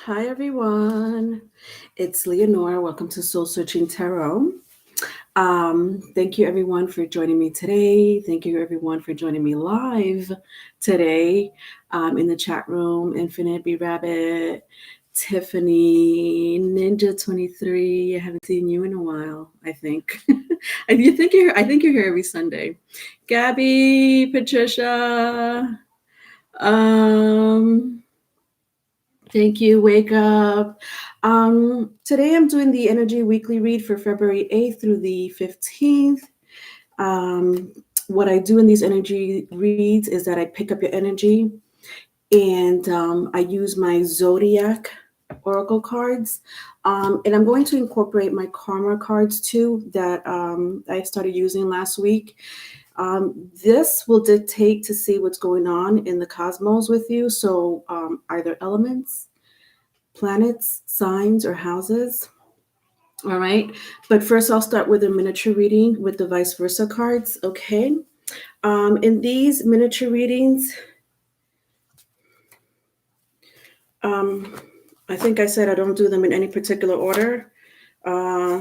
Hi, everyone. It's Leonora. Welcome to Soul Searching Tarot. Thank you, everyone, for joining me today. Thank you, everyone, for joining me live today in the chat room. Infinite B Rabbit, Tiffany, Ninja 23. I haven't seen you in a while. I think. You think you're? I think you're here every Sunday. Gabby, Patricia. Um, Thank you. Wake up. Today I'm doing the energy weekly read for February 8th through the 15th. Um, what I do in these energy reads is that I pick up your energy and I use my ZODIAC oracle cards. And I'm going to incorporate my karma cards too that I started using last week. This will dictate to see what's going on in the cosmos with you. So either elements, planets, signs, or houses. All right. But first, I'll start with a miniature reading with the vice versa cards. Okay. In these miniature readings, I think I said I don't do them in any particular order.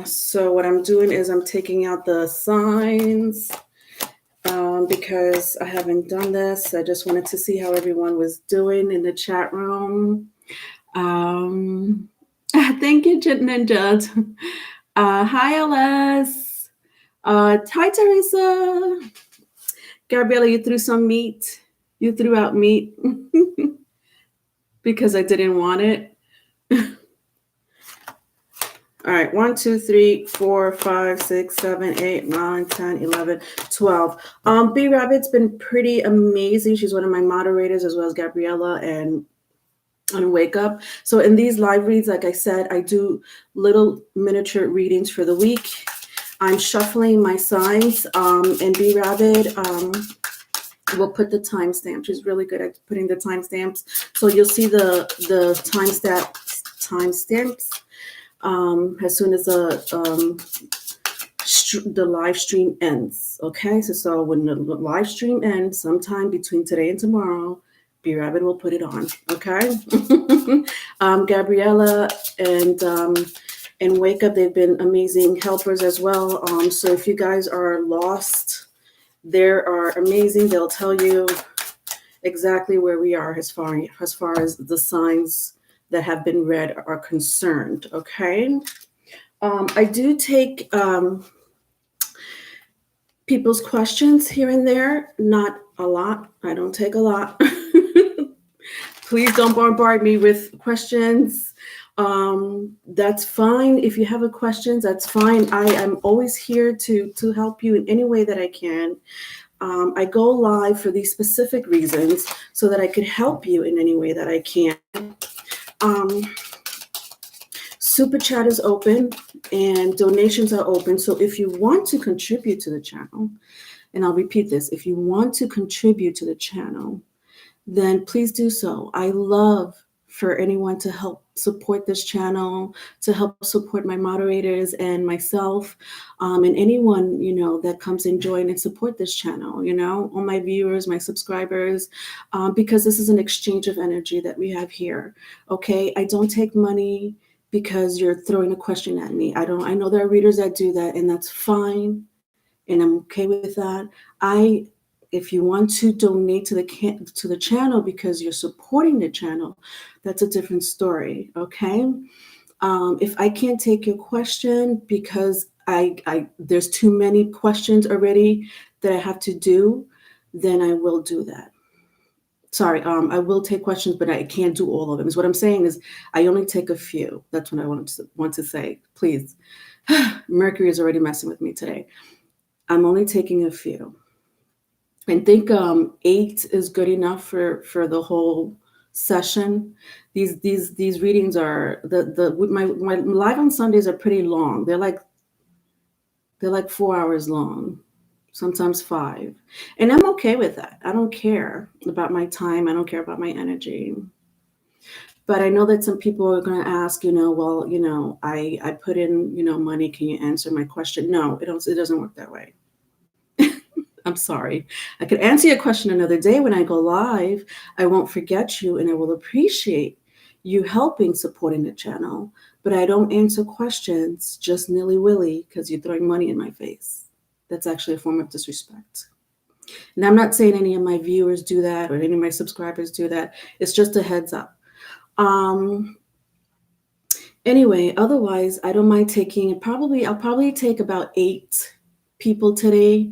So what I'm doing is I'm taking out the signs because I haven't done this. I just wanted to see how everyone was doing in the chat room. Thank you, Ninja. Hi, LS. Hi, Teresa. Gabriella, you threw some meat. You threw out meat because I didn't want it. All right, 1, 2, 3, 4, 5, 6, 7, 8, 9, 10, 11, 12. B Rabbit's been pretty amazing. She's one of my moderators, as well as Gabriella and Wake Up. So in these live reads, like I said, I do little miniature readings for the week. I'm shuffling my signs, and B Rabbit will put the timestamp. She's really good at putting the timestamps. So you'll see the timestamps as soon as the live stream ends. Okay, so when the live stream ends, sometime between today and tomorrow, B Rabbit will put it on. Okay, Gabriella and Wake Up, they've been amazing helpers as well. So if you guys are lost, they are amazing. They'll tell you exactly where we are as far as the signs that have been read are concerned. Okay, I do take people's questions here and there, not a lot. I don't take a lot. Please don't bombard me with questions. That's fine. If you have a questions, that's fine. I am always here to help you in any way that I can. I go live for these specific reasons so that I could help you in any way that I can. Super chat is open and donations are open. So if you want to contribute to the channel, and I'll repeat this, if you want to contribute to the channel, then please do so. I love for anyone to help support this channel, to help support my moderators and myself, and anyone, that comes and join and support this channel, all my viewers, my subscribers, because this is an exchange of energy that we have here. Okay, I don't take money because you're throwing a question at me. I know there are readers that do that, and that's fine, and I'm okay with that. If you want to donate to the channel because you're supporting the channel, that's a different story. Okay. If I can't take your question because there's too many questions already that I have to do, then I will do that. Sorry, I will take questions, but I can't do all of them. Is what I'm saying is I only take a few. That's what I want to say. Please, Mercury is already messing with me today. I'm only taking a few. I think 8 is good enough for the whole session. These readings are my live on Sundays are pretty long. They're like 4 hours long, sometimes 5, and I'm okay with that. I don't care about my time. I don't care about my energy. But I know that some people are going to ask, well, I put in, money. Can you answer my question? No, it doesn't work that way. I'm sorry. I could answer your question another day when I go live. I won't forget you, and I will appreciate you helping supporting the channel, but I don't answer questions just nilly-willy because you're throwing money in my face. That's actually a form of disrespect. And I'm not saying any of my viewers do that or any of my subscribers do that. It's just a heads up. Anyway, otherwise, I don't mind taking I'll probably take about 8 people today,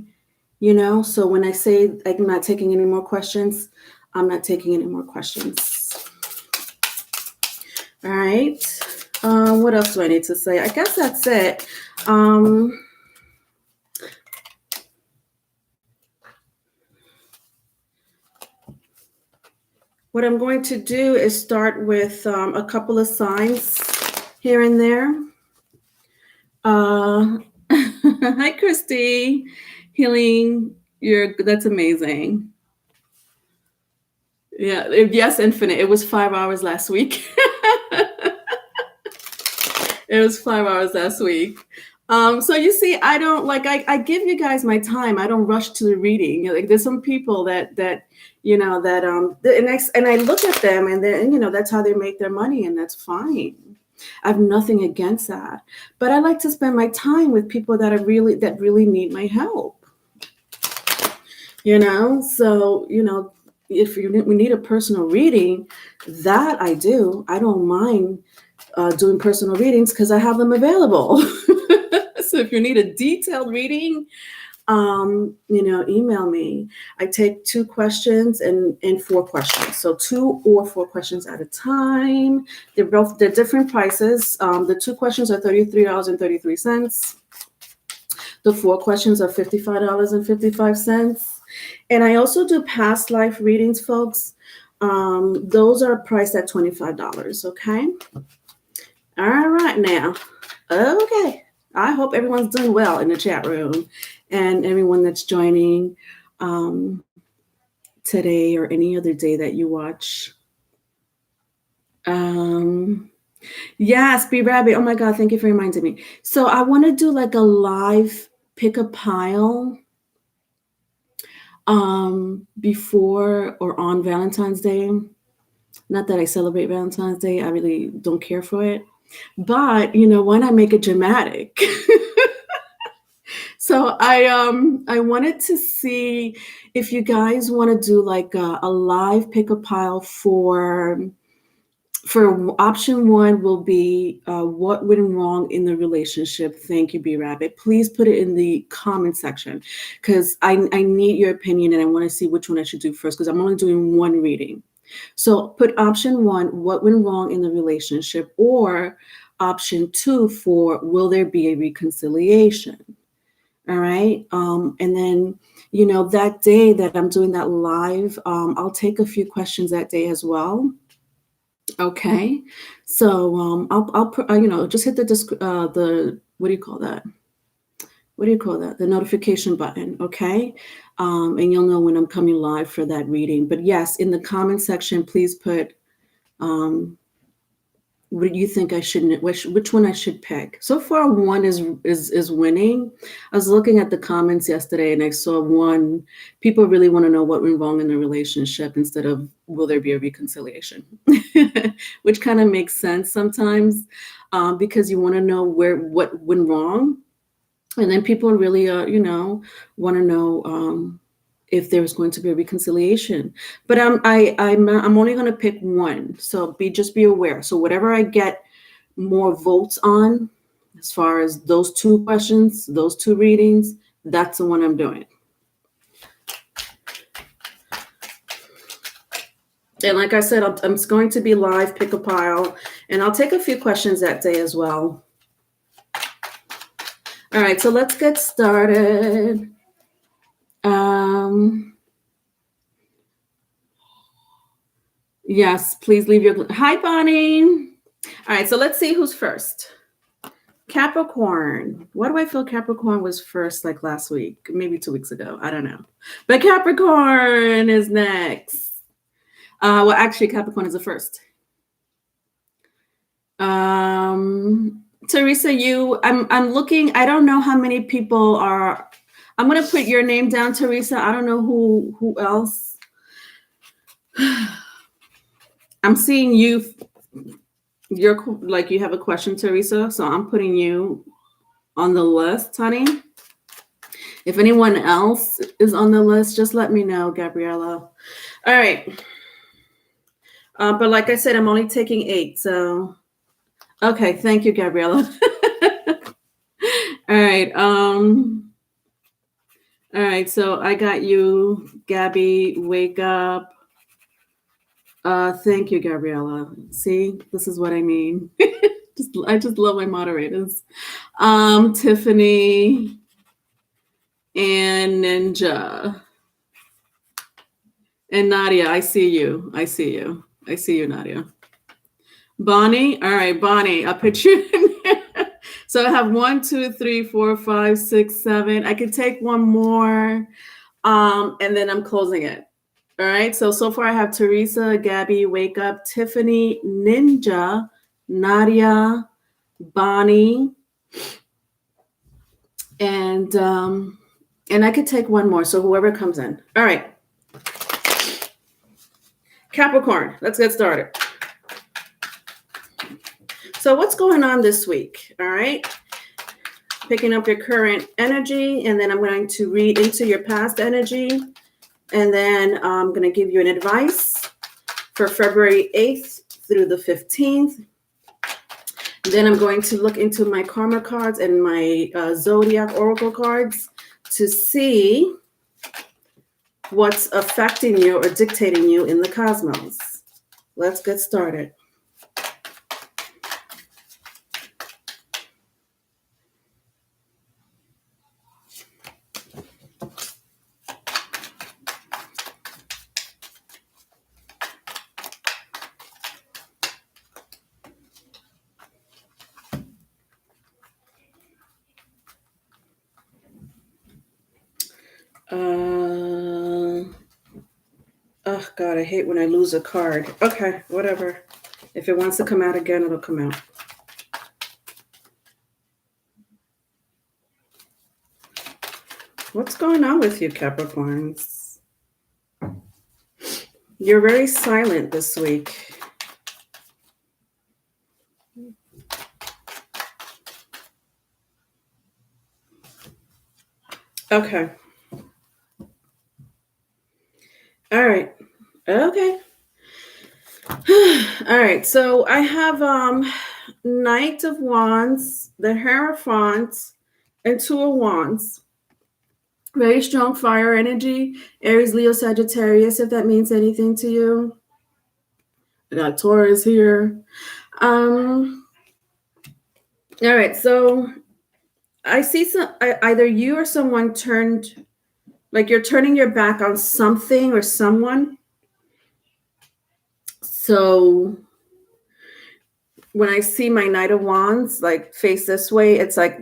you know. So when I say I'm not taking any more questions, I'm not taking any more questions. All right. What else do I need to say? I guess that's it. What I'm going to do is start with a couple of signs here and there. Hi, Christy. Healing, that's amazing. Yeah, yes, Infinite. It was 5 hours last week. It was 5 hours last week. So you see, I don't I give you guys my time. I don't rush to the reading. Like there's some people that you know that and I look at them and then, you know, that's how they make their money, and that's fine. I have nothing against that. But I like to spend my time with people that really need my help. You know, so, you know, if we need a personal reading, that I do. I don't mind doing personal readings because I have them available. So if you need a detailed reading, you know, email me. I take 2 questions and 4 questions. So 2 or 4 questions at a time. They're different prices. The 2 questions are $33.33. The 4 questions are $55.55. And I also do past life readings, folks. Those are priced at $25. Okay. All right now. Okay. I hope everyone's doing well in the chat room and everyone that's joining today or any other day that you watch. Yes, B Rabbit. Oh my God, thank you for reminding me. So I want to do like a live pick a pile before or on Valentine's Day. Not that I celebrate Valentine's Day. I really don't care for it. But, you know, why not make it dramatic? So I wanted to see if you guys want to do like a live pick a pile for option 1 will be what went wrong in the relationship. Thank you, B Rabbit. Please put it in the comment section because I need your opinion and I want to see which one I should do first because I'm only doing 1 reading. So put option 1, what went wrong in the relationship, or option 2 for will there be a reconciliation? All right. And then, you know, that day that I'm doing that live, I'll take a few questions that day as well. Okay. So I'll put, you know, just hit the what do you call that? What do you call that? The notification button. Okay. And you'll know when I'm coming live for that reading. But yes, in the comment section, please put what do you think I should, which one I should pick? So far, 1 is winning. I was looking at the comments yesterday and I saw 1. People really want to know what went wrong in the relationship instead of will there be a reconciliation, which kind of makes sense sometimes because you want to know what went wrong. And then people really, you know, want to know if there's going to be a reconciliation. But I'm only going to pick 1. So just be aware. So whatever I get more votes on, as far as those 2 questions, those 2 readings, that's the one I'm doing. And like I said, I'm going to be live pick a pile, and I'll take a few questions that day as well. All right, so let's get started. Yes, please leave your. Hi, Bonnie. All right, so let's see who's first. Capricorn. Why do I feel Capricorn was first like last week? Maybe 2 weeks ago. I don't know. But Capricorn is next. Well, actually, Capricorn is the first. Teresa, I'm looking. I don't know how many people are. I'm going to put your name down, Teresa. I don't know who else. I'm seeing you You're like, you have a question, Teresa, so I'm putting you on the list, honey. If anyone else is on the list, just let me know, Gabriella. All right. But like I said, I'm only taking 8. So, okay. Thank you, Gabriella. All right. All right. So I got you, Gabby. Wake up. Thank you, Gabriella. See, this is what I mean. I just love my moderators. Tiffany and Ninja. And Nadia, I see you. I see you. I see you, Nadia. Bonnie. All right, Bonnie, I'll put you in there. So I have 1, 2, 3, 4, 5, 6, 7. I could take one more. And then I'm closing it. All right. So far I have Teresa, Gabby, Wake Up, Tiffany, Ninja, Nadia, Bonnie, and I could take one more. So whoever comes in. All right. Capricorn, let's get started. So what's going on this week? All right. Picking up your current energy, and then I'm going to read into your past energy, and then I'm going to give you an advice for February 8th through the 15th. Then I'm going to look into my karma cards and my zodiac oracle cards to see what's affecting you or dictating you in the cosmos. Let's get started. Oh, God, I hate when I lose a card. Okay, whatever. If it wants to come out again, it'll come out. What's going on with you, Capricorns? You're very silent this week. Okay. All right. Okay. All right. So I have Knight of Wands, the Hierophant, and Two of Wands. Very strong fire energy. Aries, Leo, Sagittarius, if that means anything to you. I got Taurus here. All right. So I see either you or someone turned, like you're turning your back on something or someone. So when I see my Knight of Wands, like face this way, it's like,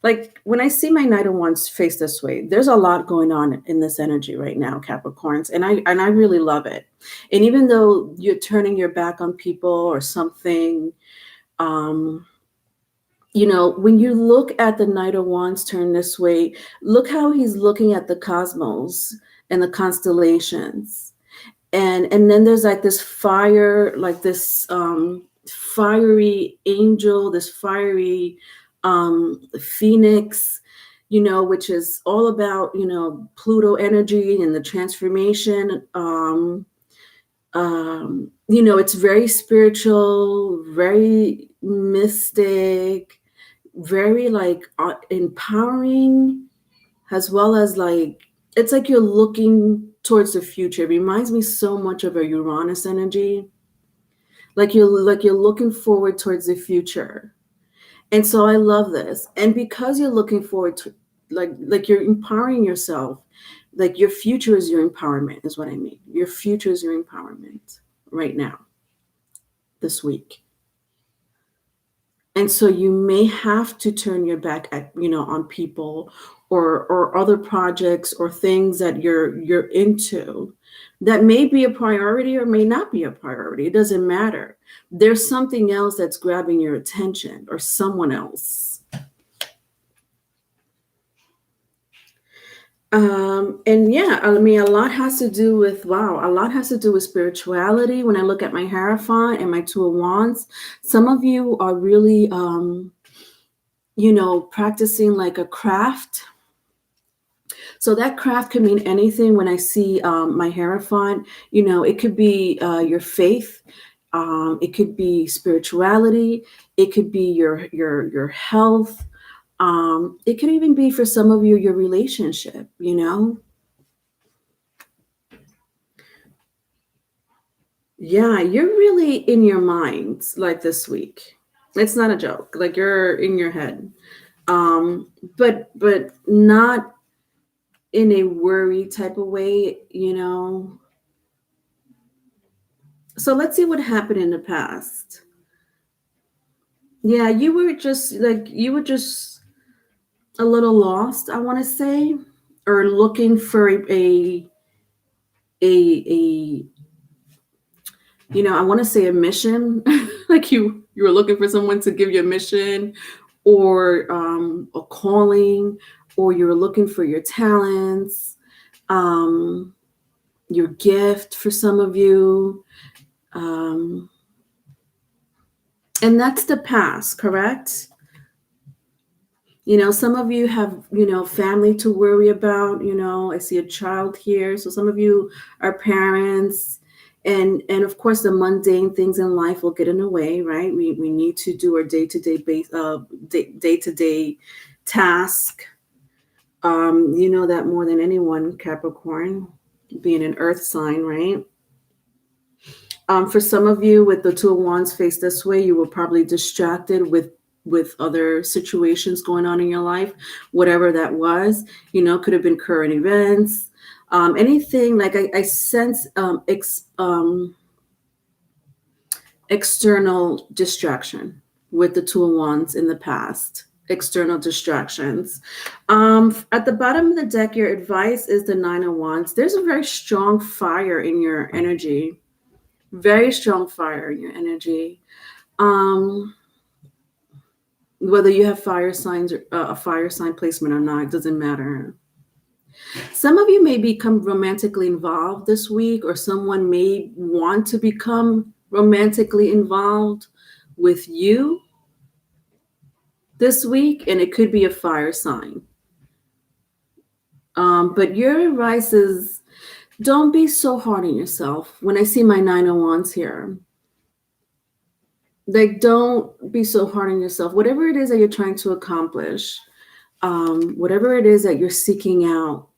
like when I see my Knight of Wands face this way, there's a lot going on in this energy right now, Capricorns. And I really love it. And even though you're turning your back on people or something, when you look at the Knight of Wands turn this way, look how he's looking at the cosmos and the constellations. And then there's like this fire, like this fiery angel, this fiery phoenix, which is all about, Pluto energy and the transformation. It's very spiritual, very mystic, very like empowering, as well as like, it's like you're looking towards the future. It reminds me so much of a Uranus energy. Like you're looking forward towards the future. And so I love this. And because you're looking forward to, like you're empowering yourself, like your future is your empowerment, is what I mean. Your future is your empowerment right now, this week. And so you may have to turn your back at, on people or other projects or things that you're into that may be a priority or may not be a priority. It doesn't matter. There's something else that's grabbing your attention, or someone else. And yeah, I mean, a lot has to do with, wow, a lot has to do with spirituality. When I look at my Hierophant and my Two of Wands, some of you are really, practicing like a craft. So that craft could mean anything. When I see my Hierophant, it could be your faith. It could be spirituality. It could be your health. It could even be for some of you your relationship. Yeah, you're really in your mind like this week. It's not a joke. Like you're in your head. But not in a worry type of way. So let's see what happened in the past. Yeah, you were just a little lost, I want to say, or looking for a I want to say a mission. Like you were looking for someone to give you a mission, or a calling, or you were looking for your talents, your gift for some of you. And that's the past, correct? Some of you have, family to worry about. I see a child here. So some of you are parents. And of course, the mundane things in life will get in the way, right? We need to do our day-to-day task. You know that more than anyone, Capricorn, being an earth sign, right? For some of you with the Two of Wands faced this way, you were probably distracted with other situations going on in your life, whatever that was. Could have been current events, anything. Like I sense external distraction with the Two of Wands in the past. External distractions. At the bottom of the deck, your advice is the Nine of Wands. There's a very strong fire in your energy. Very strong fire in your energy. Whether you have fire signs or a fire sign placement or not, it doesn't matter. Some of you may become romantically involved this week, or someone may want to become romantically involved with you this week, and it could be a fire sign. But your advice is, don't be so hard on yourself. When I see my Nine of Wands here, like, don't be so hard on yourself. Whatever it is that you're trying to accomplish, whatever it is that you're seeking out,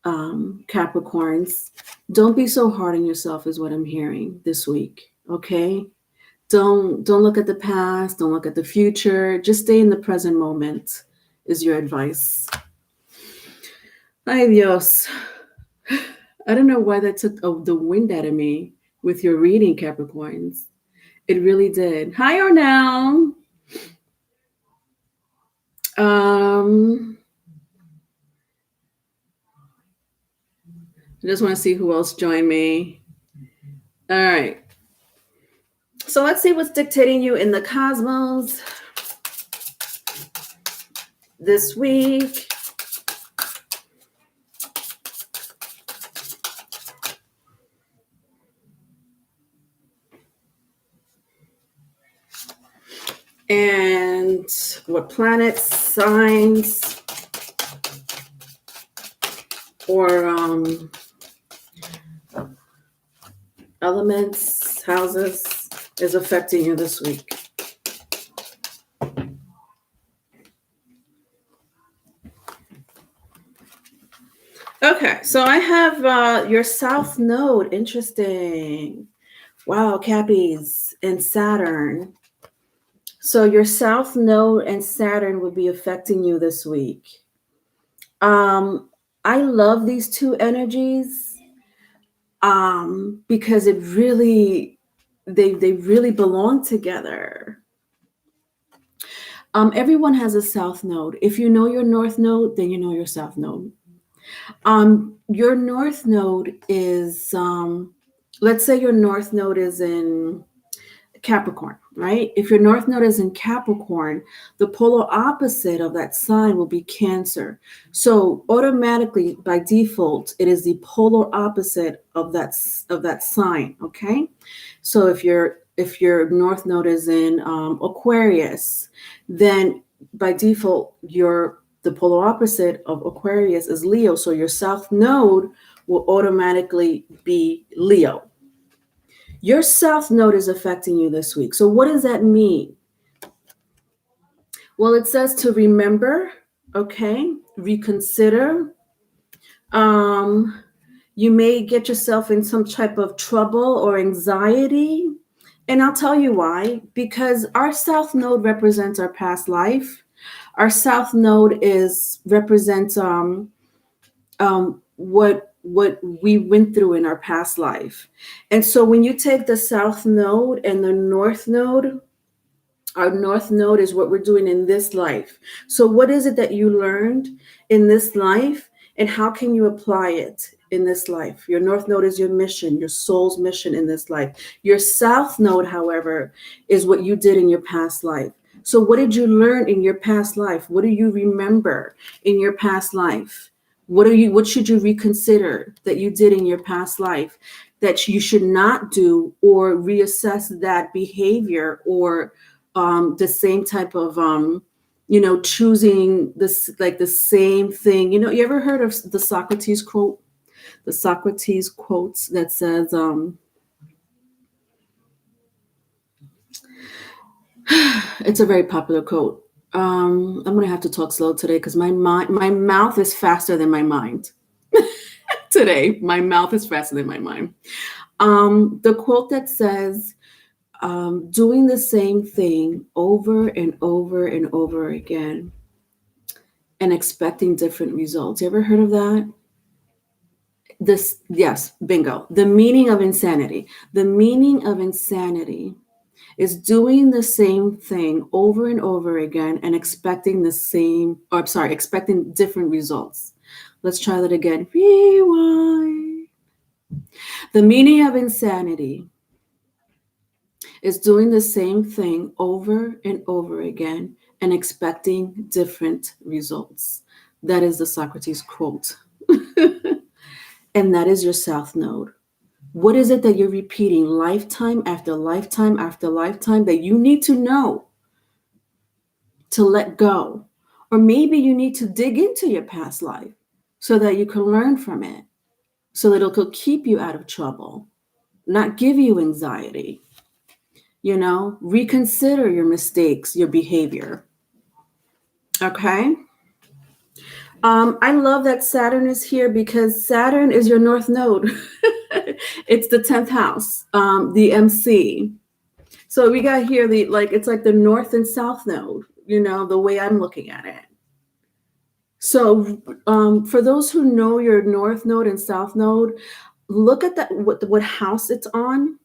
Capricorns, don't be so hard on yourself is what I'm hearing this week. Okay? Don't look at the past, don't look at the future. Just stay in the present moment is your advice. Ay Dios. I don't know why that took the wind out of me with your reading, Capricorns. It really did. Hi, Ornell. I just want to see who else joined me. All right. So let's see what's dictating you in the cosmos this week. And what planets, signs, or elements, houses is affecting you this week. Okay, so I have your South Node. Interesting. Wow, Cappies and Saturn. So your South Node and Saturn would be affecting you this week. I love these two energies because they really belong together. Everyone has a South Node. If you know your North Node, then you know your South Node. Your North Node is, let's say your North Node is in Capricorn, right? If your North Node is in Capricorn, the polar opposite of that sign will be Cancer. So automatically, by default, it is the polar opposite of that sign. Okay, so if your North Node is in Aquarius, then by default, the polar opposite of Aquarius is Leo. So your South Node will automatically be Leo. Your South Node is affecting you this week. So what does that mean? Well, it says to remember, okay, reconsider. You may get yourself in some type of trouble or anxiety. And I'll tell you why. Because our South Node represents our past life. Our South Node represents what we went through in our past life. And so when you take the South Node and the North Node, our North Node is what we're doing in this life. So what is it that you learned in this life, and how can you apply it in this life? Your North Node is your mission, your soul's mission in this life. Your South Node, however, is what you did in your past life. So what did you learn in your past life? What do you remember in your past life? What should you reconsider that you did in your past life that you should not do, or reassess that behavior, or the same type of choosing this, like the same thing? You ever heard of the Socrates quote? The Socrates quotes that says, it's a very popular quote. I'm going to have to talk slow today because my mouth is faster than my mind. Today, my mouth is faster than my mind. The quote that says, doing the same thing over and over and over again and expecting different results. You ever heard of that? Yes, bingo. The meaning of insanity. The meaning of insanity is doing the same thing over and over again and expecting different results. Let's try that again. Rewind. The meaning of insanity is doing the same thing over and over again and expecting different results. That is the Socrates quote. And that is your South Node. What is it that you're repeating lifetime after lifetime after lifetime that you need to know to let go? Or maybe you need to dig into your past life so that you can learn from it, so that it will keep you out of trouble, not give you anxiety. Reconsider your mistakes, your behavior. Okay? I love that Saturn is here because Saturn is your North Node. It's the 10th house, the MC. So we got here it's like the North and South Node, the way I'm looking at it. So for those who know your North Node and South Node, look at that, what house it's on,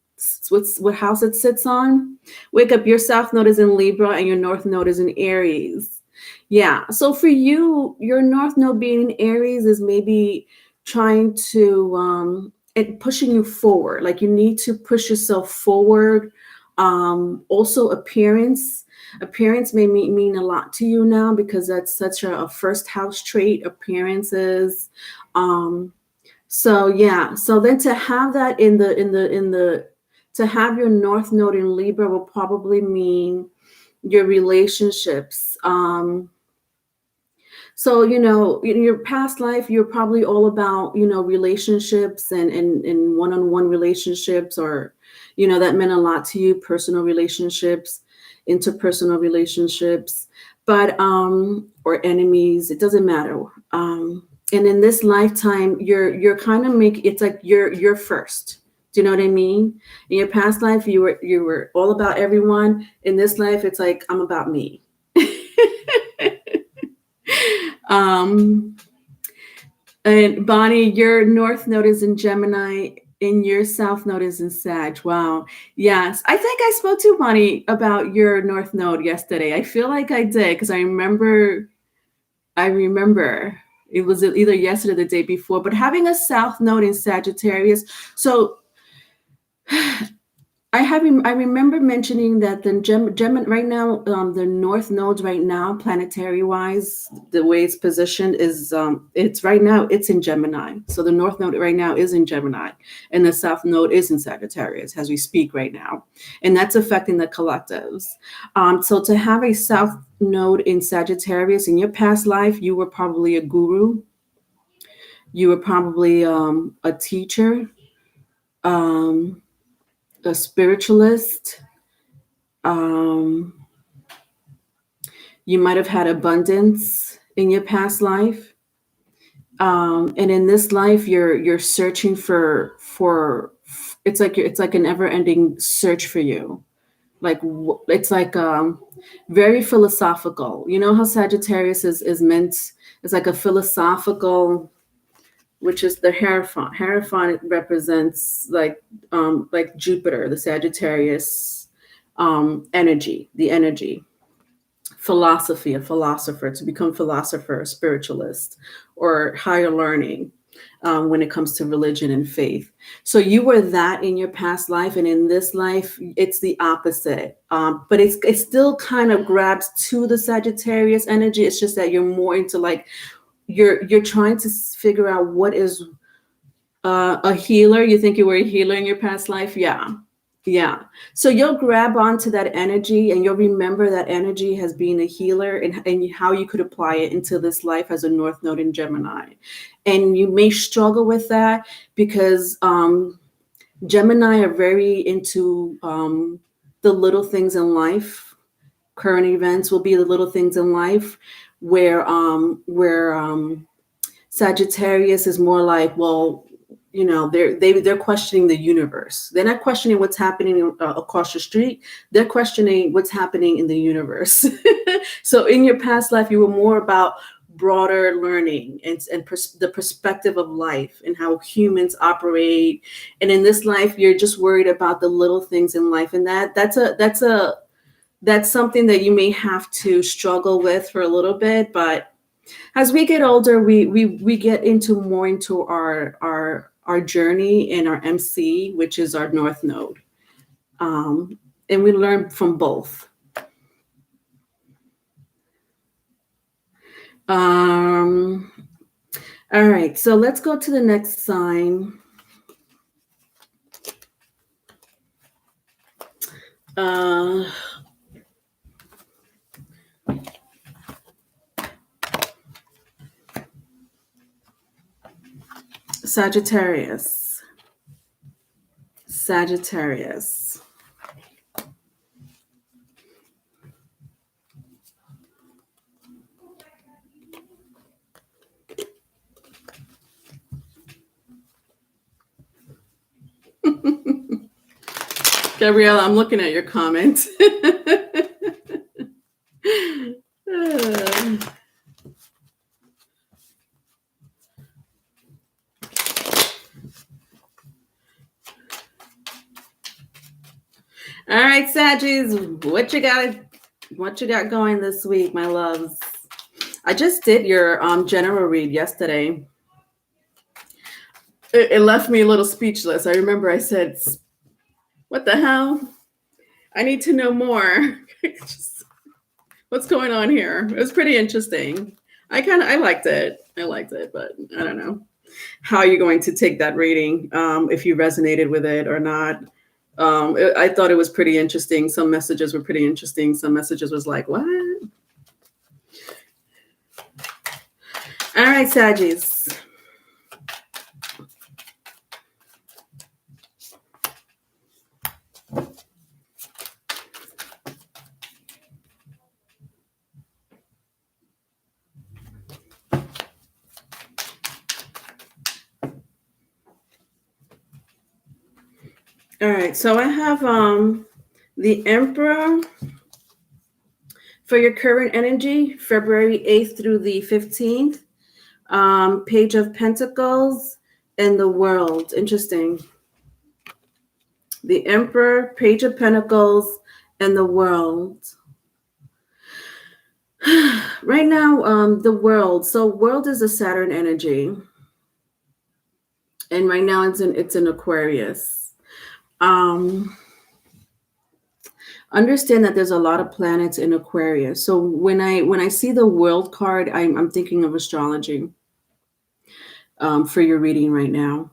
what house it sits on. Wake up, your South Node is in Libra and your North Node is in Aries. Yeah. So for you, your North Node being in Aries is maybe trying to, and pushing you forward. Like you need to push yourself forward. Also appearance may mean a lot to you now because that's such a first house trait, appearances. So yeah. So then to have that to have your North Node in Libra will probably mean your relationships. So, in your past life, you're probably all about, relationships and one-on-one relationships, or, that meant a lot to you, personal relationships, interpersonal relationships, but, or enemies, it doesn't matter. And in this lifetime, you're kind of it's like you're first. Do you know what I mean? In your past life, you were all about everyone. In this life, it's like, I'm about me. And Bonnie, your North Node is in Gemini and your South Node is in Sag. Wow. Yes. I think I spoke to Bonnie about your North Node yesterday. I feel like I did because I remember it was either yesterday or the day before, but having a South Node in Sagittarius. So I remember mentioning that the Gemini right now, the North Node right now, planetary wise, the way it's positioned is it's right now it's in Gemini. So the North Node right now is in Gemini, and the South Node is in Sagittarius as we speak right now, and that's affecting the collectives. So to have a South Node in Sagittarius in your past life, you were probably a guru. You were probably a teacher. Um, a spiritualist. Um, you might have had abundance in your past life, and in this life, you're searching for. It's like an ever ending search for you. Like it's like very philosophical. You know how Sagittarius is meant. It's like a philosophical, which is the Hierophant. Hierophant represents like Jupiter, the Sagittarius energy, the energy, philosophy, a philosopher, to become philosopher, a spiritualist, or higher learning when it comes to religion and faith. So you were that in your past life, and in this life, it's the opposite. But it still kind of grabs to the Sagittarius energy. It's just that you're more into like you're trying to figure out what is a healer. You think you were a healer in your past life? Yeah. So you'll grab onto that energy and you'll remember that energy has been a healer, and how you could apply it into this life as a North Node in Gemini. And you may struggle with that because Gemini are very into the little things in life. Current events will be the little things in life where Sagittarius is more like, well, you know, they're questioning the universe. They're not questioning what's happening across the street. They're questioning what's happening in the universe. So in your past life, you were more about broader learning and the perspective of life and how humans operate. And in this life, you're just worried about the little things in life, and that's something that you may have to struggle with for a little bit. But as we get older, we get more into our journey and our MC, which is our North Node, and we learn from both. All right, so let's go to the next sign. Sagittarius. Gabriella, I'm looking at your comment. All right, Saggies, what you got going this week, my loves? I just did your general read yesterday. It left me a little speechless. I remember I said, what the hell? I need to know more. What's going on here? It was pretty interesting. I liked it. But I don't know how you're going to take that reading, if you resonated with it or not. I thought it was pretty interesting. Some messages were pretty interesting. Some messages was like, what? All right, Saggies. All right, so I have the Emperor for your current energy, February 8th through the 15th. Page of Pentacles and the World. Interesting. The Emperor, Page of Pentacles, and the World. Right now, the World. So World is a Saturn energy. And right now it's in Aquarius. understand that there's a lot of planets in Aquarius. So when I see the World card, I'm thinking of astrology for your reading right now.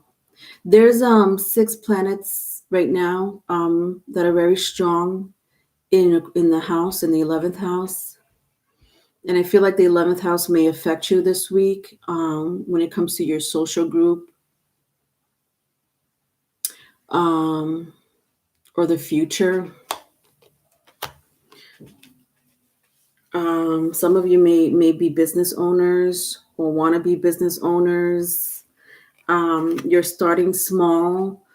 There's 6 planets right now that are very strong in the house, in the 11th house. And I feel like the 11th house may affect you this week when it comes to your social group or the future. Some of you may be business owners or want to be business owners. You're starting small,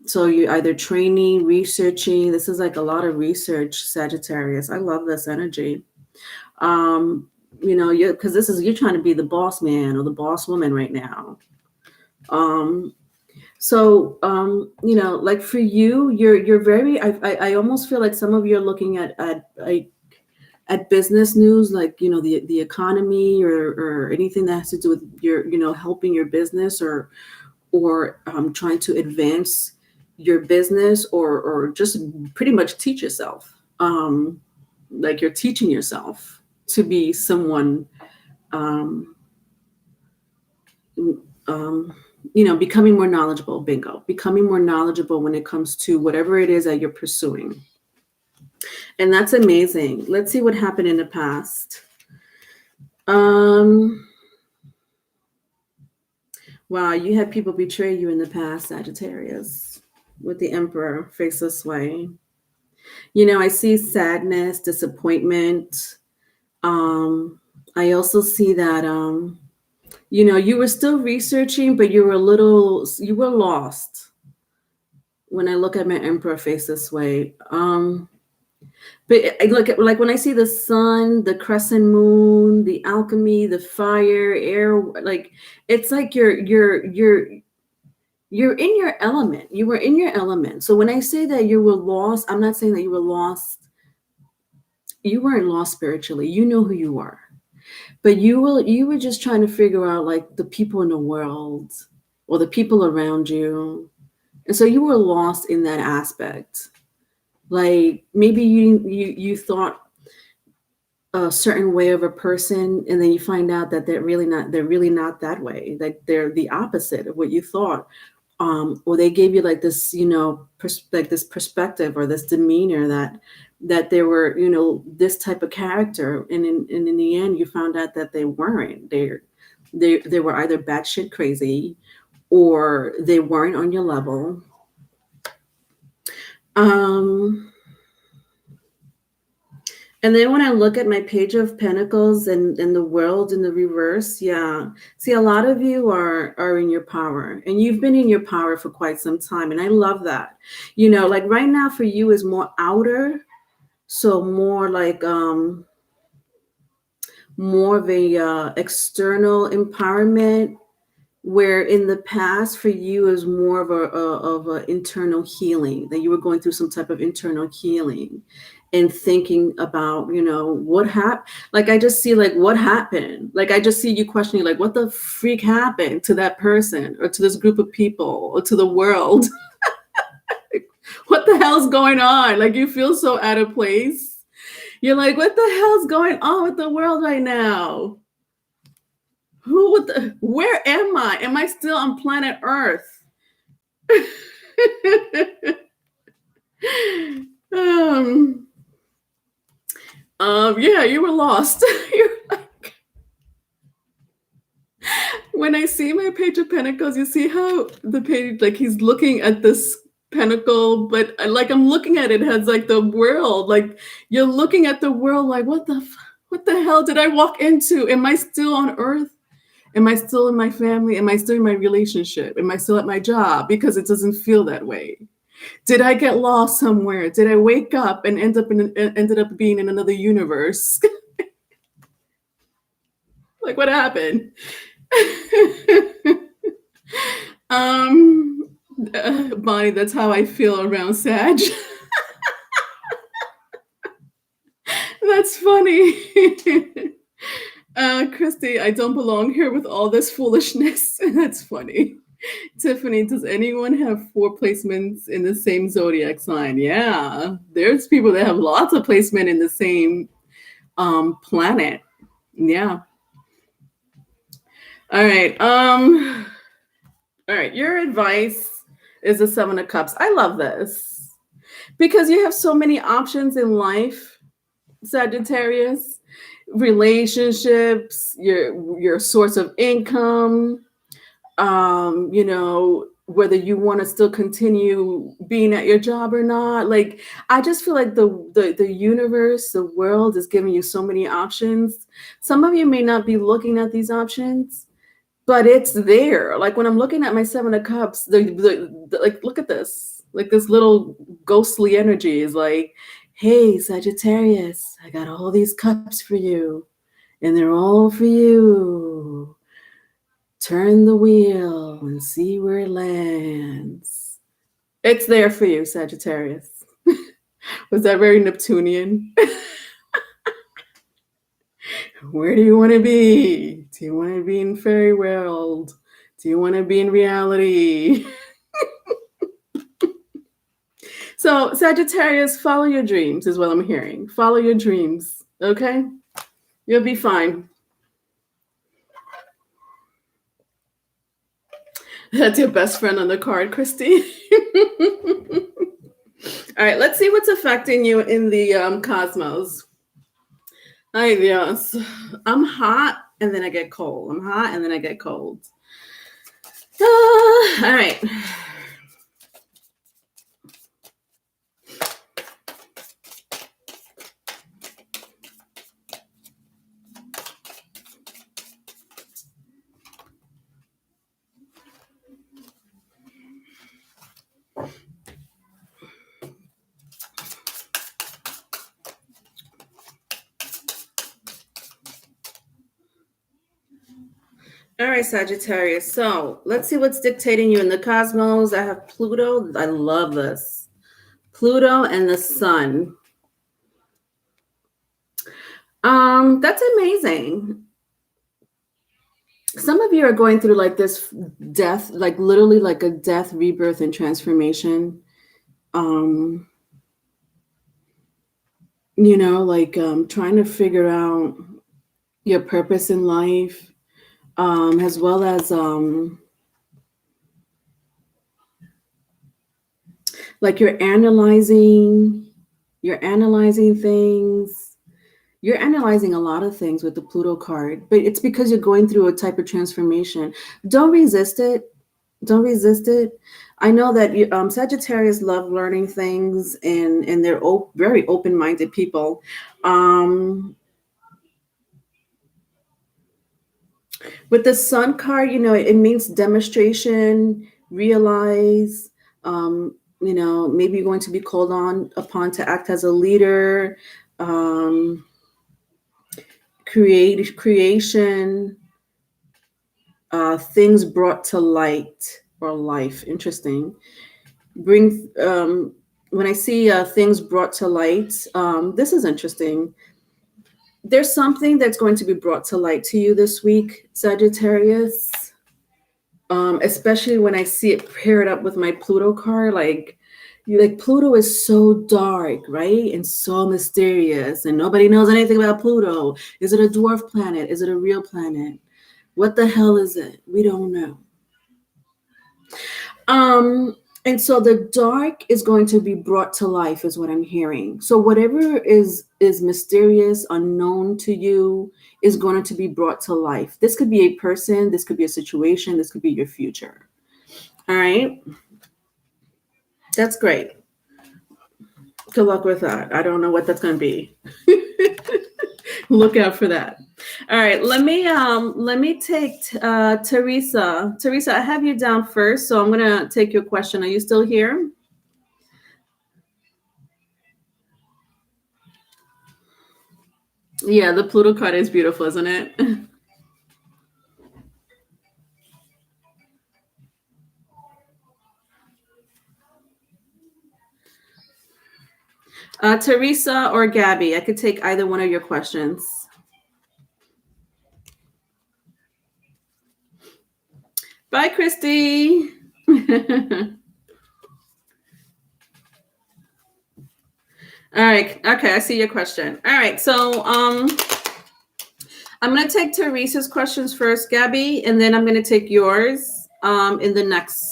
so you're either training, researching. This is like a lot of research, Sagittarius. I love this energy. Because you're trying to be the boss man or the boss woman right now. Like for you, you're very. I almost feel like some of you are looking at business news, like the economy or anything that has to do with your helping your business or trying to advance your business or just pretty much teach yourself. Like you're teaching yourself to be someone, becoming more knowledgeable, bingo, becoming more knowledgeable when it comes to whatever it is that you're pursuing. And that's amazing. Let's see what happened in the past. Wow, you had people betray you in the past, Sagittarius, with the Emperor face this way. I see sadness, disappointment. I also see that, you were still researching, but you were lost when I look at my Emperor face this way. But I look at, like, when I see the sun, the crescent moon, the alchemy, the fire, air, like it's like you're in your element. You were in your element. So when I say that you were lost, I'm not saying that you were lost. You weren't lost spiritually. You know who you are. But you were just trying to figure out like the people in the world or the people around you. And so you were lost in that aspect. Like maybe you thought a certain way of a person, and then you find out that they're really not that way. Like they're the opposite of what you thought. Or they gave you like this, this perspective or this demeanor that they were, this type of character. And in the end, you found out that they weren't. They were either batshit crazy or they weren't on your level. And then when I look at my Page of Pentacles and the world in the reverse, yeah. See, a lot of you are in your power, and you've been in your power for quite some time. And I love that. Like right now for you is more outer. So more like more of a external empowerment, where in the past for you is more of a internal healing, that you were going through some type of internal healing and thinking about, what happened. Like I just see like what happened. Like I just see you questioning like what the freak happened to that person or to this group of people or to the world. What the hell's going on? Like you feel so out of place. You're like, what the hell's going on with the world right now? Where am I? Am I still on planet Earth? Yeah, you were lost. You're like, when I see my Page of Pentacles, you see how the page, like he's looking at this pentacle, but like I'm looking at it as like the world. Like you're looking at the world like, what the hell did I walk into? Am I still on Earth? Am I still in my family? Am I still in my relationship? Am I still at my job? Because it doesn't feel that way. Did I get lost somewhere? Did I wake up and ended up being in another universe? Like what happened? Bonnie, that's how I feel around Sag. That's funny. Christy, I don't belong here with all this foolishness. That's funny. Tiffany, does anyone have 4 placements in the same zodiac sign? Yeah, there's people that have lots of placement in the same planet. Yeah. All right. All right. Your advice is the 7 of Cups. I love this because you have so many options in life, Sagittarius. Relationships, your source of income, whether you want to still continue being at your job or not. Like, I just feel like the universe, the world is giving you so many options. Some of you may not be looking at these options, but it's there. Like when I'm looking at my 7 of Cups, like, look at this. Like, this little ghostly energy is like, hey, Sagittarius, I got all these cups for you, and they're all for you. Turn the wheel and see where it lands. It's there for you, Sagittarius. Was that very Neptunian? Where do you want to be? Do you want to be in fairy world? Do you want to be in reality? So, Sagittarius, follow your dreams is what I'm hearing. Follow your dreams, okay? You'll be fine. That's your best friend on the card, Christy. All right, let's see what's affecting you in the cosmos. Ay, Dios. I'm hot and then I get cold. I'm hot and then I get cold. All right. All right, Sagittarius. So let's see what's dictating you in the cosmos. I have Pluto. I love this. Pluto and the sun. That's amazing. Some of you are going through like this death, like literally like a death, rebirth, and transformation. Trying to figure out your purpose in life, as well as like you're analyzing things. You're analyzing a lot of things with the Pluto card, but it's because you're going through a type of transformation. Don't resist it. Don't resist it. I know that Sagittarius love learning things, and they're very open-minded people. With the Sun card, it means demonstration, realize. Maybe you're going to be called upon to act as a leader. Creation, things brought to light or life. Interesting. When I see things brought to light, this is interesting. There's something that's going to be brought to light to you this week, Sagittarius. Especially when I see it paired up with my Pluto card, like Pluto is so dark, right? And so mysterious, and nobody knows anything about Pluto. Is it a dwarf planet? Is it a real planet? What the hell is it? We don't know. And so the dark is going to be brought to life, is what I'm hearing. So whatever is mysterious, unknown to you, is going to be brought to life. This could be a person, this could be a situation, this could be your future. All right. That's great. Good luck with that. I don't know what that's going to be. Look out for that. All right, let me take Teresa. Teresa, I have you down first, so I'm gonna take your question. Are you still here? Yeah, the Pluto card is beautiful, isn't it? Teresa or Gabby, I could take either one of your questions. Bye, Christy. All right. Okay, I see your question. All right. So I'm going to take Teresa's questions first, Gabby, and then I'm going to take yours in the next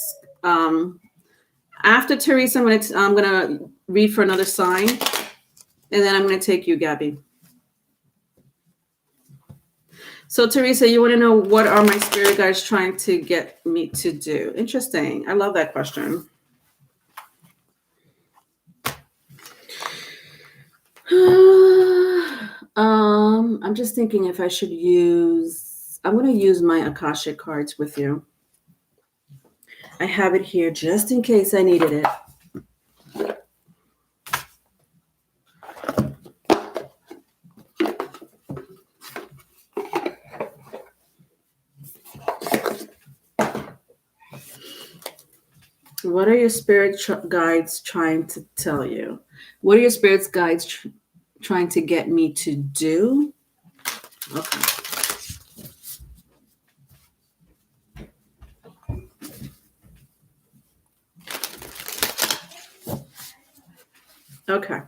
after Teresa, I'm gonna read for another sign, and then I'm going to take you, Gabby. So, Teresa, you want to know what are my spirit guides trying to get me to do? Interesting. I love that question. I'm just thinking if I should I'm going to use my Akashic cards with you. I have it here just in case I needed it. What are your spirit guides trying to tell you? What are your spirit's guides trying to get me to do? Okay. Okay.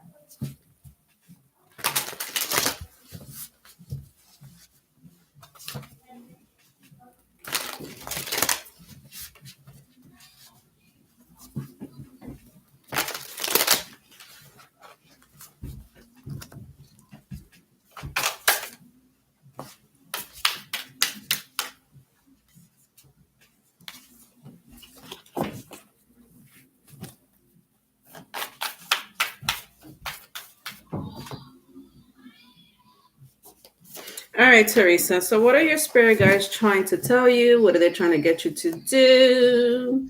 All right, Teresa. So, what are your spirit guides trying to tell you? What are they trying to get you to do?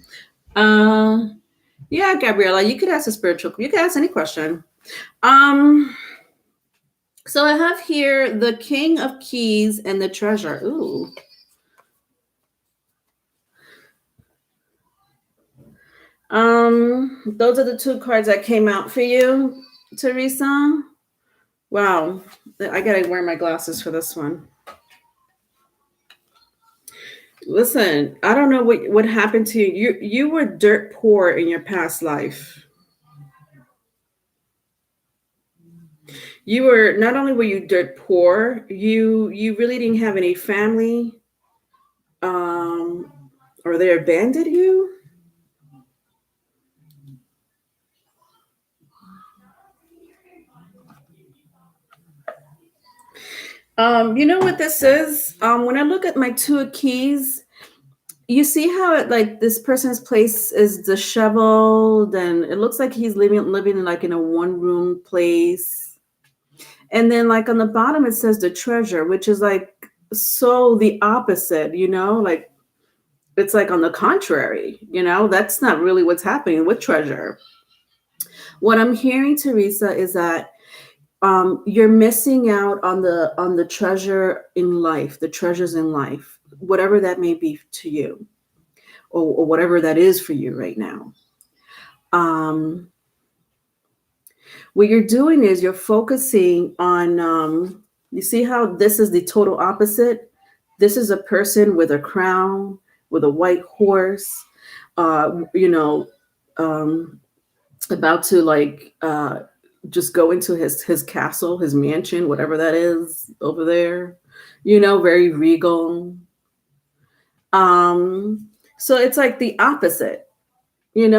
Yeah, Gabriella, you could ask a spiritual. You could ask any question. So I have here the King of Keys and the Treasure. Ooh. Those are the two cards that came out for you, Teresa. Wow, I gotta wear my glasses for this one. Listen, I don't know what happened to you. You were dirt poor in your past life. You were not only were you dirt poor, you really didn't have any family. Or they abandoned you. You know what this is? When I look at my two of keys, you see how it like this person's place is disheveled, and it looks like he's living like in a one-room place. And then like on the bottom it says the treasure, which is like so the opposite, like it's like on the contrary, that's not really what's happening with treasure. What I'm hearing, Teresa, is that you're missing out on the treasure in life, the treasures in life, whatever that may be to you, or whatever that is for you right now. What you're doing is you're focusing on, you see how this is the total opposite? This is a person with a crown, with a white horse, about to like just go into his castle, his mansion, whatever that is over there, very regal. So it's like the opposite. We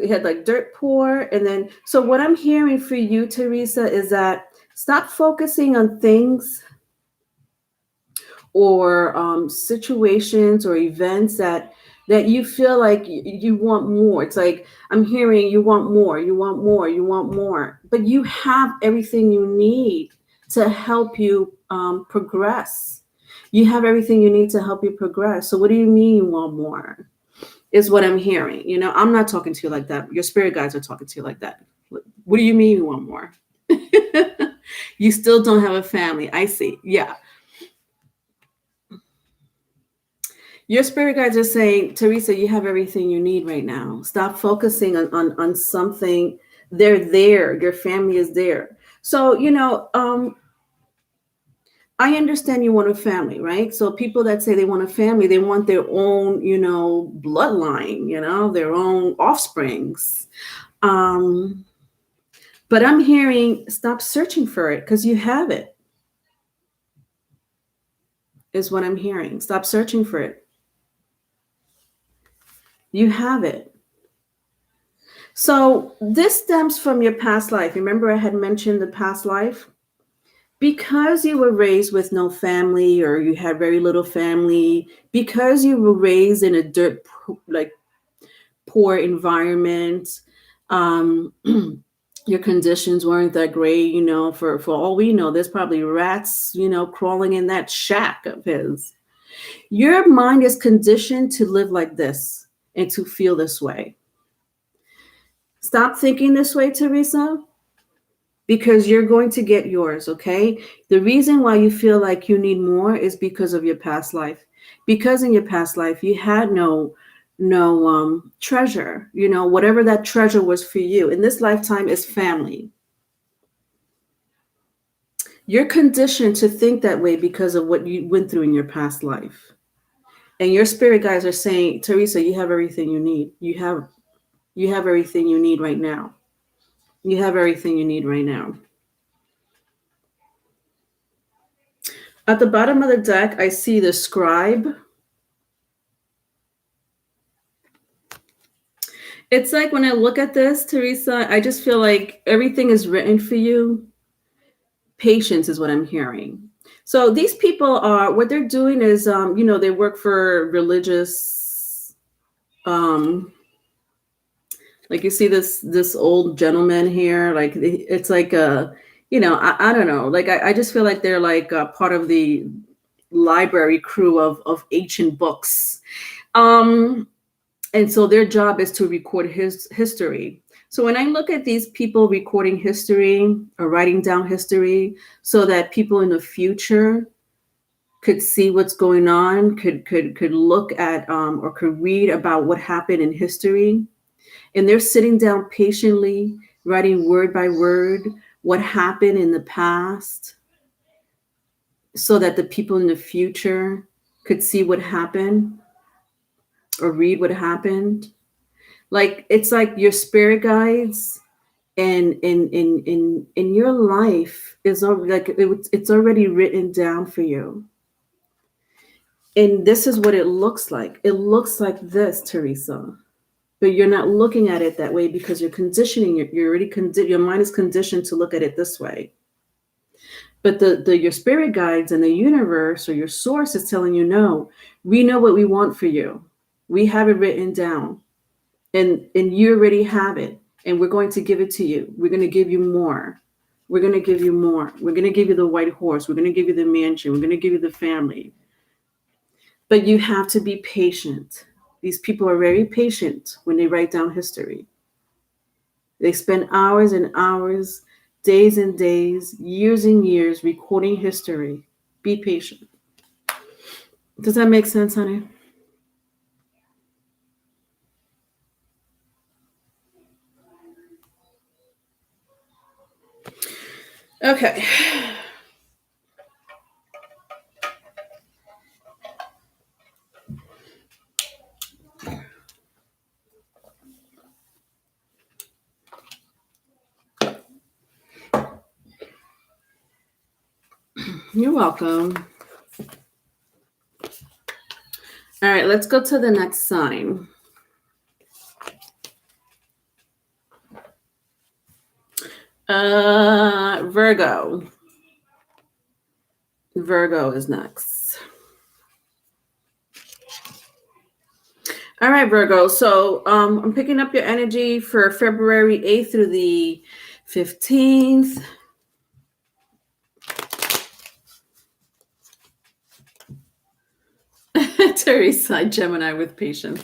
had like dirt poor. And then, so what I'm hearing for you, Teresa, is that stop focusing on things or situations or events that you feel like you want more. It's like, I'm hearing you want more, you want more, you want more, but you have everything you need to help you progress. You have everything you need to help you progress. So what do you mean you want more? Is what I'm hearing. I'm not talking to you like that. Your spirit guides are talking to you like that. What do you mean you want more? You still don't have a family. I see. Yeah. Your spirit guides are saying, Teresa, you have everything you need right now. Stop focusing on something. They're there. Your family is there. So, I understand you want a family, right? So people that say they want a family, they want their own, bloodline, their own offsprings. Um, but I'm hearing stop searching for it because you have it, is what I'm hearing. Stop searching for it. You have it. So this stems from your past life. Remember, I had mentioned the past life? Because you were raised with no family or you had very little family, because you were raised in a like poor environment, um, your conditions weren't that great, for all we know, there's probably rats, crawling in that shack of his. Your mind is conditioned to live like this and to feel this way. Stop thinking this way, Teresa, because you're going to get yours, okay? The reason why you feel like you need more is because of your past life. Because in your past life you had no treasure, whatever that treasure was for you. In this lifetime is family. You're conditioned to think that way because of what you went through in your past life. And your spirit guides are saying, Teresa, you have everything you need. You have everything you need right now. You have everything you need right now. At the bottom of the deck, I see the scribe. It's like when I look at this, Teresa, I just feel like everything is written for you. Patience is what I'm hearing. So these people are, what they're doing is, they work for religious, like you see this old gentleman here, like it's like I don't know, like I just feel like they're like part of the library crew of ancient books. And so their job is to record his history. So when I look at these people recording history or writing down history so that people in the future could see what's going on, could look at or could read about what happened in history, and they're sitting down patiently, writing word by word what happened in the past so that the people in the future could see what happened or read what happened. Like it's like your spirit guides and in your life is already like it's already written down for you. And this is what it looks like. It looks like this, Teresa. But you're not looking at it that way because you're conditioning. You're already your mind is conditioned to look at it this way. But your spirit guides and the universe or your source is telling you, no, we know what we want for you. We have it written down. And you already have it, and we're going to give it to you. We're going to give you more. We're going to give you more. We're going to give you the white horse. We're going to give you the mansion. We're going to give you the family. But you have to be patient. These people are very patient when they write down history. They spend hours and hours, days and days, years and years recording history. Be patient. Does that make sense, honey? Okay. You're welcome. All right, let's go to the next sign. Virgo. Virgo is next. All right, Virgo. So I'm picking up your energy for February 8th through the 15th. Teresa, Gemini with patience.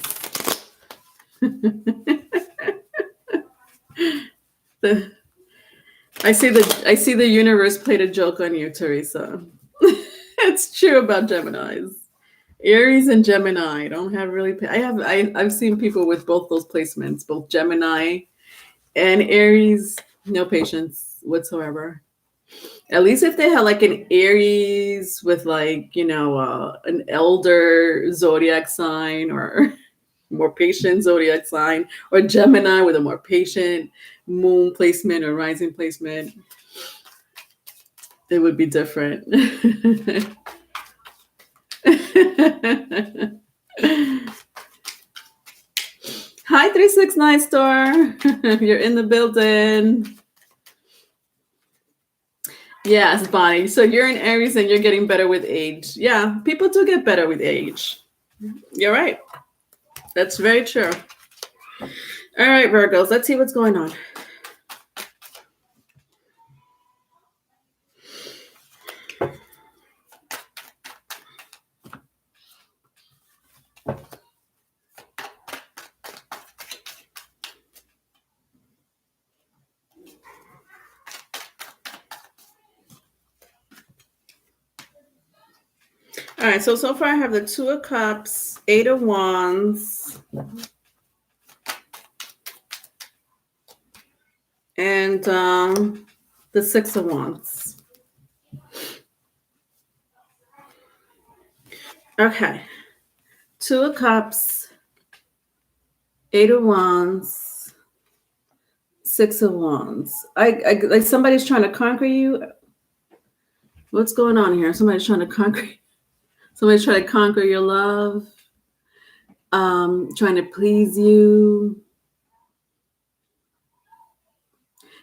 I see the universe played a joke on you, Teresa. It's true about Geminis. Aries and Gemini don't have really. I've seen people with both those placements, both Gemini and Aries, no patience whatsoever. At least if they had like an Aries with like, an elder zodiac sign, or more patient zodiac sign, or Gemini with a more patient moon placement or rising placement, it would be different. Hi, 369 Star. You're in the building. Yes, Bonnie. So you're in Aries and you're getting better with age. Yeah, people do get better with age. You're right. That's very true. All right, Virgos, let's see what's going on. All right, so far I have the Two of Cups, Eight of Wands, and the Six of Wands. Okay, Two of Cups, Eight of Wands, Six of Wands. I like somebody's trying to conquer you. What's going on here? Somebody's trying to conquer. Somebody's trying to conquer your love. Trying to please you.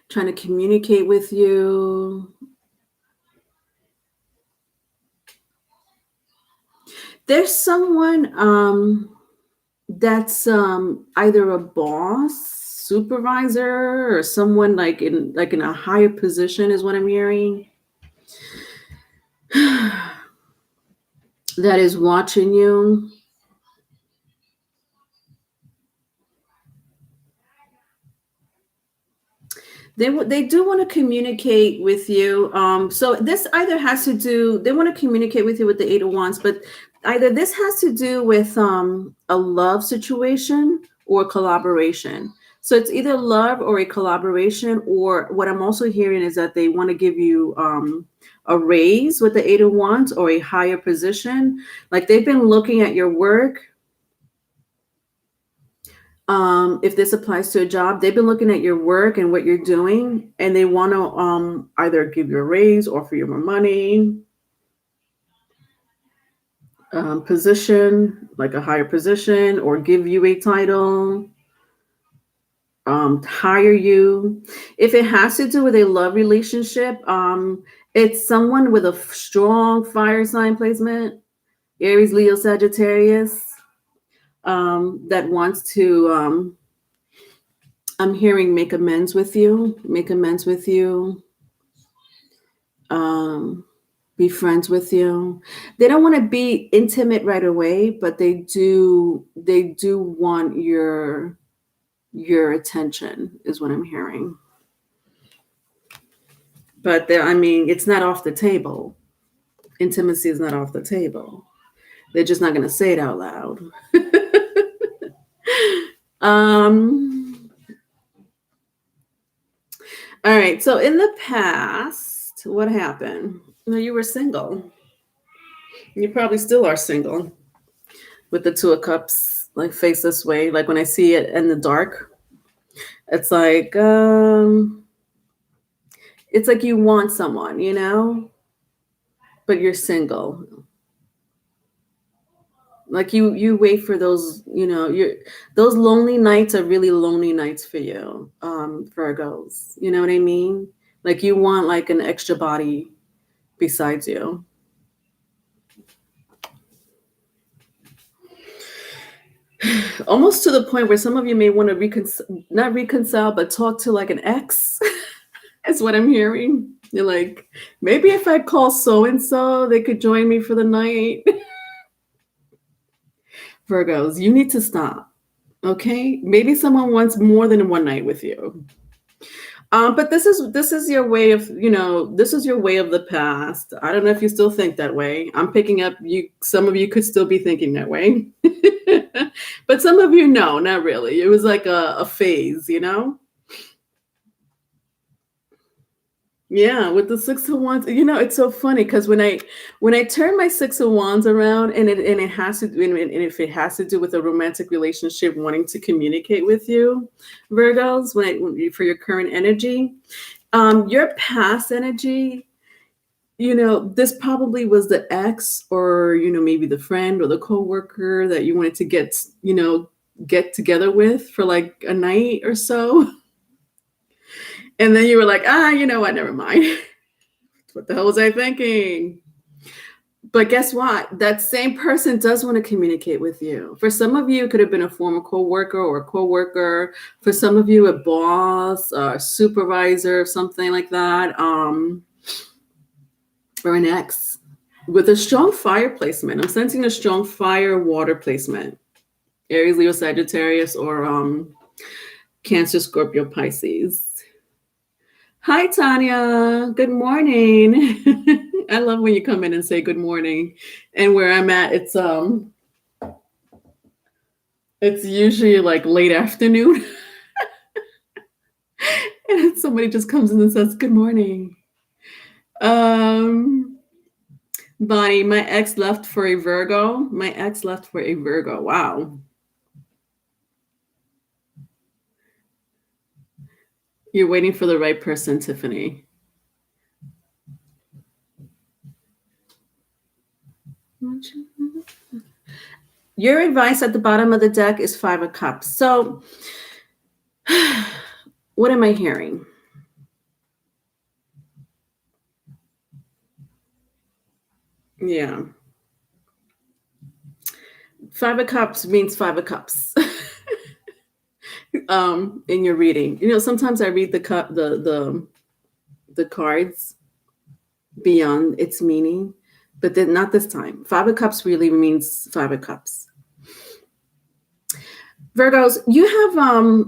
Trying to communicate with you. There's someone that's either a boss, supervisor, or someone like in a higher position is what I'm hearing. That is watching you. They do want to communicate with you. So this either has to do, they want to communicate with you with the Eight of Wands, but either this has to do with a love situation or collaboration. So it's either love or a collaboration, or what I'm also hearing is that they want to give you a raise with the Eight of Wands, or a higher position. Like they've been looking at your work. If this applies to a job, they've been looking at your work and what you're doing, and they want to either give you a raise, offer you more money, position, like a higher position, or give you a title, hire you. If it has to do with a love relationship, it's someone with a strong fire sign placement, Aries, Leo, Sagittarius, that wants to I'm hearing make amends with you, be friends with you. They don't want to be intimate right away, but they do want your attention is what I'm hearing. But it's not off the table. Intimacy is not off the table. They're just not going to say it out loud. All right. So in the past, what happened? You were single. You probably still are single with the Two of Cups, like face this way. Like when I see it in the dark, it's like you want someone, but you're single. Like you wait for those, those lonely nights are really lonely nights for you, Virgos. You know what I mean? Like you want like an extra body besides you. Almost to the point where some of you may want to not reconcile, but talk to like an ex. That's what I'm hearing. You're like, maybe if I call so-and-so, they could join me for the night. Virgos, you need to stop. Okay? Maybe someone wants more than one night with you. But this is your way of, this is your way of the past. I don't know if you still think that way. I'm picking up some of you could still be thinking that way. But some of you, no, not really. It was like a phase, Yeah, with the Six of Wands, it's so funny because when I turn my Six of Wands around, and it has to and if it has to do with a romantic relationship wanting to communicate with you, Virgos, for your current energy, your past energy, this probably was the ex, or maybe the friend or the coworker that you wanted to get together with for like a night or so, and then you were like, you know what, never mind. What the hell was I thinking? But guess what? That same person does want to communicate with you. For some of you, it could have been a former coworker or a coworker. For some of you, a boss, a supervisor, something like that, or an ex with a strong fire placement. I'm sensing a strong fire water placement. Aries, Leo, Sagittarius, or Cancer, Scorpio, Pisces. Hi, Tanya. Good morning. I love when you come in and say good morning. And where I'm at, it's usually like late afternoon. And somebody just comes in and says good morning. Bonnie, my ex left for a Virgo. My ex left for a Virgo. Wow. You're waiting for the right person, Tiffany. Your advice at the bottom of the deck is Five of Cups. So what am I hearing? Yeah. Five of Cups means Five of Cups. In your reading, sometimes I read the cards beyond its meaning, but then not this time. Five of Cups really means Five of Cups. Virgos, you have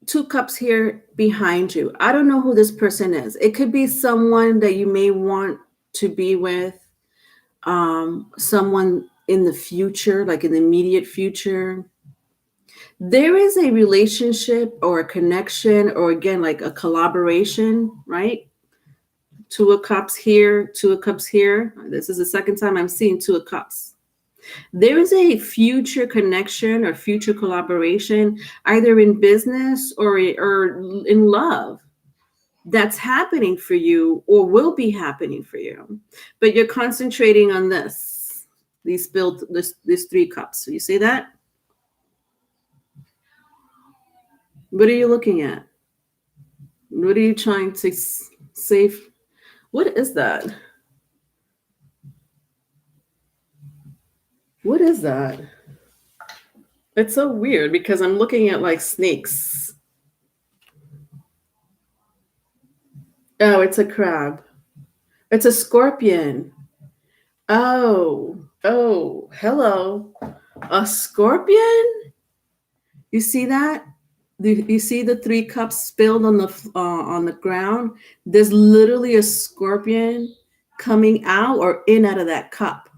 two cups here behind you. I don't know who this person is. It could be someone that you may want to be with, someone in the future, like in the immediate future. There is a relationship or a connection, or again, like a collaboration, right? Two of Cups here, Two of Cups here. This is the second time I'm seeing Two of Cups. There is a future connection or future collaboration, either in business or in love, that's happening for you or will be happening for you. But you're concentrating on these three cups. So you see that? What are you looking at? What are you trying to save? What is that? What is that? It's so weird because I'm looking at like snakes. Oh, it's a crab. It's a scorpion. Oh, hello. A scorpion? You see that? You see the three cups spilled on the ground? There's literally a scorpion coming out or in out of that cup.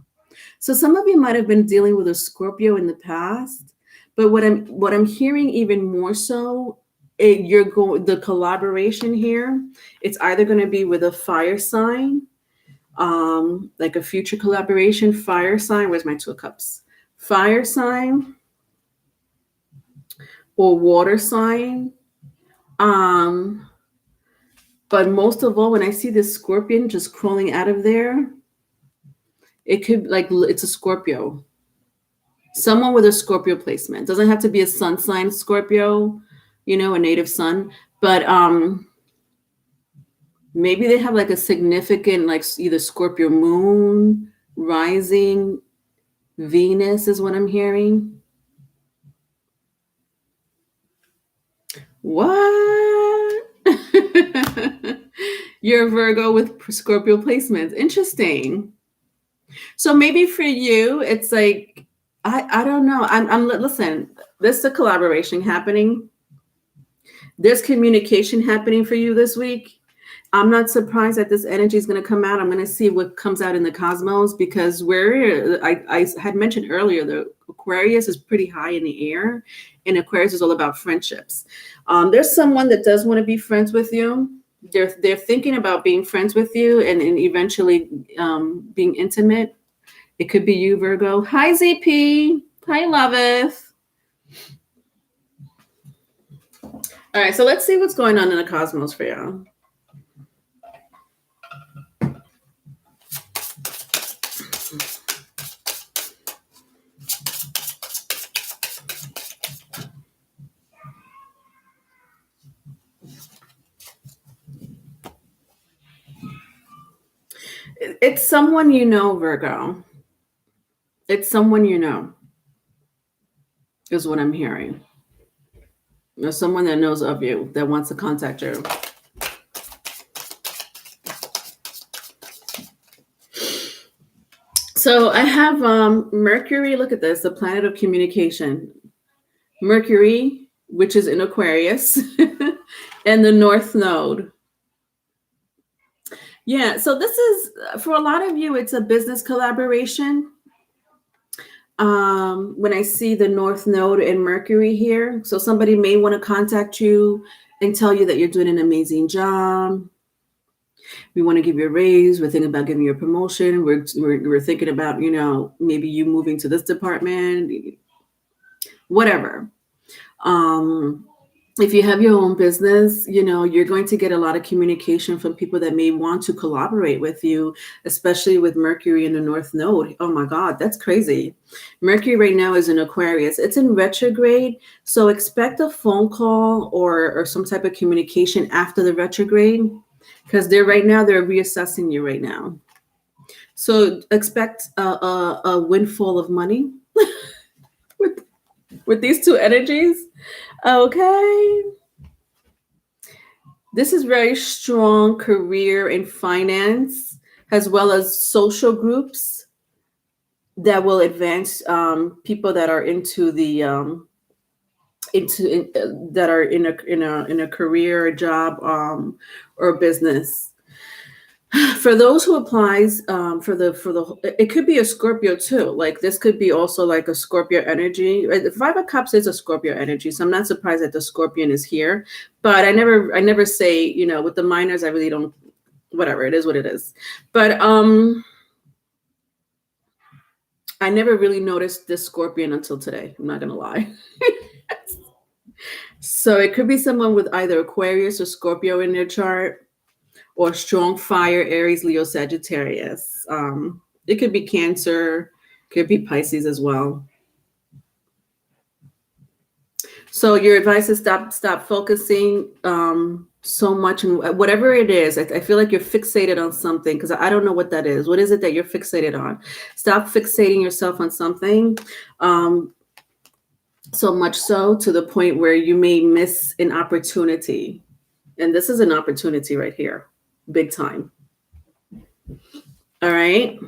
So some of you might have been dealing with a Scorpio in the past, but what I'm hearing even more so, the collaboration here, it's either going to be with a fire sign, like a future collaboration, fire sign. Where's my Two of Cups? Fire sign or water sign. But most of all, when I see this scorpion just crawling out of there, it could it's a Scorpio. Someone with a Scorpio placement. Doesn't have to be a sun sign Scorpio, a native sun, but maybe they have like a significant, like either Scorpio moon, rising, Venus is what I'm hearing. What? You're a Virgo with Scorpio placements. Interesting. So maybe for you, it's like, I don't know. Listen, there's a collaboration happening. There's communication happening for you this week. I'm not surprised that this energy is going to come out. I'm going to see what comes out in the cosmos, because I had mentioned earlier, the Aquarius is pretty high in the air, and Aquarius is all about friendships. There's someone that does want to be friends with you. They're thinking about being friends with you and eventually being intimate. It could be you, Virgo. Hi, ZP. Hi, Loveth. All right, so let's see what's going on in the cosmos for you. It's someone you know, Virgo. It's someone you know, is what I'm hearing. There's someone that knows of you that wants to contact you. So I have Mercury. Look at this, the planet of communication. Mercury, which is in Aquarius, and the North Node. Yeah, so this is, for a lot of you, it's a business collaboration. When I see the North Node and Mercury here, so somebody may want to contact you and tell you that you're doing an amazing job. We want to give you a raise. We're thinking about giving you a promotion. We're thinking about, maybe you moving to this department, whatever. If you have your own business, you're going to get a lot of communication from people that may want to collaborate with you, especially with Mercury in the North Node. Oh my God, that's crazy. Mercury right now is in Aquarius. It's in retrograde. So expect a phone call or some type of communication after the retrograde, because they're reassessing you right now. So expect a windfall of money with these two energies. Okay. This is very strong career in finance, as well as social groups that will advance people that are into the that are in a career, a job, or business. For those who applies it could be a Scorpio too. Like this could be also like a Scorpio energy. The Five of Cups is a Scorpio energy, so I'm not surprised that the Scorpion is here. But I never say, with the minors, I really don't. Whatever, it is what it is. But I never really noticed this Scorpion until today. I'm not gonna lie. So it could be someone with either Aquarius or Scorpio in their chart, or strong fire, Aries, Leo, Sagittarius. It could be Cancer, could be Pisces as well. So your advice is stop focusing so much on whatever it is. I feel like you're fixated on something, because I don't know what that is. What is it that you're fixated on? Stop fixating yourself on something. So much so to the point where you may miss an opportunity. And this is an opportunity right here. Big time. All right.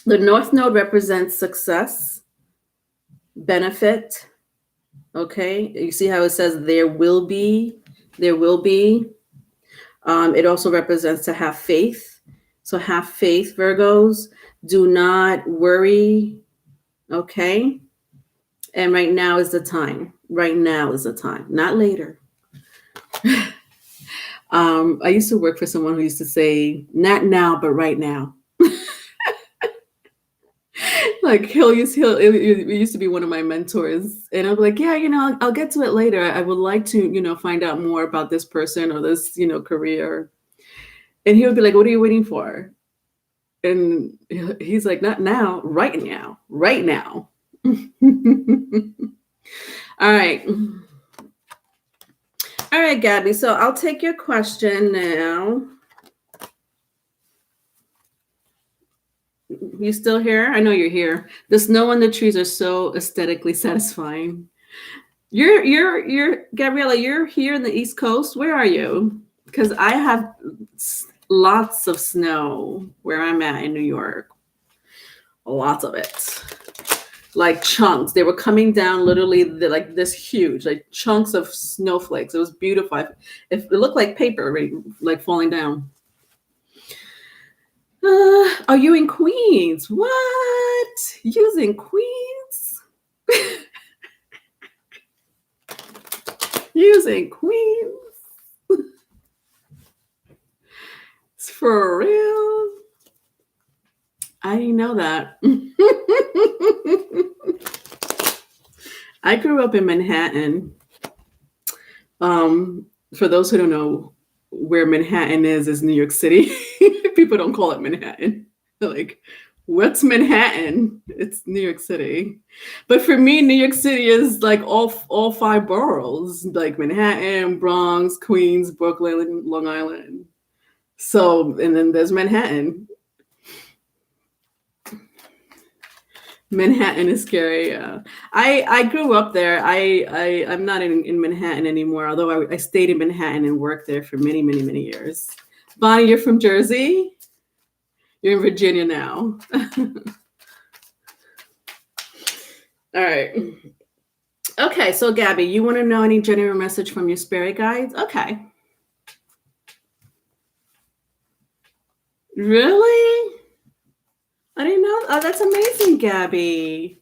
The North Node represents success, benefit. Okay. You see how it says there will be. It also represents to have faith. So have faith, Virgos. Do not worry. Okay. And right now is the time. Right now is the time, not later. I used to work for someone who used to say, not now, but right now. Like it used to be one of my mentors, and I'll be like, yeah, I'll get to it later. I would like to, find out more about this person or this, career. And he would be like, what are you waiting for? And he's like, not now, right now, right now. All right. All right, Gabby. So I'll take your question now. You still here? I know you're here. The snow on the trees are so aesthetically satisfying. You're Gabriella, you're here in the East Coast. Where are you? Because I have lots of snow where I'm at in New York. Lots of it. Like chunks. They were coming down literally like this huge, like chunks of snowflakes. It was beautiful. It looked like paper, like falling down. Are you in Queens? What? Using Queens? Using Queens? For real? I didn't know that. I grew up in Manhattan. For those who don't know where Manhattan is New York City. People don't call it Manhattan. They're like, what's Manhattan? It's New York City. But for me, New York City is like all five boroughs, like Manhattan, Bronx, Queens, Brooklyn, Long Island. So, and then there's Manhattan. Manhattan is scary. Yeah. I grew up there. I'm not in Manhattan anymore, although I stayed in Manhattan and worked there for many, many, many years. Bonnie, you're from Jersey? You're in Virginia now. All right. Okay, so Gabby, you want to know any general message from your spirit guides? Okay. Really? I didn't know. Oh, that's amazing, Gabby.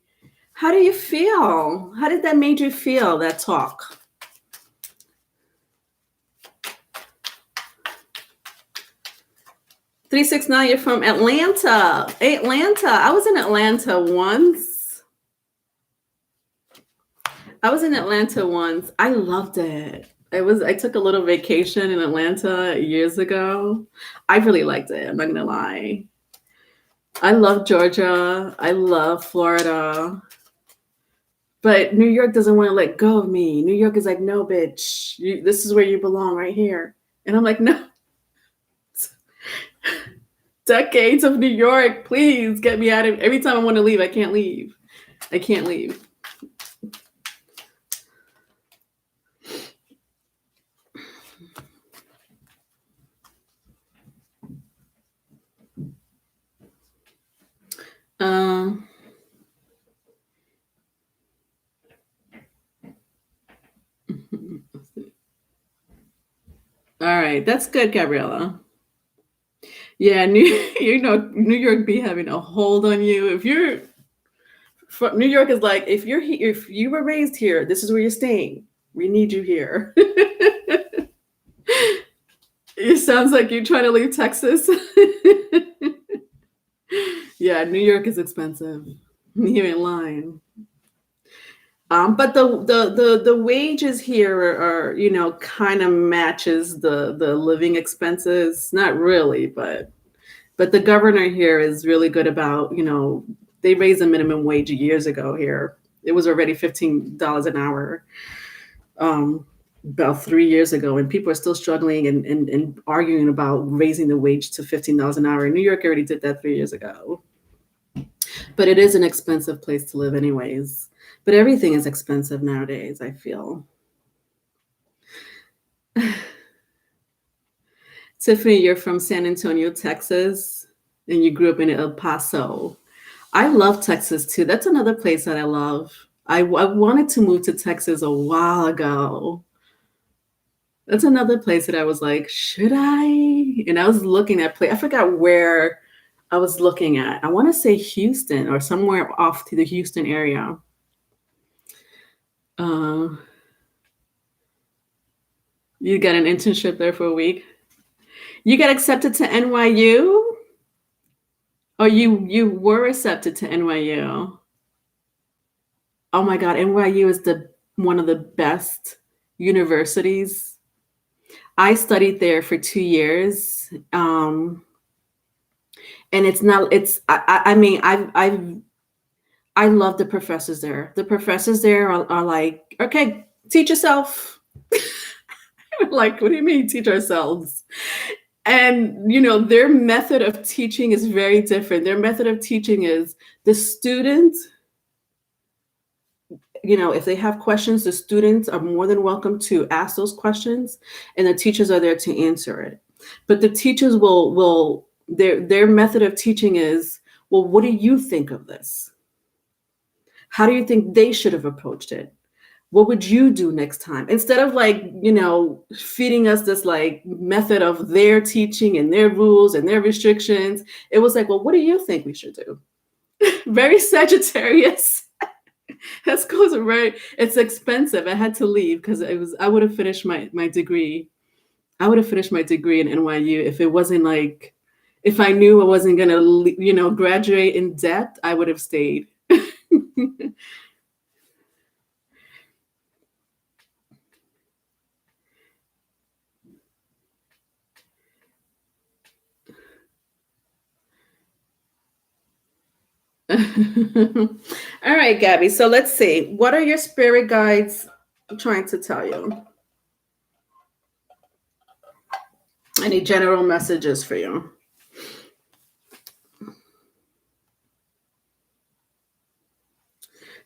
How do you feel? How did that make you feel, that talk? $369, you're from Atlanta. Atlanta. I was in Atlanta once. I loved it. I took a little vacation in Atlanta years ago. I really liked it. I'm not gonna lie. I love Georgia. I love Florida. But New York doesn't want to let go of me. New York is like, no, bitch. This is where you belong, right here. And I'm like, no. Decades of New York, please get me out of. Every time I want to leave, I can't leave. All right, that's good, Gabriella. Yeah, New York be having a hold on you. If you're from New York, is like, if you were raised here, this is where you're staying. We need you here. It sounds like you're trying to leave Texas. Yeah, New York is expensive. You ain't lying. But the wages here are kind of matches the living expenses. Not really, but the governor here is really good about, they raised the minimum wage years ago here. It was already $15 an hour about 3 years ago, and people are still struggling and arguing about raising the wage to $15 an hour. New York already did that 3 years ago. But it is an expensive place to live anyways. But everything is expensive nowadays, I feel. Tiffany, you're from San Antonio, Texas, and you grew up in El Paso. I love Texas too. That's another place that I love. I wanted to move to Texas a while ago. That's another place that I was like, should I? And I was looking at I forgot where I was looking at. I want to say Houston or somewhere off to the Houston area. You got an internship there for a week. You got accepted to NYU? Oh, you were accepted to NYU. Oh my God, NYU is one of the best universities. I studied there for 2 years. And I love the professors there. The professors there are like, okay, teach yourself. Like, what do you mean teach ourselves? And, their method of teaching is very different. Their method of teaching is the student, if they have questions, the students are more than welcome to ask those questions, and the teachers are there to answer it. But the teachers their method of teaching is, well, what do you think of this? How do you think they should have approached it? What would you do next time? Instead of feeding us this method of their teaching and their rules and their restrictions, it was like, well, what do you think we should do? Very Sagittarius. That's right. It's expensive. I had to leave because I would have finished my degree I would have finished my degree in NYU if it wasn't like, if I knew I wasn't going to, graduate in debt, I would have stayed. All right, Gabby. So let's see. What are your spirit guides trying to tell you? Any general messages for you?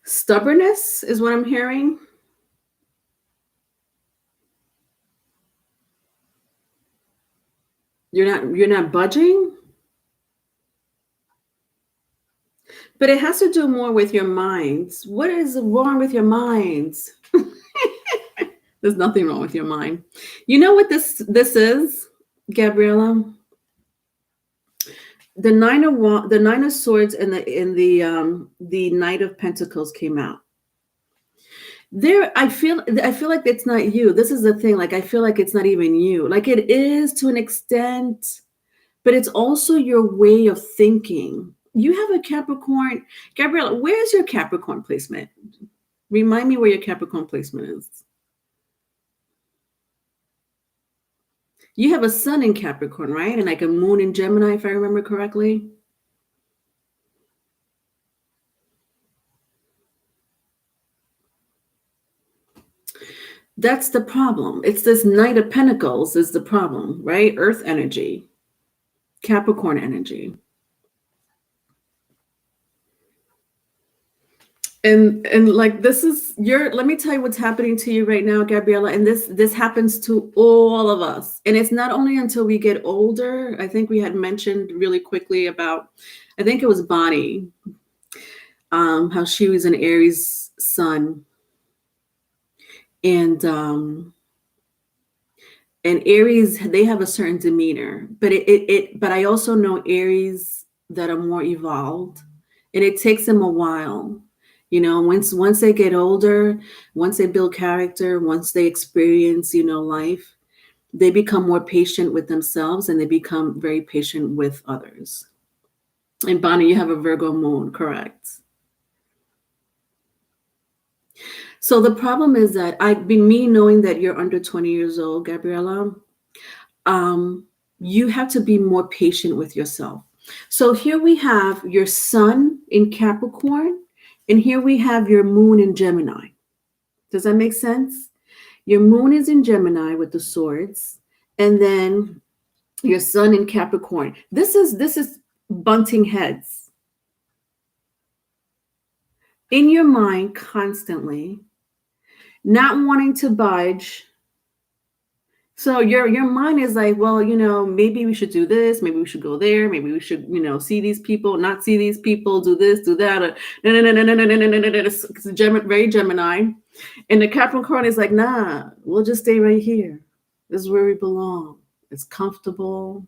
Stubbornness is what I'm hearing. You're not budging? But it has to do more with your minds. What is wrong with your minds? There's nothing wrong with your mind. You know what this is, Gabriella? The Nine of Swords and the Knight of Pentacles came out. There, I feel like it's not you. This is the thing. Like, I feel like it's not even you. Like, it is to an extent, but it's also your way of thinking. You have a Capricorn. Gabriella, where's your Capricorn placement? Remind me where your Capricorn placement is. You have a sun in Capricorn, right? And like a moon in Gemini, if I remember correctly. That's the problem. It's this Knight of Pentacles is the problem, right? Earth energy, Capricorn energy. And like, this is let me tell you what's happening to you right now, Gabriella. And this happens to all of us. And it's not only until we get older. I think we had mentioned really quickly about, I think it was Bonnie, how she was an Aries sun. And Aries, they have a certain demeanor, but but I also know Aries that are more evolved, and it takes them a while. Once they get older, once they build character, once they experience, life, they become more patient with themselves and they become very patient with others. And Bonnie, you have a Virgo moon, correct? So the problem is that me knowing that you're under 20 years old, Gabriella, you have to be more patient with yourself. So here we have your sun in Capricorn, and here we have your moon in Gemini. Does that make sense? Your moon is in Gemini with the swords, and then your sun in Capricorn. This is bunting heads in your mind constantly, not wanting to budge. So your mind is like, well, maybe we should do this, maybe we should go there, maybe we should, see these people, not see these people, do this, do that. It's very Gemini. And the Capricorn is like, nah, we'll just stay right here. This is where we belong. It's comfortable.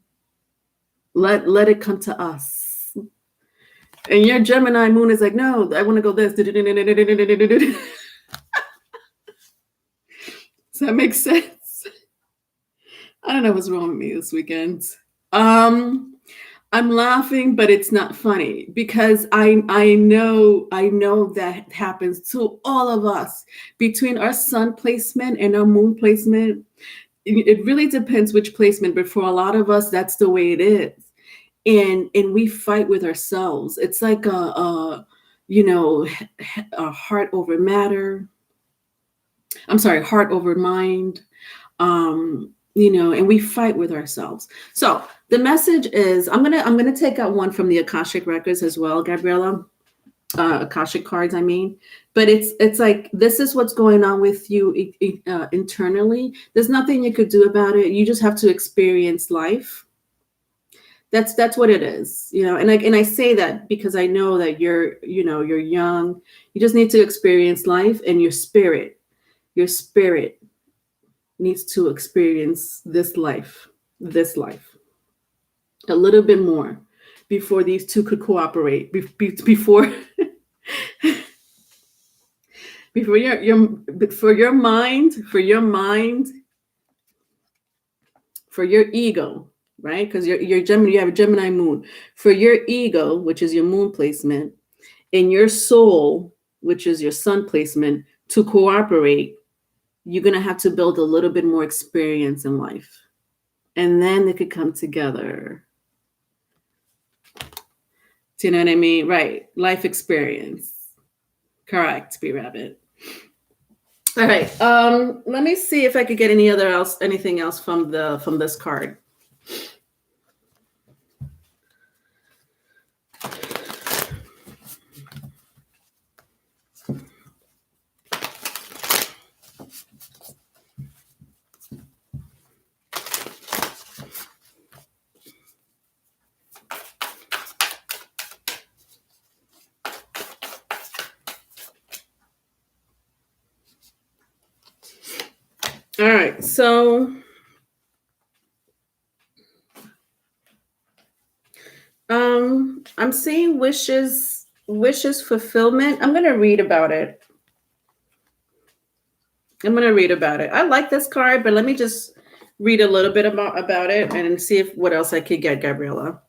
Let it come to us. And your Gemini moon is like, no, I want to go this. Does that make sense? I don't know what's wrong with me this weekend. I'm laughing, but it's not funny because I know that happens to all of us. Between our sun placement and our moon placement, it really depends which placement, but for a lot of us, that's the way it is. And we fight with ourselves. It's like a heart over matter. I'm sorry, heart over mind. And we fight with ourselves. So the message is, I'm gonna take out one from the Akashic records as well, Gabriella. Akashic cards, I mean. But it's like, this is what's going on with you internally. There's nothing you could do about it. You just have to experience life. That's what it is, And I say that because I know that you're young. You just need to experience life, and your spirit needs to experience this life a little bit more before these two could cooperate, before your mind for your ego, right? Because you're Gemini, you have a Gemini moon. For your ego, which is your moon placement, and your soul, which is your sun placement, to cooperate, you're going to have to build a little bit more experience in life. And then they could come together. Do you know what I mean? Right. Life experience. Correct, B-Rabbit. All right. Let me see if I could get anything else from this card. All right, so I'm seeing wishes fulfillment. I'm gonna read about it. I like this card, but let me just read a little bit about it and see what else I could get, Gabriella.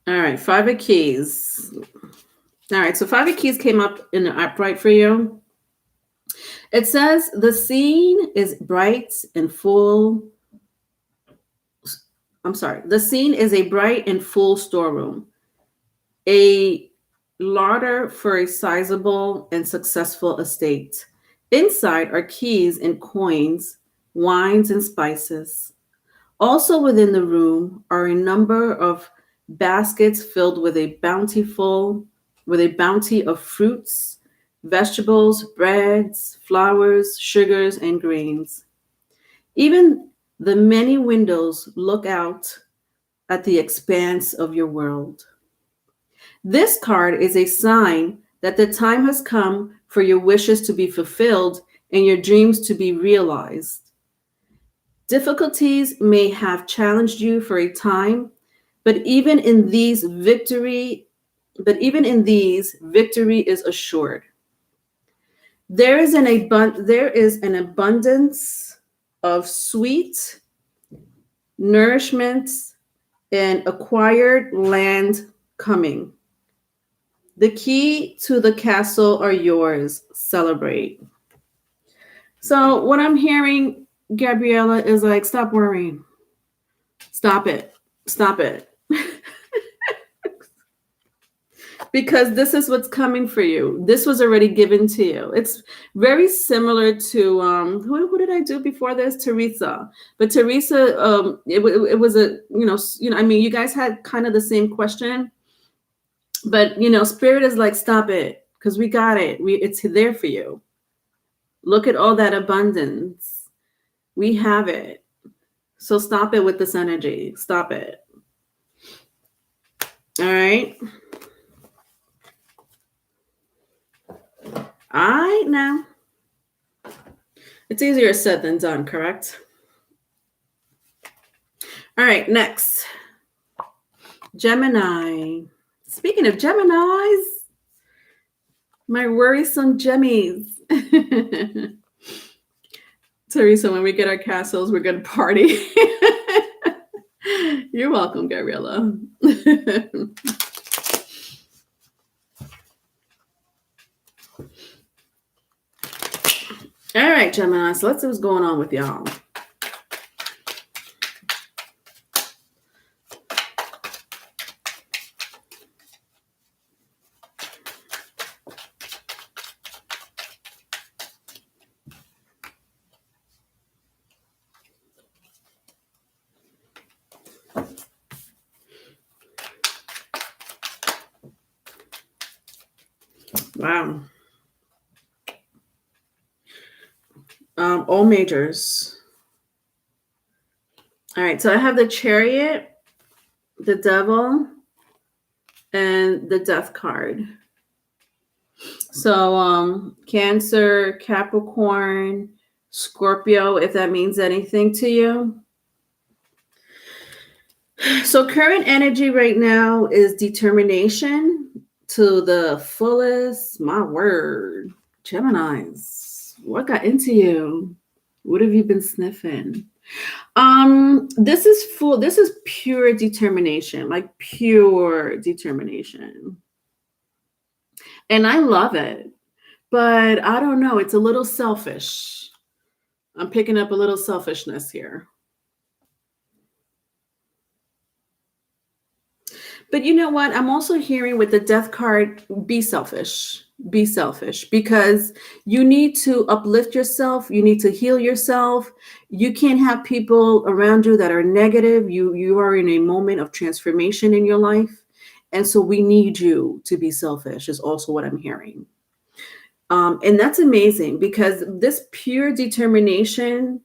All right, Five of Keys. All right, so Five of Keys came up in the upright for you. It says the scene is bright and full. I'm sorry. The scene is a bright and full storeroom, a larder for a sizable and successful estate. Inside are keys and coins, wines and spices. Also within the room are a number of baskets filled with a bounty of fruits, vegetables, breads, flowers, sugars, and grains. Even the many windows look out at the expanse of your world. This card is a sign that the time has come for your wishes to be fulfilled and your dreams to be realized. Difficulties may have challenged you for a time, but even in these, victory is assured. There is an abundance of sweet nourishment and acquired land coming. The key to the castle are yours. Celebrate. So what I'm hearing, Gabriella, is like, stop worrying. Stop it. Because this is what's coming for you. This was already given to you. It's very similar to who did I do before this? Teresa. But Teresa, it was I mean, you guys had kind of the same question, but Spirit is like, stop it, because we got it. It's there for you. Look at all that abundance. We have it. So stop it with this energy. Stop it. All right. All right, now. It's easier said than done, correct? All right, next. Gemini. Speaking of Geminis, my worrisome Gemmies. Teresa, when we get our castles, we're going to party. You're welcome, Gabriella. All right, Gemini, so let's see what's going on with y'all. Wow. All majors. All right, so I have the Chariot, the Devil, and the Death card. So Cancer, Capricorn, Scorpio, if that means anything to you. So current energy right now is determination to the fullest. My word. Geminis, what got into you? What have you been sniffing? This is pure determination, like pure determination. And I love it. But I don't know, it's a little selfish. I'm picking up a little selfishness here. But you know what? I'm also hearing with the death card, be selfish. Be selfish because you need to uplift yourself. You need to heal yourself. You can't have people around you that are negative. You are in a moment of transformation in your life. And so we need you to be selfish is also what I'm hearing. And that's amazing because this pure determination,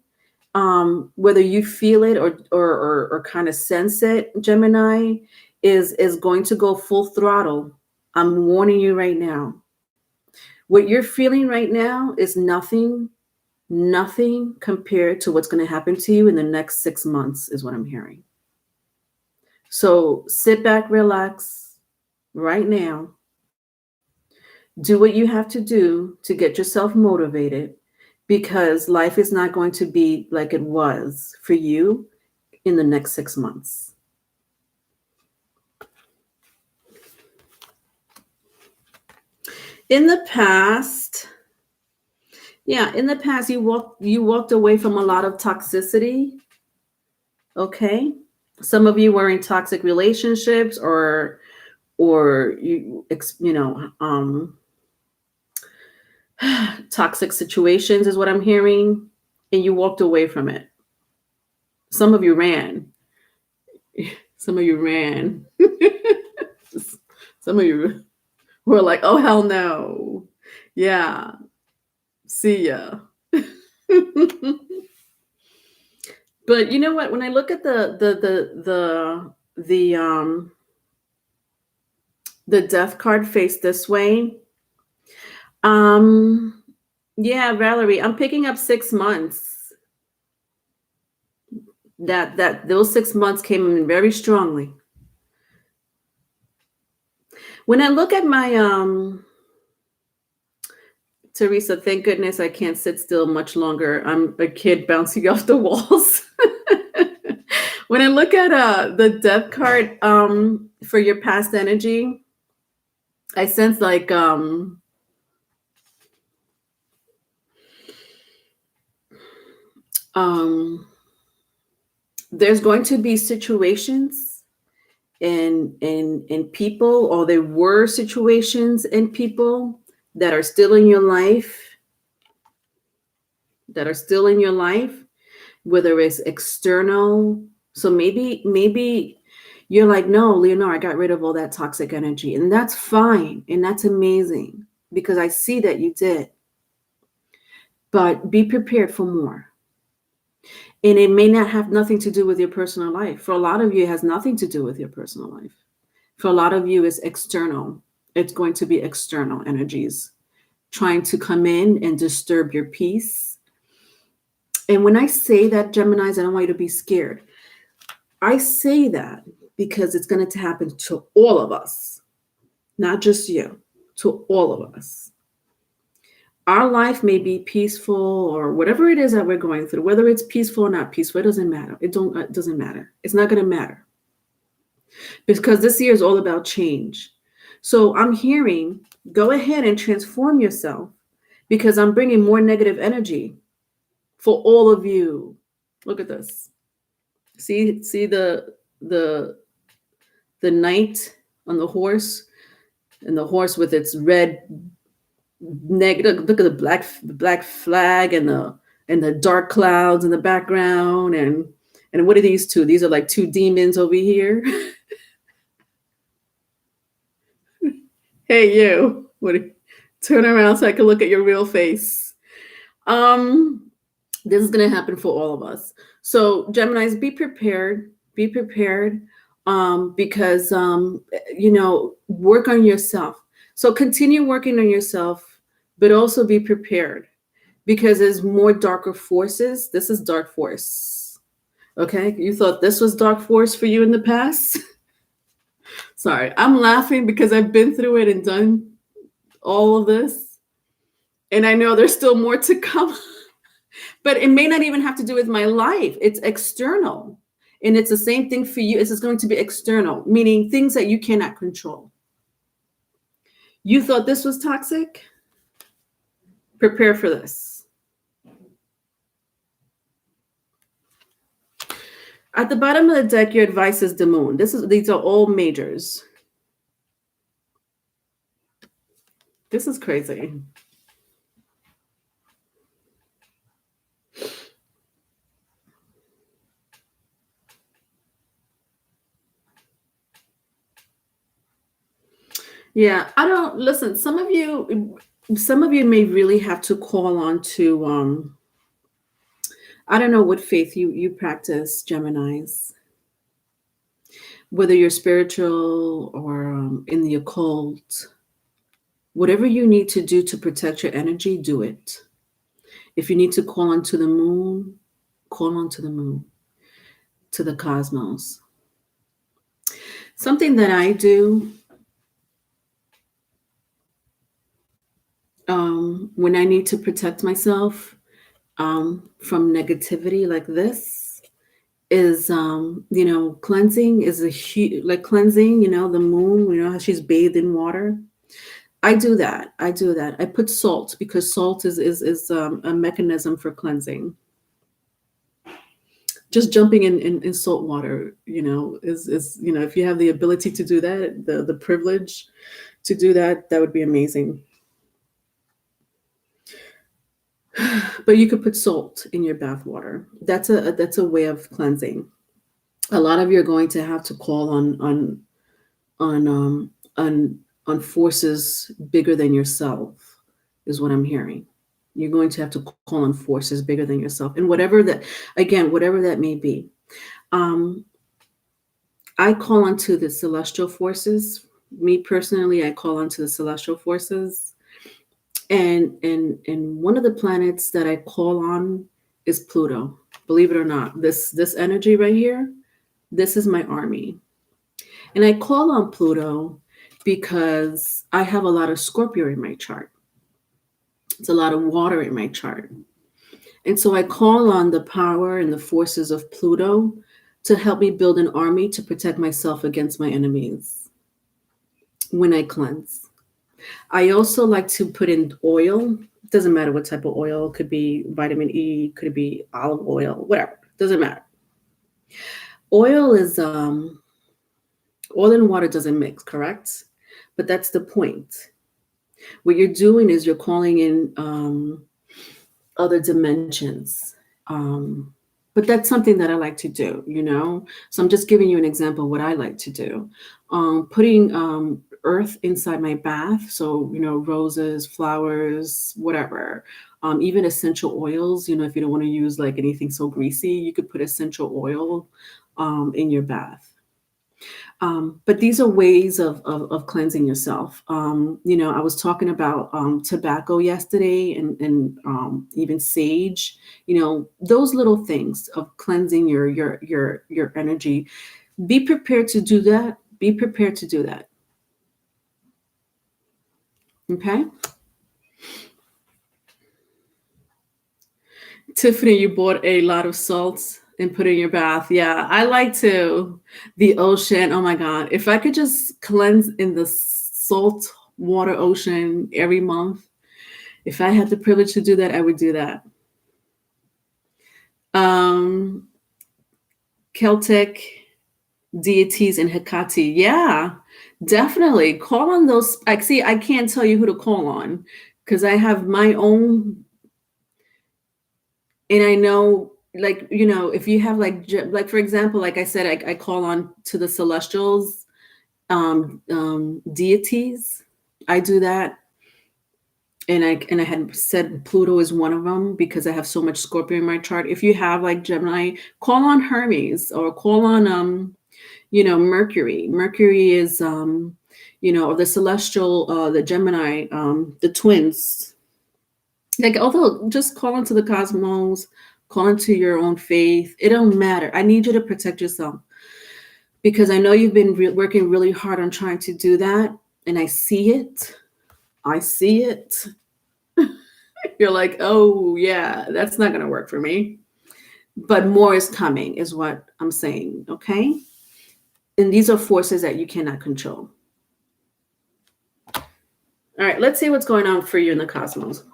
whether you feel it or kind of sense it, Gemini, is going to go full throttle. I'm warning you right now. What you're feeling right now is nothing compared to what's going to happen to you in the next 6 months, is what I'm hearing. So sit back, relax right now. Do what you have to do to get yourself motivated because life is not going to be like it was for you in the next 6 months. In the past, you walked away from a lot of toxicity. Okay. Some of you were in toxic relationships or toxic situations is what I'm hearing, and you walked away from it. Some of you ran. Some of you ran. Some of you were like, oh, hell no. Yeah. See ya. But you know what? When I look at the death card faced this way, yeah, Valerie, I'm picking up 6 months. That those 6 months came in very strongly. When I look at my Teresa, thank goodness I can't sit still much longer. I'm a kid bouncing off the walls. When I look at the death card for your past energy, I sense like there's going to be situations and people, or there were situations and people that are still in your life, whether it's external. So maybe you're like, no, Leonore, I got rid of all that toxic energy. And that's fine. And that's amazing because I see that you did. But be prepared for more. And it may not have nothing to do with your personal life. For a lot of you, it has nothing to do with your personal life. For a lot of you, it's external. It's going to be external energies trying to come in and disturb your peace. And when I say that, Geminis, I don't want you to be scared. I say that because it's going to happen to all of us, not just you, to all of us. Our life may be peaceful or whatever it is that we're going through, whether it's peaceful or not peaceful, it doesn't matter. It doesn't matter. It's not going to matter because this year is all about change. So I'm hearing, go ahead and transform yourself because I'm bringing more negative energy for all of you. Look at this. See the knight on the horse, and the horse with its red negative. Look at the black flag and the dark clouds in the background, and what are these two? These are like two demons over here. Hey you, turn around so I can look at your real face. This is going to happen for all of us. So Geminis, be prepared. Be prepared because work on yourself. So continue working on yourself, but also be prepared because there's more darker forces. This is dark force. Okay, you thought this was dark force for you in the past? Sorry, I'm laughing because I've been through it and done all of this. And I know there's still more to come. But it may not even have to do with my life. It's external. And it's the same thing for you. It's just going to be external, meaning things that you cannot control. You thought this was toxic? Prepare for this. At the bottom of the deck, your advice is the moon. These are all majors. This is crazy. Yeah, I don't listen. Some of you may really have to call on to I don't know what faith you practice, Geminis. Whether you're spiritual or in the occult, whatever you need to do to protect your energy, do it. If you need to call onto the moon, call onto the moon, to the cosmos. Something that I do when I need to protect myself from negativity like this is, cleansing is a huge, like cleansing, the moon, how she's bathed in water. I do that. I put salt because salt is a mechanism for cleansing. Just jumping in salt water, is if you have the ability to do that, the privilege to do that, that would be amazing. But you could put salt in your bath water. That's a way of cleansing. A lot of you are going to have to call on forces bigger than yourself, is what I'm hearing. You're going to have to call on forces bigger than yourself, and whatever that may be. I call onto the celestial forces. Me personally, I call onto the celestial forces. And one of the planets that I call on is Pluto. Believe it or not, this energy right here, this is my army. And I call on Pluto because I have a lot of Scorpio in my chart. It's a lot of water in my chart. And so I call on the power and the forces of Pluto to help me build an army to protect myself against my enemies when I cleanse. I also like to put in oil. It doesn't matter what type of oil. It could be vitamin E, could be olive oil, whatever. Doesn't matter. Oil and water doesn't mix, correct? But that's the point. What you're doing is you're calling in other dimensions. But that's something that I like to do, So I'm just giving you an example of what I like to do. Putting earth inside my bath. So, roses, flowers, whatever. Even essential oils, if you don't want to use like anything so greasy, you could put essential oil in your bath. But these are ways of cleansing yourself. I was talking about tobacco yesterday and even sage, those little things of cleansing your energy. Be prepared to do that. Be prepared to do that. Okay. Tiffany, you bought a lot of salts and put in your bath. Yeah, I like to. The ocean. Oh my God. If I could just cleanse in the salt water ocean every month, if I had the privilege to do that, I would do that. Celtic deities and Hecate. Yeah, definitely. Call on those. I can't tell you who to call on because I have my own. And I know, like, if you have like for example, like I said, I call on to the celestials, deities. I do that. And I had said Pluto is one of them because I have so much Scorpio in my chart. If you have like Gemini, call on Hermes or call on Mercury. Mercury is or the celestial, the Gemini, the twins. Like, although just call into the cosmos, call into your own faith. It don't matter. I need you to protect yourself because I know you've been working really hard on trying to do that. And I see it. I see it. You're like, oh, yeah, that's not going to work for me. But more is coming, is what I'm saying. Okay. And these are forces that you cannot control. All right. Let's see what's going on for you in the cosmos.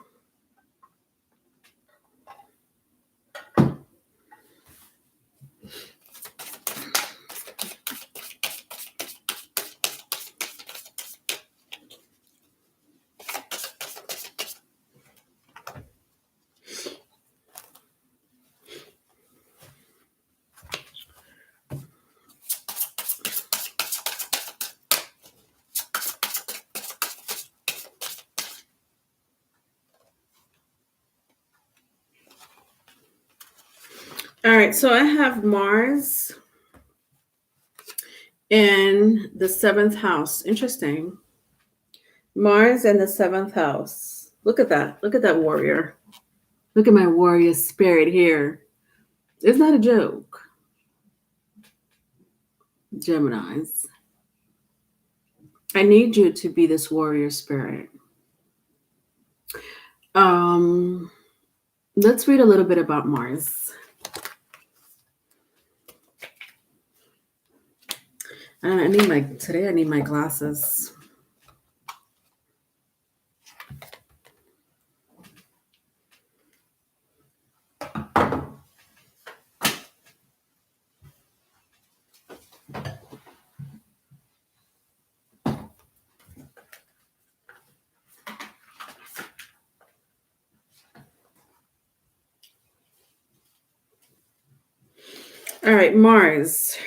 All right, so I have Mars in the 7th house. Interesting. Mars in the 7th house. Look at that. Look at that warrior. Look at my warrior spirit here. It's not a joke. Geminis. I need you to be this warrior spirit. Let's read a little bit about Mars. I need my glasses. All right, Mars.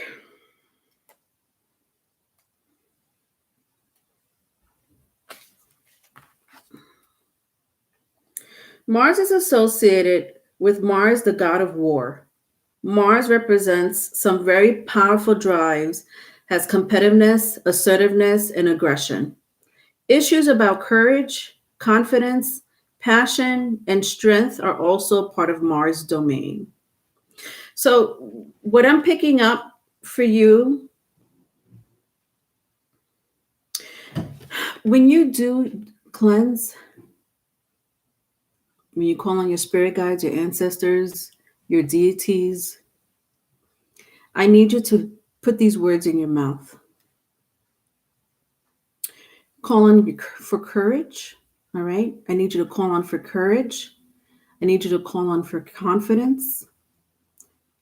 Mars is associated with Mars, the god of war. Mars represents some very powerful drives, has competitiveness, assertiveness, and aggression. Issues about courage, confidence, passion, and strength are also part of Mars' domain. So, what I'm picking up for you, when you do cleanse, when you call on your spirit guides, your ancestors, your deities, I need you to put these words in your mouth. Call on for courage. All right. I need you to call on for courage. I need you to call on for confidence.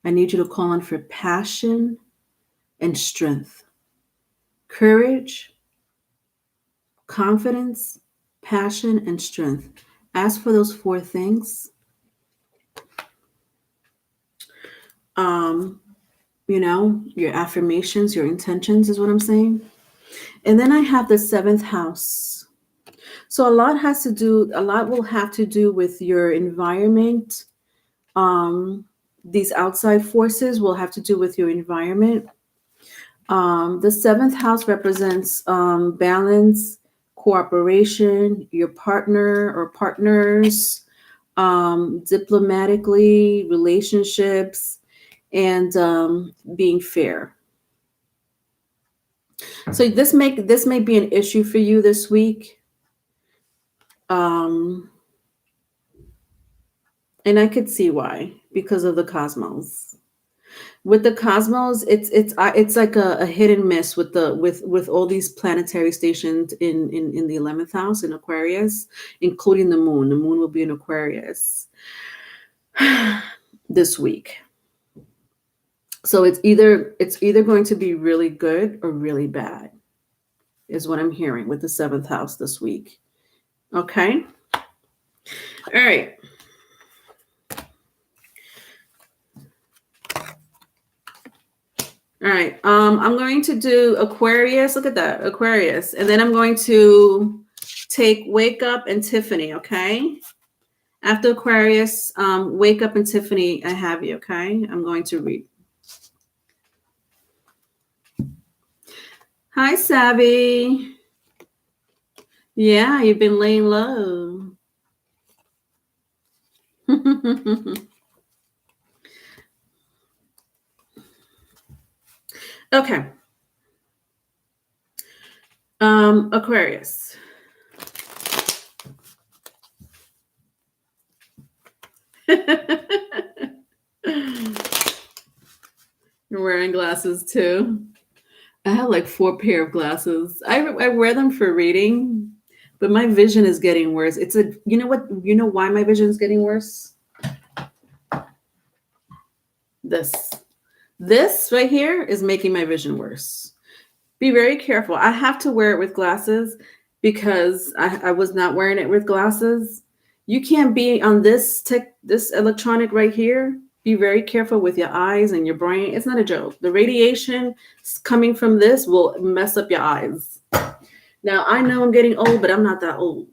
I need you to call on for passion and strength. Courage, confidence, passion, and strength. Ask for those 4 things. Your affirmations, your intentions is what I'm saying. And then I have the 7th house. So a lot will have to do with your environment. These outside forces will have to do with your environment. The 7th house represents balance, cooperation, your partner or partners, diplomatically, relationships, and being fair. So this may be an issue for you this week. And I could see why, because of the cosmos. With the cosmos, it's like a hit and miss with all these planetary stations in the 11th house in Aquarius, including the moon. The moon will be in Aquarius this week. So it's either going to be really good or really bad, is what I'm hearing with the 7th house this week. Okay. All right. All right. I'm going to do Aquarius. Look at that, Aquarius. And then I'm going to take Wake Up and Tiffany, okay? After Aquarius, Wake Up and Tiffany, I have you, okay? I'm going to read. Hi, Savvy. Yeah, you've been laying low. Okay. Aquarius. You're wearing glasses too. I have like 4 pair of glasses. I wear them for reading, but my vision is getting worse. You know what? You know why my vision is getting worse? This right here is making my vision worse. Be very careful. I have to wear it with glasses because I was not wearing it with glasses. You can't be on this electronic right here. Be very careful with your eyes and your brain. It's not a joke. The radiation coming from this will mess up your eyes. Now, I know I'm getting old, but I'm not that old.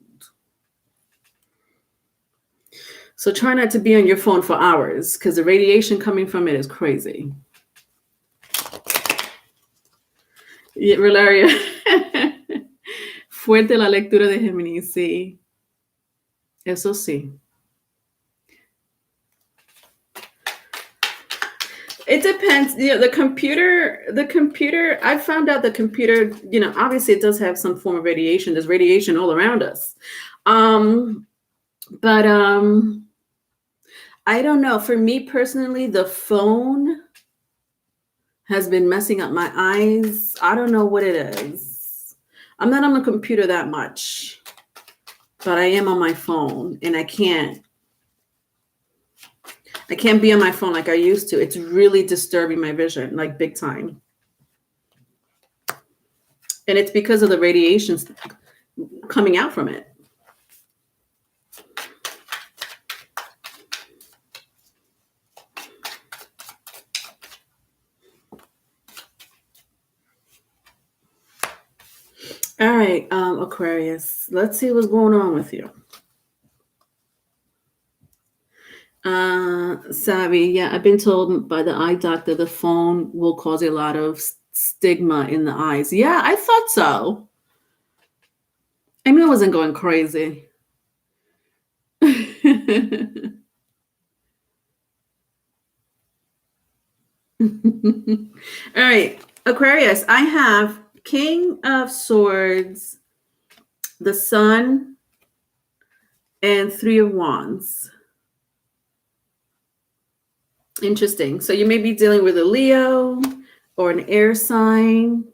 So try not to be on your phone for hours because the radiation coming from it is crazy. Yeah, Valeria. Fuerte la lectura de Géminis, sí. Eso sí. It depends. You know, the computer, I found out the computer, obviously it does have some form of radiation. There's radiation all around us. But I don't know. For me personally, the phone has been messing up my eyes. I don't know what it is. I'm not on the computer that much, but I am on my phone, and I can't be on my phone like I used to. It's really disturbing my vision, like big time. And it's because of the radiations coming out from it. All right, Aquarius, let's see what's going on with you. Savvy, yeah, I've been told by the eye doctor the phone will cause a lot of stigma in the eyes. Yeah, I thought so. I mean, I wasn't going crazy. All right, Aquarius, I have King of Swords, the Sun, and 3 of Wands. Interesting. So you may be dealing with a Leo or an air sign,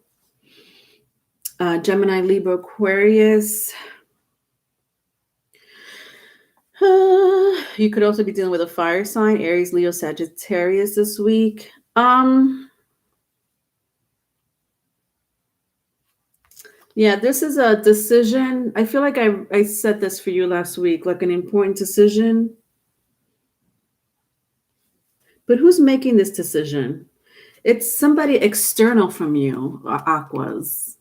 Gemini, Libra, Aquarius. You could also be dealing with a fire sign, Aries, Leo, Sagittarius this week. Yeah, this is a decision. I feel like I said this for you last week, like an important decision. But who's making this decision? It's somebody external from you, Aquas.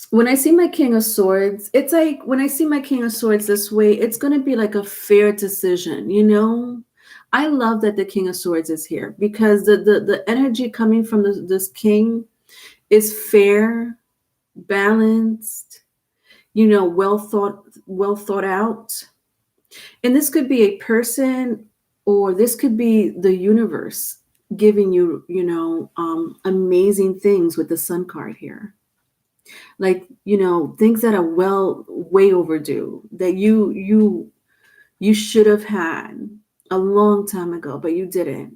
When I see my King of Swords, it's like when I see my King of Swords this way, it's going to be like a fair decision, I love that the King of Swords is here because the energy coming from this king is fair, balanced, well thought out. And this could be a person, or this could be the universe giving you, amazing things with the Sun card here. Like, things that are way overdue that you should have had a long time ago, but you didn't.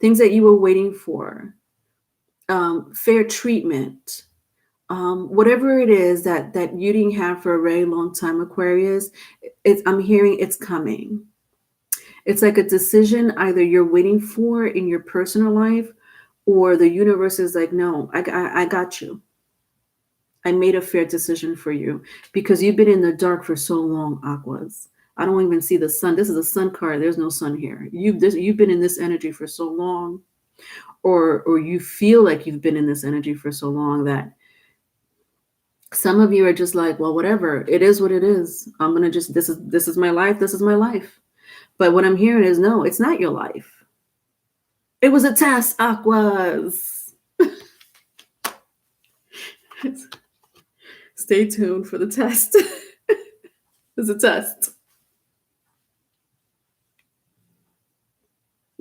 Things that you were waiting for, fair treatment, whatever it is that you didn't have for a very long time, Aquarius, I'm hearing it's coming. It's like a decision either you're waiting for in your personal life, or the universe is like, no, I got you. I made a fair decision for you because you've been in the dark for so long, Aquas. I don't even see the sun. This is a sun card. There's no sun here. You've been in this energy for so long, or you feel like you've been in this energy for so long that some of you are just like, well, whatever. It is what it is. I'm gonna just this is my life. This is my life. But what I'm hearing is, no, it's not your life. It was a test, Aquas. Stay tuned for the test. It's a test.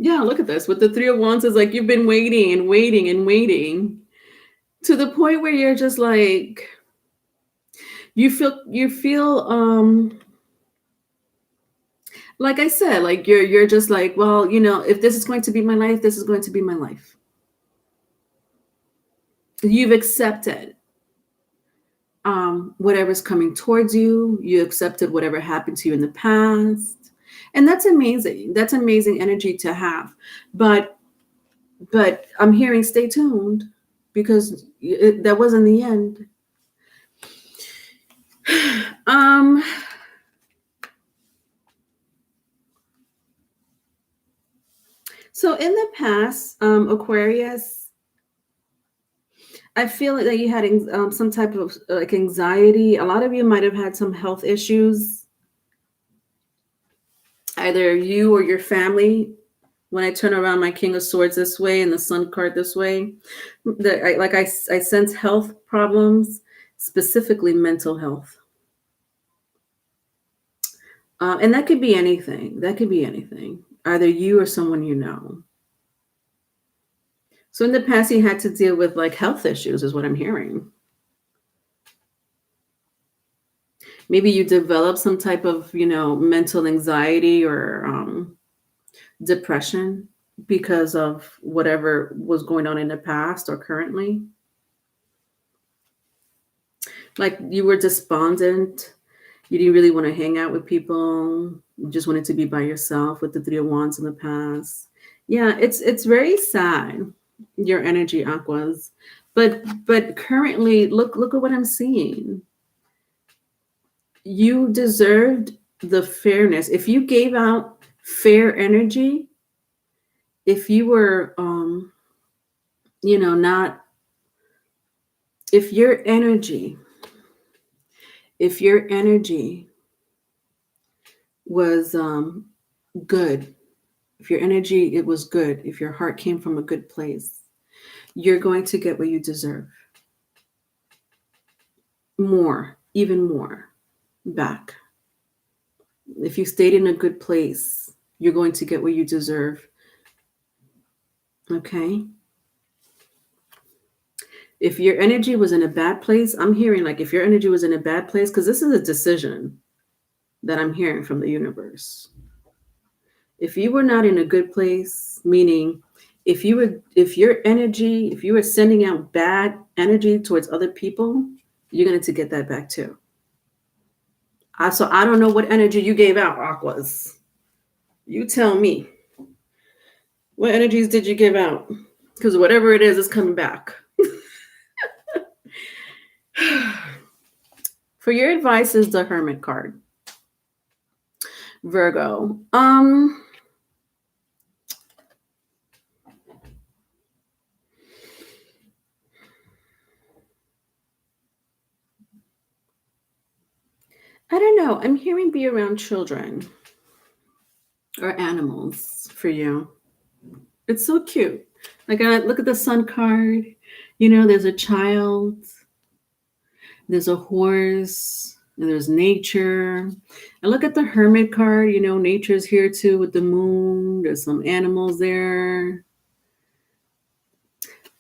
Yeah, look at this. With the Three of Wands, is like you've been waiting and waiting and waiting to the point where you're just like, you feel like I said, like you're just like, well, if this is going to be my life, this is going to be my life. You've accepted whatever's coming towards you. You accepted whatever happened to you in the past, and that's amazing. That's amazing energy to have. But I'm hearing stay tuned, because that wasn't the end. um so in the past, Aquarius, I feel like that you had some type of like anxiety. A lot of you might have had some health issues, either you or your family. When I turn around my King of Swords this way and the Sun card this way, I sense health problems, specifically mental health. And that could be anything. That could be anything, either you or someone you know. So in the past, you had to deal with like health issues, is what I'm hearing. Maybe you developed some type of, mental anxiety or depression because of whatever was going on in the past or currently. Like you were despondent. You didn't really want to hang out with people. You just wanted to be by yourself with the Three of Wands in the past. Yeah, it's very sad, your energy, Aquas. But currently, look at what I'm seeing. You deserved the fairness. If you gave out fair energy, if you were not, if your energy was good, if your energy, it was good, if your heart came from a good place, you're going to get what you deserve. More, even more back. If you stayed in a good place, you're going to get what you deserve. Okay? If your energy was in a bad place, I'm hearing like if your energy was in a bad place, because this is a decision that I'm hearing from the universe. If you were not in a good place, meaning if you were sending out bad energy towards other people, you're going to get that back too. So I don't know what energy you gave out, Aquas. You tell me. What energies did you give out? Because whatever it is coming back. For your advice is the Hermit card. Virgo. I don't know. I'm hearing be around children or animals for you. It's so cute. Like, look at the Sun card. There's a child, there's a horse, and there's nature. And look at the Hermit card. Nature's here too with the moon. There's some animals there.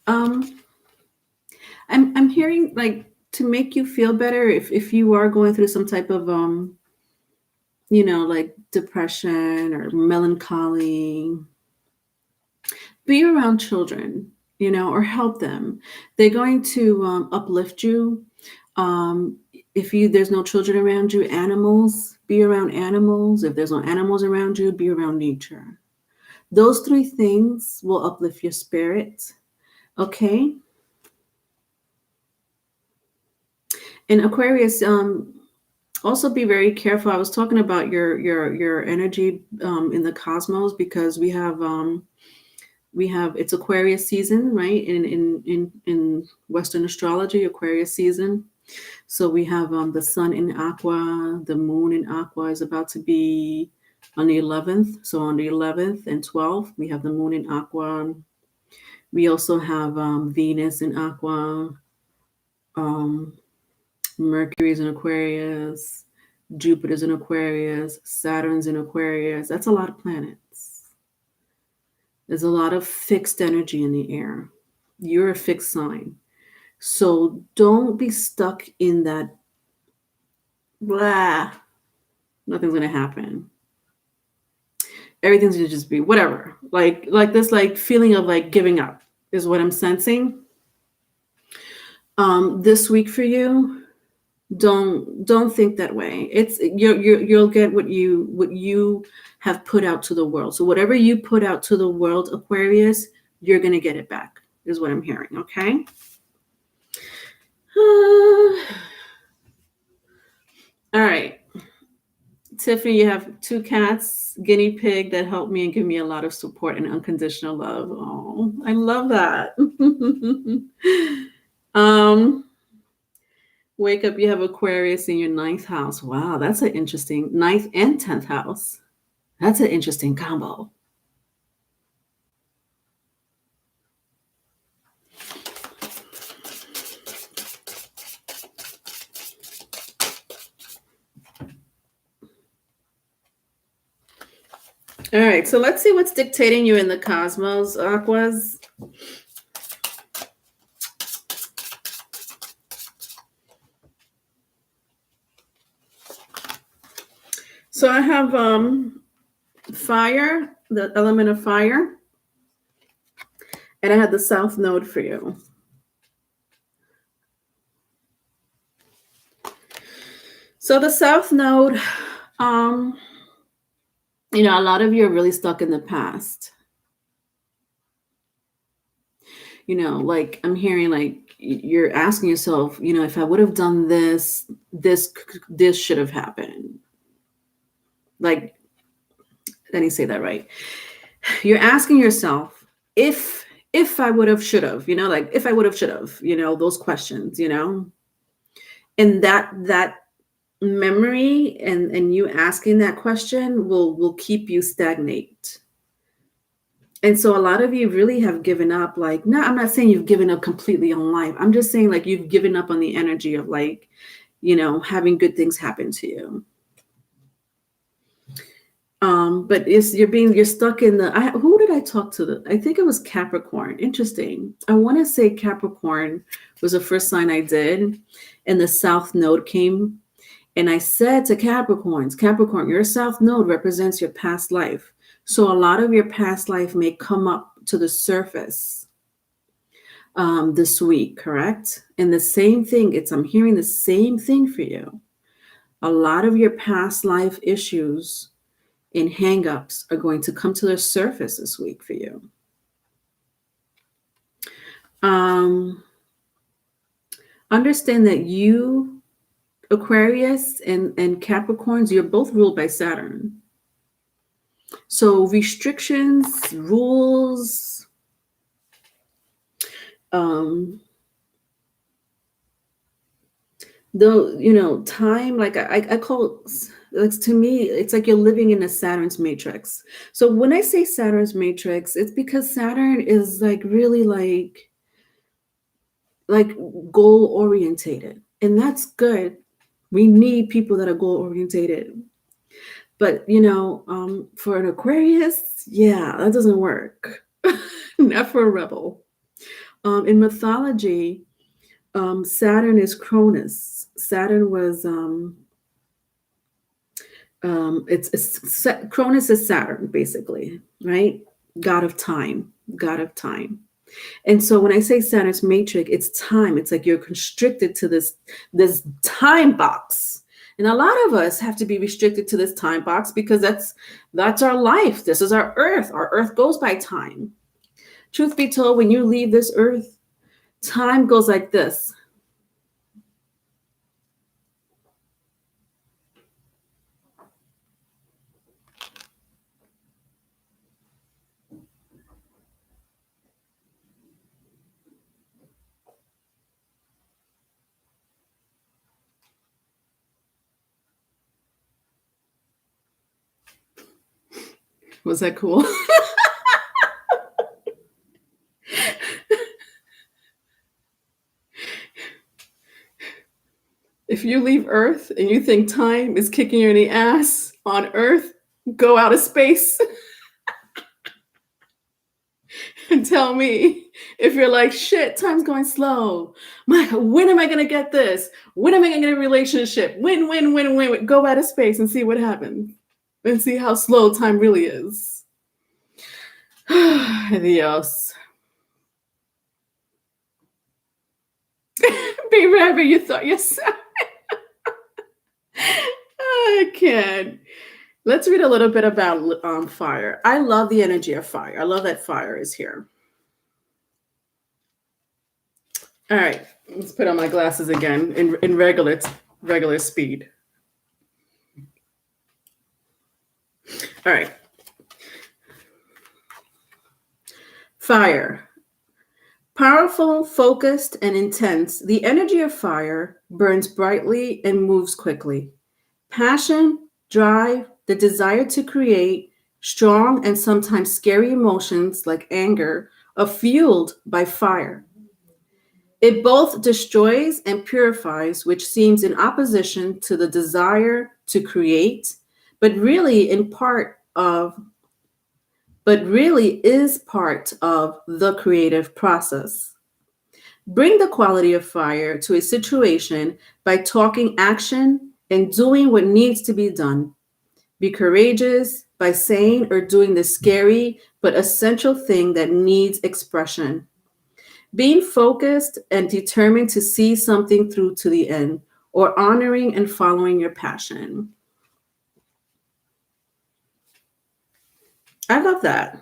I'm hearing like to make you feel better if you are going through some type of like depression or melancholy, be around children, or help them. They're going to uplift you. If there's no children around you, animals, be around animals. If there's no animals around you, be around nature. Those three things will uplift your spirit. Okay. And Aquarius, also be very careful. I was talking about your energy in the cosmos, because we have it's Aquarius season, right? In Western astrology, Aquarius season. So we have the sun in Aqua, the moon in Aqua is about to be on the 11th. So on the 11th and 12th, we have the moon in Aqua. We also have Venus in Aqua. Mercury's in Aquarius, Jupiter's in Aquarius, Saturn's in Aquarius. That's a lot of planets. There's a lot of fixed energy in the air. You're a fixed sign. So don't be stuck in that blah, nothing's going to happen. Everything's going to just be whatever. Like this like feeling of like giving up is what I'm sensing. This week for you, don't think that way. It's you'll get what you have put out to the world. So whatever you put out to the world, Aquarius, you're going to get it back, is what I'm hearing. Okay. All right, Tiffany, you have 2 cats, guinea pig that help me and give me a lot of support and unconditional love. Oh, I love that. Wake up, you have Aquarius in your 9th house. Wow, that's an interesting 9th and 10th house. That's an interesting combo. All right, so let's see what's dictating you in the cosmos, Aquas. So I have fire, the element of fire, and I had the South Node for you. So the South Node, a lot of you are really stuck in the past. Like I'm hearing like you're asking yourself, if I would have done this should have happened. Like, let me say that right. You're asking yourself if I would have, should have, like if I would have, should have, those questions, and that memory and you asking that question will keep you stagnate. And so a lot of you really have given up. Like, no, I'm not saying you've given up completely on life. I'm just saying like you've given up on the energy of like, having good things happen to you. But you're stuck in who did I talk to? I think it was Capricorn. Interesting. I want to say Capricorn was the first sign I did, and the South Node came. And I said to Capricorn, your South Node represents your past life. So a lot of your past life may come up to the surface this week, correct? And the same thing, I'm hearing the same thing for you. A lot of your past life issues and hangups are going to come to the surface this week for you. Understand that you, Aquarius and Capricorns, you're both ruled by Saturn. So restrictions, rules, time, like I call it, to me, it's like you're living in a Saturn's matrix. So when I say Saturn's matrix, it's because Saturn is like really like goal orientated, and that's good. We need people that are goal orientated. But for an Aquarius, yeah, that doesn't work. Not for a rebel. In mythology, Saturn is Cronus. Saturn was Cronus is Saturn, basically, right? God of time. And so when I say Saturn's matrix, it's time. It's like you're constricted to this time box. And a lot of us have to be restricted to this time box because that's our life. This is our earth. Our earth goes by time. Truth be told, when you leave this earth, time goes like this. Was that cool? If you leave Earth and you think time is kicking you in the ass on Earth, go out of space. tell me if you're like, shit, time's going slow. When am I going to get this? When am I going to get a relationship? When? Go out of space and see what happens and see how slow time really is. Dios. Be rabbit, you thought yourself. I can't. Let's read a little bit about fire. I love the energy of fire. I love that fire is here. All right, let's put on my glasses again in regular speed. All right. Fire. Powerful, focused, and intense, the energy of fire burns brightly and moves quickly. Passion, drive, the desire to create, strong and sometimes scary emotions like anger are fueled by fire. It both destroys and purifies, which seems in opposition to the desire to create, but really is part of the creative process. Bring the quality of fire to a situation by talking action and doing what needs to be done. Be courageous by saying or doing the scary but essential thing that needs expression. Being focused and determined to see something through to the end, or honoring and following your passion. I love that.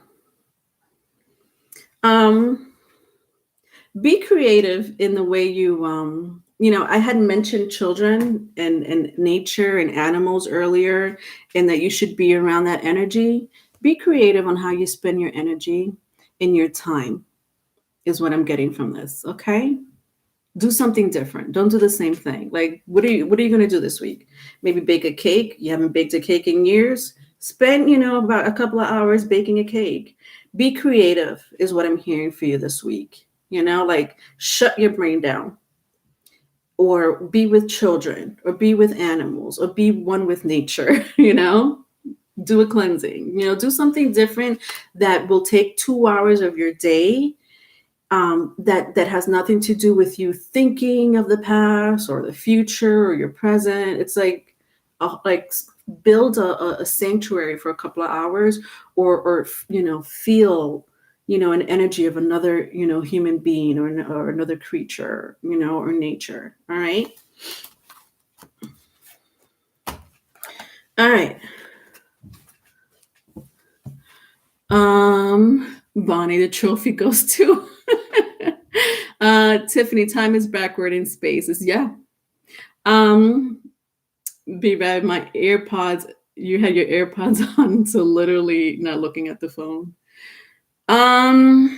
Be creative in the way you, I had mentioned children and nature and animals earlier, and that you should be around that energy. Be creative on how you spend your energy and your time is what I'm getting from this. Okay. Do something different. Don't do the same thing. Like, what are you going to do this week? Maybe bake a cake. You haven't baked a cake in years. Spend, about a couple of hours baking a cake. Be creative is what I'm hearing for you this week. Like shut your brain down, or be with children, or be with animals, or be one with nature, do a cleansing, do something different that will take 2 hours of your day. That has nothing to do with you thinking of the past or the future or your present. It's like build a sanctuary for a couple of hours, or feel an energy of another human being or another creature, or nature. All right. Bonnie, the trophy goes to Tiffany. Time is backward in space. Yeah. Be bad. My AirPods. You had your AirPods on, so literally not looking at the phone. All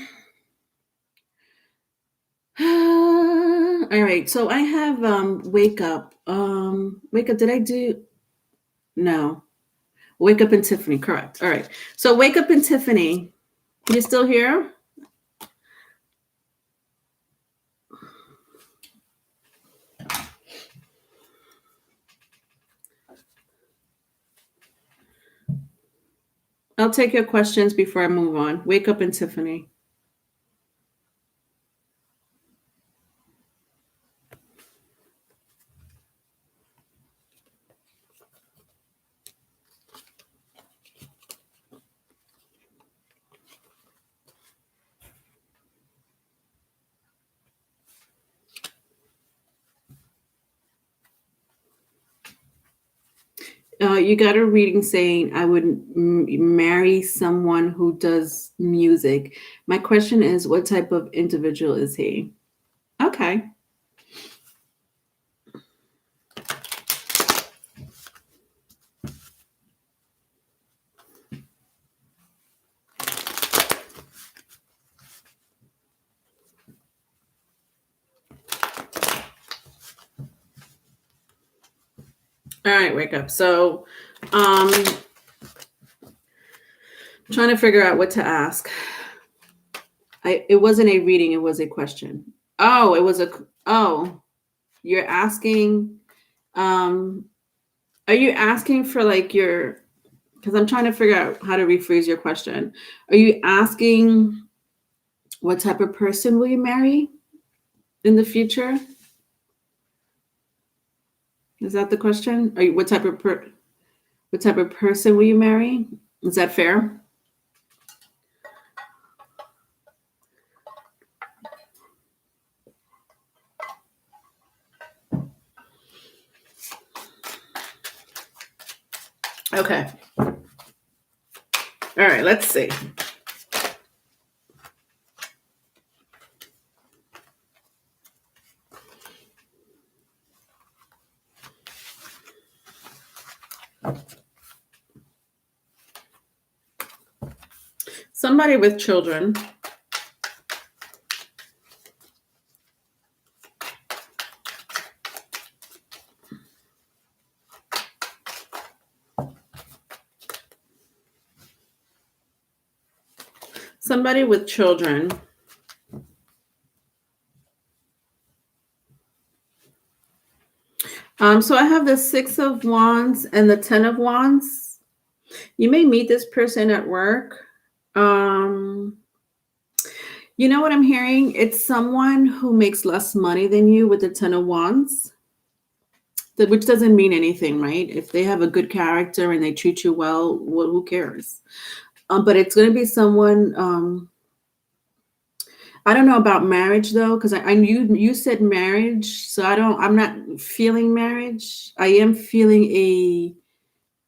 right. So I have wake up. Wake up. Did I do? No. Wake up and Tiffany. Correct. All right. So wake up and Tiffany. You still here? I'll take your questions before I move on. Wake up and Tiffany. You got a reading saying I would marry someone who does music. My question is, what type of individual is he? Okay. All right, wake up. So, trying to figure out what to ask. It wasn't a reading. It was a question. Oh, it was you're asking, are you asking for like because I'm trying to figure out how to rephrase your question. Are you asking What type of person will you marry in the future? Is that the question? What type of person will you marry? Is that fair? Okay. All right, let's see. Somebody with children. Somebody with children. So I have the 6 of Wands and the 10 of Wands. You may meet this person at work. You know what I'm hearing? It's someone who makes less money than you with the 10 of Wands, which doesn't mean anything, right? If they have a good character and they treat you well, who cares? But it's going to be someone. I don't know about marriage though, because I you said marriage, so I'm not feeling marriage. I am feeling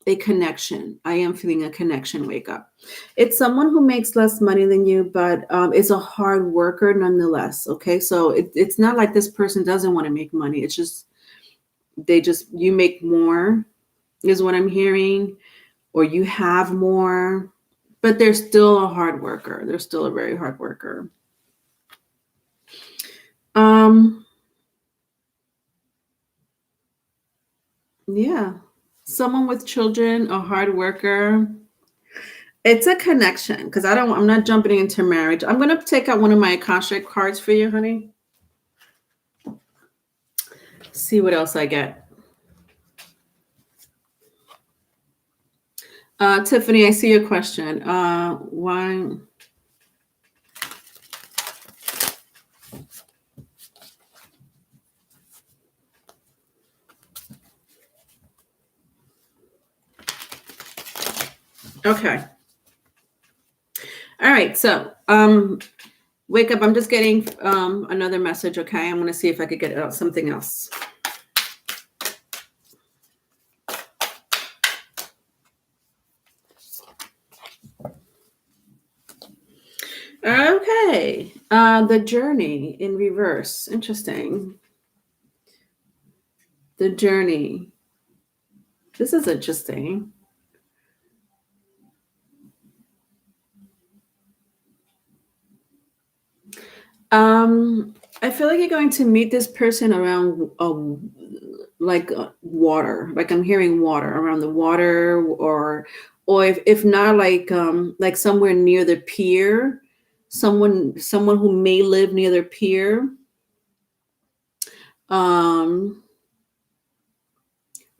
a connection. I am feeling a connection wake up. It's someone who makes less money than you, but is a hard worker nonetheless. Okay, so it's not like this person doesn't want to make money. It's just you make more is what I'm hearing, or you have more, but they're still a hard worker. They're still a very hard worker. Yeah. Someone with children, a hard worker. It's a connection because I'm not jumping into marriage. I'm going to take out one of my Akashic cards for you, honey. See what else I get. Tiffany, I see your question. Why? Okay. All right. So, wake up. I'm just getting another message. Okay. I'm going to see if I could get something else. Okay. The journey in reverse. Interesting. The journey. This is interesting. I feel like you're going to meet this person around water. Like I'm hearing water, around the water, or if not, like somewhere near the pier. Someone who may live near the pier. Or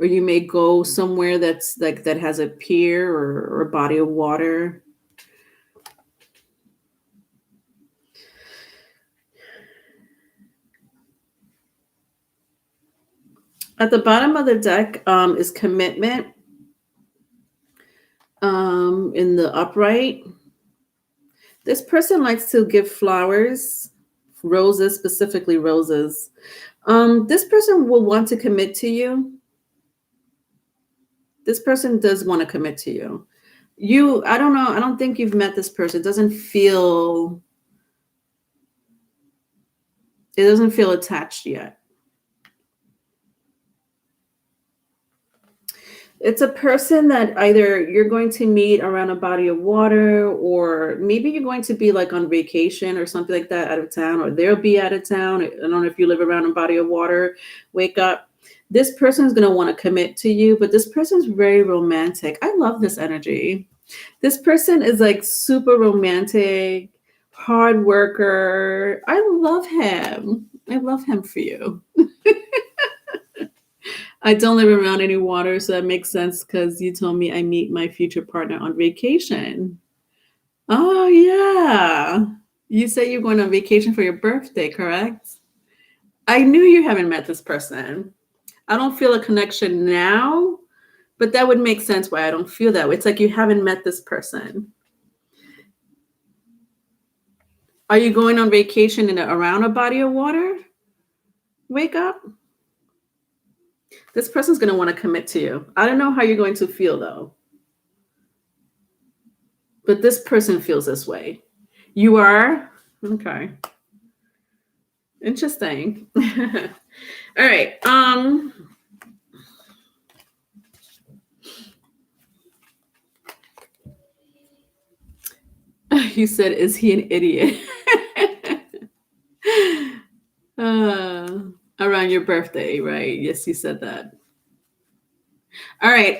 you may go somewhere that's like that has a pier or a body of water. At the bottom of the deck is commitment. In the upright, this person likes to give flowers, roses, specifically roses. This person will want to commit to you. This person does want to commit to you. I don't know. I don't think you've met this person. It doesn't feel attached yet. It's a person that either you're going to meet around a body of water, or maybe you're going to be like on vacation or something like that, out of town, or they'll be out of town. I don't know if you live around a body of water. Wake up. This person is going to want to commit to you, but this person's very romantic. I love this energy. This person is like super romantic, hard worker. I love him. I love him for you. I don't live around any water, so that makes sense because you told me I meet my future partner on vacation. Oh, yeah. You say you're going on vacation for your birthday, correct? I knew you haven't met this person. I don't feel a connection now, but that would make sense why I don't feel that way. It's like you haven't met this person. Are you going on vacation around a body of water? Wake up. This person's going to want to commit to you. I don't know how you're going to feel though, but this person feels this way. You are? Okay. Interesting. All right. You said, is he an idiot? Around your birthday, right? Yes, you said that. All right.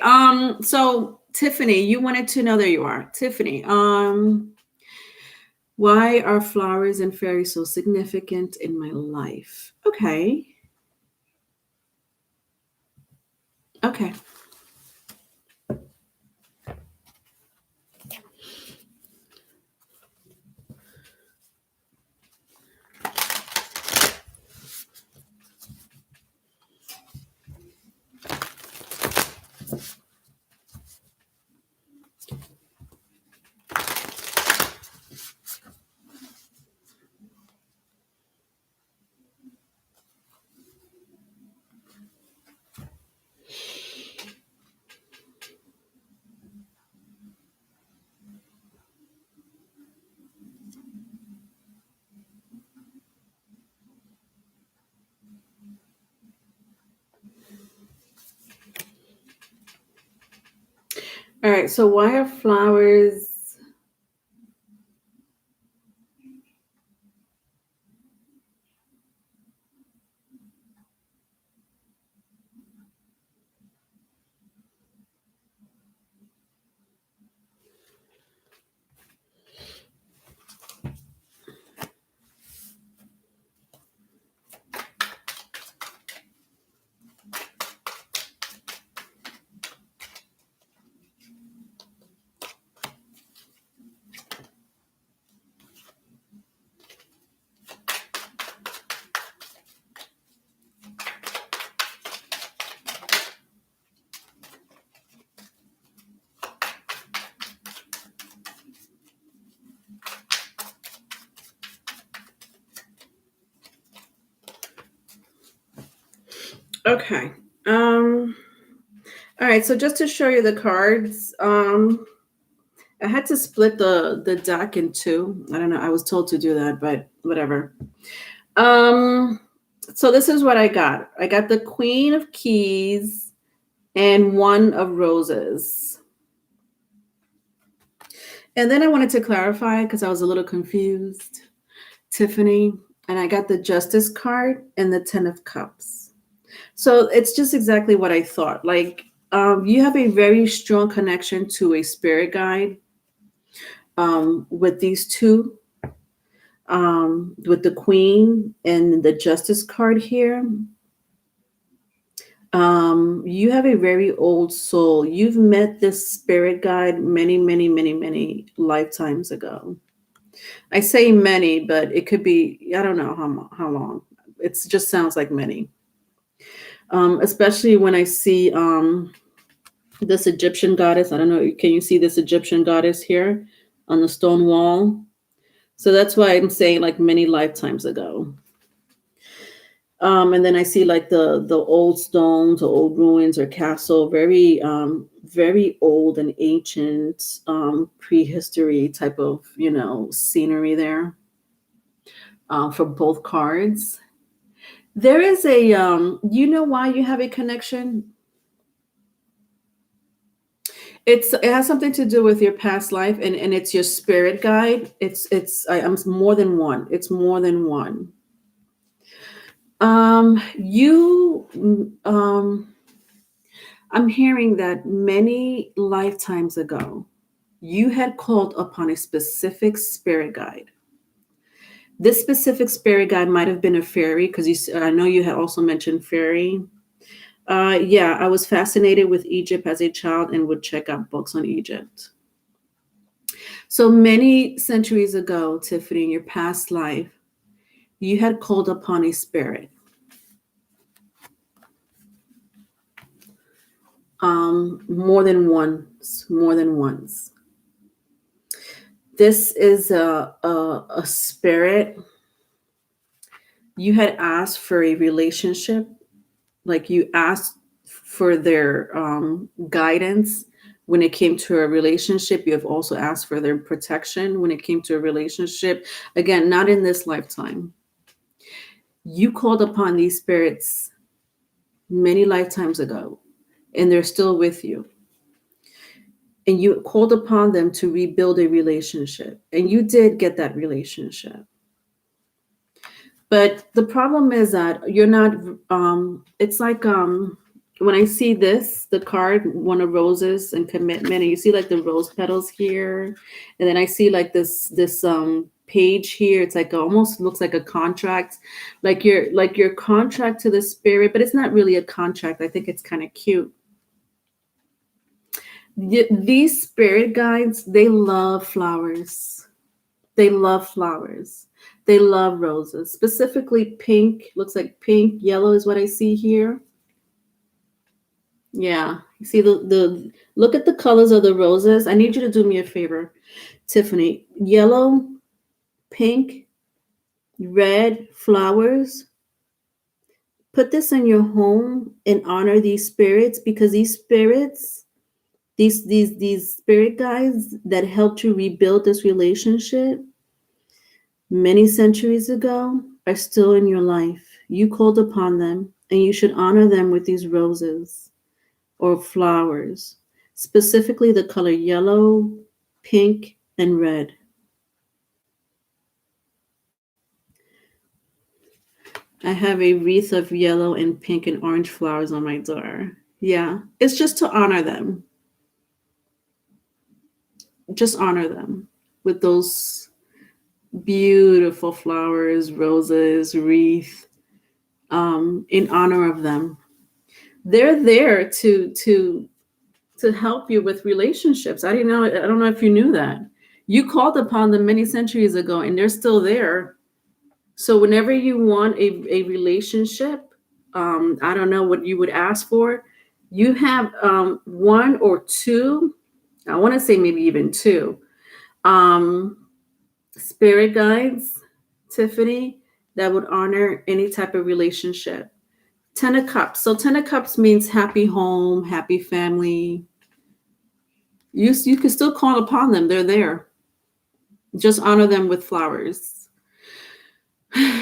So Tiffany, you wanted to know, there you are. Tiffany, why are flowers and fairies so significant in my life? Okay. Okay. All right. So why are flowers? Okay. All right. So just to show you the cards, I had to split the deck in two. I don't know. I was told to do that, but whatever. So this is what I got. I got the Queen of Keys and One of Roses. And then I wanted to clarify because I was a little confused, Tiffany, and I got the Justice card and the Ten of Cups. So it's just exactly what I thought. Like, you have a very strong connection to a spirit guide with these two, with the Queen and the Justice card here. You have a very old soul. You've met this spirit guide many, many, many, many lifetimes ago. I say many, but it could be, I don't know how long. It just sounds like many. Especially when I see this Egyptian goddess. I don't know, can you see this Egyptian goddess here on the stone wall? So that's why I'm saying like many lifetimes ago. And then I see like the old stones or old ruins or castle, very very old and ancient, prehistory type of scenery there, for both cards. There is a you know why you have a connection? It has something to do with your past life, and it's your spirit guide. I'm more than one. It's more than one. I'm hearing that many lifetimes ago, you had called upon a specific spirit guide. This specific spirit guide might have been a fairy, because I know you had also mentioned fairy. Yeah, I was fascinated with Egypt as a child and would check out books on Egypt. So many centuries ago, Tiffany, in your past life, you had called upon a spirit. More than once. This is a spirit. You had asked for a relationship, like you asked for their guidance when it came to a relationship. You have also asked for their protection when it came to a relationship. Again, not in this lifetime. You called upon these spirits many lifetimes ago, and they're still with you. And you called upon them to rebuild a relationship, and you did get that relationship. But the problem is that you're not, it's like when I see this, the card, one of roses and commitment, and you see like the rose petals here, and then I see like this page here. It's like almost looks like a contract, like your contract to the spirit, but it's not really a contract. I think it's kind of cute. These spirit guides, they love flowers. They love flowers. They love roses, specifically pink. Looks like pink, yellow is what I see here. Yeah, you see the look at the colors of the roses. I need you to do me a favor, Tiffany. Yellow, pink, red flowers. Put this in your home and honor these spirits, because these spirits, these spirit guides that helped you rebuild this relationship many centuries ago are still in your life. You called upon them, and you should honor them with these roses or flowers, specifically the color yellow, pink, and red. I have a wreath of yellow and pink and orange flowers on my door. Yeah, it's just to honor them. Just honor them with those beautiful flowers, roses, wreath, in honor of them. They're there to help you with relationships. I don't know if you knew that. You called upon them many centuries ago, and they're still there. So whenever you want a relationship, I don't know what you would ask for. You have one or two, I want to say maybe even two, spirit guides, Tiffany, that would honor any type of relationship. 10 of Cups. So 10 of Cups means happy home, happy family. You can still call upon them. They're there. Just honor them with flowers.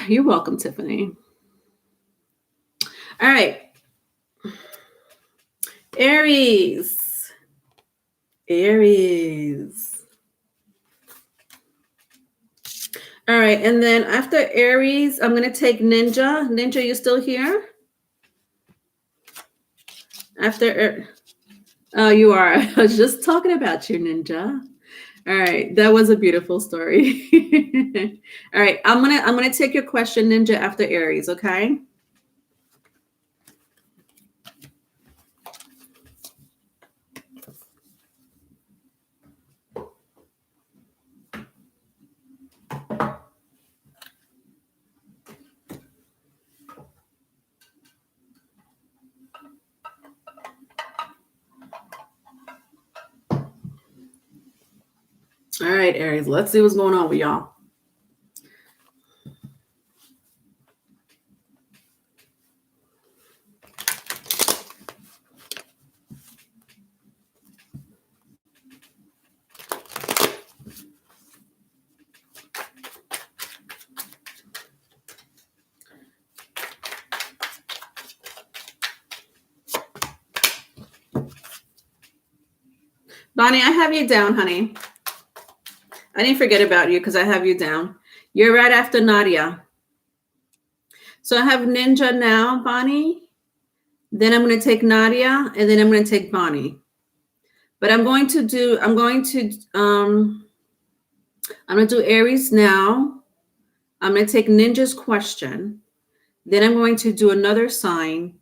You're welcome, Tiffany. All right. Aries. All right. And then after Aries, I'm going to take Ninja. Ninja, you still here? Oh, you are. I was just talking about you, Ninja. All right, that was a beautiful story. All right, I'm gonna take your question, Ninja, after Aries. Okay. All right, Aries. Let's see what's going on with y'all. Bonnie, I have you down, honey. I didn't forget about you because I have you down. You're right after Nadia. So I have Ninja now, Bonnie. Then I'm going to take Nadia, and then I'm going to take Bonnie. But I'm going to do Aries now. I'm going to take Ninja's question. Then I'm going to do another sign.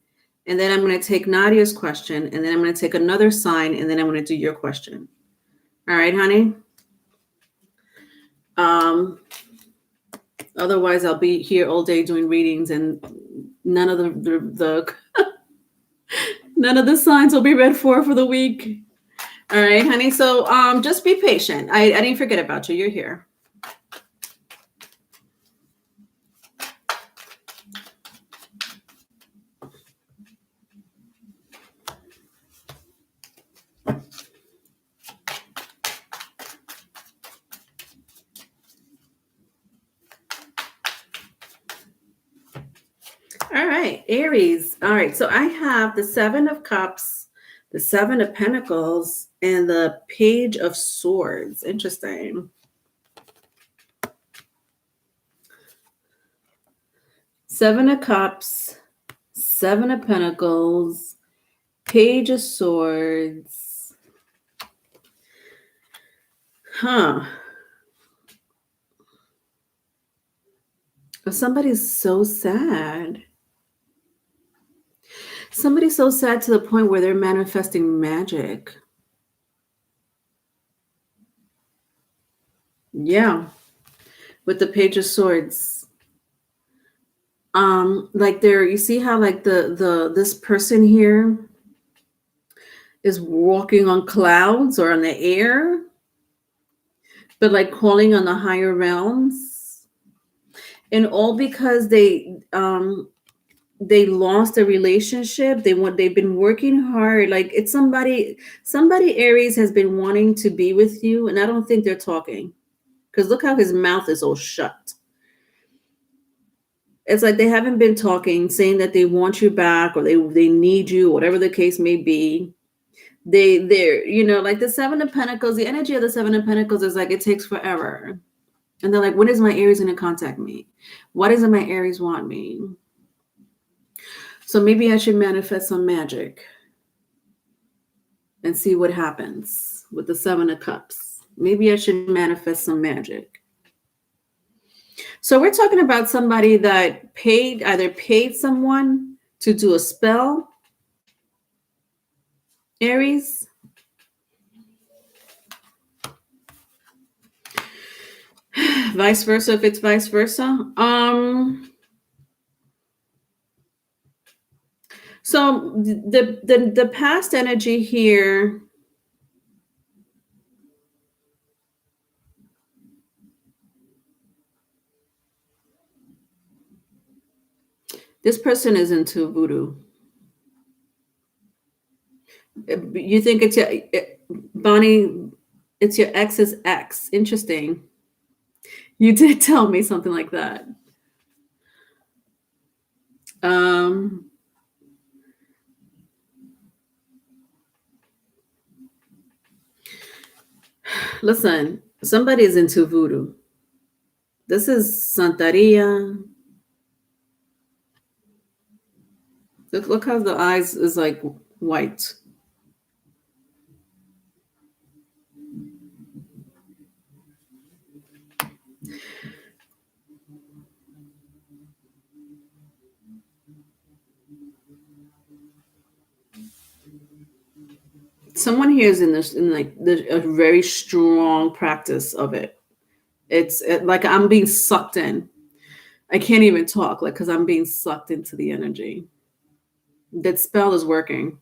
And then I'm going to take Nadia's question. And then I'm going to take another sign. And then I'm going to do your question. All right, honey? Otherwise, I'll be here all day doing readings, and none of the none of the signs will be read for the week. All right, honey. So just be patient. I didn't forget about you. You're here. All right, Aries. All right, so I have the Seven of Cups, the Seven of Pentacles, and the Page of Swords. Interesting. Seven of Cups, Seven of Pentacles, Page of Swords. Huh. Somebody's so sad. Somebody's so sad to the point where they're manifesting magic. Yeah. With the Page of Swords. Like there, you see how like this person here is walking on clouds or on the air, but like calling on the higher realms. And all because they lost a relationship. They've been working hard. Like it's somebody Aries has been wanting to be with you, and I don't think they're talking. Because look how his mouth is all shut. It's like they haven't been talking, saying that they want you back or they need you, whatever the case may be. They're, like the Seven of Pentacles, the energy of the Seven of Pentacles is like it takes forever. And they're like, when is my Aries going to contact me? Why doesn't my Aries want me? So maybe I should manifest some magic and see what happens with the Seven of Cups. Maybe I should manifest some magic. So we're talking about somebody that either paid someone to do a spell, Aries. Vice versa, if it's vice versa. So the past energy here, this person is into voodoo. You think it's Bonnie, it's your ex's ex. Interesting. You did tell me something like that. Listen, somebody is into voodoo. This is Santeria. Look how the eyes is like white. Someone here is in a very strong practice of it. It's like I'm being sucked in. I can't even talk, like, because I'm being sucked into the energy. That spell is working.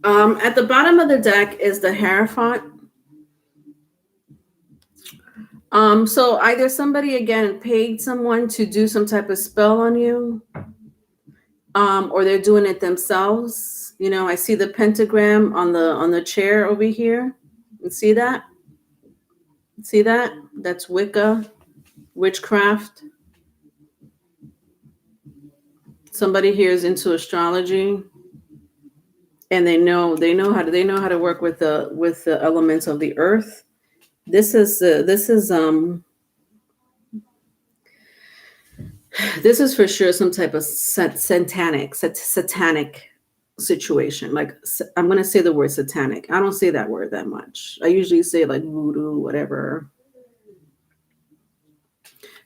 At the bottom of the deck is the Hierophant. So either somebody again paid someone to do some type of spell on you, or they're doing it themselves. I see the pentagram on the chair over here. You see that? See that? That's Wicca, witchcraft. Somebody here is into astrology, and they know how to work with the elements of the earth. This is This is for sure some type of satanic situation. Like, I'm going to say the word satanic. I don't say that word that much. I usually say like voodoo, whatever.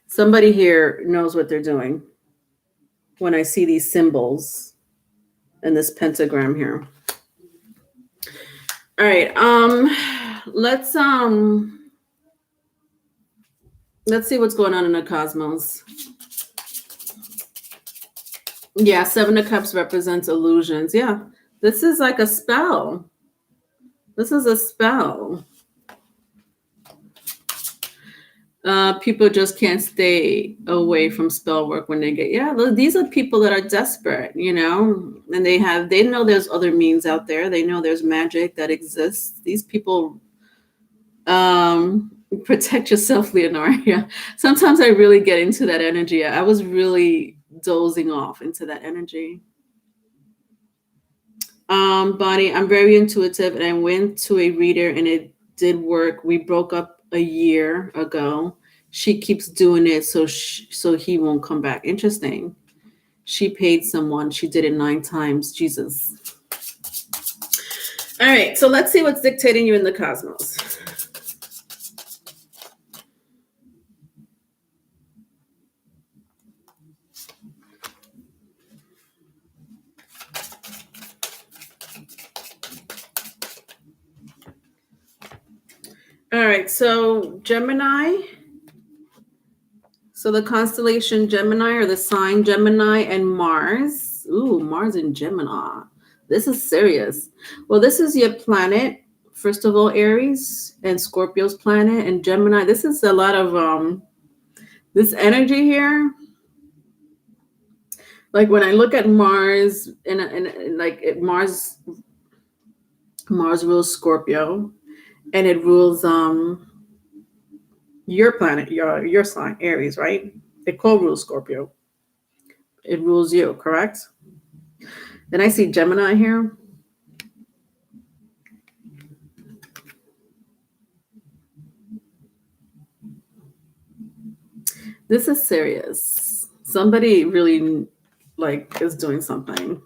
Somebody here knows what they're doing when I see these symbols and this pentagram here. All right. Let's see what's going on in the cosmos. Yeah, Seven of Cups represents illusions. Yeah, this is like a spell. This is a spell. People just can't stay away from spell work when they get, these are people that are desperate, you know, and they know there's other means out there. They know there's magic that exists. These people, protect yourself, Leonora. Yeah. Sometimes I really get into that energy. I was really dozing off into that energy. Bonnie, I'm very intuitive and I went to a reader and it did work. We broke up a year ago. She keeps doing it so he won't come back. Interesting. She paid someone. She did it 9 times. Jesus. All right. So let's see what's dictating you in the cosmos. All right. So Gemini. So the constellation Gemini or the sign Gemini and Mars. Ooh, Mars and Gemini. This is serious. Well, this is your planet. First of all, Aries and Scorpio's planet and Gemini. This is a lot of this energy here. Like when I look at Mars and like Mars rules Scorpio and it rules your planet, your sign, Aries, right? It co-rules Scorpio. It rules you, correct? Then I see Gemini here. This is serious. Somebody really like is doing something.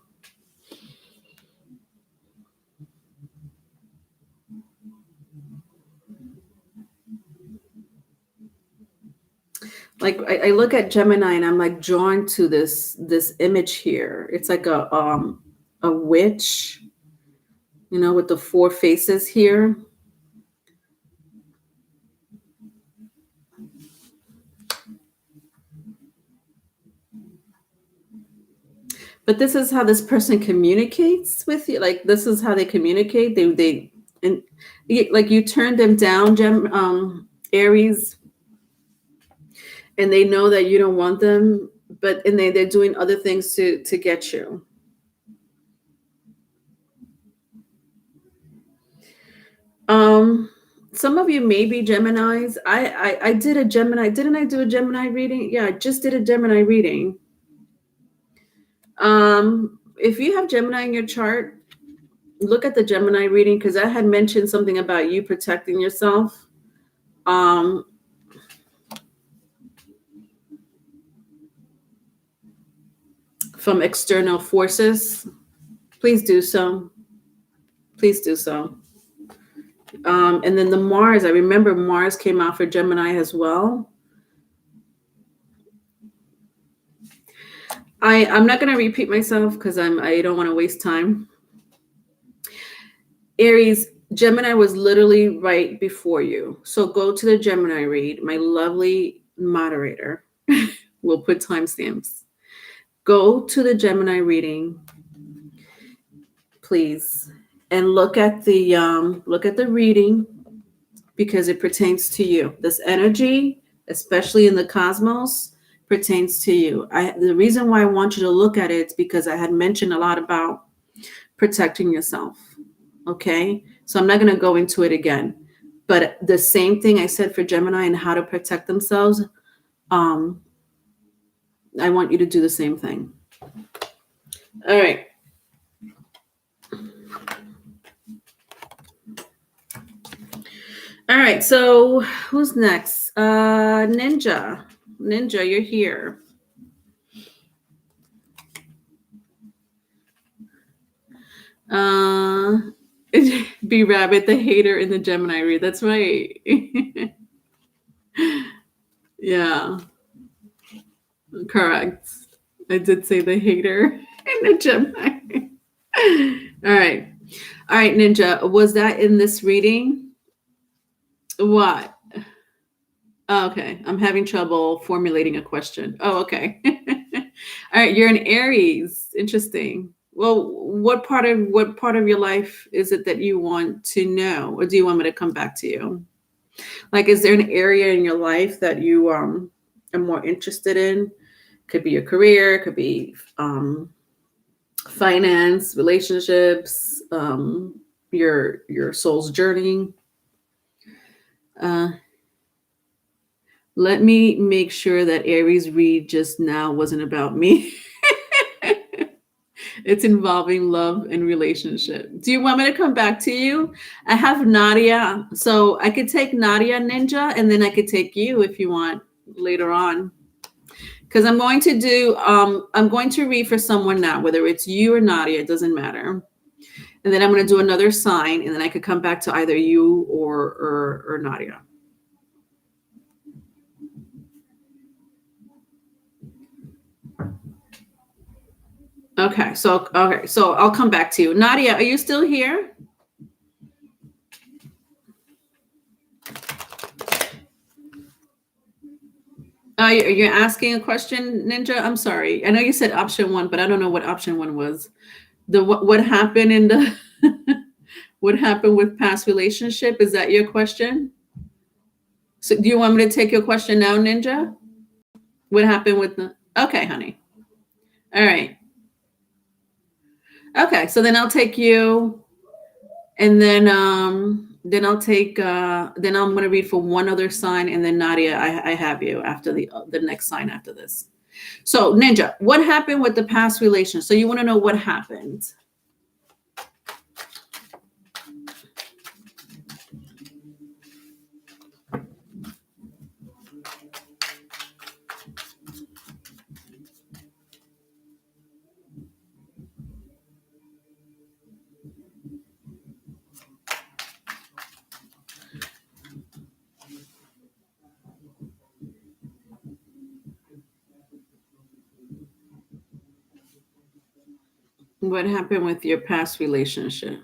Like I look at Gemini and I'm like drawn to this image here. It's like a witch, you know, with the 4 faces here. But this is how this person communicates with you. Like this is how they communicate. They and like you turn them down, Aries, and they know that you don't want them, but they're doing other things to get you. Some of you may be Geminis. I did a Gemini. Didn't I do a Gemini reading? Yeah, I just did a Gemini reading. If you have Gemini in your chart, look at the Gemini reading because I had mentioned something about you protecting yourself. From external forces. Please do so. Please do so. And then the Mars, I remember Mars came out for Gemini as well. I'm not going to repeat myself because I don't want to waste time. Aries, Gemini was literally right before you. So go to the Gemini read. My lovely moderator will put timestamps. Go to the Gemini reading, please, and look at the reading because it pertains to you. This energy, especially in the cosmos, pertains to you. The reason why I want you to look at it is because I had mentioned a lot about protecting yourself. Okay, so I'm not going to go into it again, but the same thing I said for Gemini and how to protect themselves, I want you to do the same thing. All right. All right, so who's next? Ninja, you're here. B Rabbit, the hater in the Gemini read. That's right. Yeah, correct. I did say the hater in the Gemini. All right. All right, Ninja. Was that in this reading? What? Oh, okay. I'm having trouble formulating a question. Oh, okay. All right, you're an Aries. Interesting. Well, what part of your life is it that you want to know, or do you want me to come back to you? Like, is there an area in your life that you are more interested in? Could be your career, could be finance, relationships, your soul's journey. Let me make sure that Aries read just now wasn't about me. It's involving love and relationship. Do you want me to come back to you? I have Nadia. So I could take Nadia, Ninja, and then I could take you if you want later on. Because I'm going to read for someone now, whether it's you or Nadia, it doesn't matter. And then I'm going to do another sign, and then I could come back to either you or Nadia. Okay, so I'll come back to you. Nadia, are you still here? You're asking a question, Ninja? I'm sorry. I know you said option 1, but I don't know what option 1 was. What happened in the what happened with past relationship? Is that your question? So do you want me to take your question now, Ninja? What happened with the... Okay, honey. All right. Okay, so then I'll take you, and then I'll take then I'm going to read for one other sign, and then Nadia, I have you after the next sign after this. So Ninja, what happened with the past relationship? So you want to know what happened? What happened with your past relationship?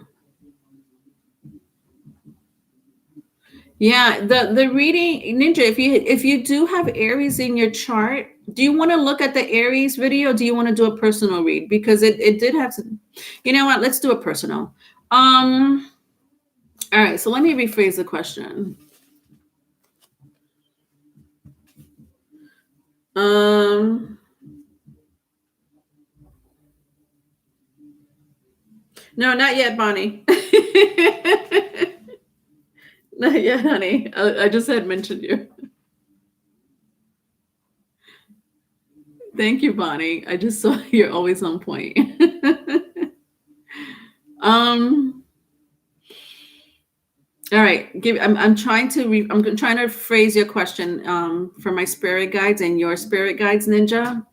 Yeah, the reading, Ninja, if you do have Aries in your chart, do you want to look at the Aries video? Or do you want to do a personal read? Because it did have to, you know what? Let's do a personal. All right, so let me rephrase the question. No, not yet, Bonnie. Not yet, honey. I just had mentioned you. Thank you, Bonnie. I just saw you're always on point. All right. I'm trying to phrase your question for my spirit guides and your spirit guides, Ninja.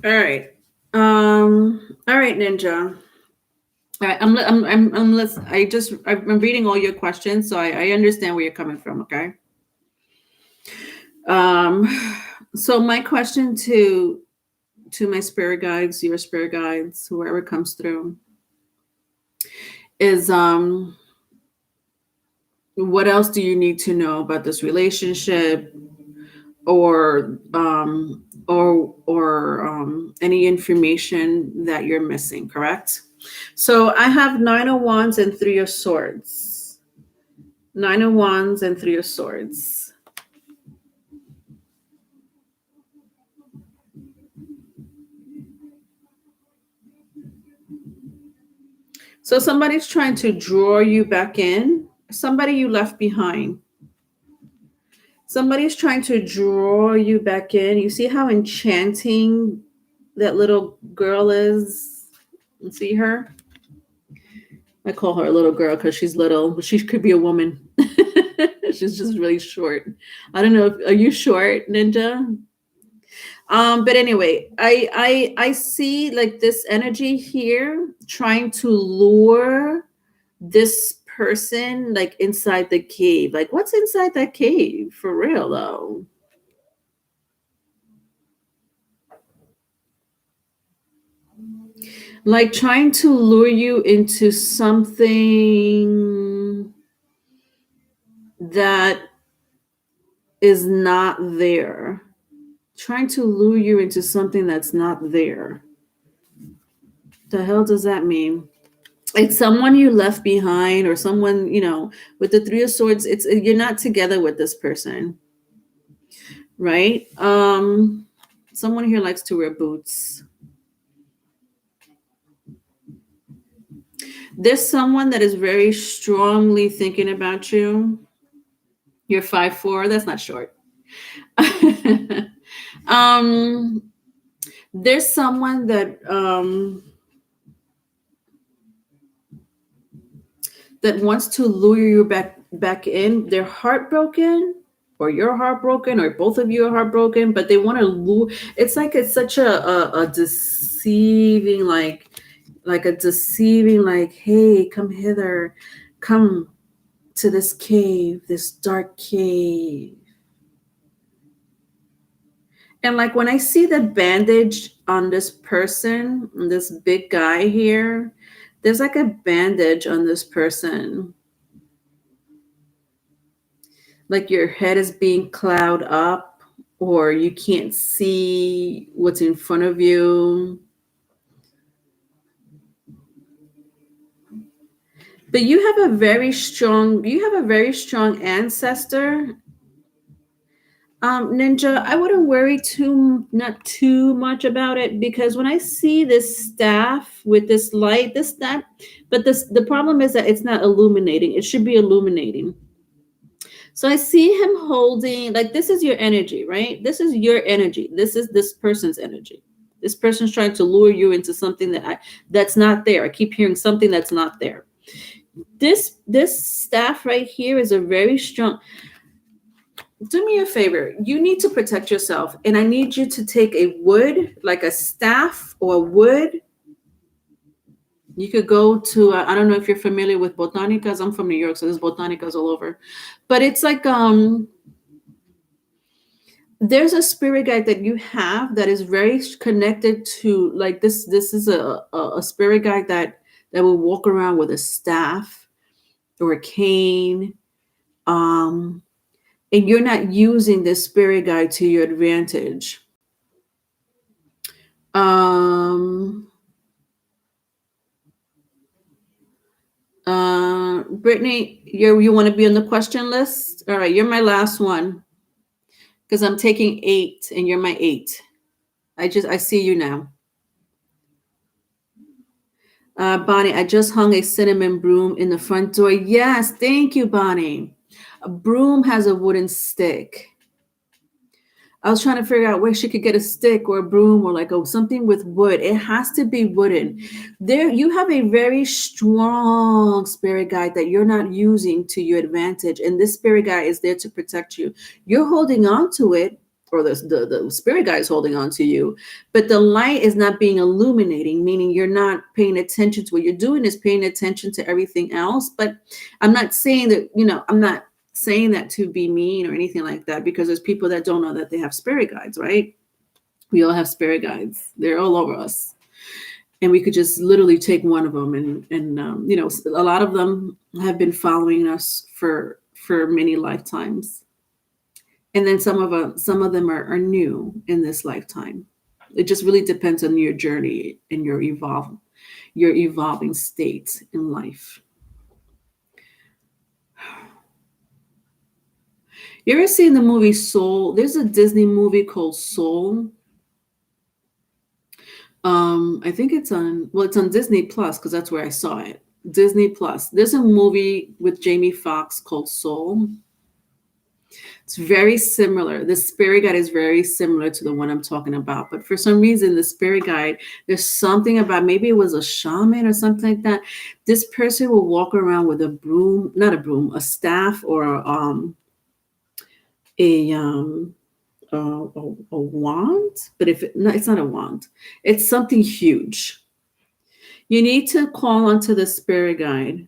All right. All right, Ninja. All right. I'm reading all your questions, so I understand where you're coming from. Okay. So my question to my spirit guides, your spirit guides, whoever comes through, is what else do you need to know about this relationship, or any information that you're missing, correct? So I have 9 of Wands and 3 of Swords. 9 of Wands and 3 of Swords. So somebody's trying to draw you back in. Somebody you left behind. Somebody's trying to draw you back in. You see how enchanting that little girl is? You see her? I call her a little girl because she's little, but she could be a woman. She's just really short. I don't know. Are you short, Ninja? But anyway, I see like this energy here trying to lure this person like inside the cave. Like, what's inside that cave for real though? Like trying to lure you into something that is not there. Trying to lure you into something that's not there. The hell does that mean? It's someone you left behind, or someone, with the 3 of Swords, it's you're not together with this person, right? Someone here likes to wear boots. There's someone that is very strongly thinking about you. You're 5'4". That's not short. There's someone that that wants to lure you back in. They're heartbroken, or you're heartbroken, or both of you are heartbroken, but they want to lure. It's like it's such a deceiving, like a deceiving, like, hey, come hither, come to this cave, this dark cave. And like when I see the bandage on this person, this big guy here, there's like a bandage on this person. Like your head is being clouded up, or you can't see what's in front of you. But you have a very strong ancestor. Ninja, I wouldn't worry not too much about it, because when I see this staff with this light, the problem is that it's not illuminating. It should be illuminating. So I see him holding, like, this is your energy, right? This is your energy. This is this person's energy. This person's trying to lure you into something that's not there. I keep hearing something that's not there. This staff right here is a very strong. Do me a favor. You need to protect yourself, and I need you to take a wood, like a staff or wood. You could go to, I don't know if you're familiar with botanicas. I'm from New York, so there's botanicas all over. But it's like, there's a spirit guide that you have that is very connected to, like, this is a spirit guide that will walk around with a staff or a cane. And you're not using this spirit guide to your advantage. Brittany, you want to be on the question list? All right, you're my last one, because I'm taking 8 and you're my 8. I see you now. Bonnie, I just hung a cinnamon broom in the front door. Yes, thank you, Bonnie. A broom has a wooden stick. I was trying to figure out where she could get a stick or a broom, or like something with wood. It has to be wooden. There, you have a very strong spirit guide that you're not using to your advantage, and this spirit guide is there to protect you. You're holding on to it, or the spirit guide is holding on to you, but the light is not being illuminating, meaning you're not paying attention to what you're doing. Is paying attention to everything else. But I'm not saying that, I'm not saying that to be mean or anything like that, because there's people that don't know that they have spirit guides, right? We all have spirit guides. They're all over us. And we could just literally take one of them, and you know, a lot of them have been following us for many lifetimes. And then some of them are new in this lifetime. It just really depends on your journey and your evolving state in life. You ever seen the movie Soul? There's a Disney movie called Soul. I think it's on Disney Plus, because that's where I saw it. Disney Plus. There's a movie with Jamie Foxx called Soul. It's very similar. The spirit guide is very similar to the one I'm talking about. But for some reason, the spirit guide, there's something about, maybe it was a shaman or something like that. This person will walk around with a broom, not a broom, a staff, or a wand. But no, it's not a wand. It's something huge. You need to call onto the spirit guide.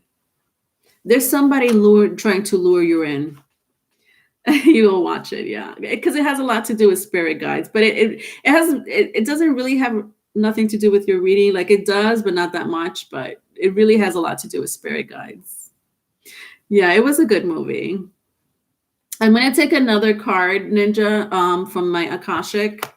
There's somebody trying to lure you in. You will watch it, yeah, because it has a lot to do with spirit guides, but it doesn't really have nothing to do with your reading. Like, it does, but not that much. But it really has a lot to do with spirit guides. Yeah, it was a good movie. I'm going to take another card, Ninja, from my Akashic.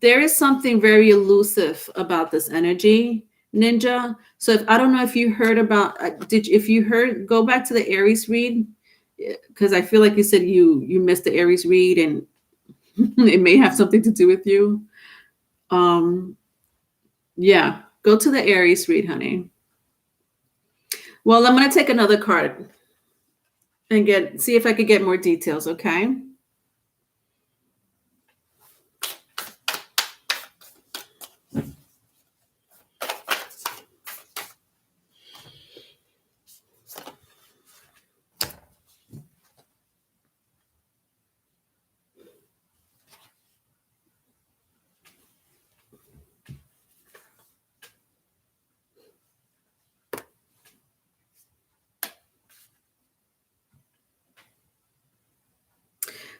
There is something very elusive about this energy, Ninja. So I don't know if you heard about, go back to the Aries read, because I feel like you said you missed the Aries read, and it may have something to do with you. Yeah, go to the Aries read, honey. Well, I'm going to take another card and see if I could get more details, okay?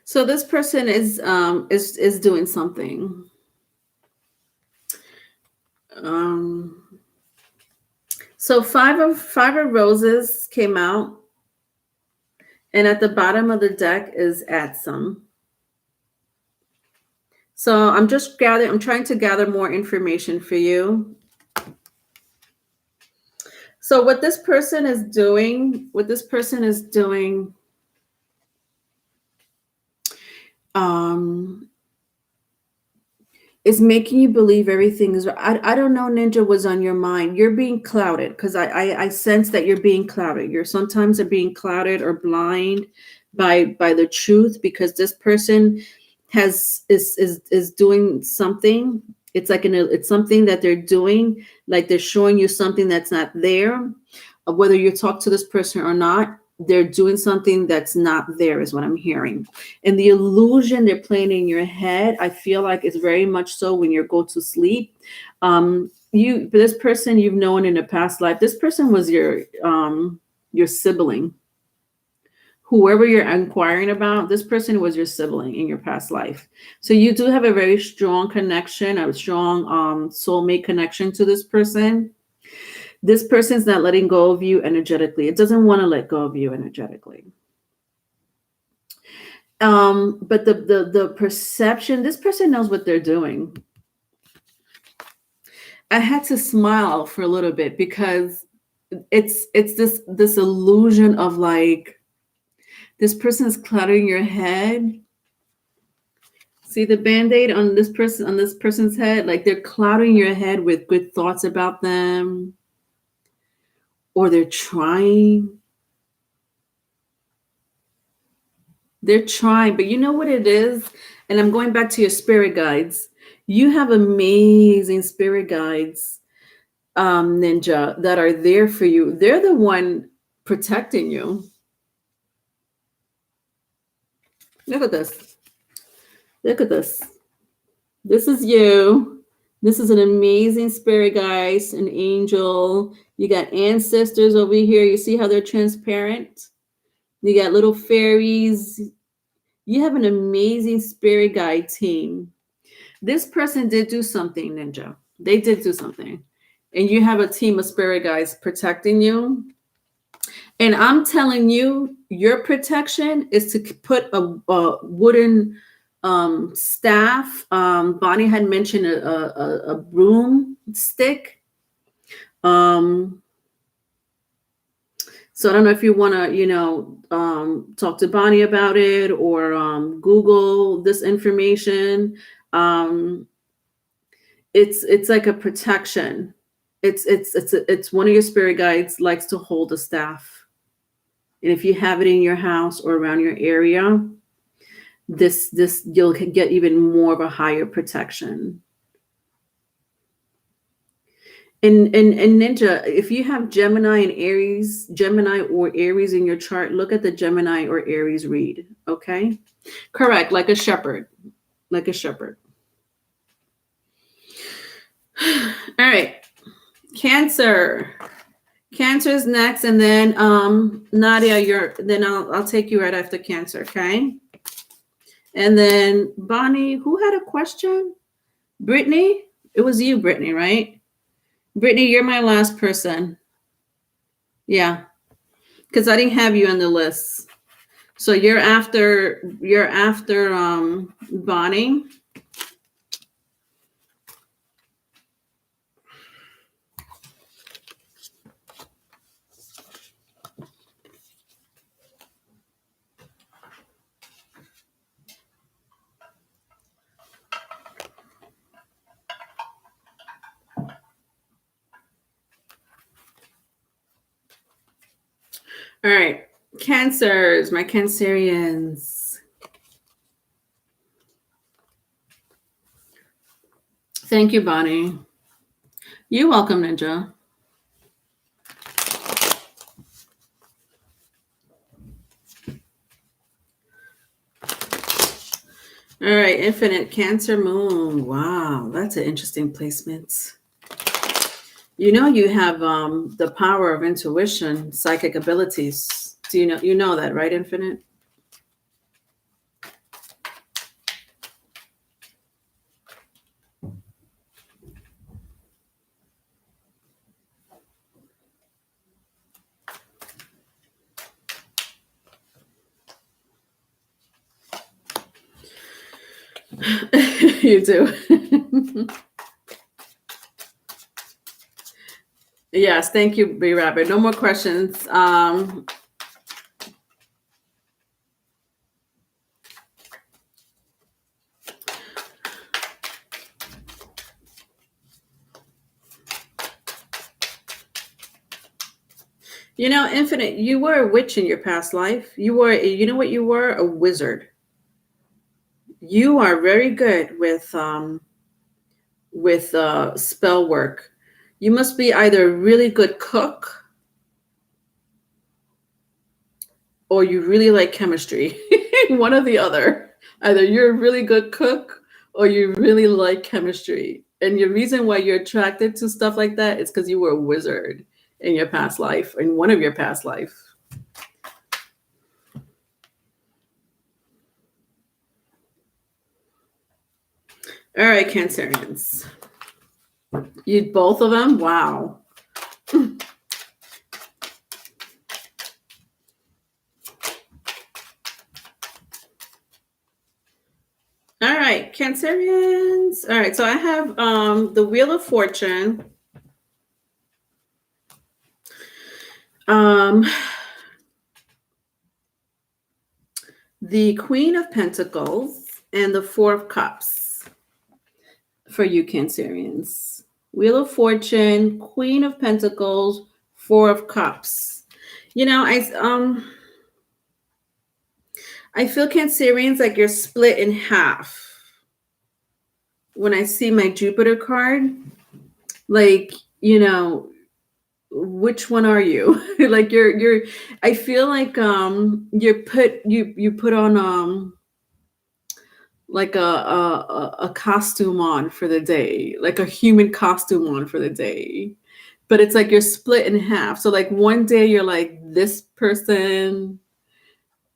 So this person is doing something. So five of roses came out, and at the bottom of the deck is add some. So I'm trying to gather more information for you. So what this person is doing, is making you believe everything is. I don't know, Ninja, what's on your mind. You're being clouded, because I sense that you're being clouded. You're sometimes being clouded or blind by the truth, because this person is doing something. It's like it's something that they're doing, like they're showing you something that's not there. Whether you talk to this person or not, they're doing something that's not there, is what I'm hearing. And the illusion they're playing in your head, I feel like it's very much so when you go to sleep. This person you've known in a past life, this person was your sibling. Whoever you're inquiring about, this person was your sibling in your past life. So you do have a very strong connection, a strong soulmate connection to this person. This person's not letting go of you energetically. It doesn't want to let go of you energetically. But the perception, this person knows what they're doing. I had to smile for a little bit, because it's this illusion of, like, this person is cluttering your head. See the Band-Aid on this person's head? Like, they're clouding your head with good thoughts about them. Or they're trying. But you know what it is? And I'm going back to your spirit guides. You have amazing spirit guides, Ninja, that are there for you. They're the one protecting you. Look at this. Look at this. This is you. This is an amazing spirit guide, an angel. You got ancestors over here. You see how they're transparent? You got little fairies. You have an amazing spirit guide team. This person did do something, Ninja. They did do something. And you have a team of spirit guides protecting you. And I'm telling you, your protection is to put a wooden staff. Bonnie had mentioned a broom stick. So I don't know if you want to, talk to Bonnie about it or Google this information. It's like a protection. It's one of your spirit guides likes to hold a staff, and if you have it in your house or around your area, this you'll get even more of a higher protection. And Ninja, if you have Gemini or Aries in your chart, look at the Gemini or Aries read. Okay, correct, like a shepherd, like a shepherd. All right, Cancer. Cancer is next, and then Nadia, then I'll take you right after Cancer, okay? And then Bonnie, who had a question? Brittany? It was you, Brittany, right? Brittany, you're my last person. Yeah, because I didn't have you on the list. So you're after Bonnie. All right, Cancers, my Cancerians. Thank you, Bonnie. You're welcome, Ninja. All right, Infinite Cancer Moon. Wow, that's an interesting placement. You know you have the power of intuition, psychic abilities. Do you know that, right, Infinite? You do. Yes, thank you, B Rabbit. No more questions. Infinite, you were a witch in your past life. You know what you were? A wizard. You are very good with spell work. You must be either a really good cook or you really like chemistry. One or the other. Either you're a really good cook or you really like chemistry. And the reason why you're attracted to stuff like that is because you were a wizard in your past life, in one of your past life. All right, Cancerians. You both of them? Wow. All right, Cancerians. All right, so I have the Wheel of Fortune. The Queen of Pentacles and the Four of Cups for you, Cancerians. Wheel of Fortune, Queen of Pentacles, Four of Cups. I feel, Cancerians, like you're split in half. When I see my Jupiter card, like, which one are you? Like you're I feel like you put on like a costume on for the day, like a human costume on for the day. But it's like you're split in half. So like one day you're like this person,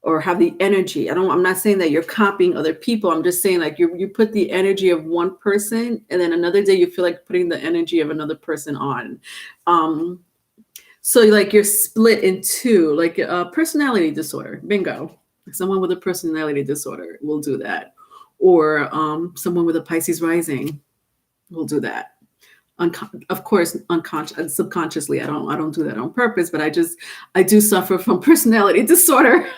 or have the energy. I'm not saying that you're copying other people. I'm just saying like you put the energy of one person, and then another day you feel like putting the energy of another person on. So like you're split in two, like a personality disorder. Bingo. Someone with a personality disorder will do that. Or someone with a Pisces rising will do that. Of course, unconscious, subconsciously. I don't do that on purpose, but I do suffer from personality disorder.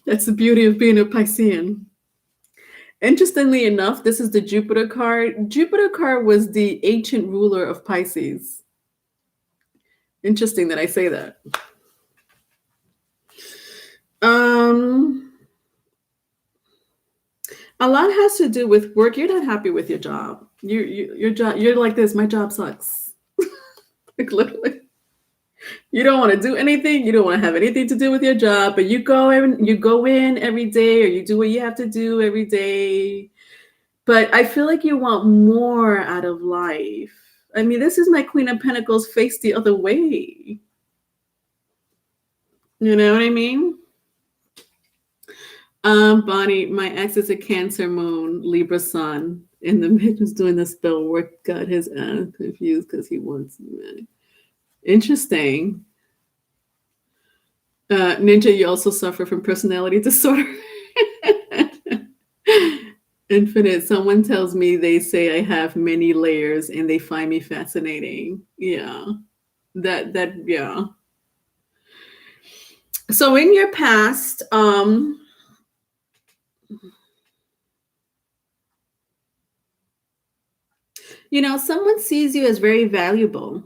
That's the beauty of being a Piscean. Interestingly enough, this is the Jupiter card. Jupiter card was the ancient ruler of Pisces. Interesting that I say that. A lot has to do with work. You're not happy with your job. Your job. You're like this. My job sucks. Like literally, you don't want to do anything. You don't want to have anything to do with your job. But you go in every day, or you do what you have to do every day. But I feel like you want more out of life. I mean, this is my Queen of Pentacles face the other way. You know what I mean? Bonnie, my ex is a Cancer moon, Libra sun. And the bitch was doing the spell work, got his ass confused because he wants me. Interesting. Ninja, you also suffer from personality disorder. Infinite, someone tells me they say I have many layers and they find me fascinating. Yeah. Yeah. So in your past, someone sees you as very valuable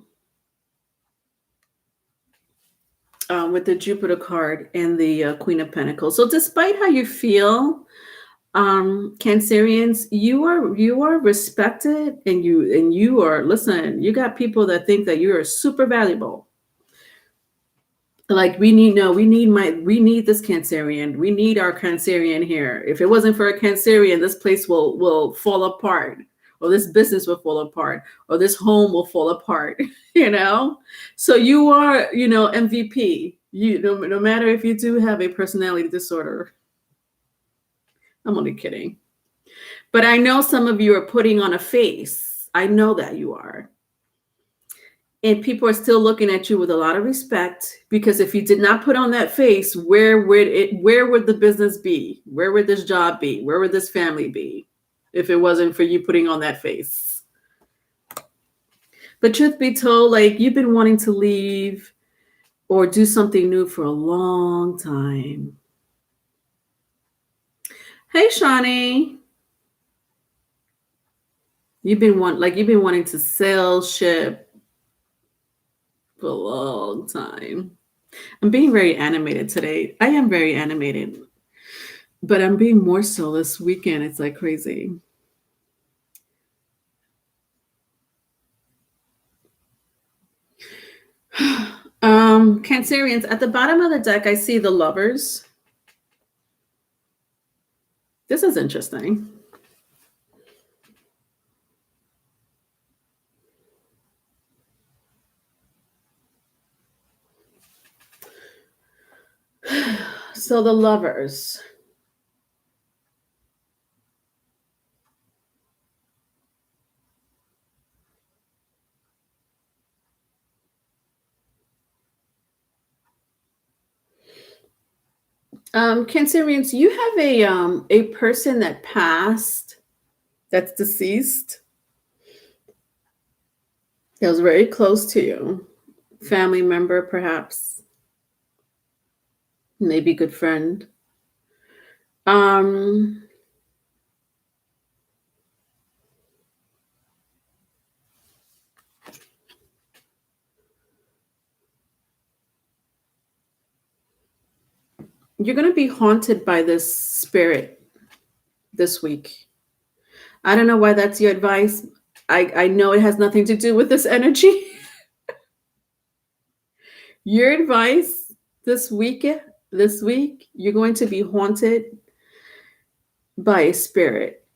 with the Jupiter card and the Queen of Pentacles. So despite how you feel, Cancerians, you are respected, and you are, listen, you got people that think that you are super valuable. Like we need this Cancerian. We need our Cancerian here. If it wasn't for a Cancerian, this place will fall apart, or this business will fall apart, or this home will fall apart. So you are, MVP. No matter if you do have a personality disorder. I'm only kidding. But I know some of you are putting on a face. I know that you are. And people are still looking at you with a lot of respect, because if you did not put on that face, where would the business be? Where would this job be? Where would this family be if it wasn't for you putting on that face? But truth be told, like, you've been wanting to leave or do something new for a long time. Hey, Shawnee. You've been wanting to sail ship for a long time. I'm being very animated today. I am very animated, but I'm being more so this weekend. It's like crazy. Cancerians, at the bottom of the deck, I see the Lovers. This is interesting. So the Lovers. Cancerians, you have a person that passed, that's deceased, that was very close to you. Family member, perhaps. Maybe good friend. You're going to be haunted by this spirit this week. I don't know why that's your advice. I know it has nothing to do with this energy. Your advice this week, you're going to be haunted by a spirit.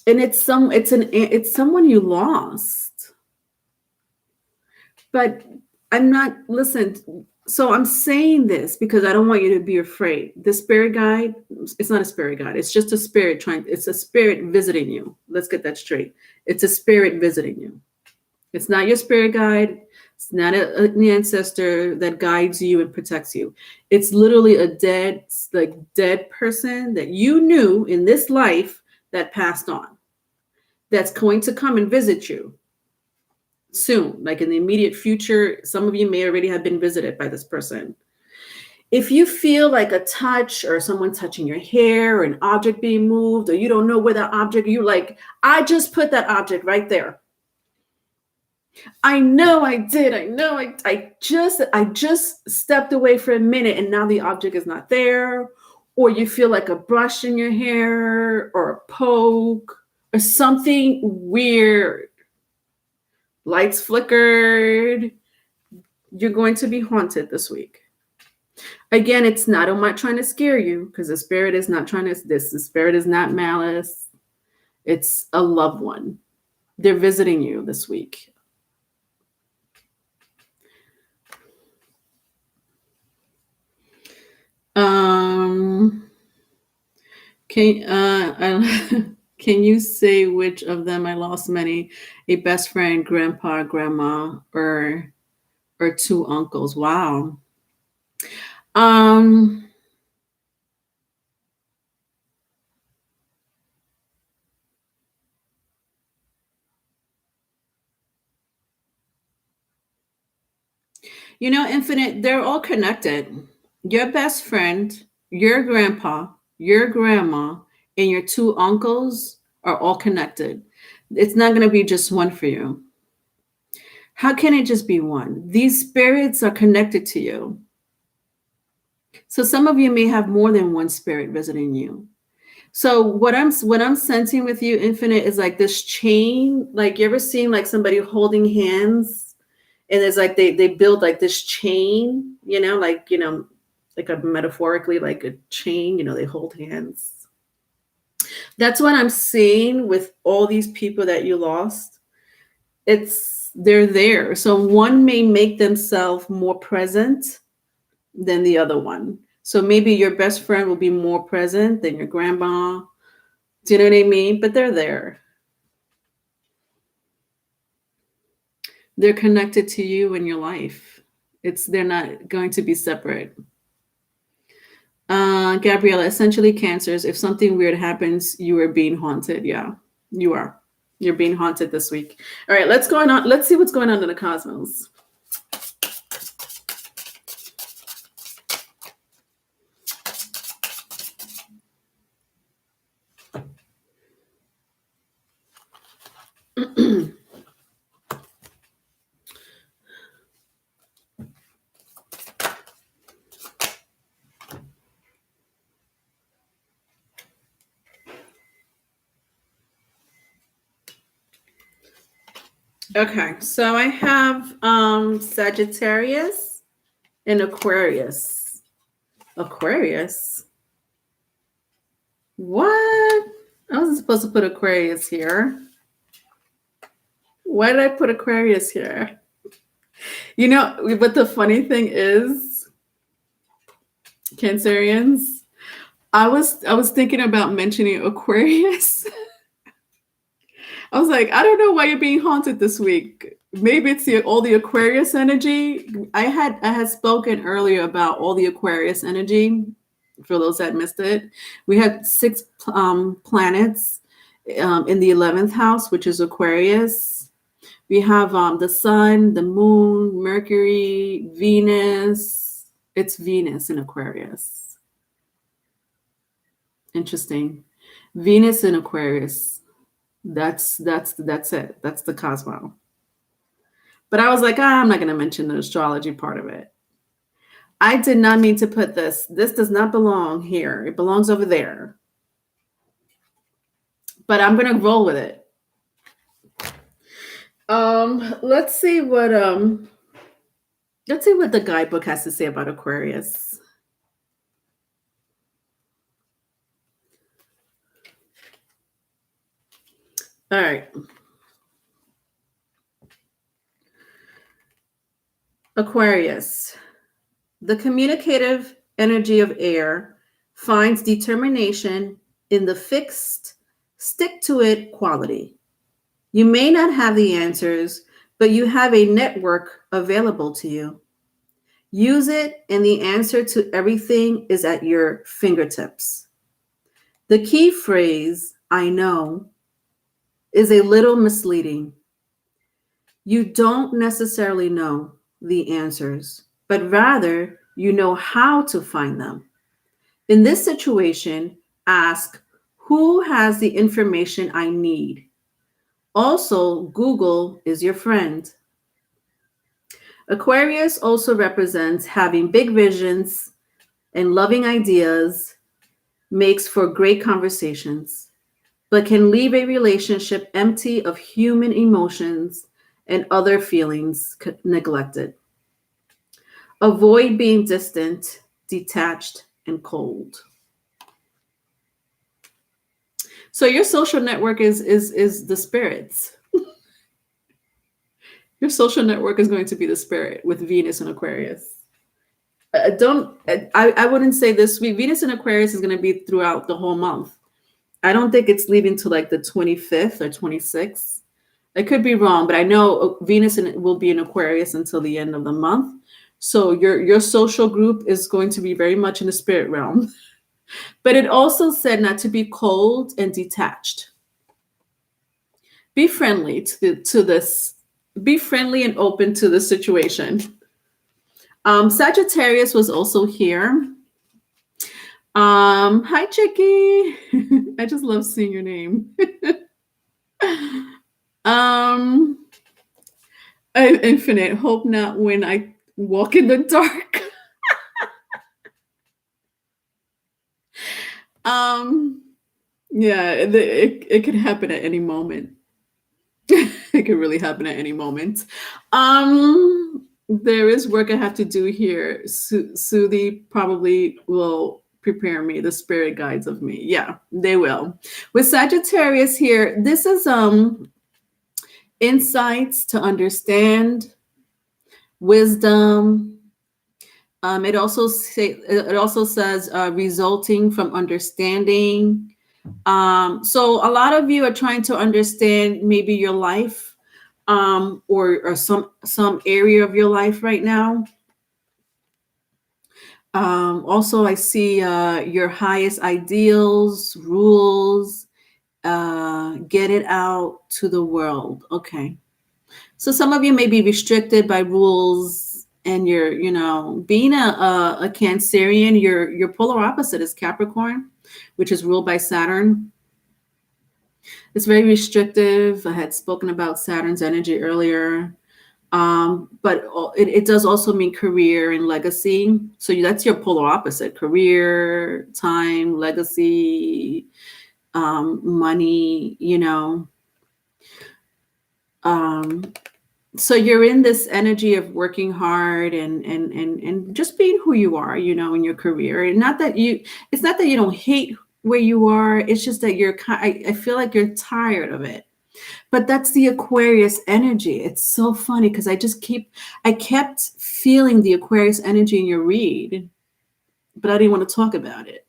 And it's someone you lost. But I'm not, listen, so I'm saying this because I don't want you to be afraid. The spirit guide, it's not a spirit guide. It's just a spirit it's a spirit visiting you. Let's get that straight. It's a spirit visiting you. It's not your spirit guide. It's not an ancestor that guides you and protects you. It's literally a dead person that you knew in this life that passed on. That's going to come and visit you soon, like in the immediate future. Some of you may already have been visited by this person. If you feel like a touch or someone touching your hair or an object being moved, or you don't know where that object, you're like, I just put that object right there. I know I did. I know I just stepped away for a minute and now the object is not there. Or you feel like a brush in your hair or a poke or something weird. Lights flickered. You're going to be haunted this week. Again, I'm not trying to scare you because the spirit is not the spirit is not malice. It's a loved one. They're visiting you this week. Can you say which of them I lost many? A best friend, grandpa, grandma, or two uncles? Wow. Infinite, they're all connected. Your best friend, your grandpa, your grandma, and your two uncles are all connected. It's not going to be just one for you. How can it just be one? These spirits are connected to you. So some of you may have more than one spirit visiting you. So what I'm sensing with you, Infinite, is like this chain. Like, you ever seen like somebody holding hands, and it's like they build like this chain, like a metaphorically like a chain. They hold hands. That's what I'm seeing with all these people that you lost. They're there. So one may make themselves more present than the other one. So maybe your best friend will be more present than your grandma. Do you know what I mean? But they're there. They're connected to you in your life. They're not going to be separate. Gabriella, essentially cancers. If something weird happens, you are being haunted. Yeah, you are. You're being haunted this week. All right, let's see what's going on in the cosmos. Okay, so I have Sagittarius and Aquarius. Aquarius? What? I wasn't supposed to put Aquarius here. Why did I put Aquarius here? But the funny thing is, Cancerians, I was thinking about mentioning Aquarius. I was like, I don't know why you're being haunted this week. Maybe it's all the Aquarius energy. I had spoken earlier about all the Aquarius energy. For those that missed it, we had 6 planets in the 11th house, which is Aquarius. We have the sun, the moon, Mercury, Venus. It's Venus in Aquarius. Interesting. Venus in Aquarius. That's it. That's the Cosmo. But I was like, I'm not going to mention the astrology part of it. I did not mean to put this. This does not belong here. It belongs over there. But I'm going to roll with it. Let's see what the guidebook has to say about Aquarius. All right. Aquarius. The communicative energy of air finds determination in the fixed, stick to it quality. You may not have the answers, but you have a network available to you. Use it, and the answer to everything is at your fingertips. The key phrase, I know, is a little misleading. You don't necessarily know the answers, but rather you know how to find them. In this situation, ask, who has the information I need? Also, Google is your friend. Aquarius also represents having big visions and loving ideas, makes for great conversations, but can leave a relationship empty of human emotions and other feelings neglected. Avoid being distant, detached, and cold. So your social network is the spirits. Your social network is going to be the spirit with Venus and Aquarius. I wouldn't say this week. Venus and Aquarius is going to be throughout the whole month. I don't think it's leaving to like the 25th or 26th. I could be wrong, but I know Venus will be in Aquarius until the end of the month. So your social group is going to be very much in the spirit realm. But it also said not to be cold and detached. Be friendly to this. Be friendly and open to the situation. Sagittarius was also here. Hi, Chicky. I just love seeing your name. Infinite hope not when I walk in the dark. Yeah, it could happen at any moment. It could really happen at any moment. There is work I have to do here. Sudhi probably will prepare me, the spirit guides of me. Yeah, they will. With Sagittarius here, this is insights to understand, wisdom. It also says resulting from understanding. So a lot of you are trying to understand maybe your life, or some area of your life right now. Also, I see your highest ideals, rules, get it out to the world. Okay. So some of you may be restricted by rules, and you're, being a Cancerian, your polar opposite is Capricorn, which is ruled by Saturn. It's very restrictive. I had spoken about Saturn's energy earlier. But it does also mean career and legacy. So that's your polar opposite: career, time, legacy, money, so you're in this energy of working hard and just being who you are, in your career. And it's not that you don't hate where you are. It's just that I feel like you're tired of it. But that's the Aquarius energy. It's so funny because I kept feeling the Aquarius energy in your read, but I didn't want to talk about it.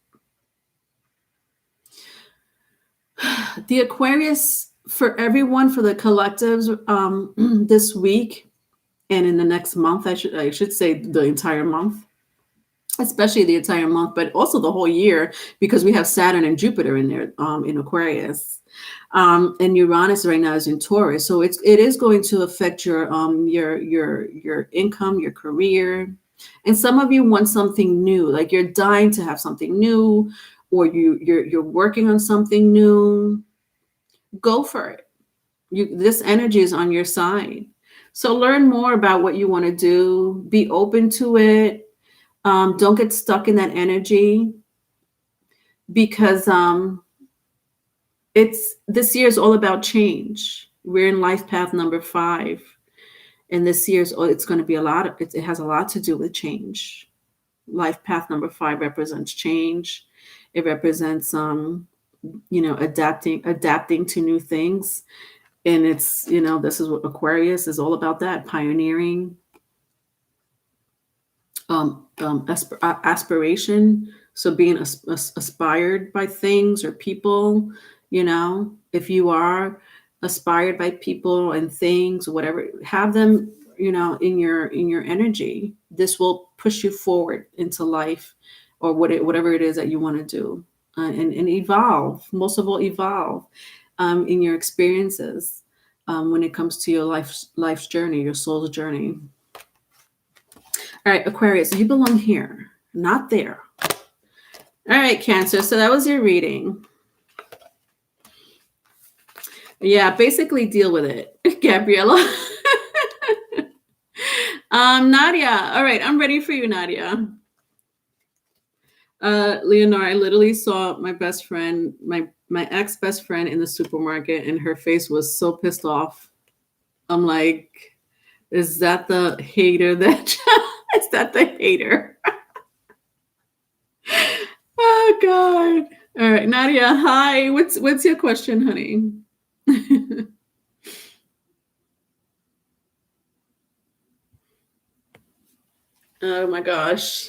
The Aquarius, for everyone, for the collectives, this week and in the next month, I should say the entire month, especially the entire month, but also the whole year, because we have Saturn and Jupiter in there, in Aquarius. And Uranus right now is in Taurus, so it is going to affect your income, your career, and some of you want something new, like you're dying to have something new, or you're working on something new. Go for it. This energy is on your side, so learn more about what you want to do. Be open to it. Don't get stuck in that energy, because this year is all about change. We're in life path number 5, and this year's it's going to be it has a lot to do with change. Life path number 5 represents change. It represents adapting to new things, and it's this is what Aquarius is all about, that pioneering. aspiration. So being aspired by things or people, if you are aspired by people and things, whatever, have them, in your energy. This will push you forward into life, or whatever it is that you want to do, and evolve. Most of all, evolve in your experiences when it comes to your life's journey, your soul's journey. All right, Aquarius, you belong here, not there. All right, Cancer. So that was your reading. Yeah, basically deal with it, Gabriella. Nadia. All right, I'm ready for you, Nadia. Leonore, I literally saw my best friend, my ex best friend in the supermarket, and her face was so pissed off. I'm like, is that the hater that is that the hater? Oh God. All right, Nadia, hi. What's your question, honey? Oh my gosh.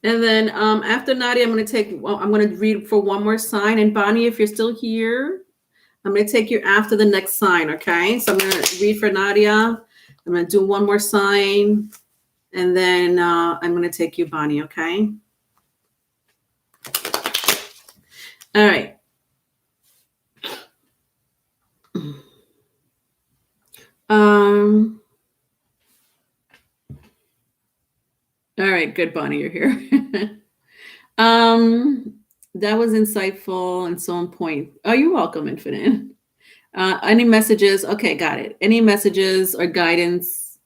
And then after Nadia, I'm going to read for one more sign. And Bonnie, if you're still here, I'm going to take you after the next sign, okay? So I'm going to read for Nadia. I'm going to do one more sign. And then I'm going to take you, Bonnie, okay? All right. All right, good, Bonnie, you're here. That was insightful and so on point. Oh, you're welcome, Infinite. Any messages? Okay, got it. Any messages or guidance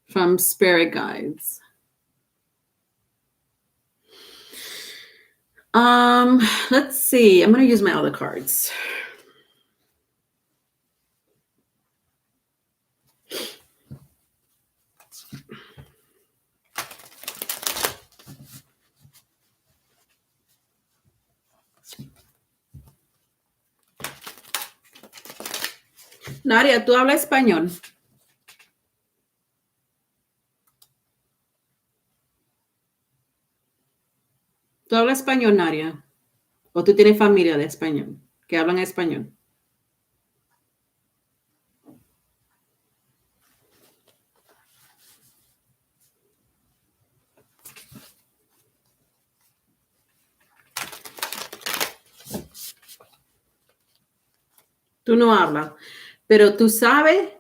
from spirit guides? Let's see. I'm going to use my other cards. Nadia, ¿tú hablas español? ¿Tú hablas español, Nadia? ¿O tú tienes familia de español que hablan español? Tú no hablas. Pero tú sabes,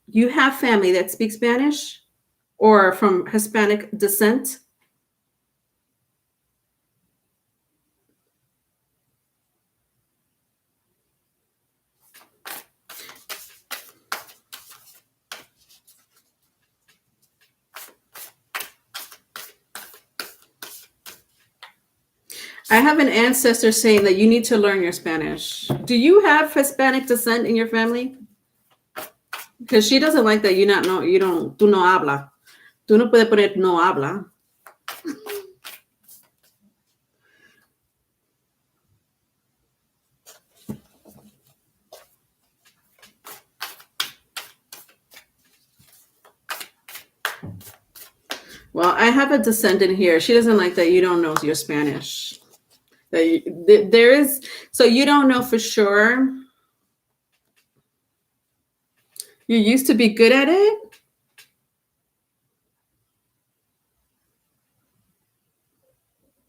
you have family that speaks Spanish or from Hispanic descent? I have an ancestor saying that you need to learn your Spanish. Do you have Hispanic descent in your family? Because she doesn't like that tú no habla. Tú no puedes poner no habla. Well, I have a descendant here. She doesn't like that you don't know your Spanish. So you don't know for sure. You used to be good at it?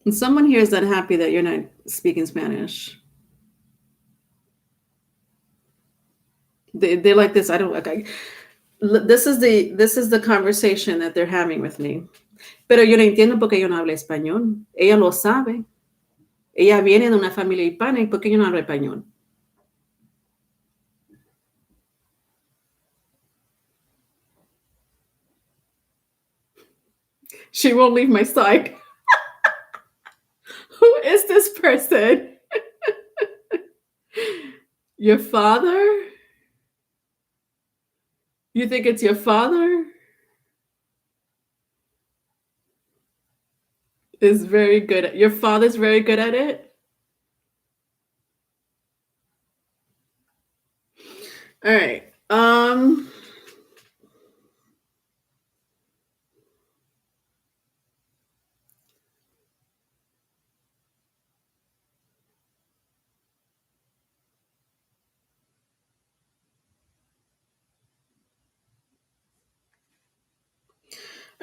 And someone here is unhappy that you're not speaking Spanish. They're like this. I don't like. This is the conversation that they're having with me. Pero yo no entiendo por qué yo no hablo español. Ella lo sabe. Ella viene de una familia hispana, ¿y por qué yo no hablo español? She won't leave my side. Who is this person? Your father? You think it's your father? is very good at, your father's very good at it? All right.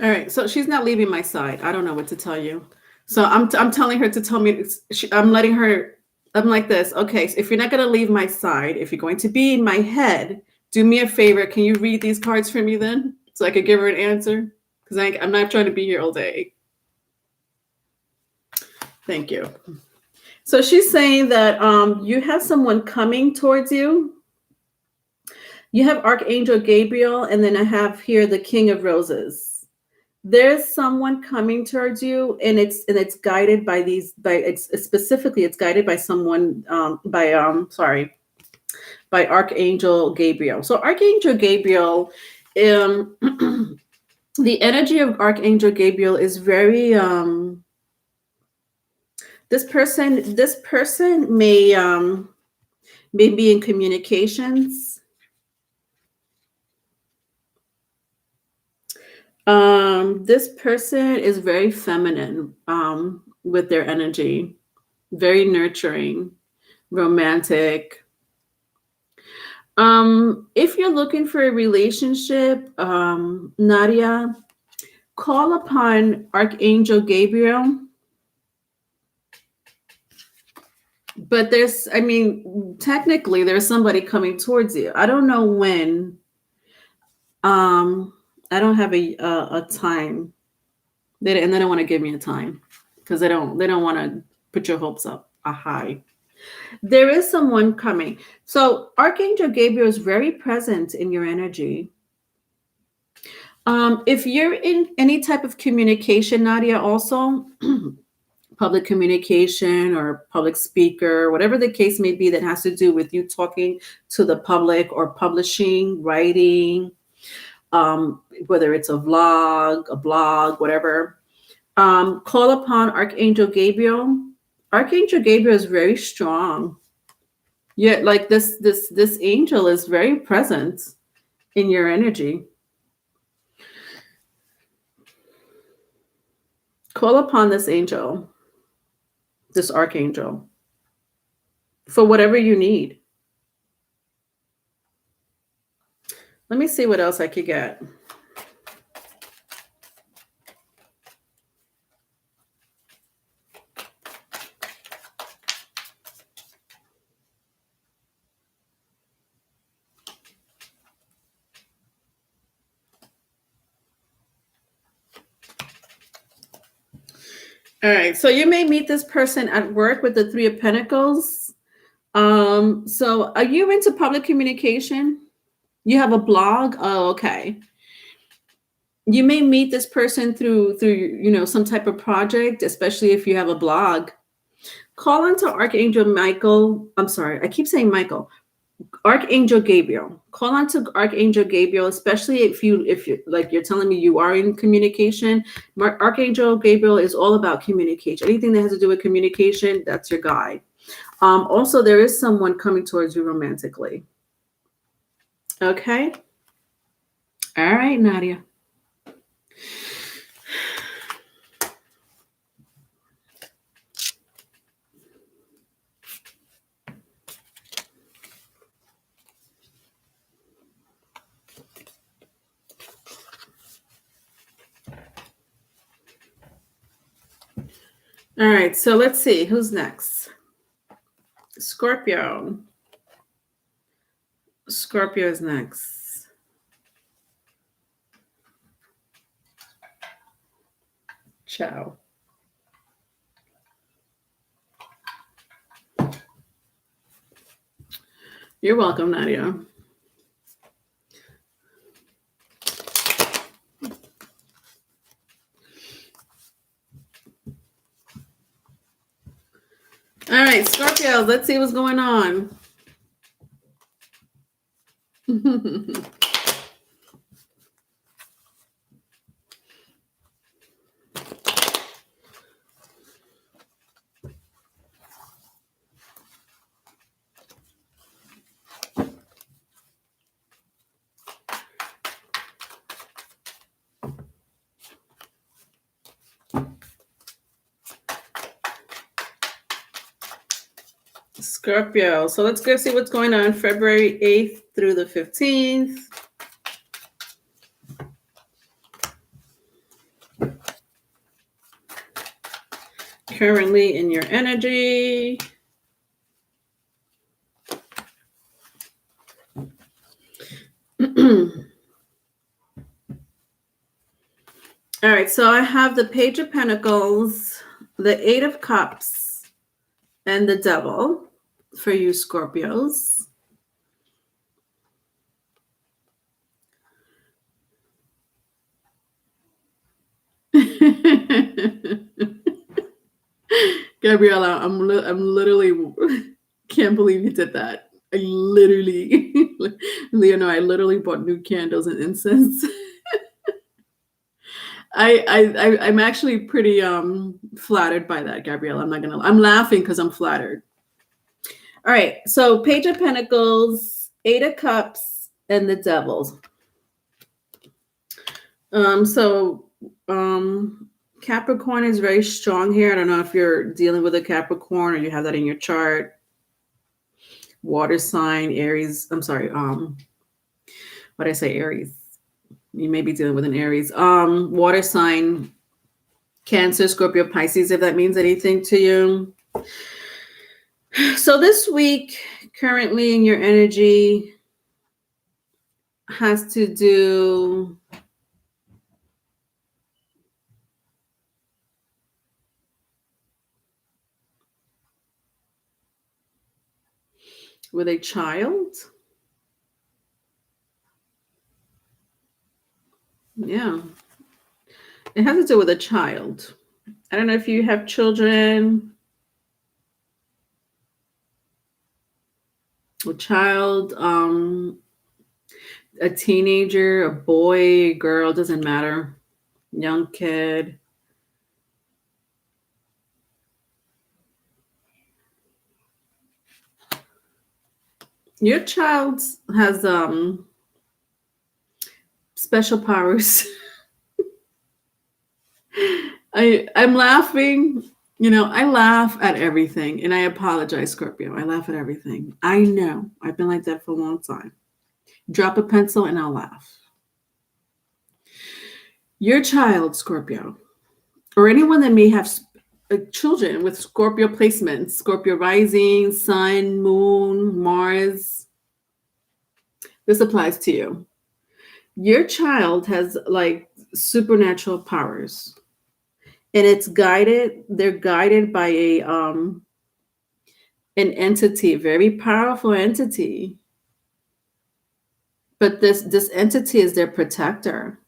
All right. So she's not leaving my side. I don't know what to tell you. So I'm telling her to tell me, I'm letting her, I'm like this. Okay. So if you're not going to leave my side, if you're going to be in my head, do me a favor. Can you read these cards for me then? So I could give her an answer? Because I'm not trying to be here all day. Thank you. So she's saying that you have someone coming towards you. You have Archangel Gabriel, and then I have here the King of Roses. There's someone coming towards you, and it's guided by it's guided by someone by Archangel Gabriel. So Archangel Gabriel, the energy of Archangel Gabriel is very this person may be in communications. This person is very feminine with their energy, very nurturing, romantic. If you're looking for a relationship, Nadia, call upon Archangel Gabriel. But technically there's somebody coming towards you. I don't know when. I don't have a time. They don't want to give me a time because they don't want to put your hopes up high. There is someone coming. So Archangel Gabriel is very present in your energy. If you're in any type of communication, Nadia, also public communication or public speaker, whatever the case may be that has to do with you talking to the public or publishing, writing, whether it's a vlog, a blog, whatever, call upon Archangel Gabriel. Archangel Gabriel is very strong. Yet, like this angel is very present in your energy. Call upon this angel, this archangel, for whatever you need. Let me see what else I could get. All right, so you may meet this person at work with the Three of Pentacles. So are you into public communication? You have a blog? Oh, okay. You may meet this person through some type of project, especially if you have a blog. Call into Archangel Michael. I'm sorry, I keep saying Michael. Archangel Gabriel. Call on to Archangel Gabriel, especially if you like you're telling me you are in communication. Archangel Gabriel is all about communication. Anything that has to do with communication, that's your guide. Also, there is someone coming towards you romantically. Okay. All right, Nadia. All right, so let's see who's next. Scorpio. Scorpio is next. Ciao. You're welcome, Nadia. All right, Scorpio, let's see what's going on. Scorpio. So let's go see what's going on February 8th through the 15th. Currently in your energy. All right, so I have the Page of Pentacles, the Eight of Cups, and the Devil for you Scorpios. Gabriella, I'm literally can't believe you did that. I literally, Leonor, I literally bought new candles and incense. I'm actually pretty flattered by that, Gabrielle. I'm laughing because I'm flattered. All right, so Page of Pentacles, Eight of Cups, and the Devils. Capricorn is very strong here. I don't know if you're dealing with a Capricorn or you have that in your chart. Water sign, Aries. I'm sorry. What did I say? Aries. You may be dealing with an Aries. Water sign, Cancer, Scorpio, Pisces, if that means anything to you. So this week, currently in your energy, has to do with a child. Yeah. It has to do with a child. I don't know if you have children. A child, a teenager, a boy, a girl, doesn't matter. Young kid. Your child has special powers. I'm laughing. You know, I laugh at everything, and I apologize, Scorpio. I laugh at everything. I know. I've been like that for a long time. Drop a pencil and I'll laugh. Your child, Scorpio, or anyone that may have children with Scorpio placements, Scorpio rising, sun, moon, Mars. This applies to you. Your child has like supernatural powers. And they're guided by an entity, a very powerful entity. But this entity is their protector.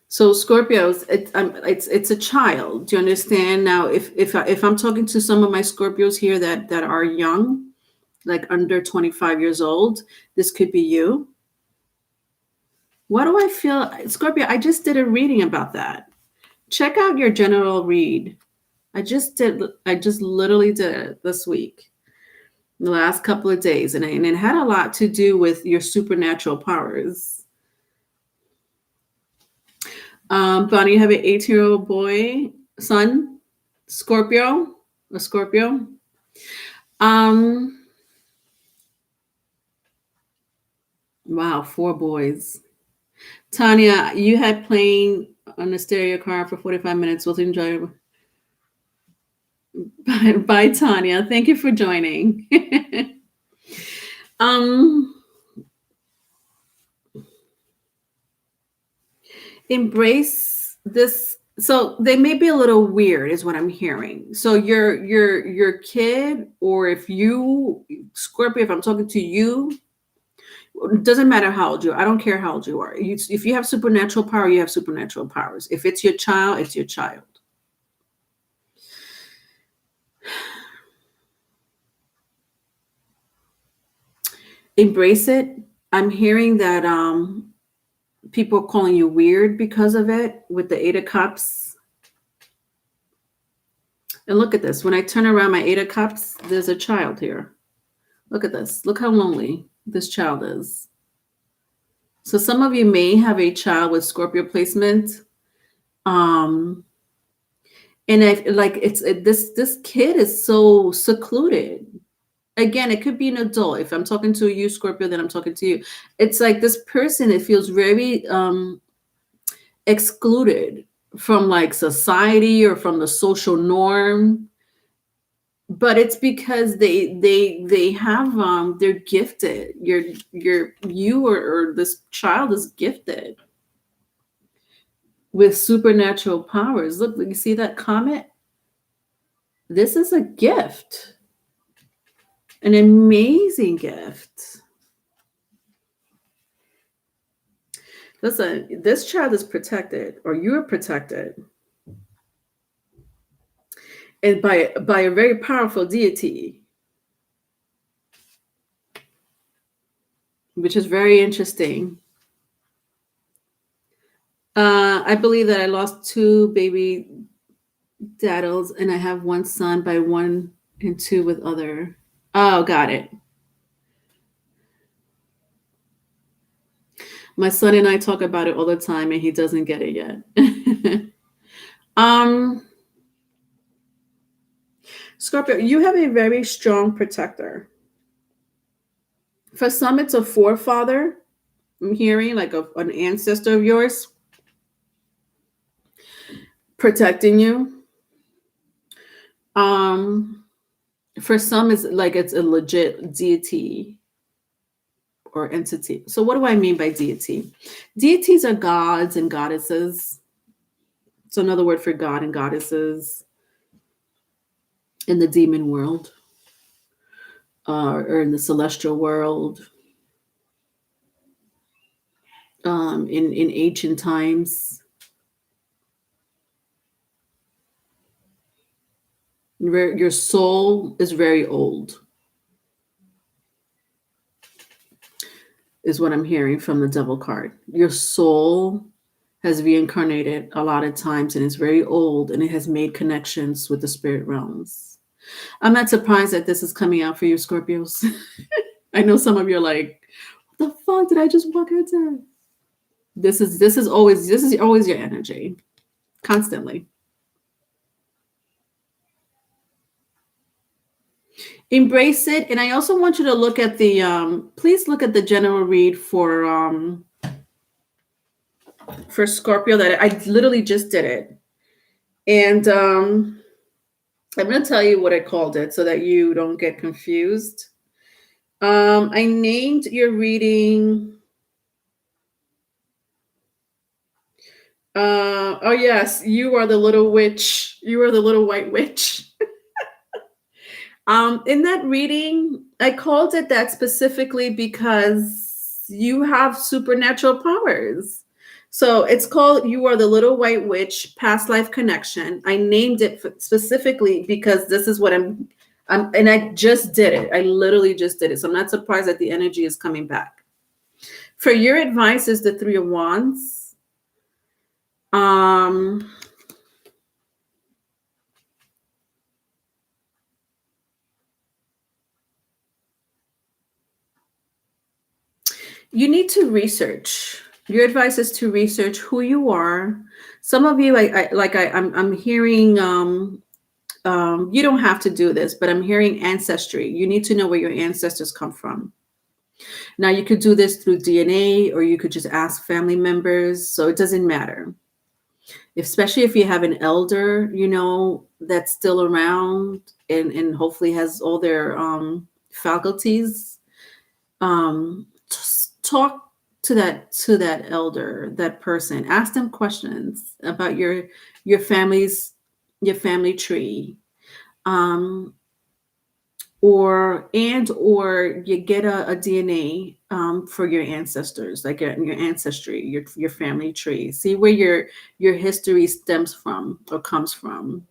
So Scorpios, it's a child. Do you understand? Now, if I'm talking to some of my Scorpios here that are young, like under 25 years old, this could be you. What do I feel? Scorpio, I just did a reading about that. Check out your general read. I just literally did it this week, the last couple of days, and it had a lot to do with your supernatural powers. Bonnie, you have an 18-year-old boy, son, Scorpio, a Scorpio. Wow, 4 boys. Tanya, you had playing on the stereo car for 45 minutes. Was enjoyable. Bye, Tanya. Thank you for joining. Embrace this. So they may be a little weird, is what I'm hearing. So your kid, or if you, Scorpio, if I'm talking to you, it doesn't matter how old you are. I don't care how old you are. If you have supernatural power, you have supernatural powers. If it's your child, it's your child. Embrace it. I'm hearing that people are calling you weird because of it with the 8 of Cups. And look at this. When I turn around my 8 of Cups, there's a child here. Look at this. Look how lonely this child is. So some of you may have a child with Scorpio placement. And And I like this kid is so secluded. Again, it could be an adult. If I'm talking to you, Scorpio, then I'm talking to you. It's like this person, it feels very excluded from like society or from the social norm. But it's because they have they're gifted. You or this child is gifted with supernatural powers. Look, you see that comet? This is a gift, an amazing gift. Listen, this child is protected, or you're protected, and by a very powerful deity, which is very interesting. I believe that I lost 2 baby daddles, and I have 1 son by 1 and 2 with other. Oh, got it. My son and I talk about it all the time, and he doesn't get it yet. Scorpio, you have a very strong protector. For some, it's a forefather. I'm hearing like an ancestor of yours protecting you. For some, it's like it's a legit deity or entity. So what do I mean by deity? Deities are gods and goddesses. So another word for god and goddesses in the demon world, or in the celestial world, in ancient times. Your soul is very old, is what I'm hearing from the devil card. Your soul has reincarnated a lot of times, and it's very old, and it has made connections with the spirit realms. I'm not surprised that this is coming out for you, Scorpios. I know some of you are like, what the fuck did I just walk into? This is always your energy, constantly. Embrace it. And I also want you to look at the please look at the general read for Scorpio. That I literally just did it. And I'm going to tell you what I called it so that you don't get confused. I named your reading. Oh yes, you are the little witch. You are the little white witch. In that reading, I called it that specifically because you have supernatural powers. So it's called You Are the Little White Witch, Past Life Connection. I named it specifically because this is what I'm and I just did it. I literally just did it. So I'm not surprised that the energy is coming back. For your advice is the 3 of Wands. You need to research. Your advice is to research who you are. Some of you, I'm hearing. You don't have to do this, but I'm hearing ancestry. You need to know where your ancestors come from. Now, you could do this through DNA, or you could just ask family members. So it doesn't matter. Especially if you have an elder, that's still around and hopefully has all their faculties. Just talk to that elder, that person. Ask them questions about your family tree, or you get a DNA for your ancestors, like your ancestry, your family tree. See where your history stems from or comes from.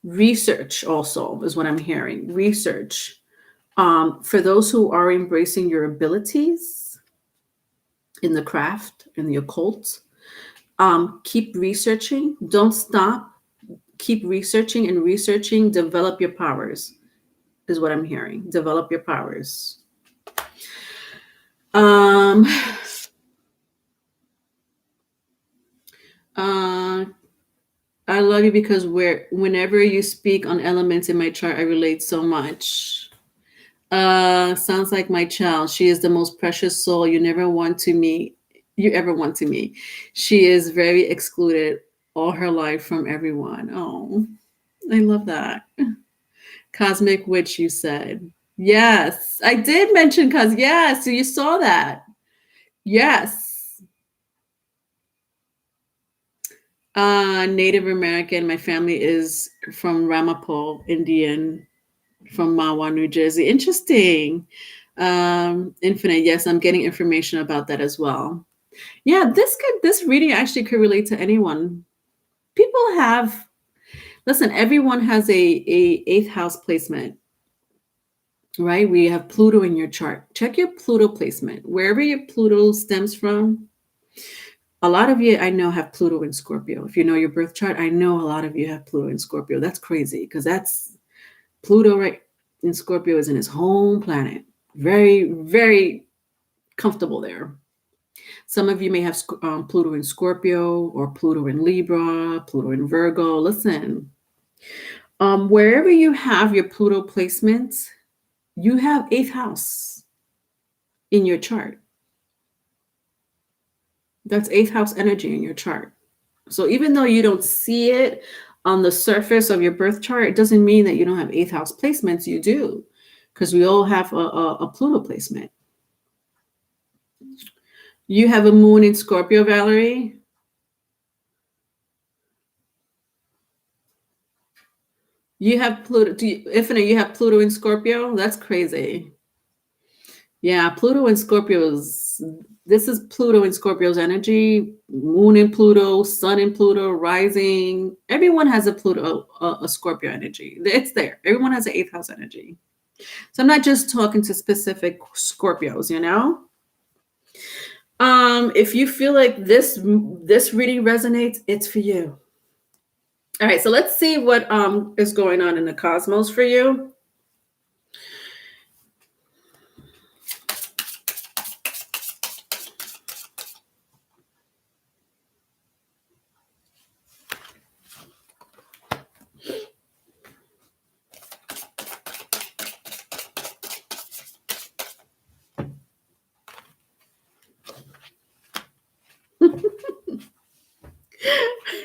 Research also is what I'm hearing. Research. For those who are embracing your abilities in the craft, in the occult, keep researching. Don't stop. Keep researching and researching. Develop your powers is what I'm hearing. Develop your powers. Uh, I love you because whenever you speak on elements in my chart, I relate so much. Sounds like my child. She is the most precious soul you never want to meet. You ever want to meet. She is very excluded all her life from everyone. Oh, I love that. Cosmic witch, you said. Yes, I did mention yes, so you saw that. Yes. Native American. My family is from Ramapo Indian, from Mahwah, New Jersey. Interesting. Infinite. Yes, I'm getting information about that as well. Yeah, this reading actually could relate to anyone. People have listen. Everyone has a eighth house placement, right? We have Pluto in your chart. Check your Pluto placement wherever your Pluto stems from. A lot of you I know have Pluto in Scorpio. If you know your birth chart, I know a lot of you have Pluto in Scorpio. That's crazy because that's Pluto right in Scorpio is in his home planet. Very, very comfortable there. Some of you may have Pluto in Scorpio or Pluto in Libra, Pluto in Virgo. Listen, wherever you have your Pluto placements, you have eighth house in your chart. That's eighth house energy in your chart. So even though you don't see it on the surface of your birth chart, it doesn't mean that you don't have eighth house placements. You do, because we all have a Pluto placement. You have a moon in Scorpio, Valerie. You have Pluto. Infinite, you have Pluto in Scorpio? That's crazy. Yeah, Pluto in Scorpio's. This is Pluto in Scorpio's energy. Moon in Pluto, Sun in Pluto, rising. Everyone has a Pluto, a Scorpio energy. It's there. Everyone has an eighth house energy. So I'm not just talking to specific Scorpios, you know. If you feel like this reading resonates, it's for you. All right, so let's see what is going on in the cosmos for you.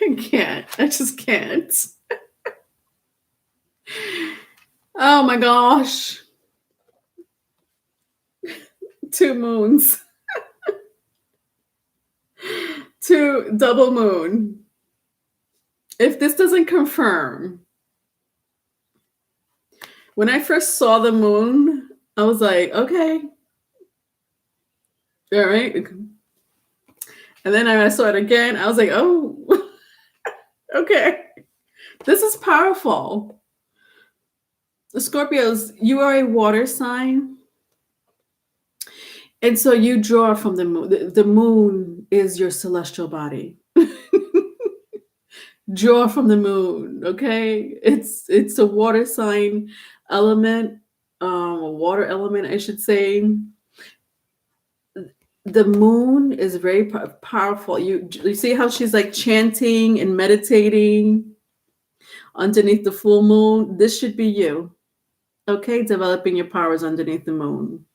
I can't. I just can't. Oh my gosh. 2 moons. 2 double moon. If this doesn't confirm, when I first saw the moon, I was like, okay. All right. And then I saw it again. I was like, oh, okay. This is powerful. The Scorpios, you are a water sign. And so you draw from the moon. The moon is your celestial body. Draw from the moon, okay? It's a water sign element, a water element, I should say. The moon is very powerful. You see how she's like chanting and meditating underneath the full moon? This should be you, okay? Developing your powers underneath the moon.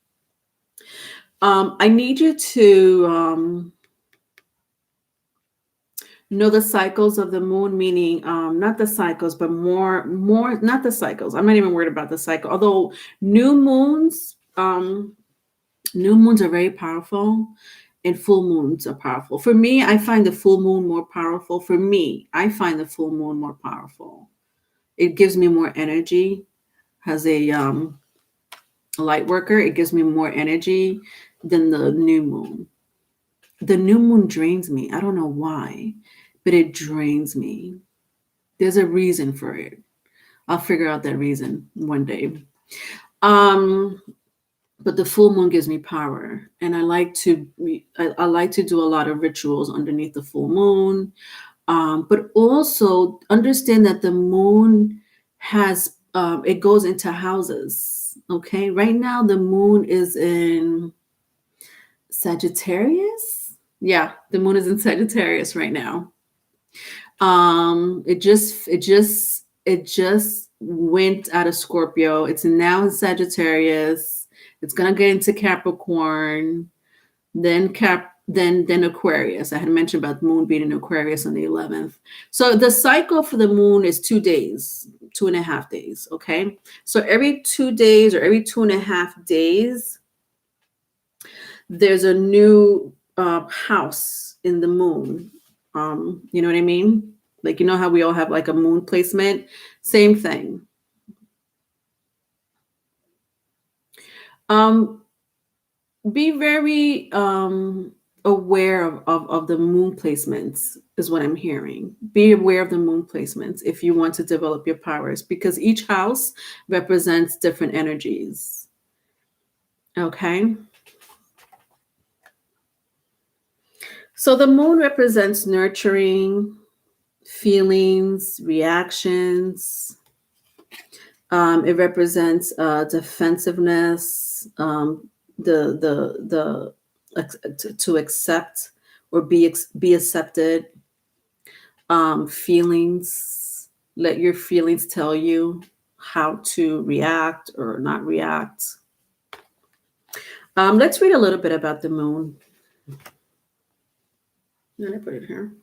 I need you to know the cycles of the moon, meaning not the cycles, but more not the cycles. I'm not even worried about the cycle. Although new moons are very powerful, and full moons are powerful. For me, I find the full moon more powerful. For me, I find the full moon more powerful. It gives me more energy. As a light worker, it gives me more energy than the new moon. The new moon drains me. I don't know why, but it drains me. There's a reason for it. I'll figure out that reason one day. But the full moon gives me power, and I like to do a lot of rituals underneath the full moon. But also understand that the moon has it goes into houses. Okay, right now the moon is in Sagittarius. Yeah, the moon is in Sagittarius right now. It just went out of Scorpio. It's now in Sagittarius. It's gonna get into Capricorn, then Aquarius. I had mentioned about the moon being in Aquarius on the 11th. So the cycle for the moon is 2 days, 2.5 days. Okay. So every 2 days or every 2.5 days, there's a new house in the moon. You know what I mean? Like, you know how we all have like a moon placement? Same thing. Be very aware of the moon placements, is what I'm hearing. Be aware of the moon placements if you want to develop your powers, because each house represents different energies. Okay. So the moon represents nurturing, feelings, reactions. It represents defensiveness, to accept or be accepted. Feelings. Let your feelings tell you how to react or not react. Let's read a little bit about the moon. Let me put it here.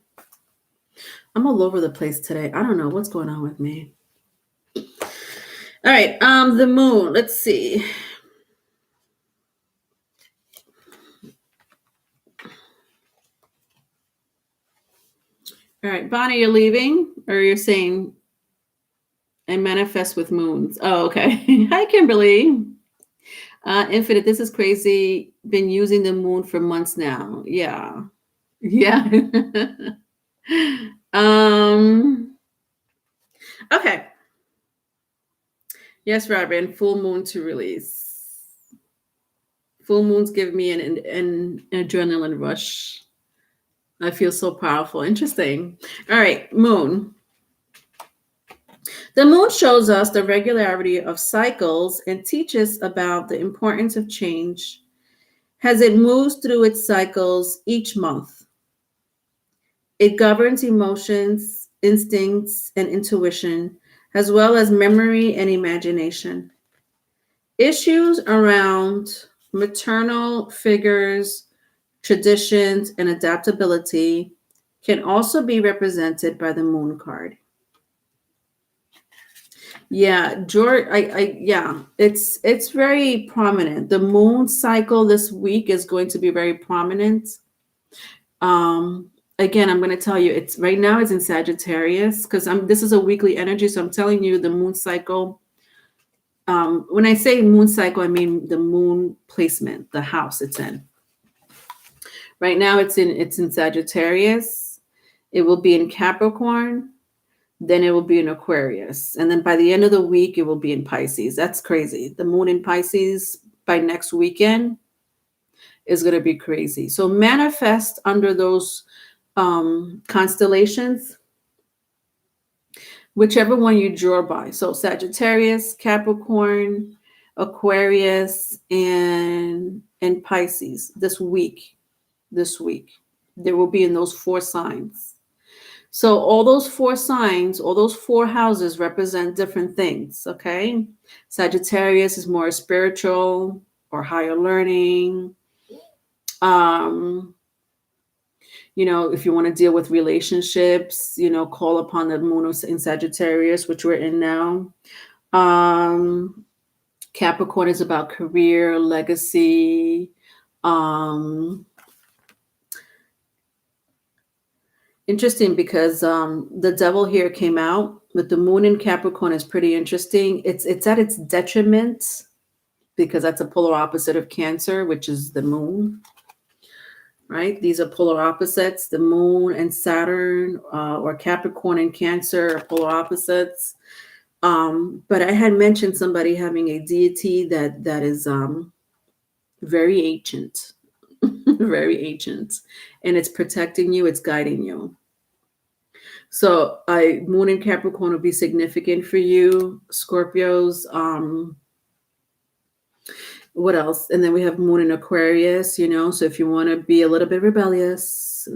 I'm all over the place today. I don't know what's going on with me. All right, the moon. Let's see. All right, Bonnie, you're leaving, or you're saying I manifest with moons? Oh, okay. Hi, Kimberly. Infinite, this is crazy. Been using the moon for months now. Yeah. Yeah. Okay. Yes, Robin, full moon to release. Full moons give me an adrenaline rush. I feel so powerful. Interesting. All right, moon. The moon shows us the regularity of cycles and teaches about the importance of change as it moves through its cycles each month. It governs emotions, instincts, and intuition, as well as memory and imagination. Issues around maternal figures, traditions, and adaptability can also be represented by the moon card. Yeah, George, yeah, it's very prominent. The moon cycle this week is going to be very prominent. Again, I'm going to tell you, it's right now it's in Sagittarius because this is a weekly energy, so I'm telling you the moon cycle. When I say moon cycle, I mean the moon placement, the house it's in. Right now, it's in Sagittarius. It will be in Capricorn. Then it will be in Aquarius. And then by the end of the week, it will be in Pisces. That's crazy. The moon in Pisces by next weekend is going to be crazy. So manifest under those constellations, whichever one you draw by. So Sagittarius, Capricorn, Aquarius, and Pisces this week. There will be in those 4 signs. So all those 4 signs, all those 4 houses represent different things, okay? Sagittarius is more spiritual or higher learning. If you want to deal with relationships, call upon the moon in Sagittarius, which we're in now. Capricorn is about career, legacy. Interesting because the devil here came out, but the moon in Capricorn is pretty interesting. It's at its detriment because that's a polar opposite of Cancer, which is the moon, right? These are polar opposites. The moon and Saturn or Capricorn and Cancer are polar opposites. But I had mentioned somebody having a deity that is very ancient, very ancient, and it's protecting you, it's guiding you. So moon in Capricorn will be significant for you, Scorpios. What else? And then we have moon in Aquarius, so if you want to be a little bit rebellious,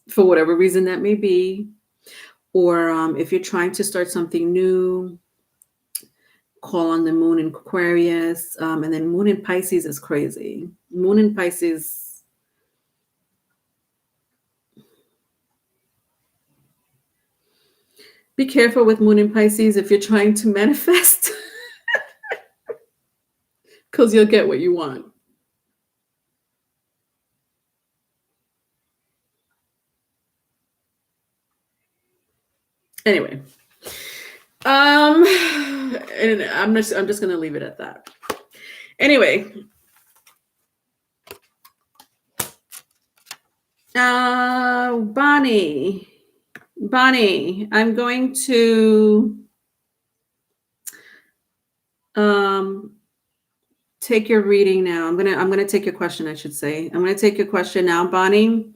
for whatever reason that may be. Or if you're trying to start something new, call on the moon in Aquarius. And then moon in Pisces is crazy. Moon in Pisces, be careful with moon in Pisces if you're trying to manifest, because you'll get what you want. Anyway, and I'm just gonna leave it at that. Anyway, Bonnie, I'm going to take your reading now. I'm gonna take your question, I should say. I'm gonna take your question now, Bonnie.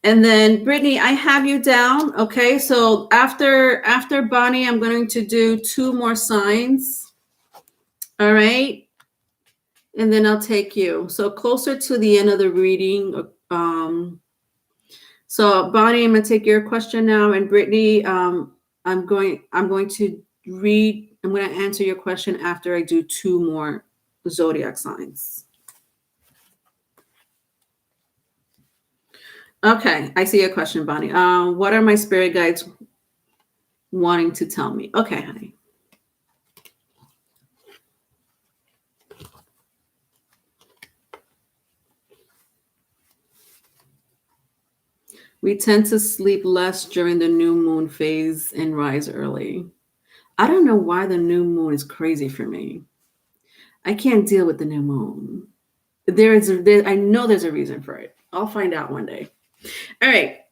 And then Brittany, I have you down. Okay, so after Bonnie, I'm going to do 2 more signs. All right. And then I'll take you. So closer to the end of the reading. So Bonnie, I'm gonna take your question now, and Brittany, I'm going to read. I'm going to answer your question after I do 2 more zodiac signs. Okay, I see your question, Bonnie. What are my spirit guides wanting to tell me? Okay, honey. We tend to sleep less during the new moon phase and rise early. I don't know why the new moon is crazy for me. I can't deal with the new moon. I know there's a reason for it. I'll find out one day. All right.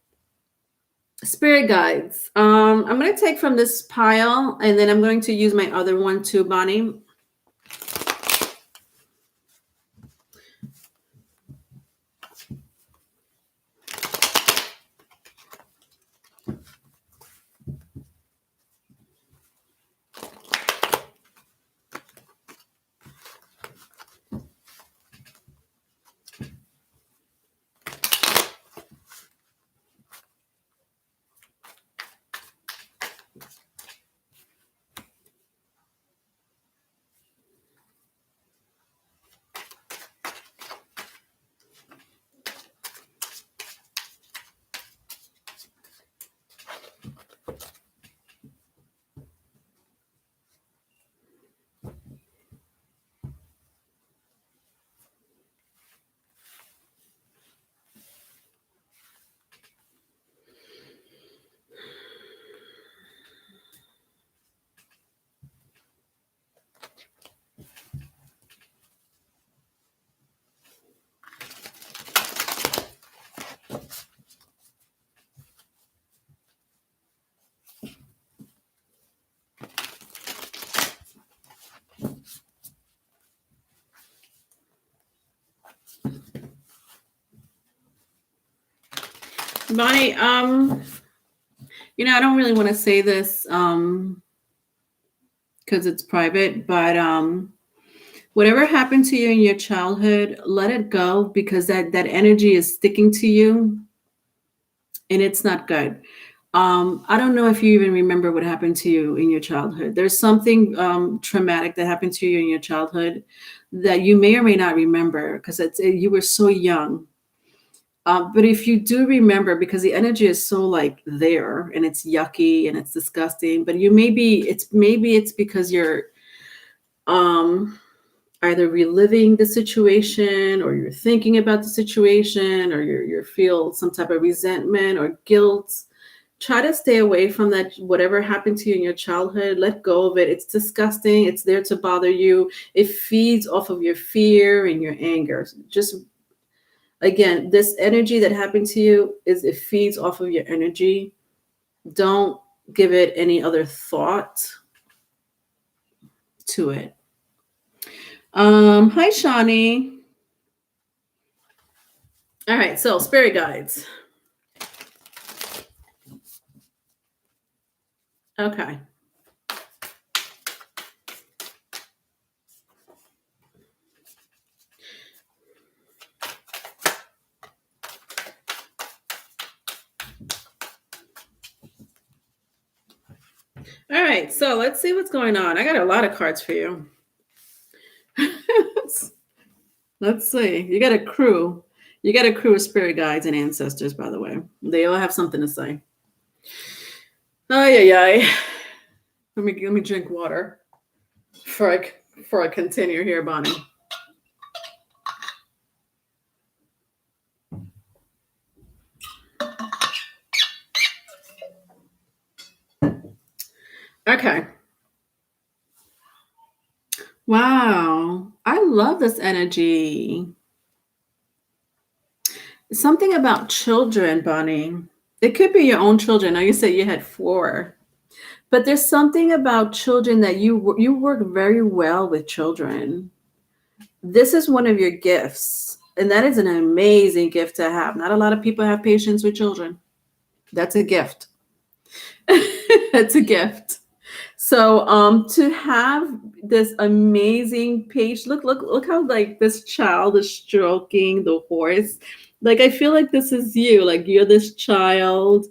Spirit guides. I'm going to take from this pile, and then I'm going to use my other one too, Bonnie. Bonnie, I don't really want to say this because it's private, but whatever happened to you in your childhood, let it go, because that energy is sticking to you and it's not good. I don't know if you even remember what happened to you in your childhood. There's something traumatic that happened to you in your childhood that you may or may not remember because you were so young. But if you do remember, because the energy is so like there and it's yucky and it's disgusting, but maybe it's because you're either reliving the situation, or you're thinking about the situation, or you feel some type of resentment or guilt. Try to stay away from that. Whatever happened to you in your childhood, let go of it. It's disgusting. It's there to bother you. It feeds off of your fear and your anger. Just again, this energy that happened to you it feeds off of your energy. Don't give it any other thought to it. Hi, Shawnee. All right, so spirit guides. Okay. All right, so let's see what's going on. I got a lot of cards for you. Let's see. You got a crew. You got a crew of spirit guides and ancestors, by the way. They all have something to say. Oh yeah. Let me drink water before I continue here, Bonnie. Okay. Wow. I love this energy. Something about children, Bonnie. It could be your own children. Now you said you had 4. But there's something about children that you work very well with children. This is one of your gifts, and that is an amazing gift to have. Not a lot of people have patience with children. That's a gift. That's a gift. So to have this amazing page, look how like this child is stroking the horse. Like I feel like this is you, like you're this child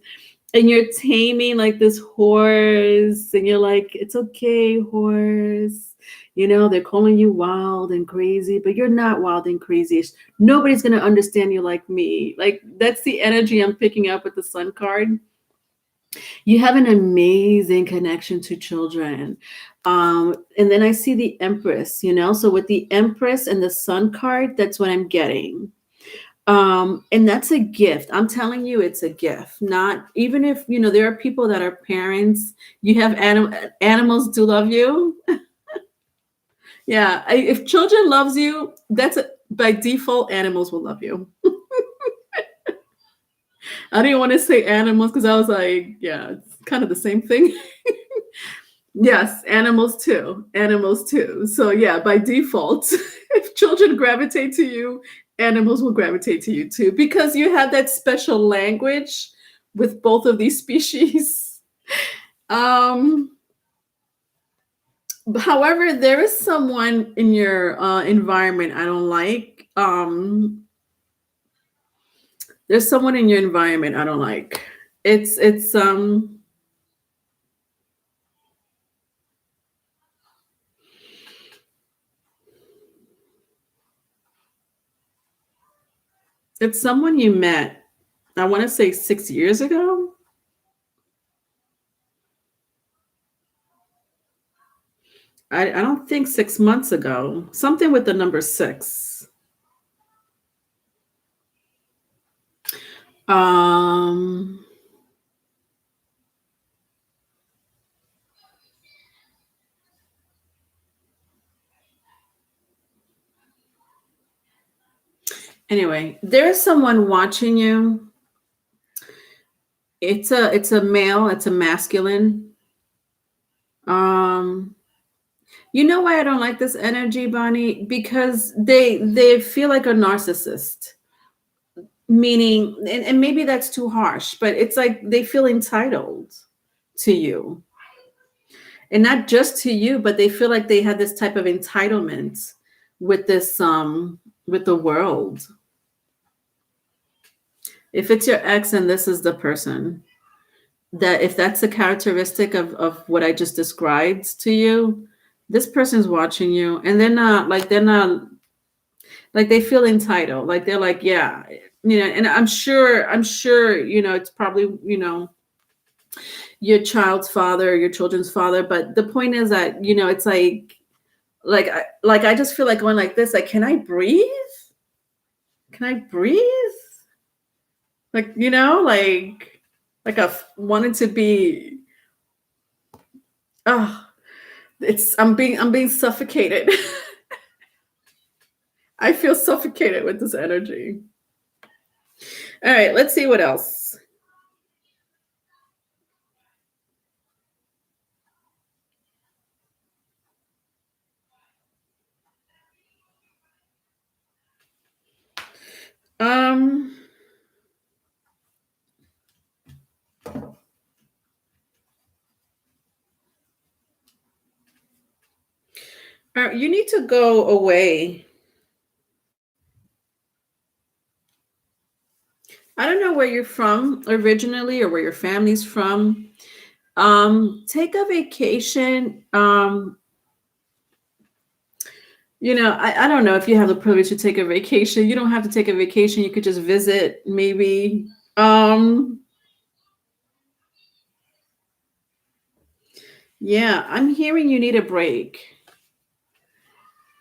and you're taming like this horse and you're like, it's okay, horse. You know, they're calling you wild and crazy, but you're not wild and crazy. Nobody's going to understand you like me. Like that's the energy I'm picking up with the Sun card. You have an amazing connection to children. And then I see the Empress, you know, so with the Empress and the Sun card, that's what I'm getting. And that's a gift. I'm telling you, it's a gift. Not even if, you know, there are people that are parents, you have animals do love you. Yeah. If children loves you, by default, animals will love you. I didn't want to say animals because I was like, yeah, it's kind of the same thing. Yes, animals too. Animals too. So yeah, by default, if children gravitate to you, animals will gravitate to you too because you have that special language with both of these species. However, there is someone in your environment I don't like. There's someone in your environment I don't like. It's it's someone you met, I want to say 6 years ago. I don't think 6 months ago. Something with the number 6. Um, anyway, there's someone watching you. It's a male, it's a masculine. Um, you know why I don't like this energy, Bonnie? Because they feel like a narcissist. Meaning, and maybe that's too harsh, but it's like they feel entitled to you. And not just to you, but they feel like they have this type of entitlement with this with the world. If it's your ex and this is the person, that if that's a characteristic of what I just described to you, this person's watching you and they're not like they feel entitled. Like they're like, yeah, you know, and I'm sure, you know, it's probably, you know, your child's father, your children's father. But the point is that, you know, it's like I just feel like going like this, like, can I breathe? Can I breathe? Like, you know, like I've wanted to be, oh, I'm being suffocated. I feel suffocated with this energy. All right, let's see what else. Um, you need to go away. I don't know where you're from originally or where your family's from, Take a vacation. I don't know if you have the privilege to take a vacation. You don't have to take a vacation. You could just visit, maybe. Yeah, I'm hearing you need a break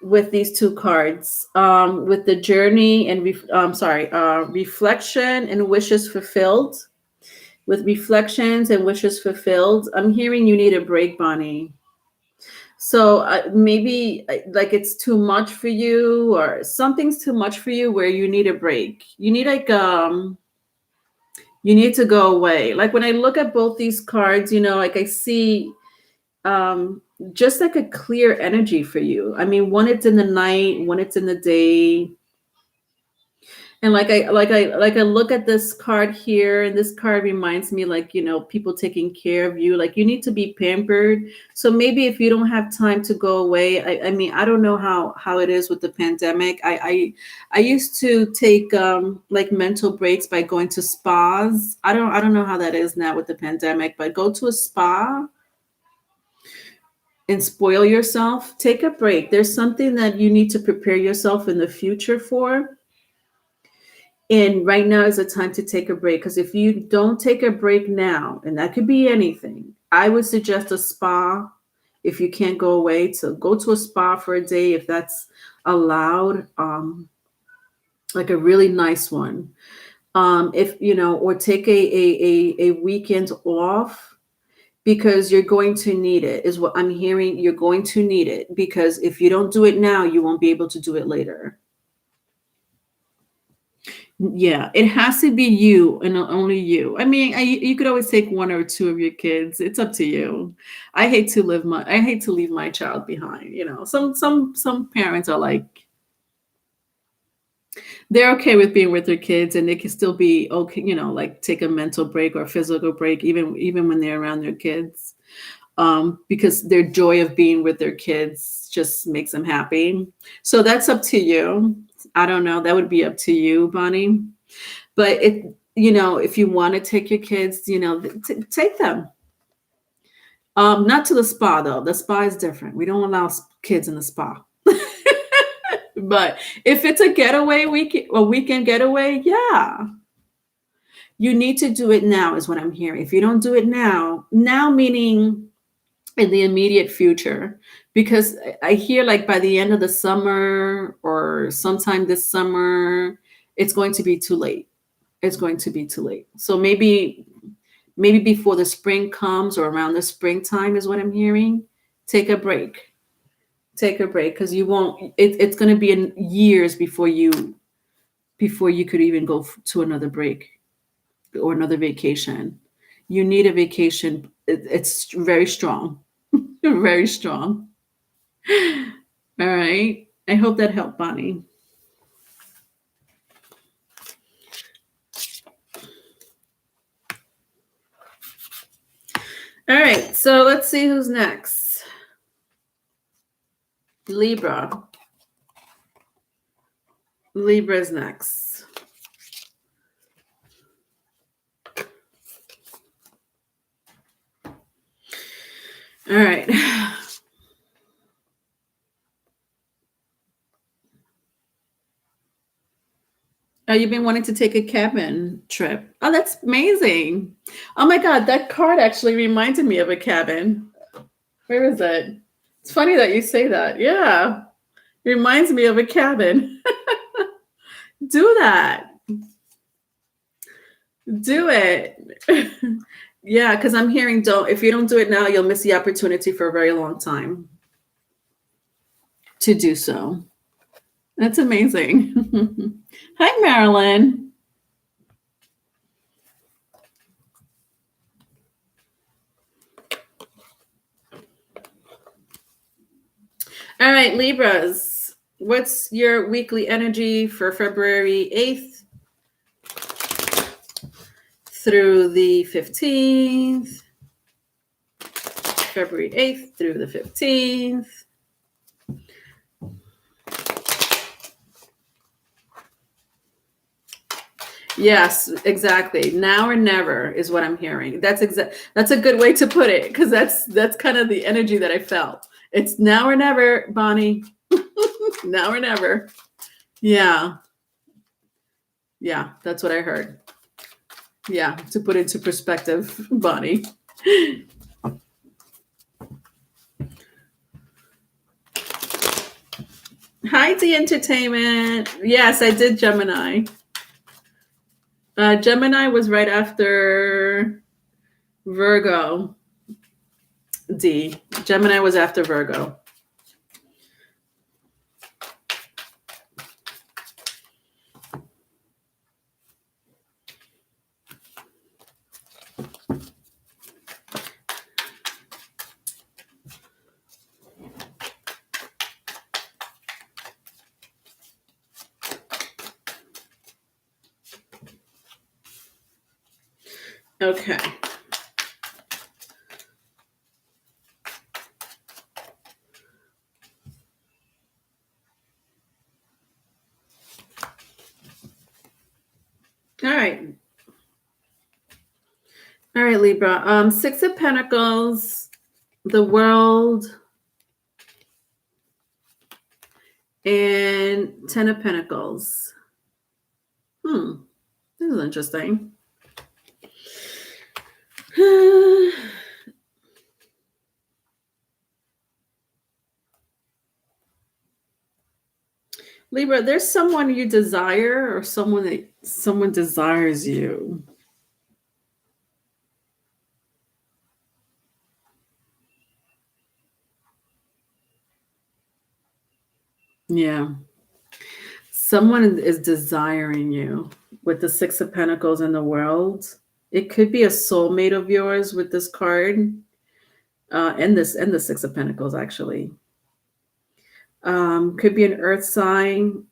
with these two cards. With the journey and reflection and wishes fulfilled. With reflections and wishes fulfilled, I'm hearing you need a break, Bonnie. So maybe like it's too much for you, or something's too much for you, where you need a break. You need you need to go away. Like when I look at both these cards, like I see just like a clear energy for you. I mean, one it's in the night, one it's in the day. And like I look at this card here, and this card reminds me, like, people taking care of you. Like, you need to be pampered. So maybe if you don't have time to go away, I mean, I don't know how it is with the pandemic. I used to take like mental breaks by going to spas. I don't know how that is now with the pandemic, but go to a spa and spoil yourself. Take a break. There's something that you need to prepare yourself in the future for. And right now is a time to take a break, because if you don't take a break now, and that could be anything, I would suggest a spa. If you can't go away, to go to a spa for a day, if that's allowed, like a really nice one. If or take a weekend off, because you're going to need it, is what I'm hearing. You're going to need it, because if you don't do it now, you won't be able to do it later. Yeah, it has to be you and only you. I mean, you could always take one or two of your kids. It's up to you. I hate to leave my child behind. Some parents are like, they're okay with being with their kids, and they can still be okay. Like take a mental break or a physical break, even when they're around their kids, because their joy of being with their kids just makes them happy. So that's up to you. I don't know. That would be up to you, Bonnie. But if you want to take your kids, take them. Not to the spa though. The spa is different. We don't allow kids in the spa. But if it's a getaway weekend getaway, yeah. You need to do it now, is what I'm hearing. If you don't do it now meaning in the immediate future, because I hear like by the end of the summer or sometime this summer, it's going to be too late. It's going to be too late. So maybe before the spring comes, or around the springtime, is what I'm hearing. Take a break, because you won't. It's going to be in years before you could even go to another break or another vacation. You need a vacation. It's very strong. Very strong. All right. I hope that helped, Bonnie. All right. So let's see who's next. Libra. Libra's next. All right. You've been wanting to take a cabin trip. Oh, that's amazing. Oh my God, that card actually reminded me of a cabin. Where is it? It's funny that you say that. Yeah. It reminds me of a cabin. Do that. Do it. Yeah, because I'm hearing if you don't do it now, you'll miss the opportunity for a very long time to do so. That's amazing. Hi, Marilyn. All right, Libras. What's your weekly energy for February 8th through the 15th? February 8th through the 15th. Yes, exactly. Now or never is what I'm hearing. That's a good way to put it, because that's kind of the energy that I felt. It's now or never, Bonnie. Now or never. Yeah. Yeah, that's what I heard. Yeah, to put into perspective, Bonnie. Hi, D Entertainment. Yes, I did Gemini. Gemini was right after Virgo. D. Gemini was after Virgo. Okay. All right. All right, Libra. Six of Pentacles, the World, and Ten of Pentacles. This is interesting. Libra, there's someone you desire, or someone desires you. Yeah. Someone is desiring you with the Six of Pentacles in the World. It could be a soulmate of yours with this card, and the Six of Pentacles, actually. Could be an earth sign.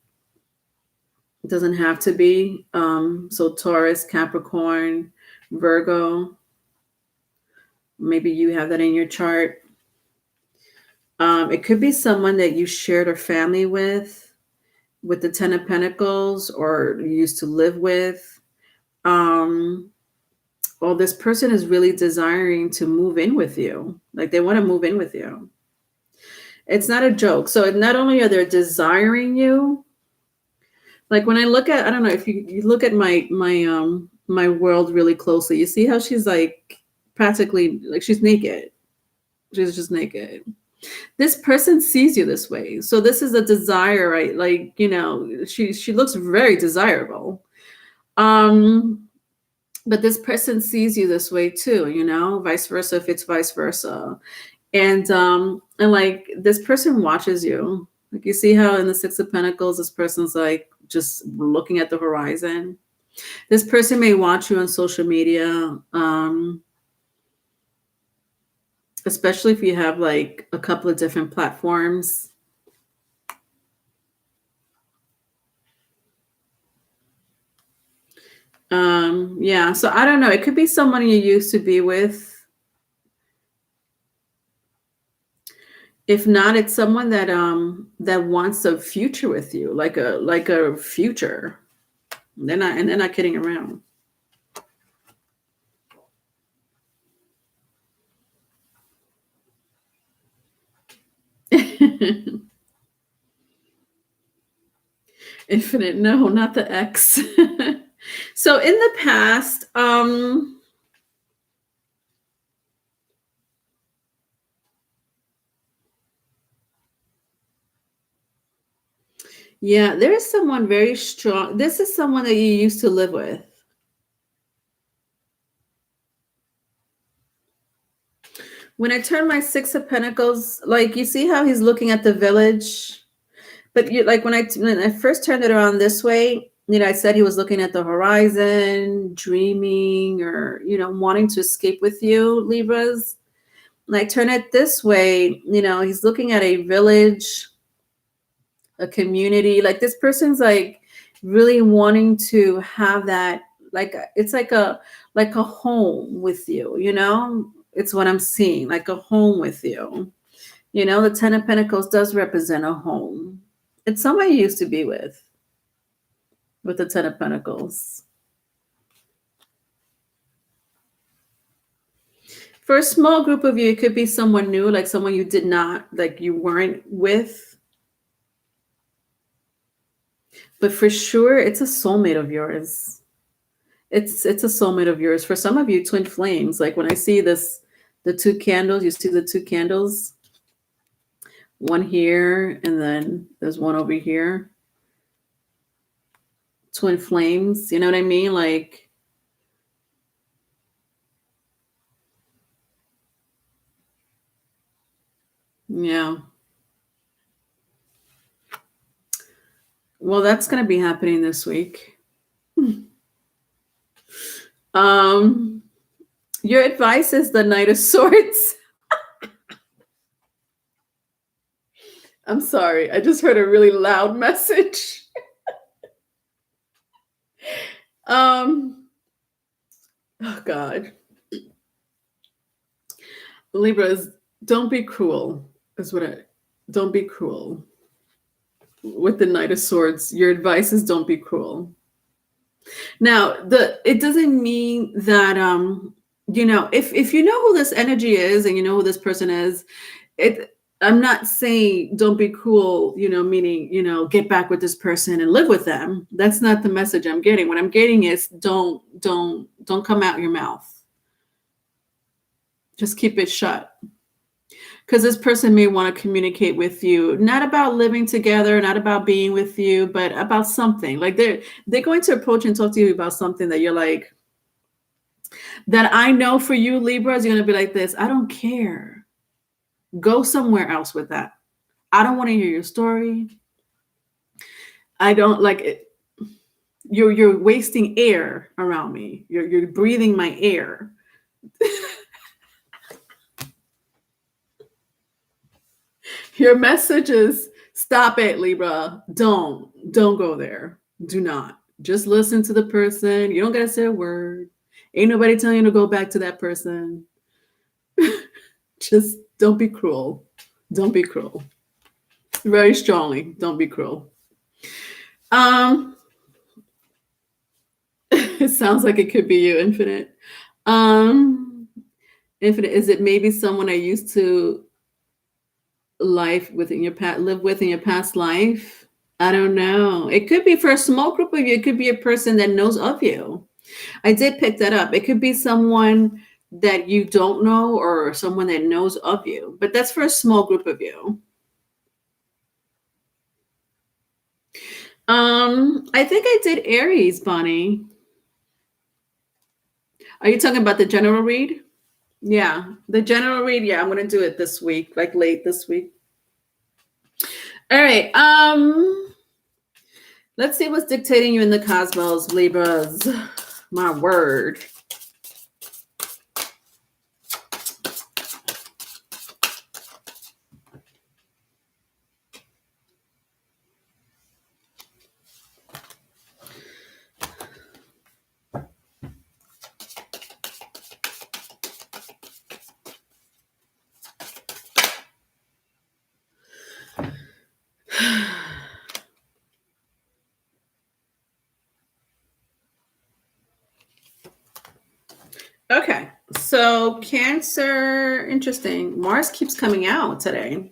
It doesn't have to be. So Taurus, Capricorn, Virgo. Maybe you have that in your chart. It could be someone that you shared a family with the Ten of Pentacles, or you used to live with. Well, this person is really desiring to move in with you. Like, they want to move in with you. It's not a joke. So not only are they desiring you, like when I look at, I don't know if you look at my world really closely, you see how she's like practically like she's naked. She's just naked. This person sees you this way. So this is a desire, right? Like, she looks very desirable. But this person sees you this way too, vice versa, if it's vice versa. And like this person watches you. Like, you see how in the Six of Pentacles, this person's like just looking at the horizon. This person may watch you on social media, especially if you have like a couple of different platforms. Yeah, so I don't know. It could be someone you used to be with. If not, it's someone that wants a future with you, like a future. They're not kidding around. Infinite, no, not the X. So in the past, yeah, there is someone very strong. This is someone that you used to live with. When I turn my Six of Pentacles, like, you see how he's looking at the village? But like when I first turned it around this way, I said he was looking at the horizon, dreaming, or wanting to escape with you, Libras. And I turn it this way, he's looking at a village, a community. Like, this person's like really wanting to have that, like, it's like a home with you. It's what I'm seeing, like a home with you. The Ten of Pentacles does represent a home. It's somebody you used to be with the Ten of Pentacles. For a small group of you, it could be someone new, like someone you did not, like you weren't with. But for sure, it's a soulmate of yours. It's a soulmate of yours. For some of you, twin flames. Like when I see this, the two candles, you see the two candles, one here, and then there's one over here. Twin flames, you know what I mean? Like, yeah. Well, that's going to be happening this week. Your advice is the Knight of Swords. I'm sorry. I just heard a really loud message. Oh God. Libras, don't be cruel. Don't be cruel. With the Knight of Swords, your advice is don't be cruel. Now, it doesn't mean that if you know who this energy is and you know who this person is, I'm not saying don't be cruel, meaning, get back with this person and live with them. That's not the message I'm getting. What I'm getting is don't come out your mouth. Just keep it shut. Because this person may want to communicate with you, not about living together, not about being with you, but about something. Like they're going to approach and talk to you about something that you're like, that I know for you, Libras, you're going to be like this. I don't care. Go somewhere else with that. I don't want to hear your story. I don't like it. You're wasting air around me. You're breathing my air. Your message is stop it, Libra. Don't go there. Do not. Just listen to the person. You don't gotta say a word. Ain't nobody telling you to go back to that person. Just don't be cruel. Don't be cruel. Very strongly, don't be cruel. It sounds like it could be you, Infinite. Infinite, is it maybe someone I used to live with in your past life? I don't know. It could be for a small group of you. It could be a person that knows of you. I did pick that up. It could be someone that you don't know or someone that knows of you, but that's for a small group of you. I think I did Aries, Bonnie. Are you talking about the general read? Yeah, the general read. Yeah, I'm going to do it this week, like late this week. All right. Let's see what's dictating you in the cosmos, Libras. My word. Okay, so Cancer, interesting. Mars keeps coming out today.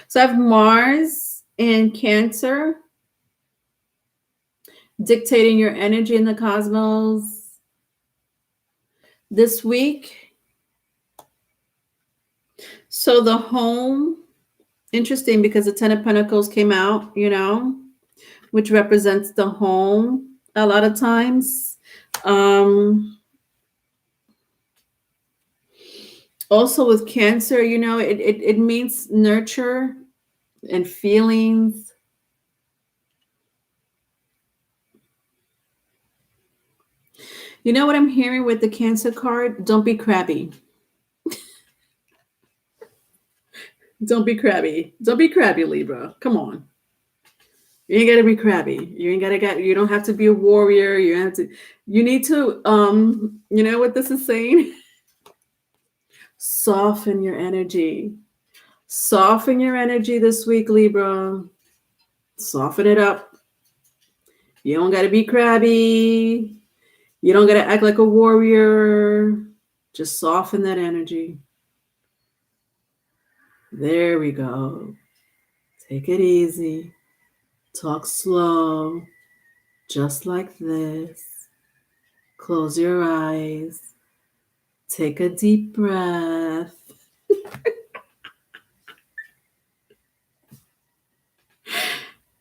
So I have Mars in Cancer, dictating your energy in the cosmos this week. So the home, interesting because the Ten of Pentacles came out, which represents the home a lot of times. Also with Cancer, it means nurture and feelings. You know what I'm hearing with the Cancer card? Don't be crabby. Don't be crabby. Don't be crabby, Libra. Come on. You ain't gotta be crabby. You don't have to be a warrior. You need to, you know what this is saying? Soften your energy. Soften your energy this week, Libra. Soften it up. You don't gotta be crabby. You don't gotta act like a warrior. Just soften that energy. There we go. Take it easy. Talk slow, just like this. Close your eyes. Take a deep breath.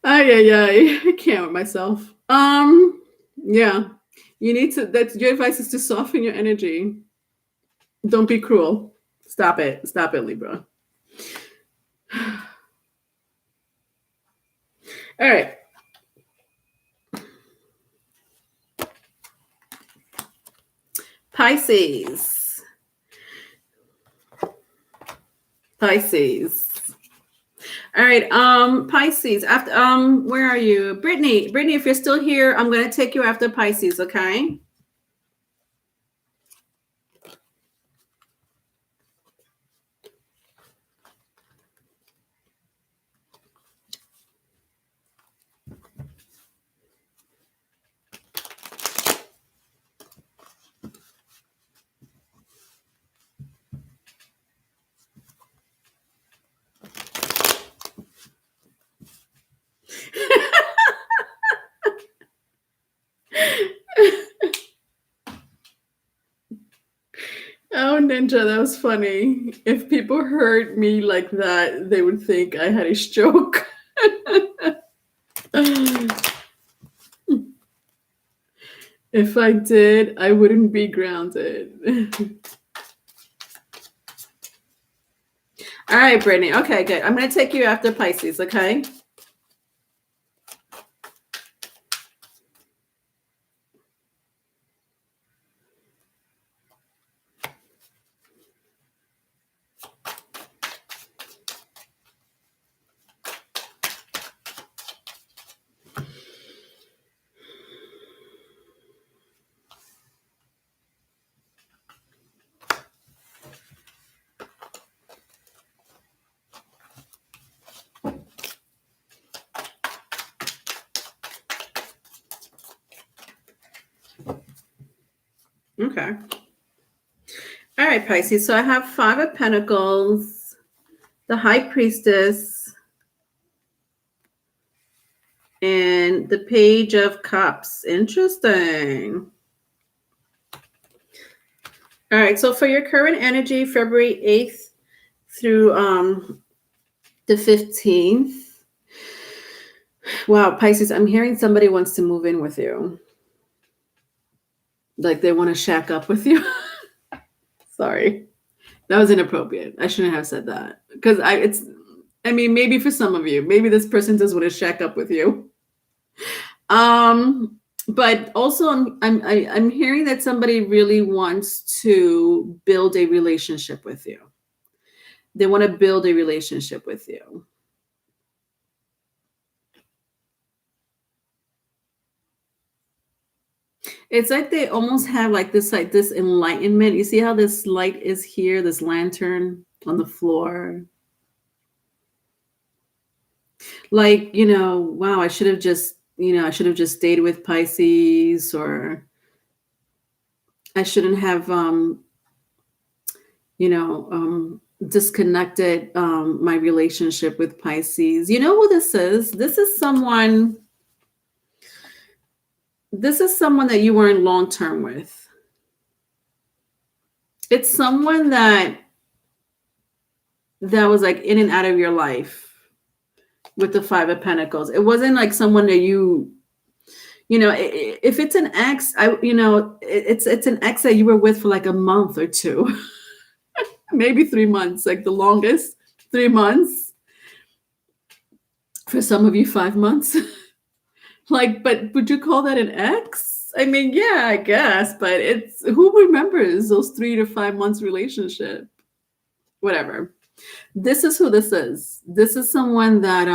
I can't with myself. Yeah. You need to, that's your advice is to soften your energy. Don't be cruel. Stop it. Stop it, Libra. All right. Pisces. All right, Pisces. After where are you? Brittany, if you're still here, I'm gonna take you after Pisces, okay? Oh, Ninja, that was funny. If people heard me like that, they would think I had a stroke. If I did, I wouldn't be grounded. All right, Brittany. Okay, good. I'm going to take you after Pisces, okay? Okay. All right, Pisces. So I have 5 of Pentacles, the High Priestess, and the Page of Cups. Interesting. All right. So for your current energy, February 8th through the 15th. Wow, Pisces, I'm hearing somebody wants to move in with you. Like they want to shack up with you. Sorry. That was inappropriate. I shouldn't have said that. Because maybe for some of you, maybe this person does want to shack up with you. But also I'm hearing that somebody really wants to build a relationship with you. They want to build a relationship with you. It's like they almost have like this enlightenment. You see how this light is here, this lantern on the floor? Like, wow, I should have just stayed with Pisces, or I shouldn't have, disconnected my relationship with Pisces. You know who this is? This is someone that you weren't long-term with. It's someone that was like in and out of your life with the 5 of Pentacles. It wasn't like someone that if it's an ex, it's an ex that you were with for like a month or 2, maybe 3 months, like the longest, 3 months. For some of you, 5 months. Like, but would you call that an ex? I mean, yeah, I guess, but who remembers those 3 to 5 months relationship? Whatever. This is who this is. This is someone that,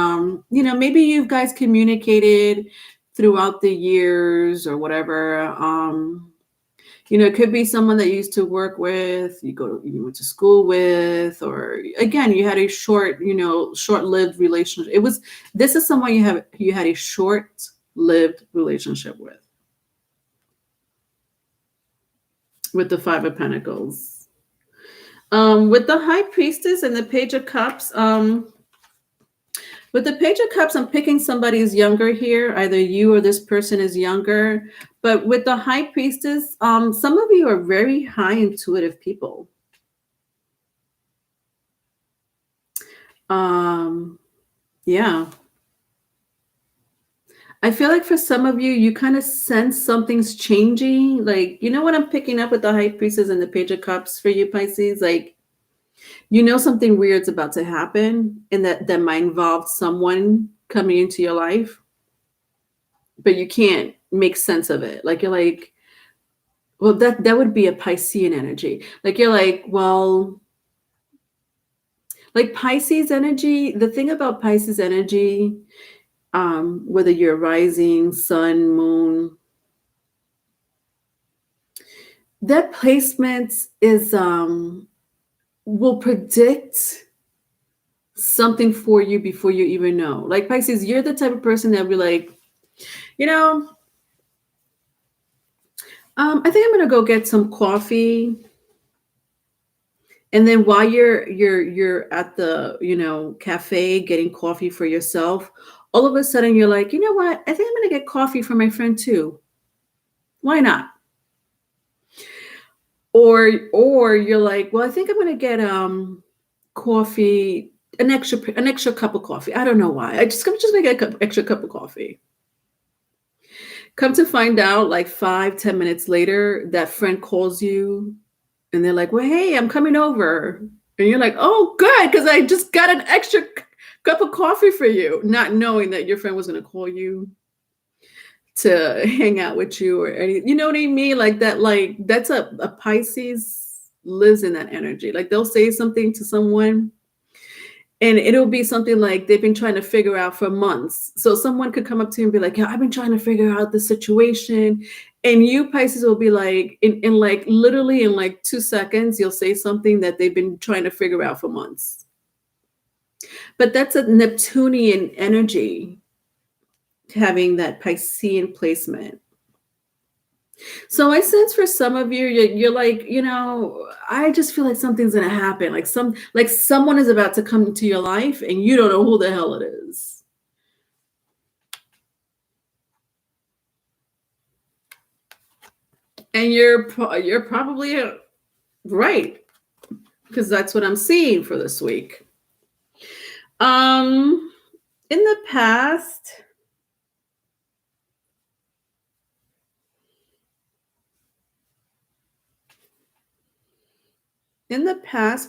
maybe you guys communicated throughout the years or whatever. It could be someone that you used to work with, you went to school with, or again, you had a short-lived relationship. This is someone you had a short-lived relationship with. with the Five of Pentacles. With the High Priestess and the Page of Cups, with the Page of Cups, I'm picking somebody who's younger here. Either you or this person is younger. But with the High Priestess, some of you are very high intuitive people. Yeah. I feel like for some of you, you kind of sense something's changing. Like, you know what I'm picking up with the High Priestess and the Page of Cups for you, Pisces? Like, you know something weird's about to happen, and that might involve someone coming into your life, but you can't make sense of it. Like, you're like, well, that would be a Piscean energy. Like, you're like, well, like Pisces energy, the thing about Pisces energy, whether you're rising, sun, moon, that placement is will predict something for you before you even know. Like Pisces, you're the type of person that be like, you know, I think I'm gonna go get some coffee. And then while you're at the cafe getting coffee for yourself, all of a sudden you're like, you know what? I think I'm gonna get coffee for my friend too. Why not? Or you're like, well, I think I'm gonna get coffee, an extra cup of coffee. I don't know why. I'm just gonna get an extra cup of coffee. Come to find out, like 5-10 minutes later, that friend calls you and they're like, well, hey, I'm coming over. And you're like, oh, good, because I just got an extra cup of coffee for you, not knowing that your friend was going to call you to hang out with you or anything. You know what I mean? Like that, like that's a Pisces lives in that energy. Like they'll say something to someone and it'll be something like they've been trying to figure out for months. So someone could come up to you and be like, yeah, I've been trying to figure out the situation. And you, Pisces, will be like, in like literally in like 2 seconds, you'll say something that they've been trying to figure out for months. But that's a Neptunian energy, having that Piscean placement. So I sense for some of you, you're like, I just feel like something's gonna happen. Like someone is about to come into your life and you don't know who the hell it is. And you're probably right, because that's what I'm seeing for this week. In the past,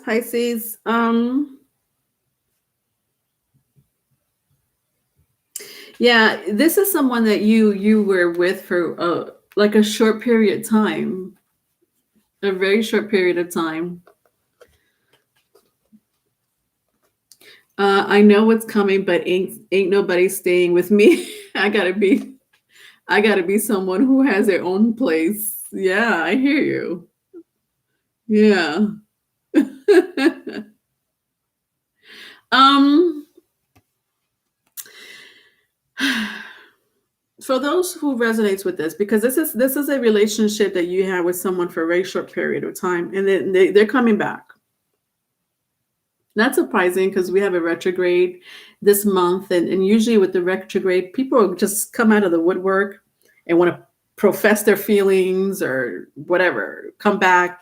Pisces, yeah, this is someone that you were with for like a short period of time, a very short period of time. I know what's coming, but ain't nobody staying with me. I gotta be someone who has their own place. Yeah, I hear you. Yeah. For those who resonates with this, because this is a relationship that you have with someone for a very short period of time, and then they're coming back. Not surprising, because we have a retrograde this month, and usually with the retrograde, people just come out of the woodwork and want to profess their feelings or whatever, come back.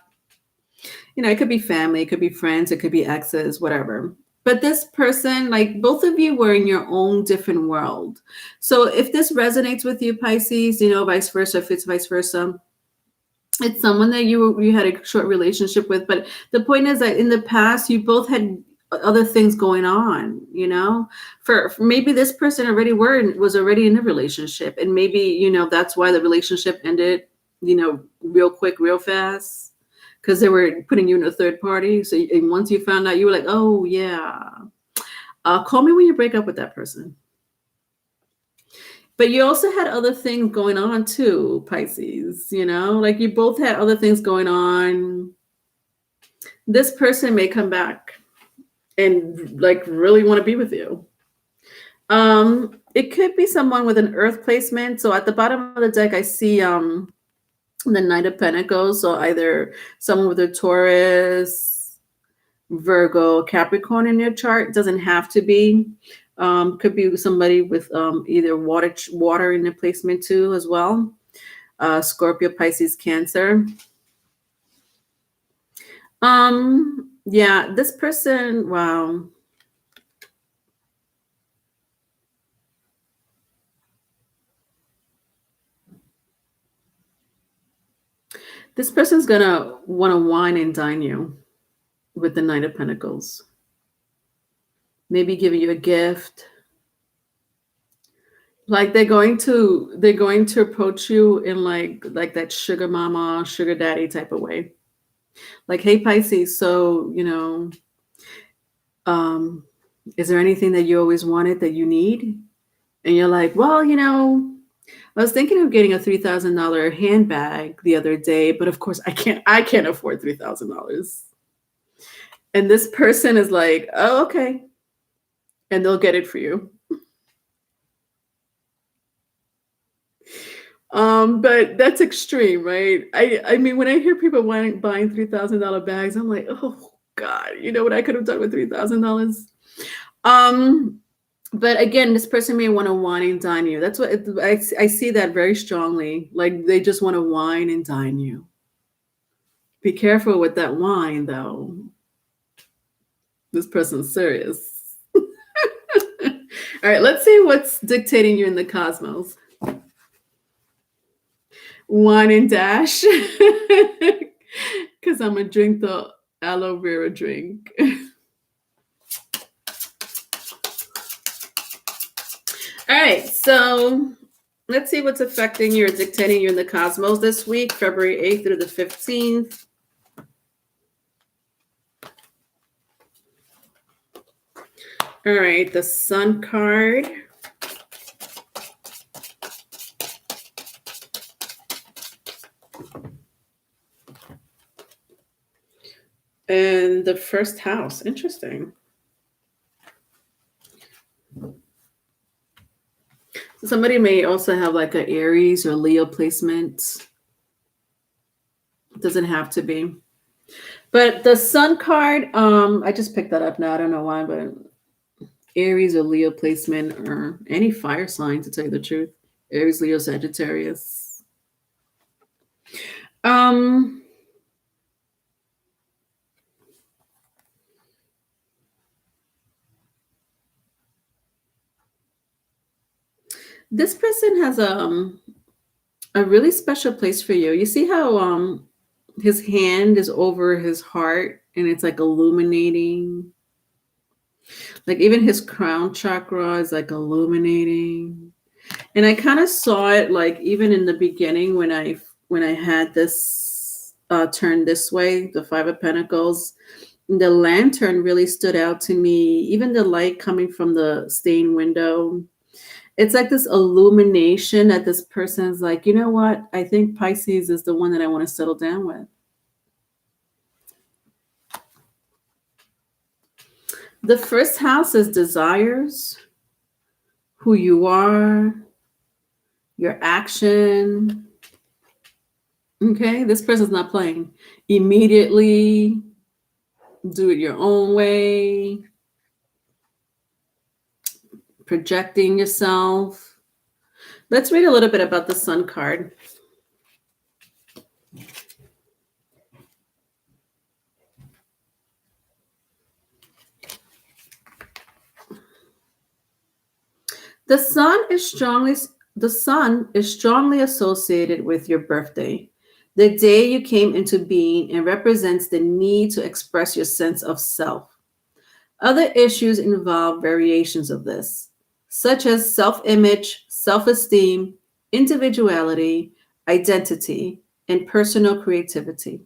It could be family, it could be friends, it could be exes, whatever. But this person, like both of you were in your own different world. So if this resonates with you, Pisces, vice versa, if it's vice versa, it's someone that you had a short relationship with. But the point is that in the past, you both had other things going on, for maybe this person was already in a relationship, and maybe, that's why the relationship ended, real quick, real fast, because they were putting you in a third party. So and once you found out, you were like, oh yeah, call me when you break up with that person. But you also had other things going on too, Pisces, like you both had other things going on. This person may come back and like really want to be with you. It could be someone with an earth placement. So at the bottom of the deck, I see The Knight of Pentacles, so either someone with a Taurus, Virgo, Capricorn in your chart. Doesn't have to be. Could be somebody with either water in the placement too as well. Scorpio, Pisces, Cancer. Yeah, this person, wow. This person's gonna want to wine and dine you with the Knight of Pentacles. Maybe giving you a gift. Like they're going to approach you in like that sugar mama, sugar daddy type of way. Like, hey Pisces, so is there anything that you always wanted that you need? And you're like, well, I was thinking of getting a $3,000 handbag the other day, but of course I can't afford $3,000. And this person is like, oh, okay. And they'll get it for you. But that's extreme, right? I mean, when I hear people buying $3,000 bags, I'm like, oh God, you know what I could have done with $3,000? But again, this person may want to wine and dine you. That's what I see that very strongly. Like they just want to wine and dine you. Be careful with that wine, though. This person's serious. All right, let's see what's dictating you in the cosmos. Wine and dash. Because I'm going to drink the aloe vera drink. All right, so let's see what's affecting you or dictating you in the cosmos this week, February 8th through the 15th. All right, the Sun card. And the first house. Interesting. Somebody may also have like an Aries or Leo placement. It doesn't have to be. But the Sun card, I just picked that up now. I don't know why, but Aries or Leo placement or any fire sign, to tell you the truth. Aries, Leo, Sagittarius. This person has a really special place for you. You see how his hand is over his heart and it's like illuminating. Like even his crown chakra is like illuminating. And I kind of saw it like even in the beginning when I had this turned this way, the Five of Pentacles. The lantern really stood out to me. Even the light coming from the stained window. It's like this illumination that this person's like, you know what? I think Pisces is the one that I want to settle down with. The first house is desires, who you are, your action. Okay, this person's not playing. Immediately do it your own way. Projecting yourself. Let's read a little bit about the Sun card. The sun is strongly associated with your birthday, the day you came into being, and represents the need to express your sense of self. Other issues involve variations of this, such as self-image, self-esteem, individuality, identity, and personal creativity.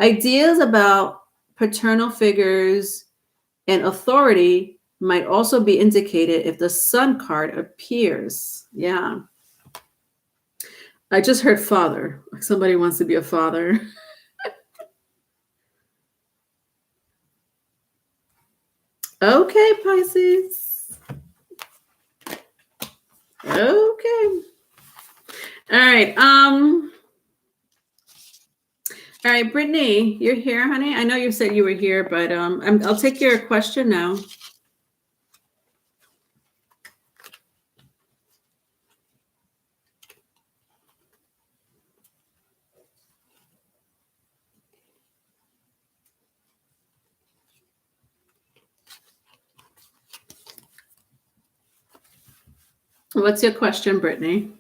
Ideas about paternal figures and authority might also be indicated if the Sun card appears. Yeah. I just heard father. Somebody wants to be a father. Okay, Pisces. Okay. All right. All right, Brittany, you're here, honey. I know you said you were here, but I'll take your question now. What's your question, Brittany?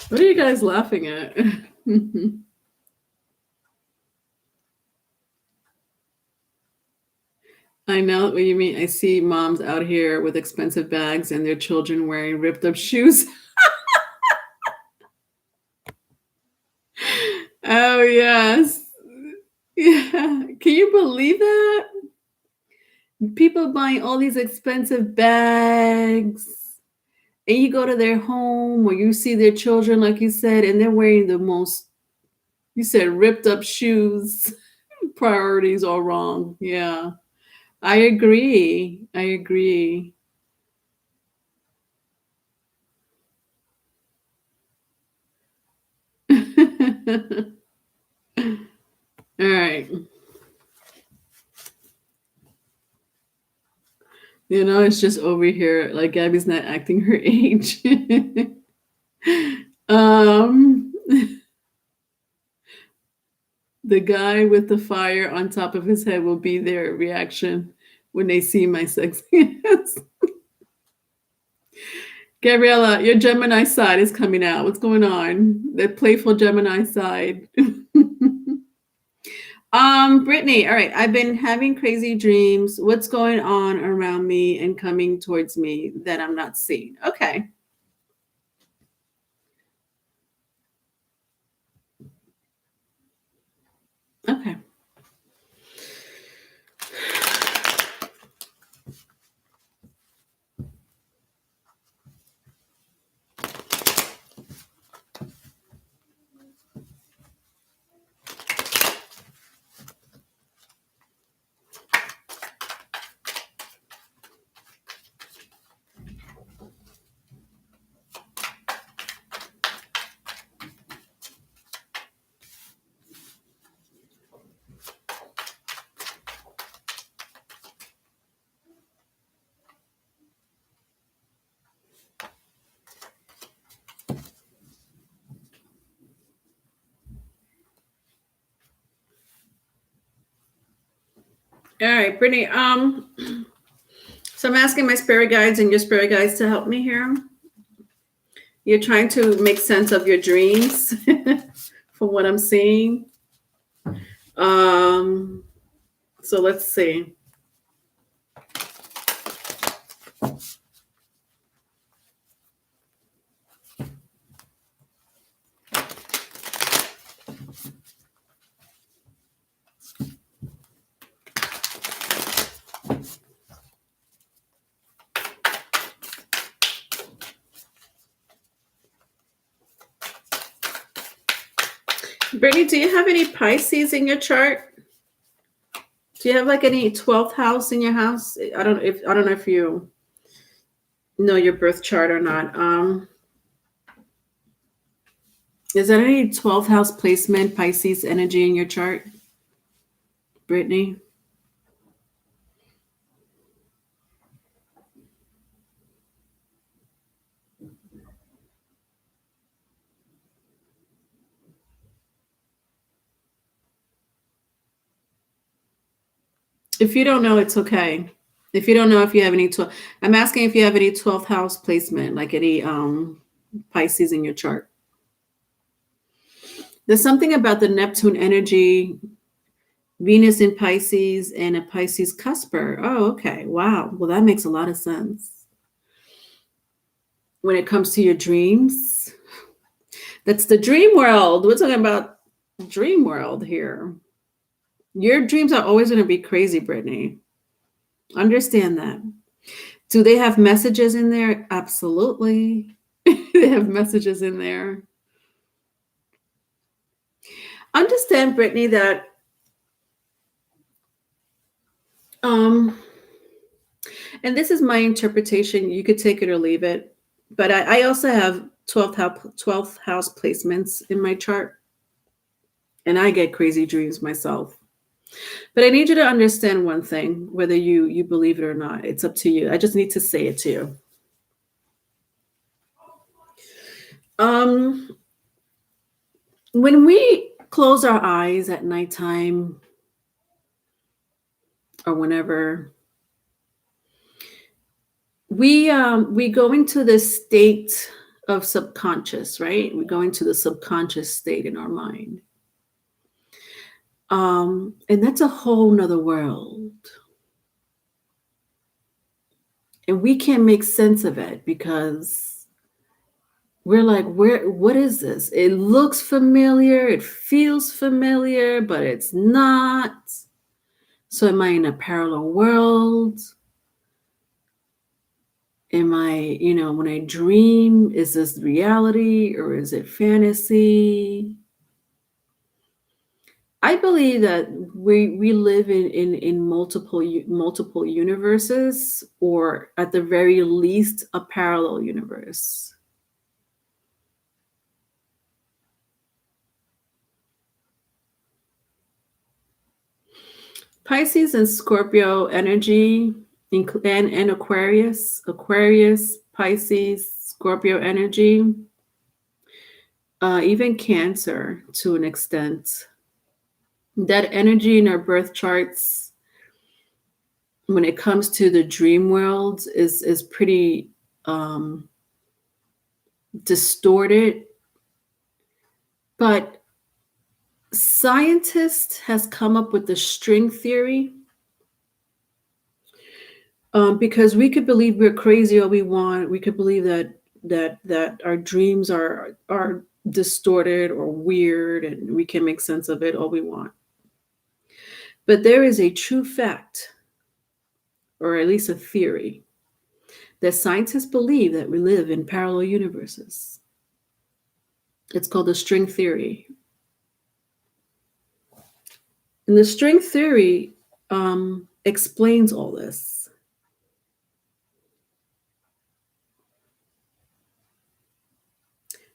What are you guys laughing at? I know what you mean. I see moms out here with expensive bags and their children wearing ripped up shoes. Oh, yes. Yeah. Can you believe that? People buying all these expensive bags, and you go to their home or you see their children, like you said, and they're wearing the most, you said, ripped up shoes. Priorities are wrong. Yeah. I agree. I agree. All right. You know, it's just over here. Like Gabby's not acting her age. um, the guy with the fire on top of his head will be their reaction when they see my sex hands. Gabriella, your Gemini side is coming out. What's going on? The playful Gemini side. Brittany, all right. I've been having crazy dreams. What's going on around me and coming towards me that I'm not seeing? Okay. Okay. All right, Brittany. So I'm asking my spirit guides and your spirit guides to help me here. You're trying to make sense of your dreams from what I'm seeing. So let's see. Brittany, do you have any Pisces in your chart? Do you have like any 12th house in your house? I don't know if you know your birth chart or not. Is there any 12th house placement, Pisces energy in your chart, Brittany? If you don't know, it's okay. If you don't know if you have any 12, I'm asking if you have any 12th house placement, like any Pisces in your chart. There's something about the Neptune energy, Venus in Pisces, and a Pisces cusper. Oh, okay. Wow. Well, that makes a lot of sense. When it comes to your dreams, that's the dream world. We're talking about dream world here. Your dreams are always going to be crazy, Brittany. Understand that. Do they have messages in there? Absolutely. They have messages in there. Understand, Brittany, that Um, and this is my interpretation. You could take it or leave it. But I also have 12th house placements in my chart. And I get crazy dreams myself. But I need you to understand one thing, whether you believe it or not. It's up to you. I just need to say it to you. When we close our eyes at nighttime or whenever, we go into this state of subconscious, right? We go into the subconscious state in our mind. And that's a whole nother world. And we can't make sense of it because we're like, what is this? It looks familiar, it feels familiar, but it's not. So am I in a parallel world? Am I, when I dream, is this reality or is it fantasy? I believe that we live in multiple universes, or at the very least, a parallel universe. Pisces and Scorpio energy, and Aquarius, Pisces, Scorpio energy, even Cancer to an extent. That energy in our birth charts, when it comes to the dream world, is pretty distorted. But scientists has come up with the string theory, because we could believe we're crazy all we want. We could believe that our dreams are distorted or weird, and we can make sense of it all we want. But there is a true fact, or at least a theory, that scientists believe that we live in parallel universes. It's called the string theory. And the string theory explains all this.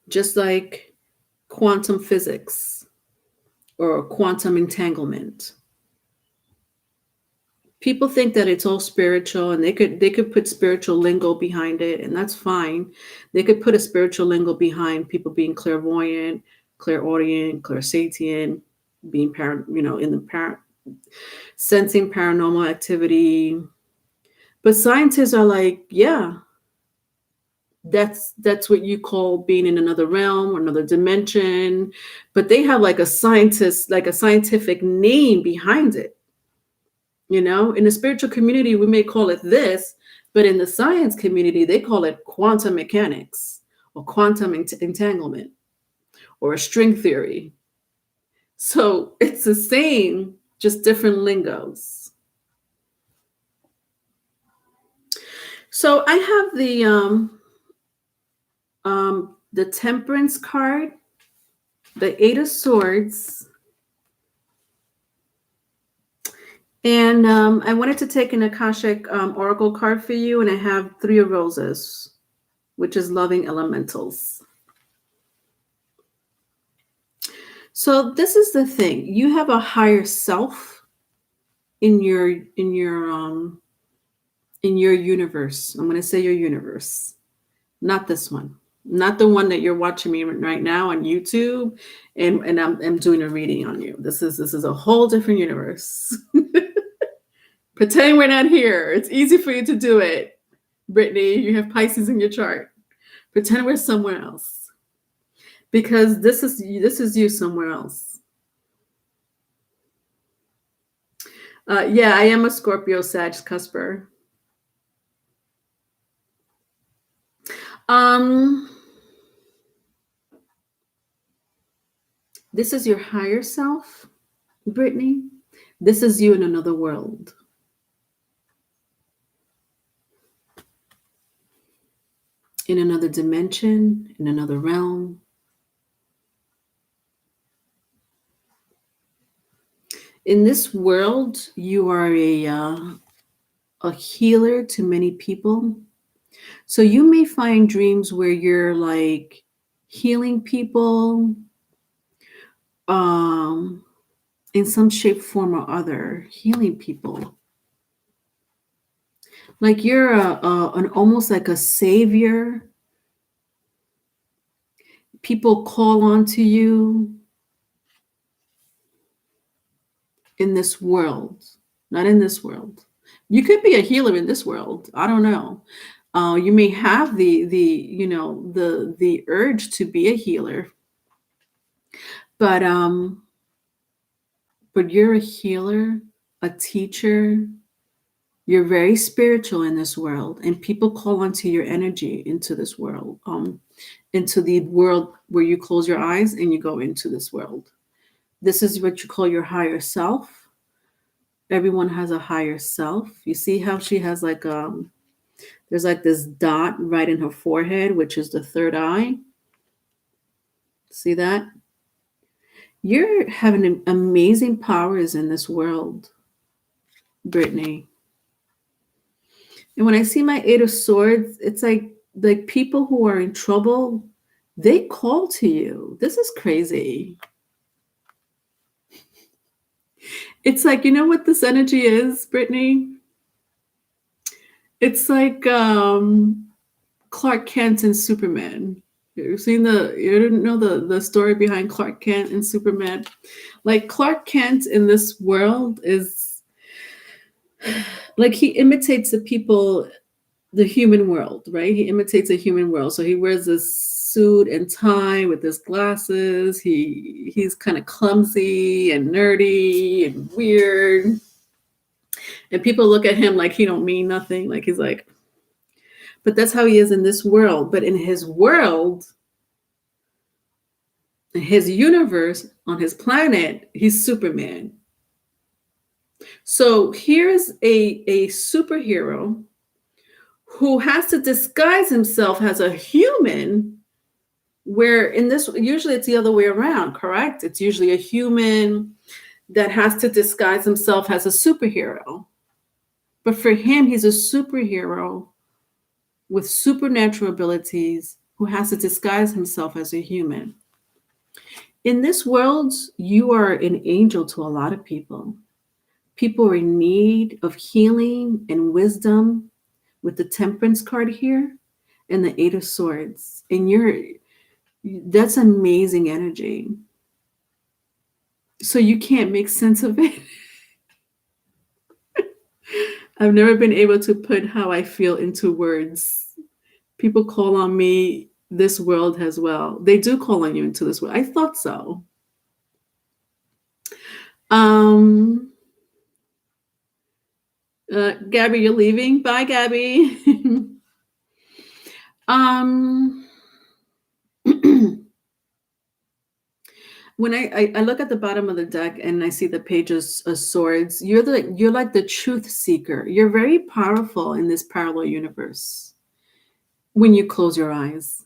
Just like quantum physics or quantum entanglement. People think that it's all spiritual, and they could put spiritual lingo behind it, and that's fine. They could put a spiritual lingo behind people being clairvoyant, clairaudient, clairsentient, being sensing paranormal activity. But scientists are like, yeah, that's what you call being in another realm or another dimension. But they have like a scientific name behind it. In the spiritual community, we may call it this, but in the science community, they call it quantum mechanics or quantum entanglement or a string theory. So it's the same, just different lingos. So I have the Temperance card, the Eight of Swords, and I wanted to take an Akashic Oracle card for you, and I have Three of Roses, which is loving elementals. So this is the thing. You have a higher self in your universe. I'm going to say your universe, not this one, not the one that you're watching me right now on YouTube, and I'm doing a reading on you. This is a whole different universe. Pretend we're not here. It's easy for you to do it, Brittany. You have Pisces in your chart. Pretend we're somewhere else, because this is you somewhere else. Yeah, I am a Scorpio Sag cusper. This is your higher self, Brittany. This is you in another world. In another dimension, in another realm. In this world, you are a healer to many people. So you may find dreams where you're like healing people in some shape, form, or other, healing people. Like you're an almost like a savior. People call on to you in this world, not in this world. You could be a healer in this world. I don't know. You may have the urge to be a healer, but you're a healer, a teacher. You're very spiritual in this world, and people call onto your energy into this world, into the world where you close your eyes and you go into this world. This is what you call your higher self. Everyone has a higher self. You see how she has like there's like this dot right in her forehead, which is the third eye. See that? You're having amazing powers in this world, Brittany. And when I see my Eight of Swords, it's like people who are in trouble, they call to you. This is crazy. It's like, you know what this energy is, Brittany? It's like Clark Kent and Superman. You didn't know the story behind Clark Kent and Superman? Like Clark Kent in this world is like he imitates the human world, right? He imitates a human world. So he wears this suit and tie with his glasses. He's kind of clumsy and nerdy and weird. And people look at him like he don't mean nothing. Like he's like, but that's how he is in this world. But in his world, in his universe, on his planet, he's Superman. So here's a superhero who has to disguise himself as a human, where in this, usually it's the other way around, correct? It's usually a human that has to disguise himself as a superhero. But for him, he's a superhero with supernatural abilities who has to disguise himself as a human. In this world, you are an angel to a lot of people. People are in need of healing and wisdom with the Temperance card here and the Eight of Swords. And that's amazing energy. So you can't make sense of it. I've never been able to put how I feel into words. People call on me this world as well. They do call on you into this world. I thought so. Gabby, you're leaving. Bye, Gabby. When I look at the bottom of the deck and I see the pages of swords, you're like the truth seeker. You're very powerful in this parallel universe when you close your eyes.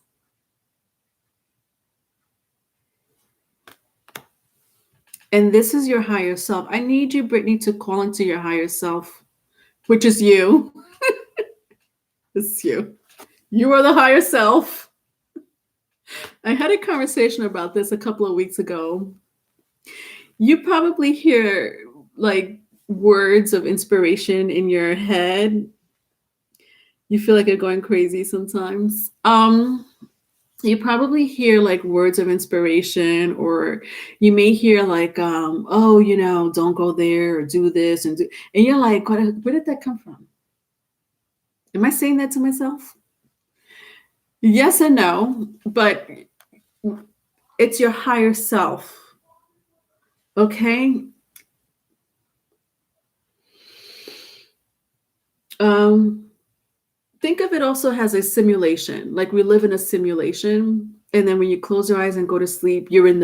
And this is your higher self. I need you, Brittany, to call into your higher self, which is you. It's you. You are the higher self. I had a conversation about this a couple of weeks ago. You probably hear like words of inspiration in your head. You feel like you're going crazy sometimes. You probably hear like words of inspiration, or you may hear like, oh, don't go there or do this and you're like, where did that come from? Am I saying that to myself? Yes and no, but it's your higher self. Okay. Think of it also as a simulation. Like we live in a simulation, and then when you close your eyes and go to sleep, you're in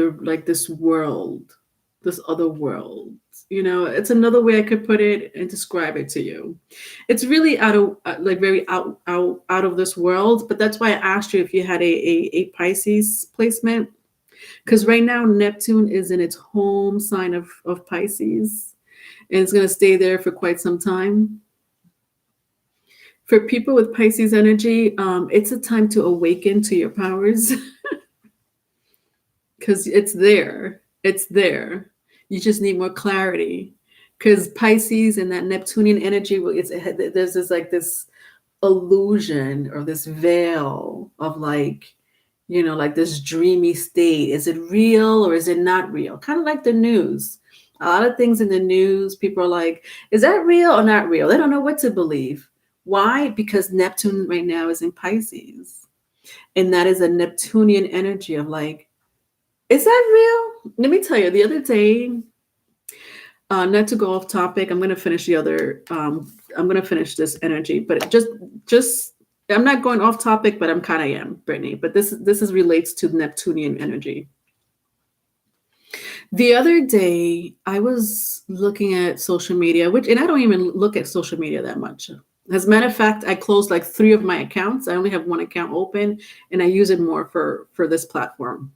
this world, this other world. It's another way I could put it and describe it to you. It's really very out of this world. But that's why I asked you if you had a Pisces placement, Because right now, Neptune is in its home sign of Pisces, and it's going to stay there for quite some time. For people with Pisces energy, it's a time to awaken to your powers because it's there. It's there. You just need more clarity. Because Pisces and that Neptunian energy, there's this illusion or this veil of like this dreamy state. Is it real or is it not real? Kind of like the news. A lot of things in the news, people are like, is that real or not real? They don't know what to believe. Why? Because Neptune right now is in Pisces. And that is a Neptunian energy of like, is that real? Let me tell you, the other day, not to go off topic, I'm going to finish I'm going to finish this energy, but just I'm not going off topic, but I'm kind of am, Brittany. But this relates to Neptunian energy. The other day, I was looking at social media, and I don't even look at social media that much. As a matter of fact, I closed like 3 of my accounts. I only have 1 account open, and I use it more for this platform.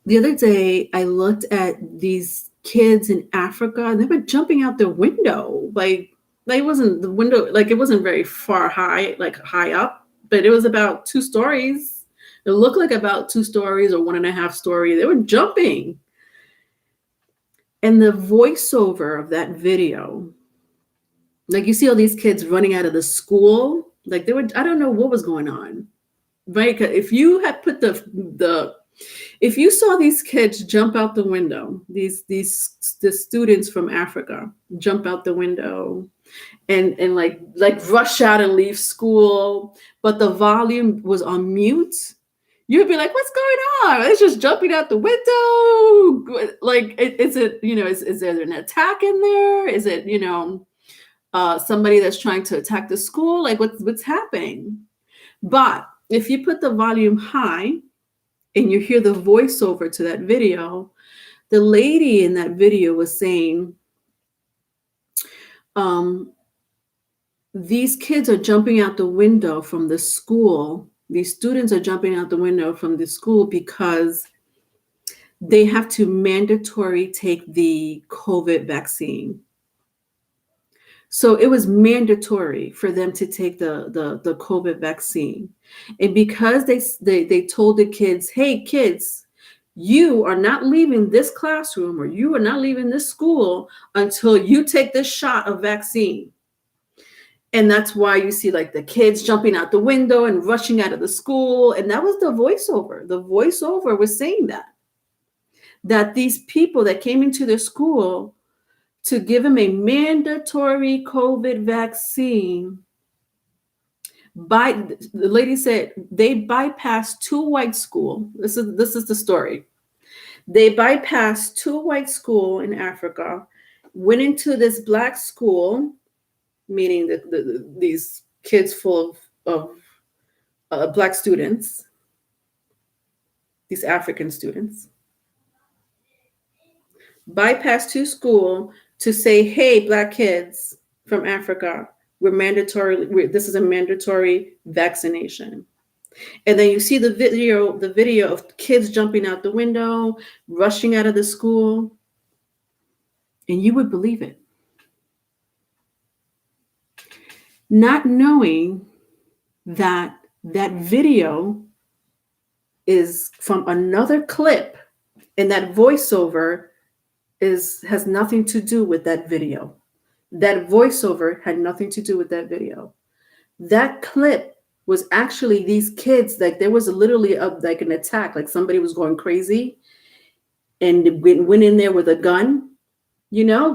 The other day, I looked at these kids in Africa, and they were jumping out the window. Like it wasn't the window, like it wasn't very far high, like high up, but it was about 2 stories. It looked like about 2 stories or 1.5 story. They were jumping. And the voiceover of that video, like you see all these kids running out of the school, like I don't know what was going on, right? If you had put if you saw these kids jump out the window, the students from Africa jump out the window and like rush out and leave school, but the volume was on mute, you'd be like, what's going on? It's just jumping out the window. Like, is it, is there an attack in there? Is it, somebody that's trying to attack the school? Like what's happening? But if you put the volume high and you hear the voiceover to that video, the lady in that video was saying, these kids are jumping out the window from the school. These students are jumping out the window from the school because they have to mandatory take the COVID vaccine. So it was mandatory for them to take the COVID vaccine. And because they told the kids, hey, kids, you are not leaving this classroom or you are not leaving this school until you take this shot of vaccine. And that's why you see like the kids jumping out the window and rushing out of the school. And that was the voiceover. The voiceover was saying that these people that came into the school to give them a mandatory COVID vaccine, the lady said they bypassed 2 white schools. This is the story. They bypassed 2 white schools in Africa, went into this black school, meaning these kids full of black students, these African students, bypassed 2 schools to say, hey, black kids from Africa, this is a mandatory vaccination. And then you see the video of kids jumping out the window, rushing out of the school, and you would believe it. Not knowing that video is from another clip, and that voiceover has nothing to do with that video. That voiceover had nothing to do with that video. That clip was actually these kids, like there was literally like an attack, like somebody was going crazy and went in there with a gun,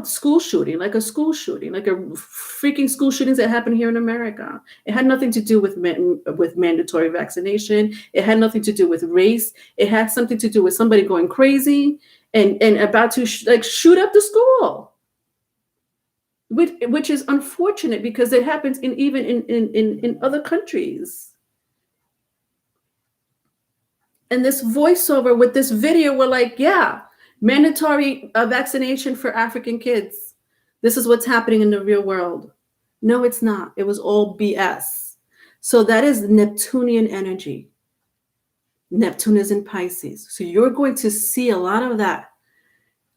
school shooting, like a freaking school shootings that happened here in America. It had nothing to do with mandatory vaccination. It had nothing to do with race. It had something to do with somebody going crazy and about to shoot up the school, which is unfortunate because it happens even in other countries. And this voiceover with this video, we're like, yeah, mandatory vaccination for African kids. This is what's happening in the real world. No, it's not. It was all BS. So that is Neptunian energy. Neptune is in Pisces. So you're going to see a lot of that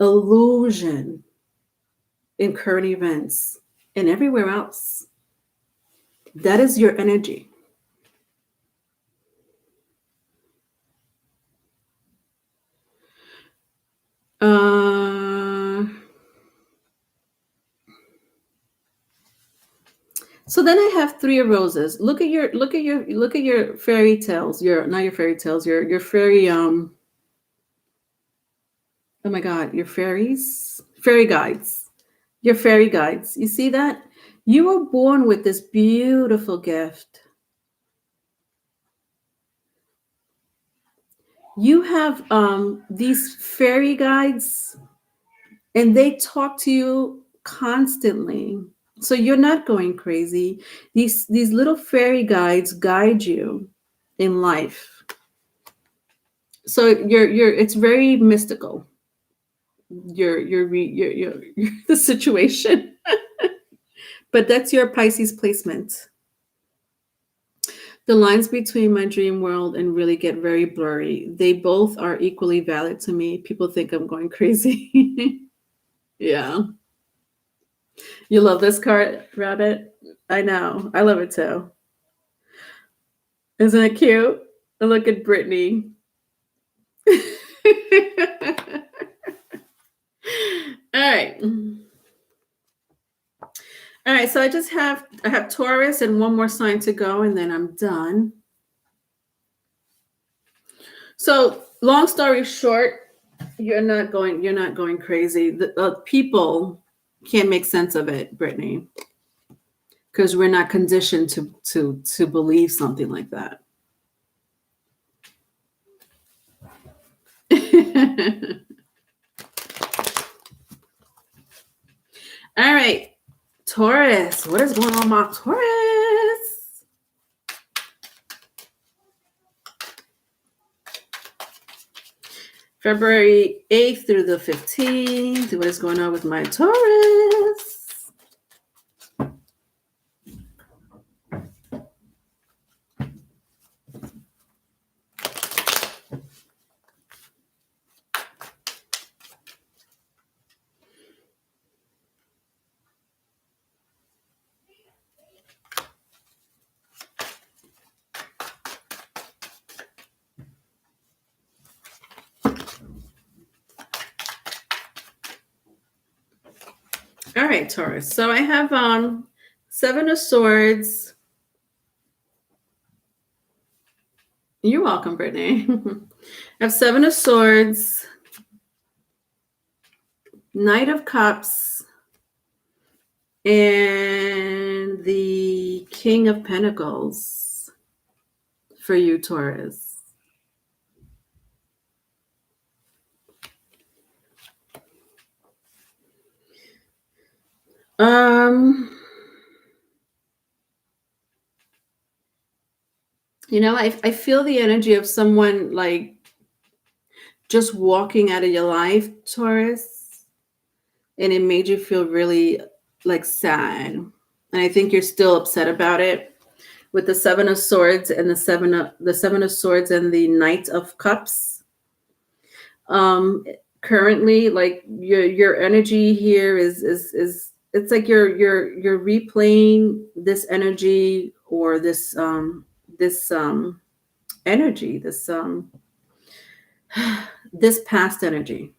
illusion in current events and everywhere else. That is your energy. So then I have 3 of roses. Look at your fairy tales. Not your fairy tales. Your fairy oh my God, your fairy guides. Your fairy guides. You see that? You were born with this beautiful gift. You have these fairy guides, and they talk to you constantly. So you're not going crazy. These little fairy guides guide you in life. So it's very mystical. Your the situation. But that's your Pisces placement. The lines between my dream world and really get very blurry. They both are equally valid to me. People think I'm going crazy. Yeah. You love this card, Rabbit? I know. I love it too. Isn't it cute? Look at Brittany. All right. All right, so I have Taurus and one more sign to go, and then I'm done. So, long story short, you're not going crazy. The people can't make sense of it, Brittany, because we're not conditioned to believe something like that. All right. Taurus, what is going on, my Taurus? February 8th through the 15th. What is going on with my Taurus? All right, Taurus. So I have 7 of Swords. You're welcome, Brittany. I have 7 of Swords, Knight of Cups, and the King of Pentacles for you, Taurus. You know, I feel the energy of someone like just walking out of your life, Taurus, and it made you feel really like sad. And I think you're still upset about it with the 7 of Swords and the 7 of Swords and the Knight of Cups. Currently, like your energy here is it's like you're replaying this energy or this energy, this past energy.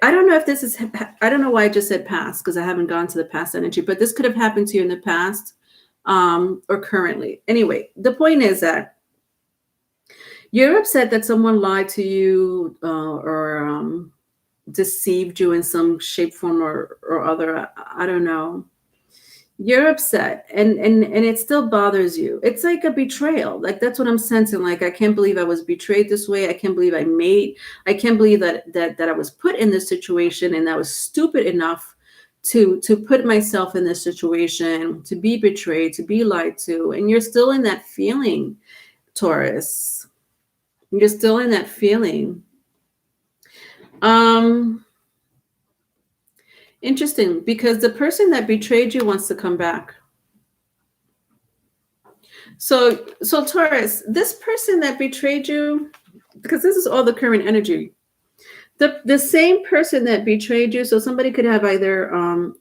I don't know if this is, I don't know why I just said past, because I haven't gone to the past energy, but this could have happened to you in the past or currently. Anyway, the point is that you're upset that someone lied to you or deceived you in some shape, form, or other. I don't know. You're upset, and it still bothers you. It's like a betrayal. Like that's what I'm sensing. Like I can't believe I was betrayed this way. I can't believe I can't believe that I was put in this situation, and I was stupid enough to put myself in this situation, to be betrayed, to be lied to, and you're still in that feeling, Taurus. You're still in that feeling. Interesting, because the person that betrayed you wants to come back. So Taurus, this person that betrayed you, because this is all the current energy. The same person that betrayed you, so somebody could have either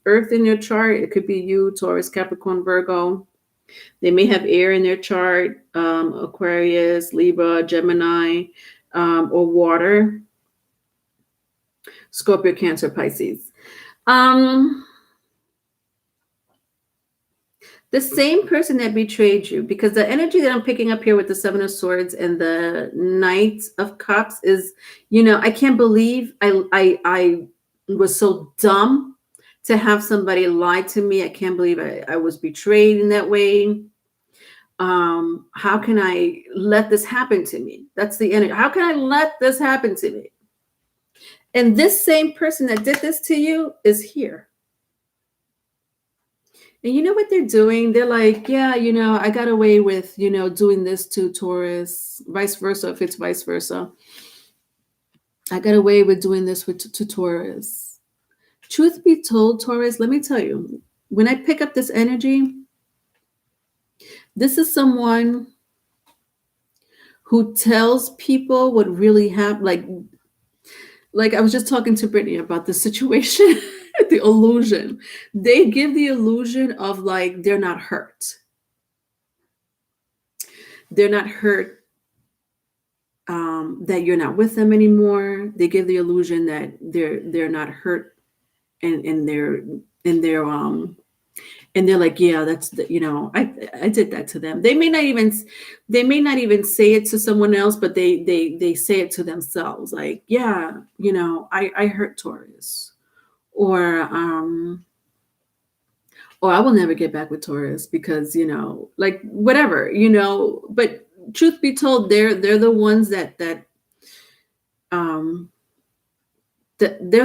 Earth in your chart, it could be you, Taurus, Capricorn, Virgo. They may have air in their chart, Aquarius, Libra, Gemini, or water, Scorpio, Cancer, Pisces. The same person that betrayed you, because the energy that I'm picking up here with the Seven of Swords and the Knight of Cups is, I can't believe I was so dumb to have somebody lie to me. I can't believe I was betrayed in that way. How can I let this happen to me? That's the energy. How can I let this happen to me? And this same person that did this to you is here. And you know what they're doing? They're like, yeah, I got away with, doing this to Taurus, vice versa, if it's vice versa. I got away with doing this to Taurus. Truth be told, Taurus, let me tell you, when I pick up this energy, this is someone who tells people what really happened. Like I was just talking to Brittany about the situation, the illusion. They give the illusion of like they're not hurt. They're not hurt that you're not with them anymore. They give the illusion that they're not hurt, and they're like, yeah, that's I did that to them. They may not even say it to someone else, but they say it to themselves, like, yeah, I hurt Taurus, or I will never get back with Taurus because like whatever, but truth be told, they're the ones that they're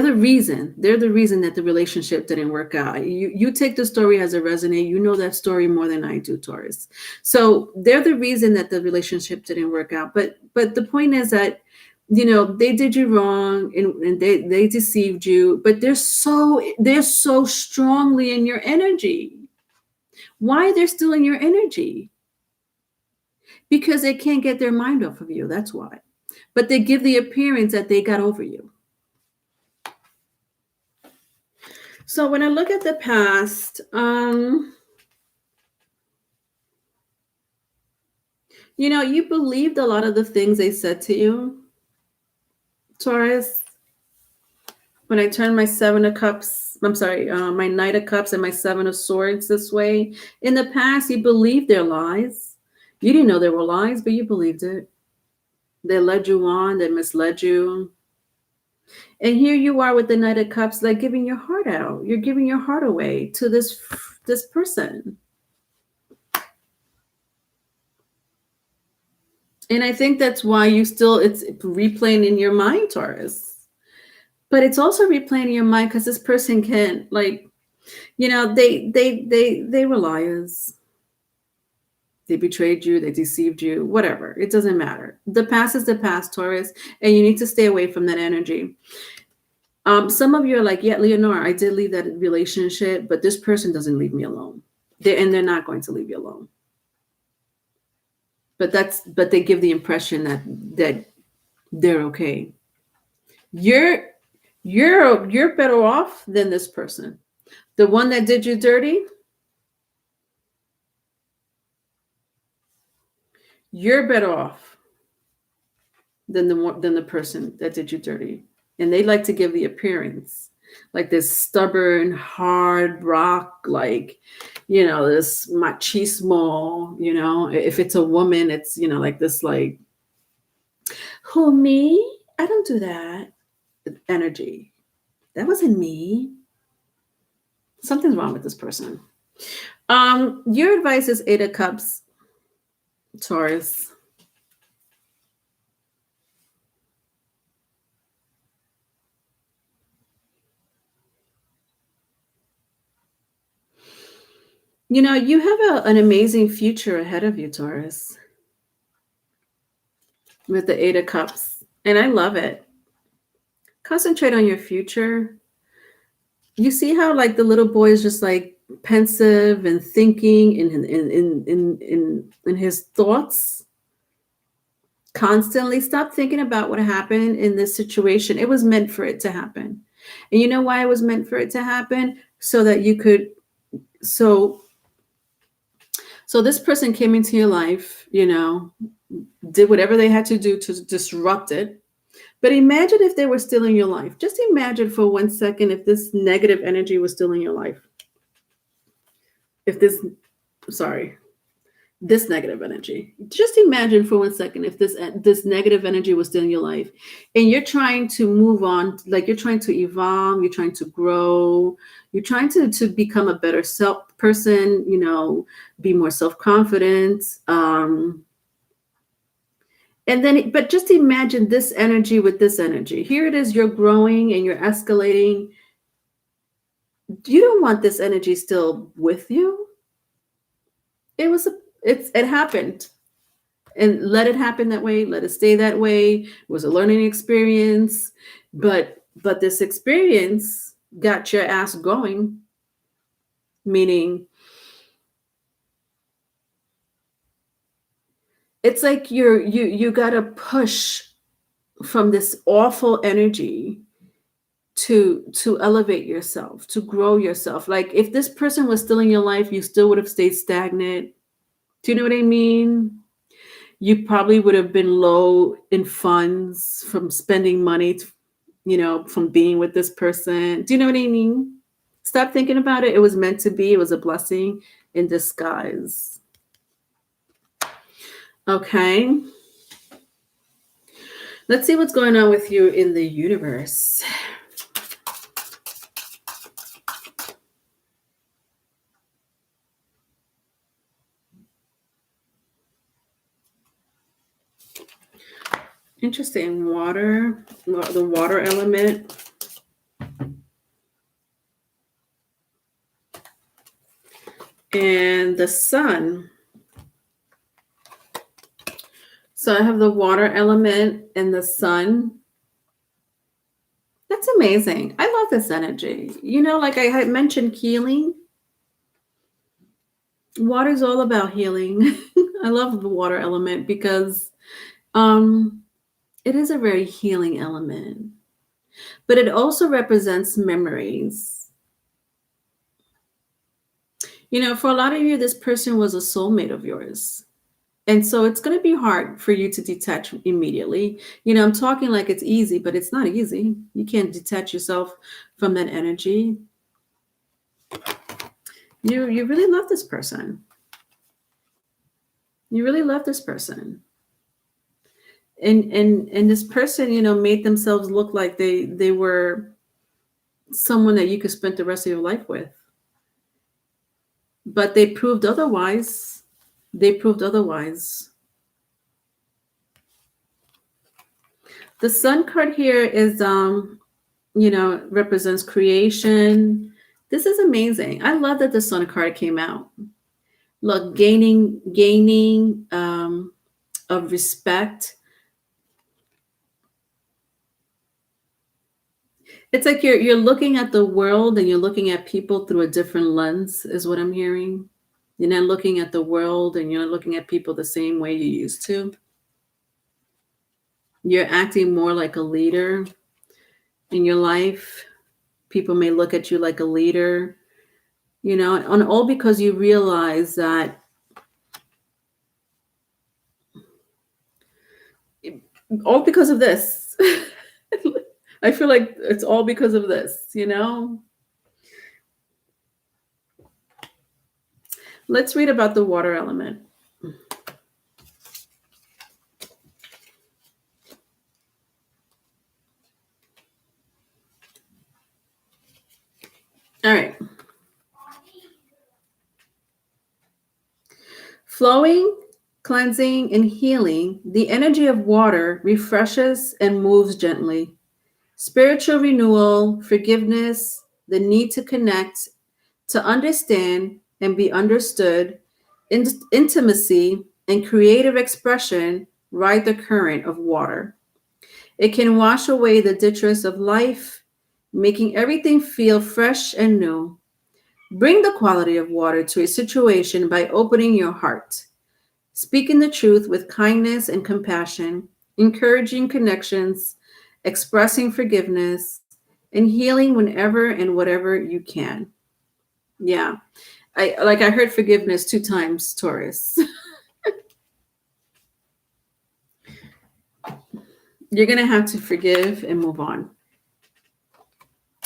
the reason that the relationship didn't work out. You take the story as it resonates. You know that story more than I do, Taurus. So they're the reason that the relationship didn't work out. But the point is that they did you wrong, and they deceived you. But they're so strongly in your energy. Why they're still in your energy? Because they can't get their mind off of you. That's why. But they give the appearance that they got over you. So when I look at the past, you believed a lot of the things they said to you, Taurus. When I turned my Seven of Cups, my Knight of Cups and my Seven of Swords this way, in the past, you believed their lies. You didn't know they were lies, but you believed it. They led you on, they misled you. And here you are with the Knight of Cups, like giving your heart out. You're giving your heart away to this person. And I think that's why it's replaying in your mind, Taurus. But it's also replaying in your mind because this person can, like, they were liars. They betrayed you, they deceived you, whatever. It doesn't matter. The past is the past, Taurus, and you need to stay away from that energy. Some of you are like, yeah, Leonora, I did leave that relationship, but this person doesn't leave me alone. They're not going to leave you alone. But they give the impression that they're okay. You're better off than this person. The one that did you dirty, you're better off than the person that did you dirty. And they like to give the appearance like this stubborn, hard rock, like, this machismo, if it's a woman, it's, like this, like, who, me? I don't do that energy. That wasn't me. Something's wrong with this person. Your advice is Eight of Cups, Taurus. You have an amazing future ahead of you, Taurus, with the Eight of Cups. And I love it. Concentrate on your future. You see how, like, the little boy is just like pensive and thinking in his thoughts constantly. Stop thinking about what happened in this situation. It was meant for it to happen. And you know why it was meant for it to happen? So that you could, so this person came into your life, did whatever they had to do to disrupt it. But imagine if they were still in your life. Just imagine for 1 second if this negative energy was still in your life. If this negative energy. Just imagine for 1 second if this negative energy was still in your life, and you're trying to move on, like you're trying to evolve, you're trying to grow, you're trying to become a better self person, be more self-confident. And then, but just imagine this energy with this energy. Here it is, you're growing and you're escalating. You don't want this energy still with you. It happened, and let it happen that way. Let it stay that way. It was a learning experience, but this experience got your ass going, meaning it's like you got to push from this awful energy to elevate yourself, to grow yourself. Like if this person was still in your life, you still would have stayed stagnant. Do you know what I mean? You probably would have been low in funds from spending money, from being with this person. Do you know what I mean? Stop thinking about it. It was meant to be. It was a blessing in disguise. Okay. Let's see what's going on with you in the universe. Interesting. Water, the water element. And the sun. So I have the water element and the sun. That's amazing. I love this energy. Like I had mentioned, healing. Water is all about healing. I love the water element because it is a very healing element. But it also represents memories. For a lot of you, this person was a soulmate of yours. And so it's going to be hard for you to detach immediately. I'm talking like it's easy, but it's not easy. You can't detach yourself from that energy. You really love this person. You really love this person. And this person, made themselves look like they were someone that you could spend the rest of your life with. But they proved otherwise. The sun card here is, represents creation. This is amazing. I love that the sun card came out. Look, gaining of respect. It's like you're looking at the world and you're looking at people through a different lens, is what I'm hearing. You're not looking at the world and you're not looking at people the same way you used to. You're acting more like a leader in your life. People may look at you like a leader, and all because you realize that all because of this. I feel like it's all because of this, Let's read about the water element. All right. Flowing, cleansing, and healing, the energy of water refreshes and moves gently. Spiritual renewal, forgiveness, the need to connect, to understand and be understood, intimacy, and creative expression ride the current of water. It can wash away the detritus of life, making everything feel fresh and new. Bring the quality of water to a situation by opening your heart, speaking the truth with kindness and compassion, encouraging connections, expressing forgiveness, and healing whenever and whatever you can. Yeah. I heard forgiveness 2 times, Taurus. You're going to have to forgive and move on,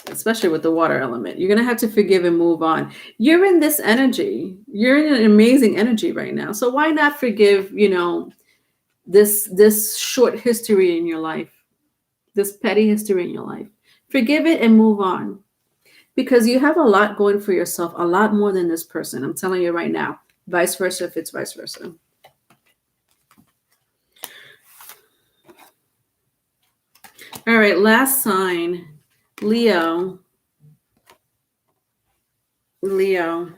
especially with the water element. You're going to have to forgive and move on. You're in this energy. You're in an amazing energy right now. So why not forgive, this short history in your life, this petty history in your life? Forgive it and move on, because you have a lot going for yourself, a lot more than this person. I'm telling you right now. Vice versa if it's vice versa. All right, last sign, Leo. Leo.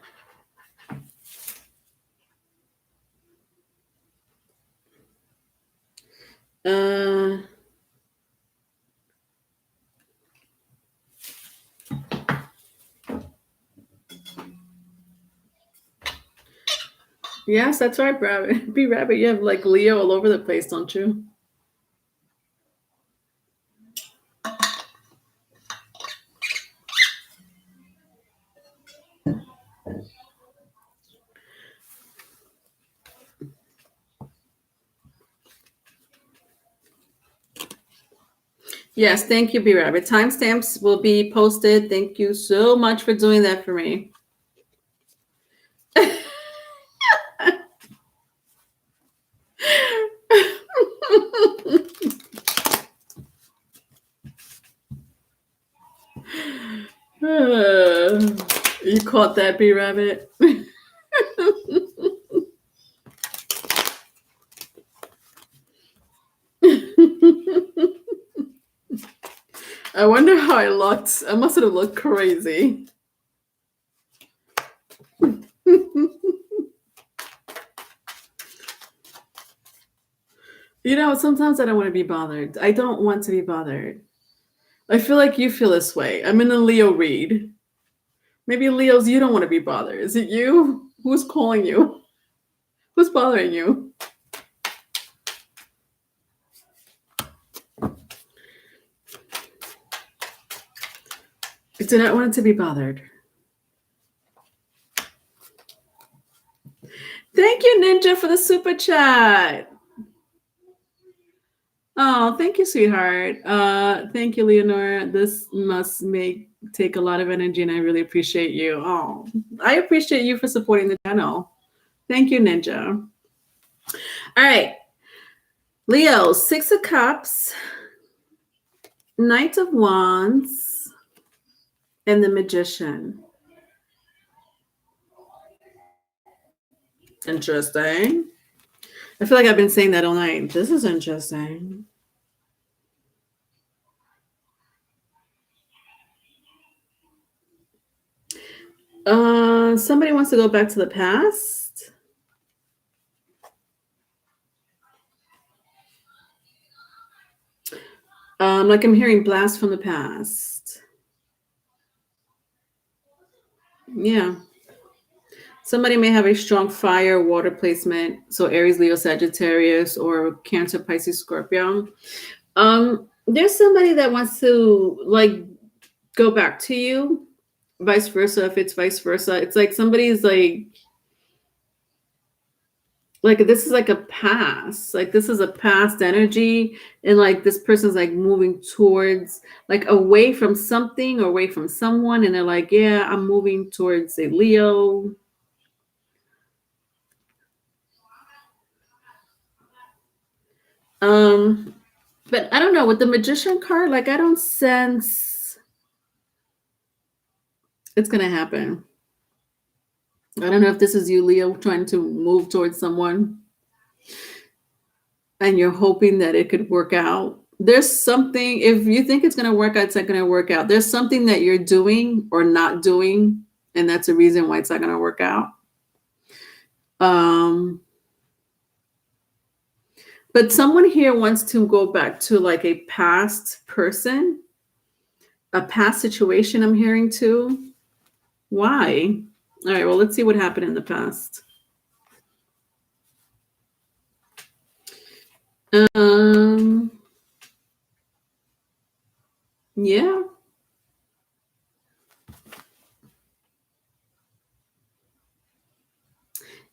Yes, that's right, Rabbit. Be Rabbit. You have like Leo all over the place, don't you? Yes, thank you, B Rabbit. Timestamps will be posted. Thank you so much for doing that for me. You caught that, B Rabbit? I wonder how I looked. I must have looked crazy. Sometimes I don't want to be bothered. I don't want to be bothered. I feel like you feel this way. I'm in a Leo read. Maybe Leos, you don't want to be bothered. Is it you? Who's calling you? Who's bothering you? I do not want to be bothered. Thank you, Ninja, for the super chat. Oh, thank you, sweetheart. Thank you, Leonora. This must take a lot of energy, and I really appreciate you. Oh, I appreciate you for supporting the channel. Thank you, Ninja. All right. Leo, 6 of Cups, Knight of Wands, and the Magician. Interesting. I feel like I've been saying that all night. This is interesting. Somebody wants to go back to the past. Like I'm hearing blast from the past. Yeah. Somebody may have a strong fire, water placement. So Aries, Leo, Sagittarius, or Cancer, Pisces, Scorpio. There's somebody that wants to like go back to you. Vice versa, if it's vice versa. It's like somebody's like this is like a past. Like this is a past energy. And like this person's like moving towards like away from something or away from someone. And they're like, yeah, I'm moving towards a Leo. But I don't know, with the Magician card, like I don't sense it's gonna happen. I don't know if this is you, Leo, trying to move towards someone and you're hoping that it could work out. There's something, if you think it's gonna work out, it's not gonna work out. There's something that you're doing or not doing, and that's a reason why it's not gonna work out. But someone here wants to go back to like a past person, a past situation I'm hearing too. Why? All right, well, let's see what happened in the past. Yeah.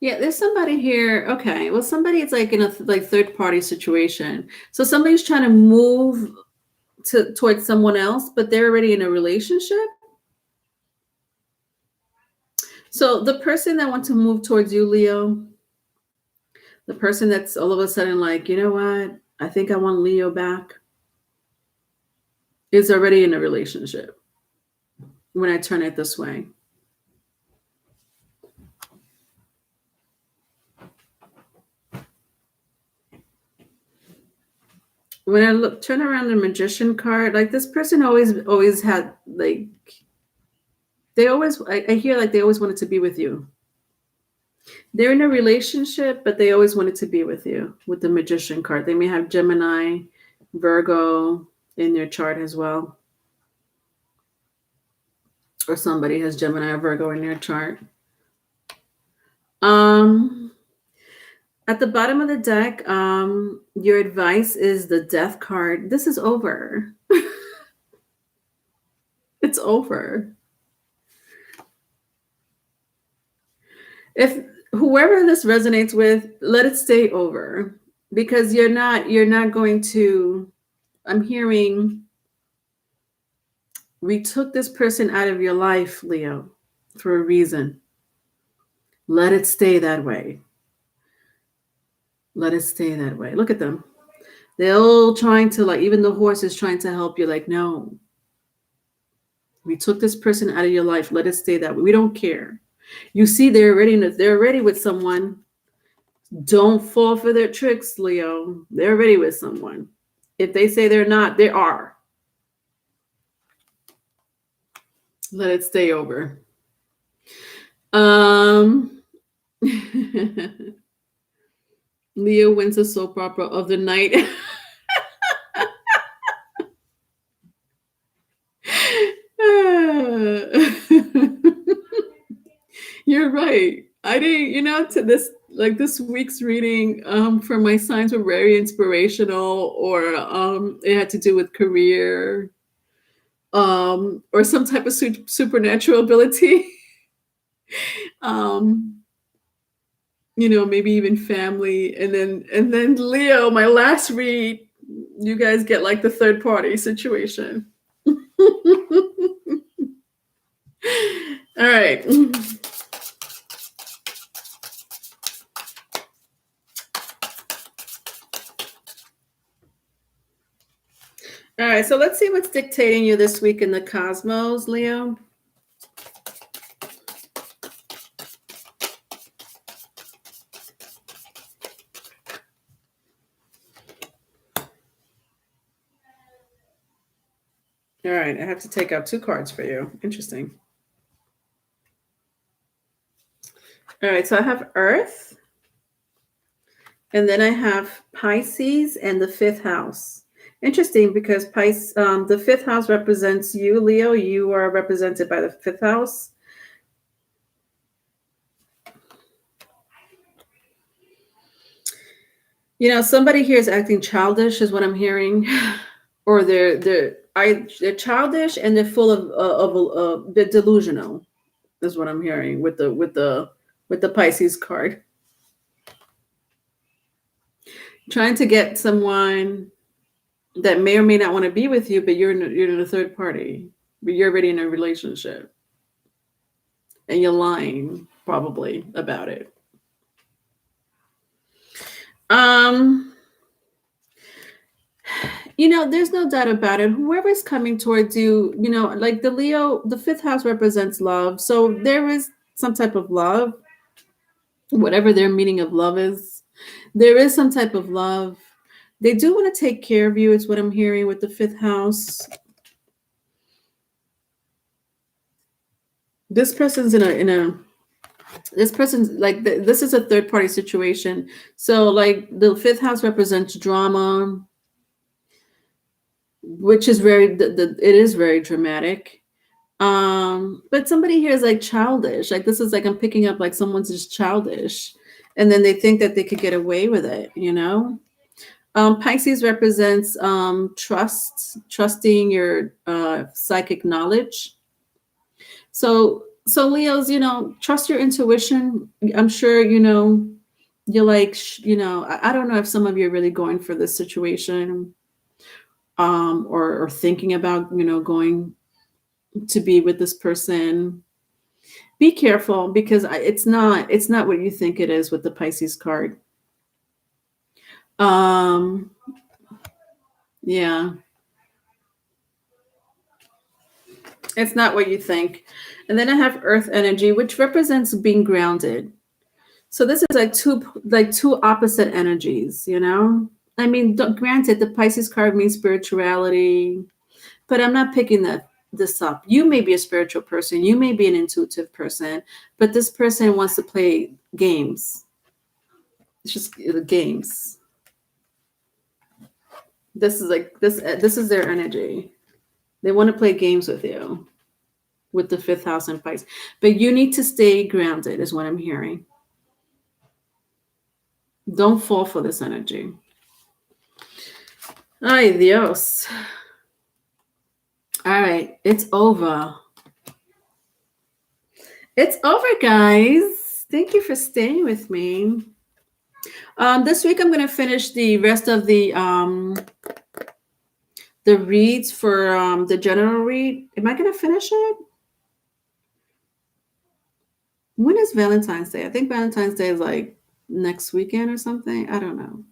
Yeah, there's somebody here. Okay, well, somebody is like in a like third party situation. So somebody's trying to move towards someone else, but they're already in a relationship. So the person that wants to move towards you, Leo, the person that's all of a sudden like, you know what? I think I want Leo back, is already in a relationship when I turn it this way. When I turn around the magician card, like this person always had like they always I hear like they always wanted to be with you. They're in a relationship, but they always wanted to be with you with the magician card. They may have Gemini, Virgo in their chart as well. Or somebody has Gemini or Virgo in their chart. At the bottom of the deck, your advice is the Death card. This is over. It's over. If whoever this resonates with, let it stay over, because you're not going to. I'm hearing we took this person out of your life, Leo, for a reason. Let it stay that way. Let it stay that way. Look at them. They're all trying to, like, even the horse is trying to help you. Like, no, we took this person out of your life. Let it stay that way. We don't care. You see, they're already with someone. Don't fall for their tricks, Leo. They're already with someone. If they say they're not, they are. Let it stay over. Leo wins the soap opera of the night. You're right. I didn't, to this week's reading for my signs were very inspirational, or it had to do with career, or some type of supernatural ability. Maybe even family, and then Leo, my last read, you guys get like the third party situation. All right. All right, so let's see what's dictating you this week in the cosmos, Leo. All right, I have to take out 2 cards for you. Interesting. All right, so I have Earth, and then I have Pisces and the 5th house. Interesting, because the 5th house represents you, Leo. You are represented by the 5th house. Somebody here is acting childish, is what I'm hearing, or they're childish and they're full of they're delusional, is what I'm hearing with the Pisces card. Trying to get someone that may or may not want to be with you, but you're in a third party, but you're already in a relationship, and you're lying probably about it. There's no doubt about it. Whoever's coming towards you, like the Leo, the 5th house represents love. So there is some type of love, whatever their meaning of love is. There is some type of love. They do want to take care of you, is what I'm hearing with the 5th house. This person's this person's like, this is a third party situation. So like the 5th house represents drama, which is it is very dramatic. But somebody here is like childish. Like this is like I'm picking up like someone's just childish, and then they think that they could get away with it, you know? Pisces represents trusting your psychic knowledge. So Leos, trust your intuition. I'm sure, you're like, I don't know if some of you are really going for this situation, or thinking about, going to be with this person. Be careful because it's not what you think it is with the Pisces card. Um, yeah, it's not what you think. And then I have Earth energy, which represents being grounded. So this is like two opposite energies, you know? I mean, granted, the Pisces card means spirituality, but I'm not picking this up. You may be a spiritual person, you may be an intuitive person, but this person wants to play games. It's just games. This is like this is their energy. They want to play games with you with the fifth house and Pisces. But you need to stay grounded, is what I'm hearing. Don't fall for this energy. Ay, Dios. All right, it's over. It's over, guys. Thank you for staying with me. This week I'm going to finish the rest of the reads for the general read. Am I going to finish it? When is Valentine's Day? I think Valentine's Day is like next weekend or something. I don't know.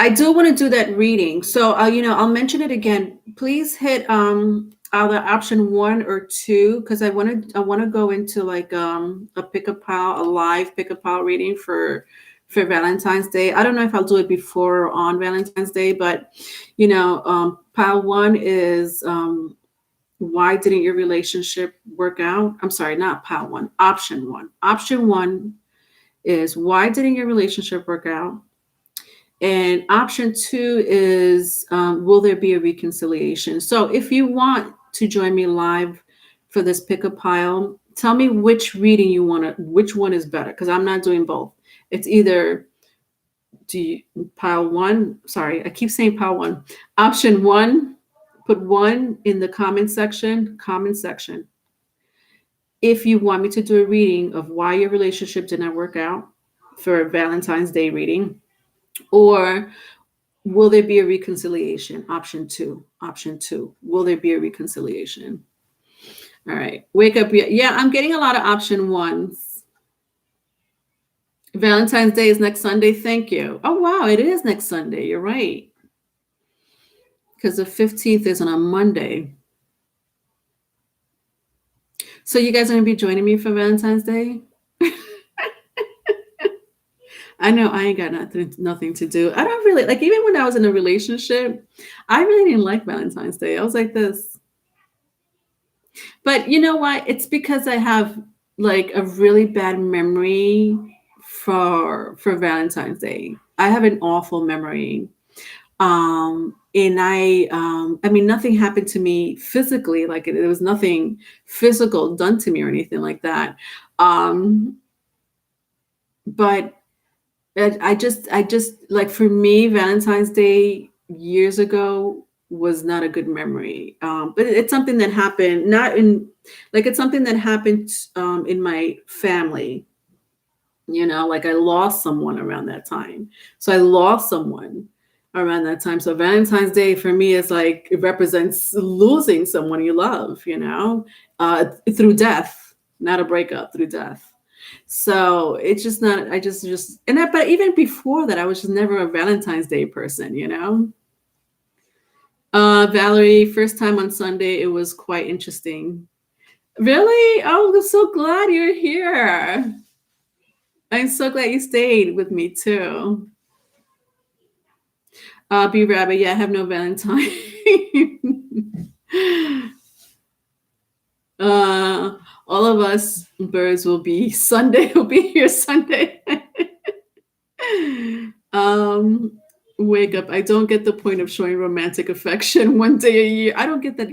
I do want to do that reading. So, I'll mention it again. Please hit either option 1 or 2, because I want to go into like a live pick a pile reading for Valentine's Day. I don't know if I'll do it before or on Valentine's Day, but pile 1 is why didn't your relationship work out? I'm sorry, not pile 1. Option 1. Option 1 is why didn't your relationship work out? And option 2 is, will there be a reconciliation? So if you want to join me live for this pick a pile, tell me which reading you want to, which one is better, because I'm not doing both. It's either pile 1, sorry, I keep saying pile 1. Option 1, put 1 in the comment section. If you want me to do a reading of why your relationship did not work out for a Valentine's Day reading, or will there be a reconciliation? Option 2. Will there be a reconciliation? All right. Wake up. Yeah, I'm getting a lot of option 1s. Valentine's Day is next Sunday. Thank you. Oh, wow. It is next Sunday. You're right. Because the 15th is on a Monday. So you guys are going to be joining me for Valentine's Day? I know I ain't got nothing to do. I don't really like, even when I was in a relationship, I really didn't like Valentine's Day. I was like this. But you know what? It's because I have like a really bad memory for Valentine's Day. I have an awful memory. And I mean, nothing happened to me physically. Like there was nothing physical done to me or anything like that. But I just like, for me, Valentine's Day years ago was not a good memory. But it's something that happened, it's something that happened in my family. Like I lost someone around that time. So I lost someone around that time. So Valentine's Day for me is like, it represents losing someone you love, through death, not a breakup, through death. So it's just not, but even before that, I was just never a Valentine's Day person, Valerie, first time on Sunday, it was quite interesting. Really? Oh, I'm so glad you're here. I'm so glad you stayed with me too. Be Rabbit, yeah, I have no Valentine. All of us birds will be here Sunday. Wake up. I don't get the point of showing romantic affection one day a year. I don't get that.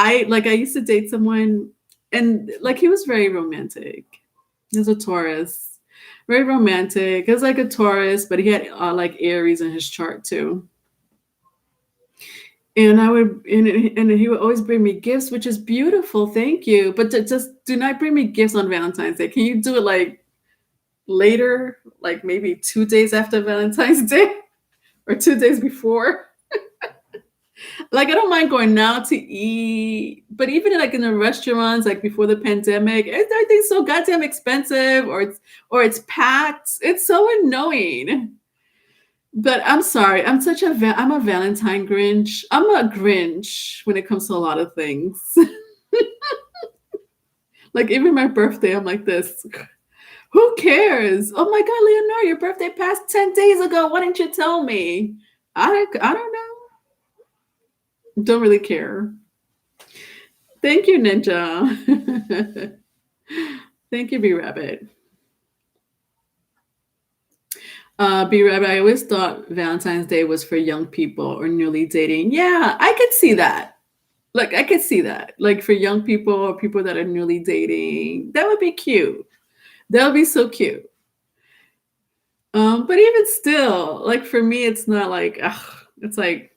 I used to date someone, and like he was very romantic. He was a Taurus, very romantic. He was like a Taurus, but he had like Aries in his chart too. And and he would always bring me gifts, which is beautiful. Thank you. But just do not bring me gifts on Valentine's Day. Can you do it like later, like maybe 2 days after Valentine's Day or 2 days before? Like I don't mind going out to eat, but even like in the restaurants, like before the pandemic, everything's so goddamn expensive, or it's packed. It's so annoying. But I'm sorry, I'm a Valentine Grinch. I'm a Grinch when it comes to a lot of things. Like even my birthday, I'm like this. Who cares? Oh my God, Leonore, your birthday passed 10 days ago. Why didn't you tell me? I don't know. Don't really care. Thank you, Ninja. Thank you, B Rabbit. B Rabbit, I always thought Valentine's Day was for young people or newly dating. Yeah, I could see that. Like I could see that. Like for young people or people that are newly dating. That would be cute. That would be so cute. But even still, like for me, it's not like, ugh, it's like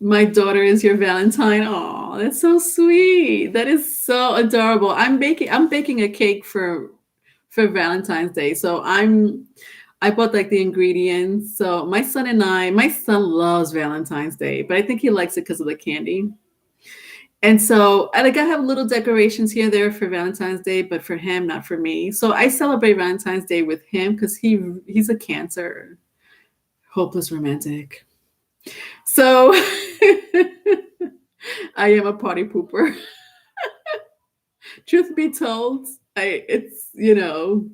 my daughter is your Valentine. Oh, that's so sweet. That is so adorable. I'm baking a cake for Valentine's Day. So I bought like the ingredients. So my son loves Valentine's Day, but I think he likes it because of the candy. And so I have little decorations here and there for Valentine's Day, but for him, not for me. So I celebrate Valentine's Day with him because he's a Cancer, hopeless romantic. So I am a party pooper. Truth be told, I'm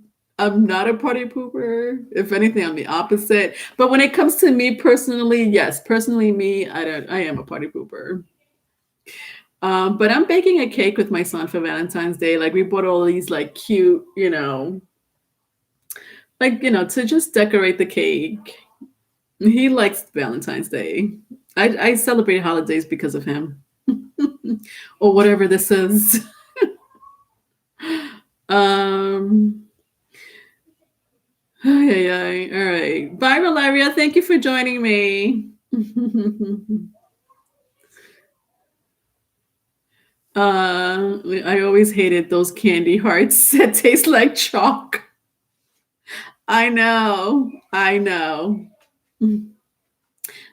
not a party pooper. If anything, I'm the opposite. But when it comes to me personally, yes, personally me, I am a party pooper. But I'm baking a cake with my son for Valentine's Day. Like we bought all these like cute, to just decorate the cake. He likes Valentine's Day. I celebrate holidays because of him. Or whatever this is. All right. Bye, Valeria. Thank you for joining me. I always hated those candy hearts that taste like chalk. I know.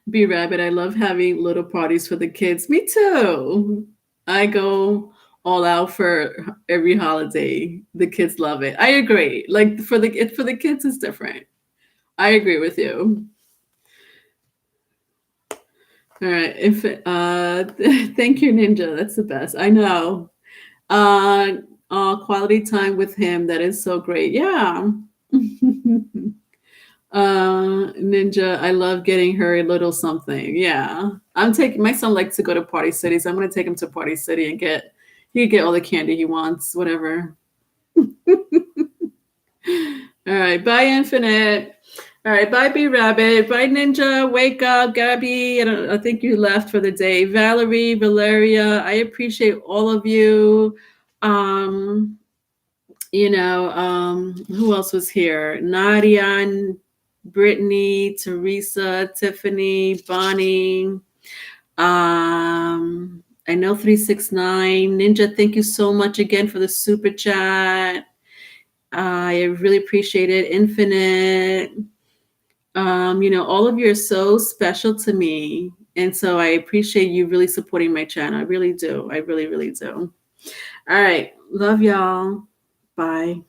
B Rabbit, I love having little parties for the kids. Me too. I go all out for every holiday. The kids love it. I agree. Like for the kids, it's different. I agree with you. All right. Thank you, Ninja. That's the best. I know. Quality time with him. That is so great. Yeah. Ninja, I love getting her a little something. Yeah. My son likes to go to Party City, so I'm going to take him to Party City and he can get all the candy he wants, whatever. All right. Bye, Infinite. All right. Bye, B Rabbit. Bye, Ninja. Wake up, Gabby. I think you left for the day. Valerie, Valeria, I appreciate all of you. Who else was here? Nadia, Brittany, Teresa, Tiffany, Bonnie. I know 369. Ninja, thank you so much again for the super chat. I really appreciate it. Infinite. All of you are so special to me. And so I appreciate you really supporting my channel. I really do. I really, really do. All right. Love y'all. Bye.